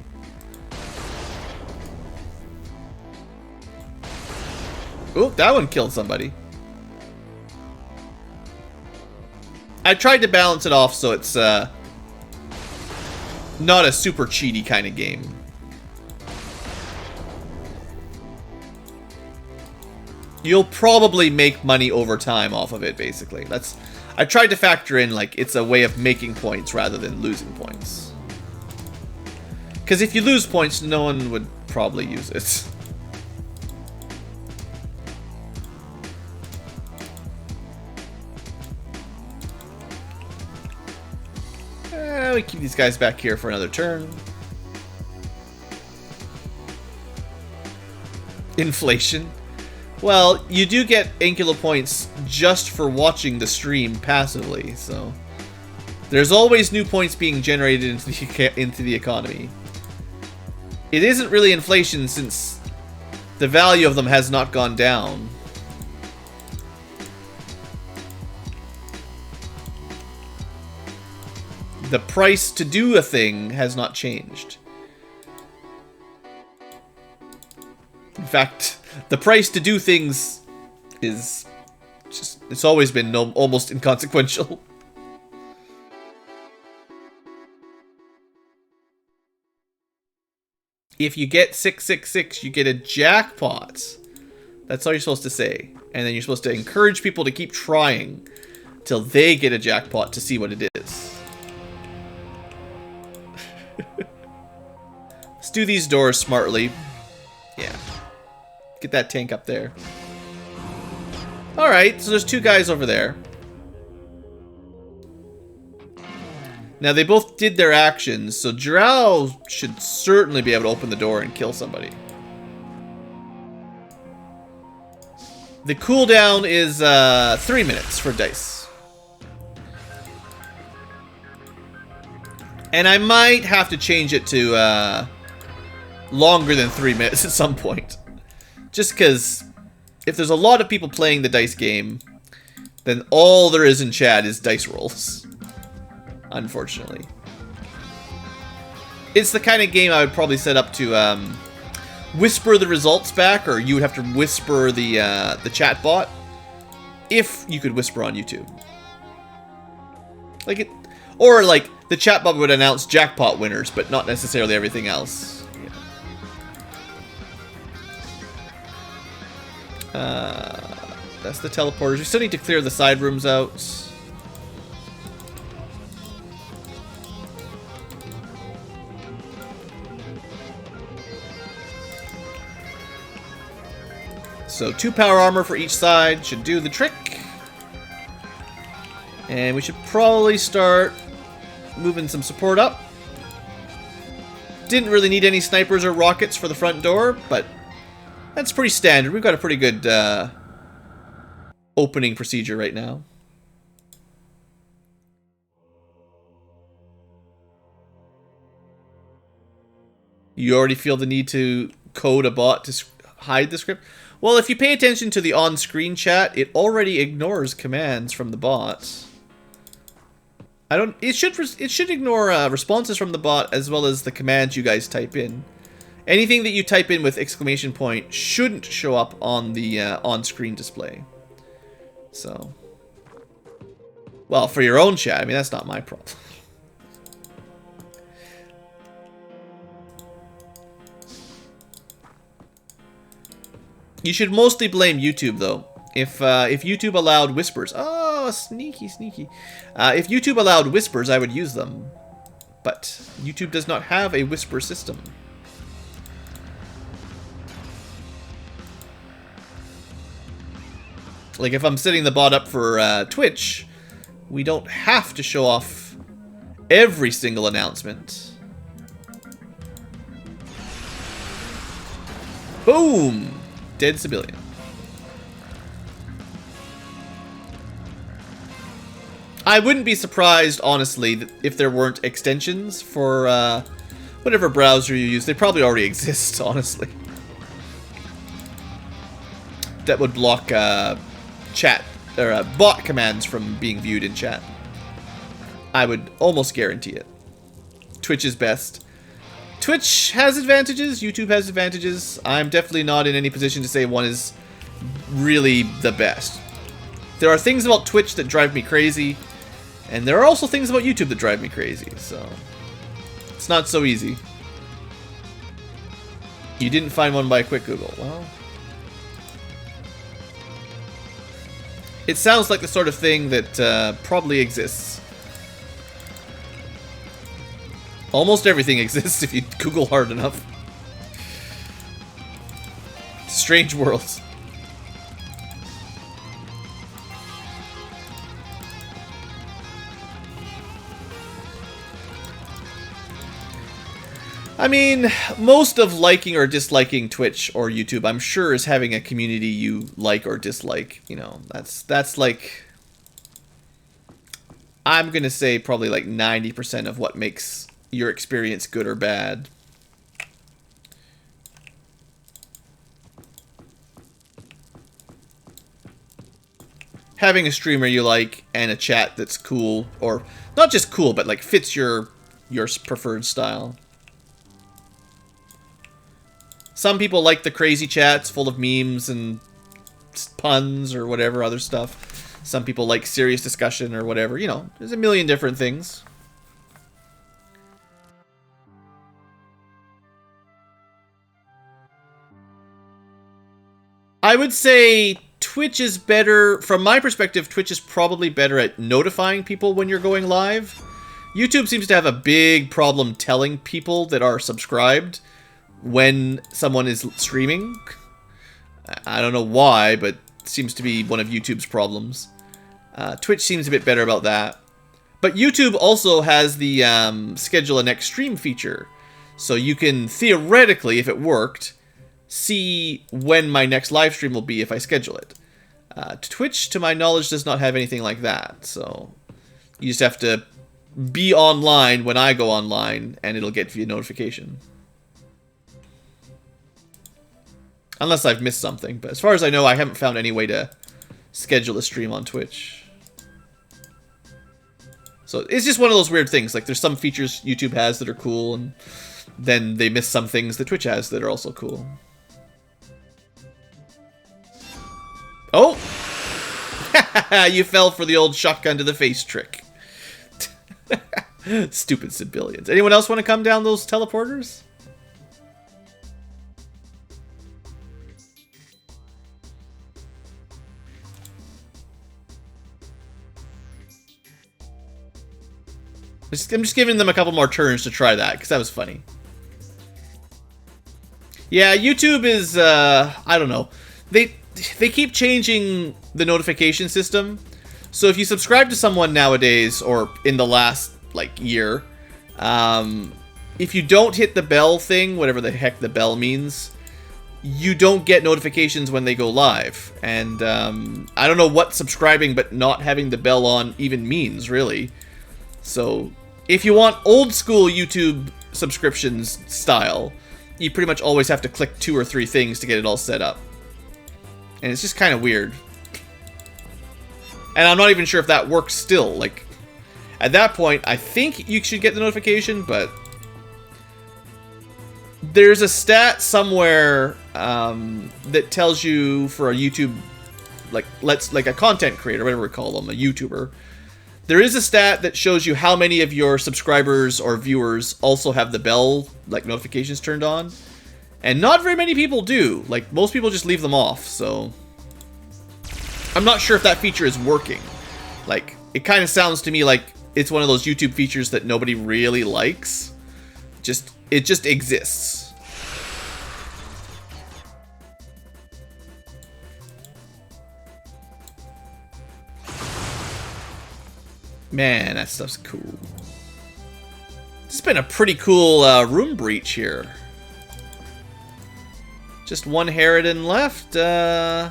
Oh, that one killed somebody. I tried to balance it off so it's not a super cheaty kind of game. You'll probably make money over time off of it, basically. I tried to factor in, like, it's a way of making points rather than losing points. Because if you lose points, no one would probably use it. We keep these guys back here for another turn. Inflation. Well, you do get Ankylo points just for watching the stream passively, so there's always new points being generated into the economy. It isn't really inflation since the value of them has not gone down. The price to do a thing has not changed. In fact, the price to do things is just, it's always been almost inconsequential. If you get 666, you get a jackpot. That's all you're supposed to say. And then you're supposed to encourage people to keep trying till they get a jackpot to see what it is. Let's do these doors smartly. Yeah. Get that tank up there. Alright, so there's 2 guys over there. Now, they both did their actions, so Drow should certainly be able to open the door and kill somebody. The cooldown is 3 minutes for dice. And I might have to change it to longer than 3 minutes at some point. Just because if there's a lot of people playing the dice game, then all there is in chat is dice rolls. Unfortunately. It's the kind of game I would probably set up to whisper the results back, or you would have to whisper the chat bot if you could whisper on YouTube. Like it, or like the chat bot would announce jackpot winners, but not necessarily everything else. That's the teleporters. We still need to clear the side rooms out. So 2 power armor for each side should do the trick. And we should probably start moving some support up. Didn't really need any snipers or rockets for the front door, but that's pretty standard. We've got a pretty good opening procedure right now. You already feel the need to code a bot to hide the script? Well, if you pay attention to the on-screen chat, it already ignores commands from the bot. It should ignore responses from the bot as well as the commands you guys type in. Anything that you type in with exclamation point shouldn't show up on the on-screen display. So, well, for your own chat, I mean, that's not my problem. You should mostly blame YouTube, though. If YouTube allowed whispers... Oh, sneaky, sneaky. If YouTube allowed whispers, I would use them. But YouTube does not have a whisper system. Like, if I'm setting the bot up for Twitch, we don't have to show off every single announcement. Boom! Dead civilian. I wouldn't be surprised, honestly, if there weren't extensions for whatever browser you use. They probably already exist, honestly. That would block chat or bot commands from being viewed in chat. I would almost guarantee it. Twitch is best. Twitch has advantages, YouTube has advantages. I'm definitely not in any position to say one is really the best. There are things about Twitch that drive me crazy, and there are also things about YouTube that drive me crazy, so it's not so easy. You didn't find one by a quick Google. Well, it sounds like the sort of thing that probably exists. Almost everything exists if you Google hard enough. Strange worlds. I mean, most of liking or disliking Twitch or YouTube, I'm sure, is having a community you like or dislike. You know, that's like, I'm gonna say probably like 90% of what makes your experience good or bad. Having a streamer you like and a chat that's cool, or not just cool, but like fits your preferred style. Some people like the crazy chats full of memes and puns or whatever other stuff. Some people like serious discussion or whatever. You know, there's a million different things. I would say Twitch is better, from my perspective, Twitch is probably better at notifying people when you're going live. YouTube seems to have a big problem telling people that are subscribed when someone is streaming. I don't know why, but it seems to be one of YouTube's problems. Twitch seems a bit better about that. But YouTube also has the schedule a next stream feature. So you can theoretically, if it worked, see when my next live stream will be if I schedule it. Twitch, to my knowledge, does not have anything like that. So you just have to be online when I go online, and it'll get you a notification. Unless I've missed something. But as far as I know, I haven't found any way to schedule a stream on Twitch. So it's just one of those weird things. Like, there's some features YouTube has that are cool, and then they miss some things that Twitch has that are also cool. Oh! You fell for the old shotgun to the face trick. Stupid civilians. Anyone else want to come down those teleporters? I'm just giving them a couple more turns to try that, because that was funny. Yeah, YouTube is, I don't know. They keep changing the notification system. So if you subscribe to someone nowadays, or in the last, like, year, if you don't hit the bell thing, whatever the heck the bell means, you don't get notifications when they go live. And I don't know what subscribing but not having the bell on even means, really. So if you want old school YouTube subscriptions style, you pretty much always have to click 2 or 3 things to get it all set up. And it's just kind of weird. And I'm not even sure if that works still. Like, at that point, I think you should get the notification, but there's a stat somewhere that tells you for a YouTube, like a content creator, whatever we call them, a YouTuber. There is a stat that shows you how many of your subscribers or viewers also have the bell, like, notifications turned on. And not very many people do. Like, most people just leave them off, so I'm not sure if that feature is working. Like, it kind of sounds to me like it's one of those YouTube features that nobody really likes. It just exists. Man, that stuff's cool. It's been a pretty cool room breach here. Just one Harridan left. We're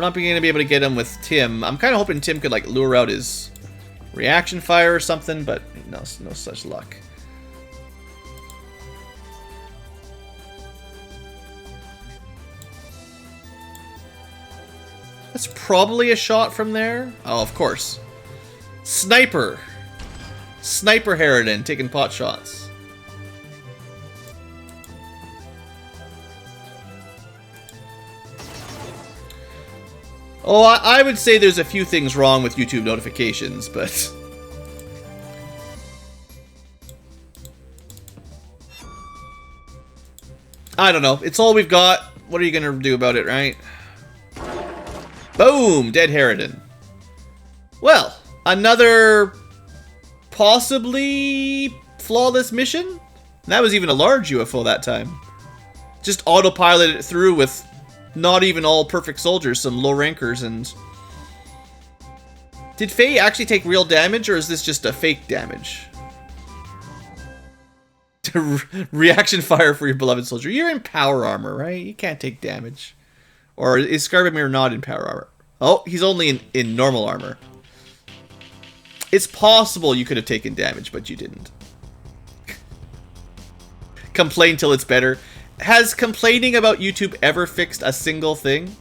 not going to be able to get him with Tim. I'm kind of hoping Tim could, like, lure out his reaction fire or something, but no such luck. That's probably a shot from there. Oh, of course. Sniper Harridan taking pot shots. Oh, I would say there's a few things wrong with YouTube notifications, but I don't know. It's all we've got. What are you gonna do about it, right? Boom! Dead Harridan. Well, another possibly flawless mission? That was even a large UFO that time. Just autopiloted it through with not even all perfect soldiers, some low rankers, and did Faye actually take real damage, or is this just a fake damage? Reaction fire for your beloved soldier. You're in power armor, right? You can't take damage. Or is Skarbimir not in power armor? Oh, he's only in normal armor. It's possible you could have taken damage, but you didn't. Complain till it's better. Has complaining about YouTube ever fixed a single thing?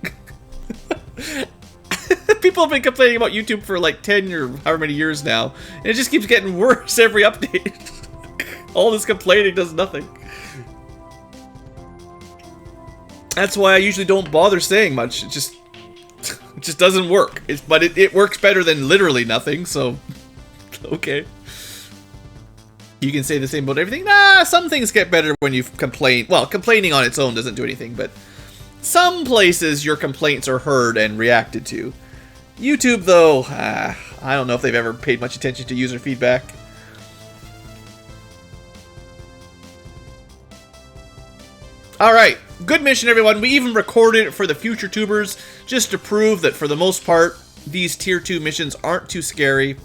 People have been complaining about YouTube for like 10 or however many years now, and it just keeps getting worse every update. All this complaining does nothing. That's why I usually don't bother saying much. It just doesn't work. But it works better than literally nothing, so okay. You can say the same about everything. Nah, some things get better when you complain. Well, complaining on its own doesn't do anything, but some places your complaints are heard and reacted to. YouTube, though, I don't know if they've ever paid much attention to user feedback. Alright, good mission, everyone. We even recorded it for the future tubers just to prove that for the most part, these tier 2 missions aren't too scary.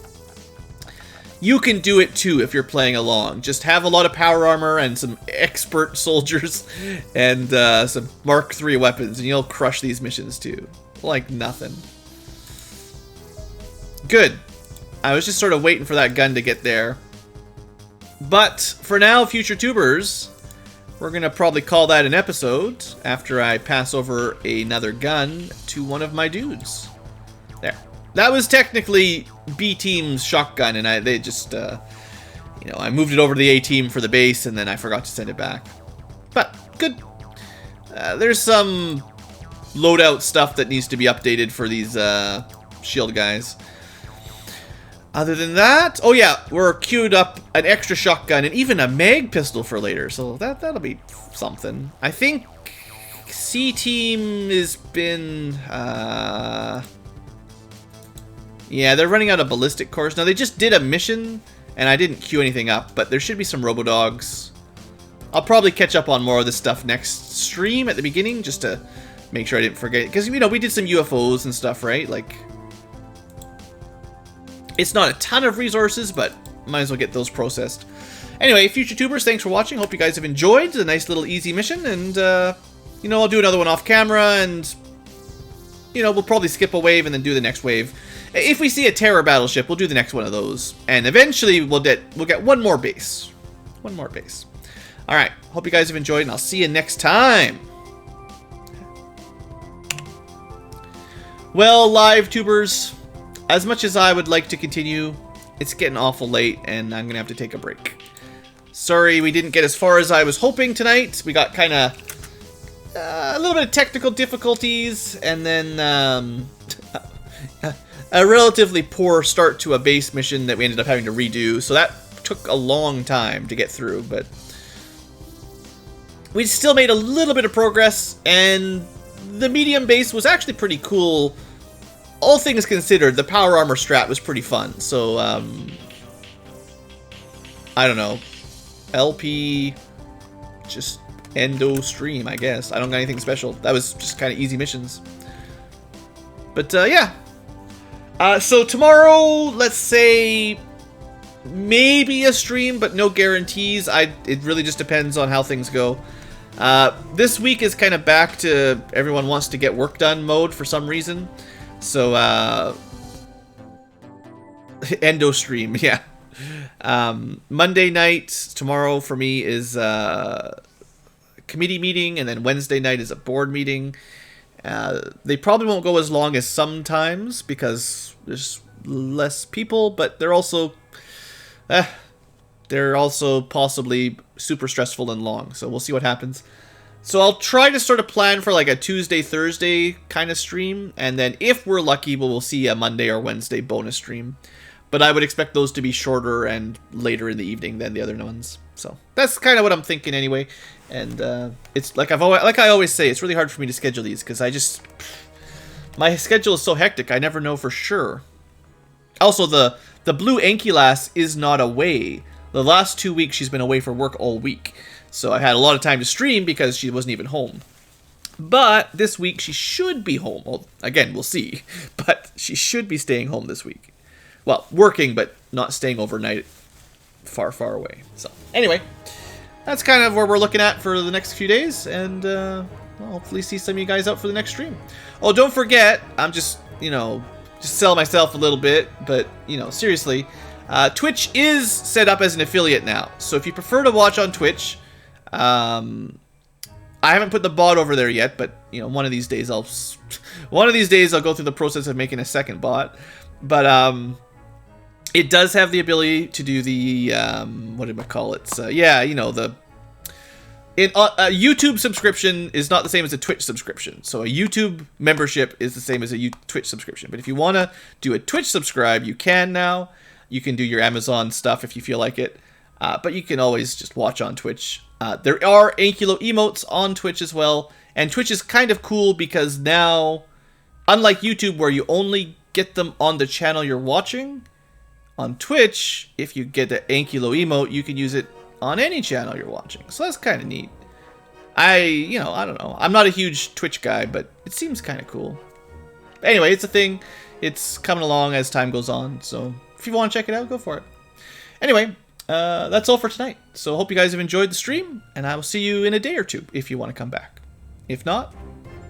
You can do it too if you're playing along. Just have a lot of power armor and some expert soldiers and some Mark III weapons, and you'll crush these missions too. Like nothing. Good. I was just sort of waiting for that gun to get there. But for now, future tubers, we're going to probably call that an episode after I pass over another gun to one of my dudes. There. That was technically B team's shotgun, and they just, you know, I moved it over to the A team for the base, and then I forgot to send it back. But good. There's some loadout stuff that needs to be updated for these shield guys. Other than that, oh yeah, we're queued up an extra shotgun and even a mag pistol for later, so that'll be something. I think C team has been, yeah, they're running out of ballistic cores. Now, they just did a mission, and I didn't queue anything up, but there should be some robodogs. I'll probably catch up on more of this stuff next stream at the beginning, just to make sure I didn't forget. Because, you know, we did some UFOs and stuff, right? Like, it's not a ton of resources, but might as well get those processed. Anyway, future tubers, thanks for watching. Hope you guys have enjoyed the nice little easy mission, and, you know, I'll do another one off camera, and, you know, we'll probably skip a wave and then do the next wave. If we see a terror battleship, we'll do the next one of those. And eventually we'll get one more base. One more base. Alright, hope you guys have enjoyed, and I'll see you next time. Well, live tubers, as much as I would like to continue, it's getting awful late, and I'm going to have to take a break. Sorry we didn't get as far as I was hoping tonight. We got kind of a little bit of technical difficulties, and then a relatively poor start to a base mission that we ended up having to redo. So that took a long time to get through, but we still made a little bit of progress, and the medium base was actually pretty cool. All things considered, the power armor strat was pretty fun. So, I don't know. LP, just endo stream, I guess. I don't got anything special. That was just kind of easy missions. But, yeah. So tomorrow, let's say, maybe a stream, but no guarantees. It really just depends on how things go. This week is kind of back to everyone wants to get work done mode for some reason. So, endo stream, yeah. Monday night, tomorrow for me, is a committee meeting, and then Wednesday night is a board meeting. They probably won't go as long as sometimes, because there's less people, but they're also possibly super stressful and long, so we'll see what happens. So I'll try to sort of plan for like a Tuesday, Thursday kind of stream, and then if we're lucky, we'll see a Monday or Wednesday bonus stream. But I would expect those to be shorter and later in the evening than the other ones. So that's kind of what I'm thinking anyway. And it's like I always say, it's really hard for me to schedule these because my schedule is so hectic. I never know for sure. Also, the BlueAnkylo is not away. The last 2 weeks she's been away for work all week. So I had a lot of time to stream because she wasn't even home. But this week she should be home. Well, again, we'll see. But she should be staying home this week. Well, working, but not staying overnight far, far away. So anyway, that's kind of where we're looking at for the next few days. And I'll hopefully see some of you guys out for the next stream. Oh, don't forget, I'm just sell myself a little bit. But, seriously, Twitch is set up as an affiliate now. So if you prefer to watch on Twitch... I haven't put the bot over there yet, but one of these days I'll go through the process of making a second bot. But it does have the ability to do the what do I call it? A YouTube subscription is not the same as a Twitch subscription. So a YouTube membership is the same as a Twitch subscription. But if you want to do a Twitch subscribe, you can now. You can do your Amazon stuff if you feel like it. But you can always just watch on Twitch. There are Ankylo emotes on Twitch as well. And Twitch is kind of cool because now, unlike YouTube where you only get them on the channel you're watching, on Twitch, if you get the Ankylo emote, you can use it on any channel you're watching. So that's kind of neat. I don't know. I'm not a huge Twitch guy, but it seems kind of cool. But anyway, it's a thing. It's coming along as time goes on. So if you want to check it out, go for it. Anyway, that's all for tonight. So hope you guys have enjoyed the stream, and I will see you in a day or two if you want to come back. If not,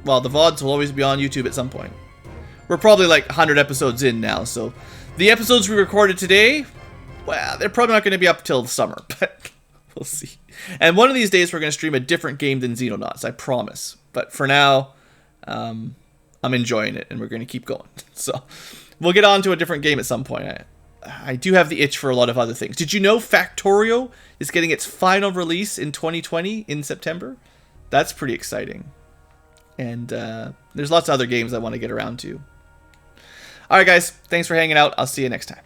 well, the VODs will always be on YouTube at some point. We're probably like 100 episodes in now, so the episodes we recorded today, well, they're probably not going to be up till the summer, but we'll see. And one of these days we're going to stream a different game than Xenonauts, I promise. But for now, I'm enjoying it, and we're going to keep going. So we'll get on to a different game at some point. I do have the itch for a lot of other things. Did you know Factorio is getting its final release in 2020 in September? That's pretty exciting. And there's lots of other games I want to get around to. Alright guys, thanks for hanging out. I'll see you next time.